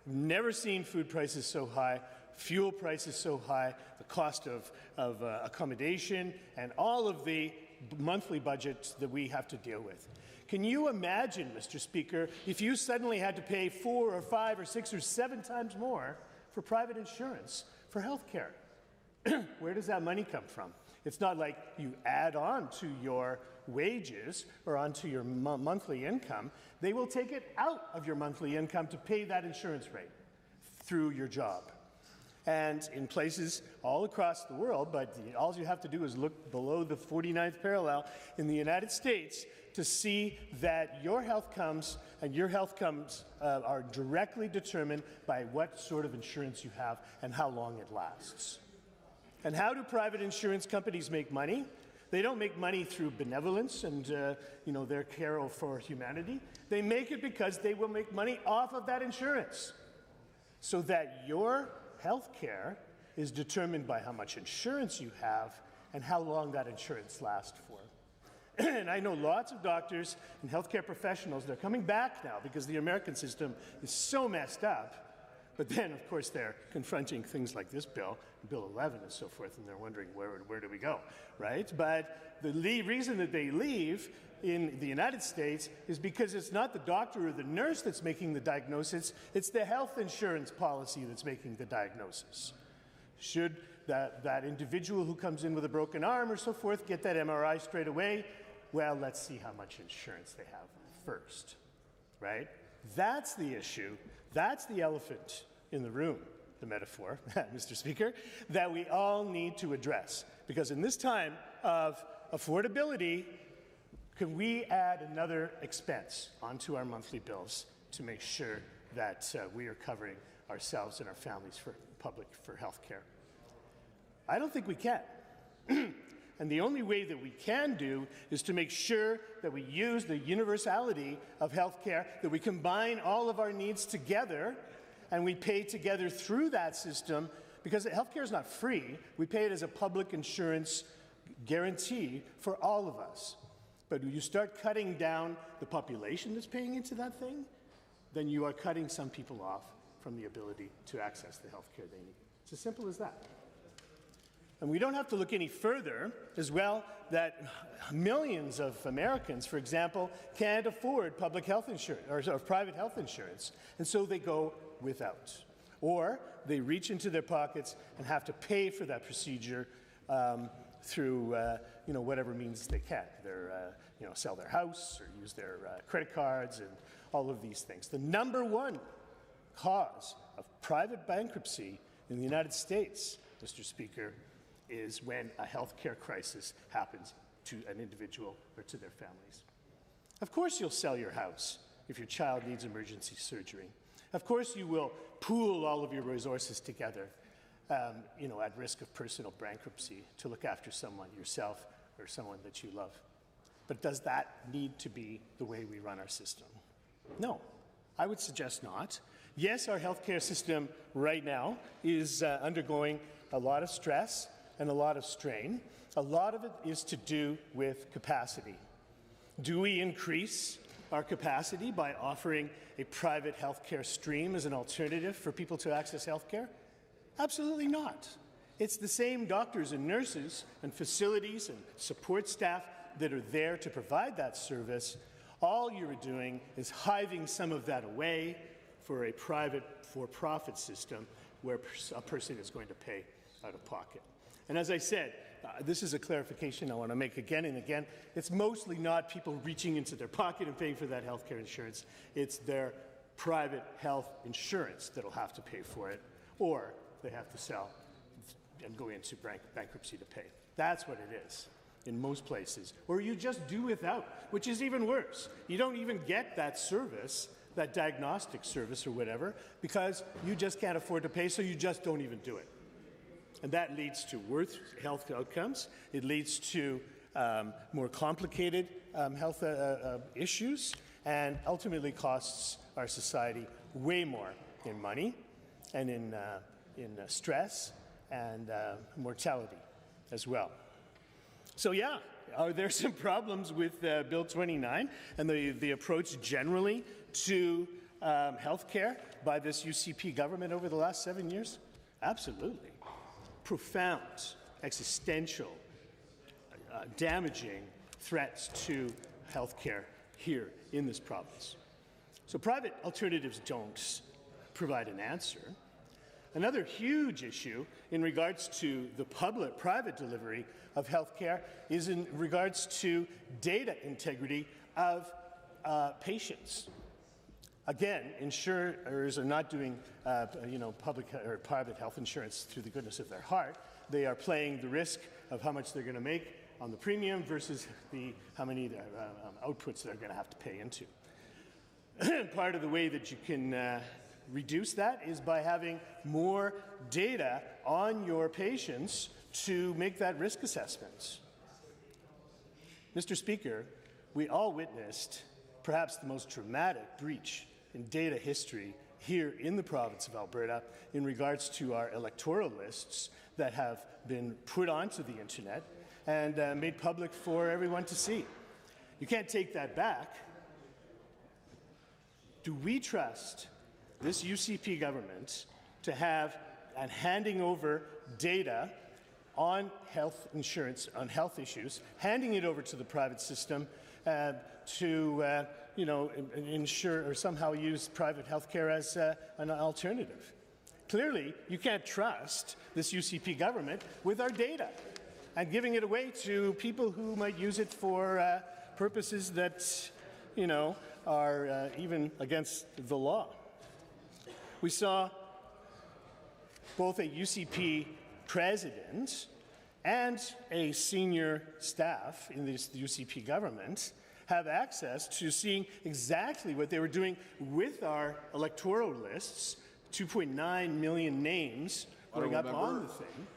We've never seen food prices so high, fuel prices so high, the cost of accommodation, and all of the monthly budget that we have to deal with. Can you imagine, Mr. Speaker, if you suddenly had to pay 4 or 5 or 6 or 7 times more for private insurance for health care? Where does that money come from? It's not like you add on to your wages or onto your monthly income. They will take it out of your monthly income to pay that insurance rate through your job. And in places all across the world, but all you have to do is look below the 49th parallel in the United States to see that your health comes are directly determined by what sort of insurance you have and how long it lasts. And how do private insurance companies make money? They don't make money through benevolence and their care for humanity. They make it because they will make money off of that insurance, so that your health care is determined by how much insurance you have and how long that insurance lasts for. And I know lots of doctors and healthcare professionals, they're coming back now because the American system is so messed up. But then, of course, they're confronting things like this bill, Bill 11 and so forth, and they're wondering, where do we go, right? But the reason that they leave in the United States is because it's not the doctor or the nurse that's making the diagnosis, it's the health insurance policy that's making the diagnosis. Should that individual who comes in with a broken arm or so forth get that MRI straight away? Well, let's see how much insurance they have first, right? That's the issue. That's the elephant in the room, the metaphor, Mr. Speaker, that we all need to address. Because in this time of affordability, can we add another expense onto our monthly bills to make sure that we are covering ourselves and our families for health care? I don't think we can. And the only way that we can do is to make sure that we use the universality of health care, that we combine all of our needs together, and we pay together through that system, because health care is not free. We pay it as a public insurance guarantee for all of us. But when you start cutting down the population that's paying into that thing, then you are cutting some people off from the ability to access the health care they need. It's as simple as that. And we don't have to look any further as well that millions of Americans, for example, can't afford public health insurance or private health insurance, and so they go without. Or they reach into their pockets and have to pay for that procedure through whatever means they can. Sell their house or use their credit cards and all of these things. The number one cause of private bankruptcy in the United States, Mr. Speaker, is when a healthcare crisis happens to an individual or to their families. Of course you'll sell your house if your child needs emergency surgery. Of course you will pool all of your resources together, at risk of personal bankruptcy to look after someone, yourself or someone that you love. But does that need to be the way we run our system? No, I would suggest not. Yes, our healthcare system right now is undergoing a lot of stress and a lot of strain. A lot of it is to do with capacity. Do we increase our capacity by offering a private healthcare stream as an alternative for people to access healthcare? Absolutely not. It's the same doctors and nurses and facilities and support staff that are there to provide that service. All you're doing is hiving some of that away for a private for-profit system where a person is going to pay out of pocket. And as I said, this is a clarification I want to make again and again. It's mostly not people reaching into their pocket and paying for that health care insurance. It's their private health insurance that will have to pay for it, or they have to sell and go into bankruptcy to pay. That's what it is in most places. Or you just do without, which is even worse. You don't even get that service, that diagnostic service or whatever, because you just can't afford to pay, so you just don't even do it. And that leads to worse health outcomes. It leads to more complicated health issues, and ultimately costs our society way more in money and in stress and mortality as well. So yeah, are there some problems with Bill 29 and the approach generally to health care by this UCP government over the last 7 years? Absolutely. Profound, existential damaging threats to healthcare here in this province. So private alternatives don't provide an answer. Another huge issue in regards to the public-private delivery of healthcare is in regards to data integrity of patients. Again, insurers are not doing public or private health insurance through the goodness of their heart. They are playing the risk of how much they're going to make on the premium versus how many outputs they're going to have to pay into. Part of the way that you can reduce that is by having more data on your patients to make that risk assessment. Mr. Speaker, we all witnessed perhaps the most dramatic breach in data history here in the province of Alberta in regards to our electoral lists that have been put onto the internet and made public for everyone to see. You can't take that back. Do we trust this UCP government to have and handing over data on health insurance, on health issues, handing it over to the private system to ensure or somehow use private health care as an alternative? Clearly, you can't trust this UCP government with our data and giving it away to people who might use it for purposes that, are even against the law. We saw both a UCP president and a senior staff in this UCP government have access to seeing exactly what they were doing with our electoral lists, 2.9 million names going up on the thing.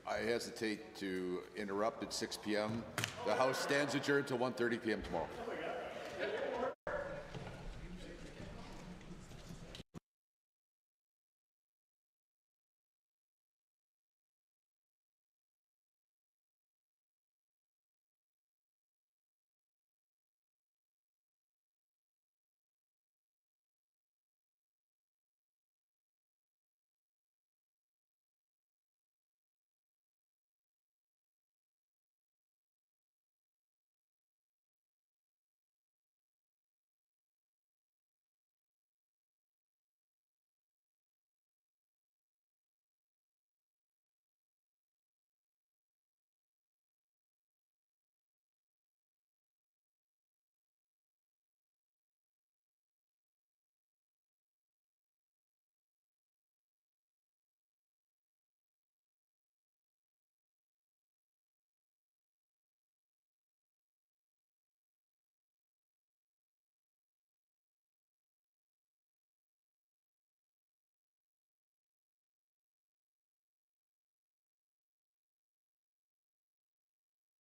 I hesitate to interrupt at 6 p.m. The House stands adjourned till 1:30 p.m. tomorrow.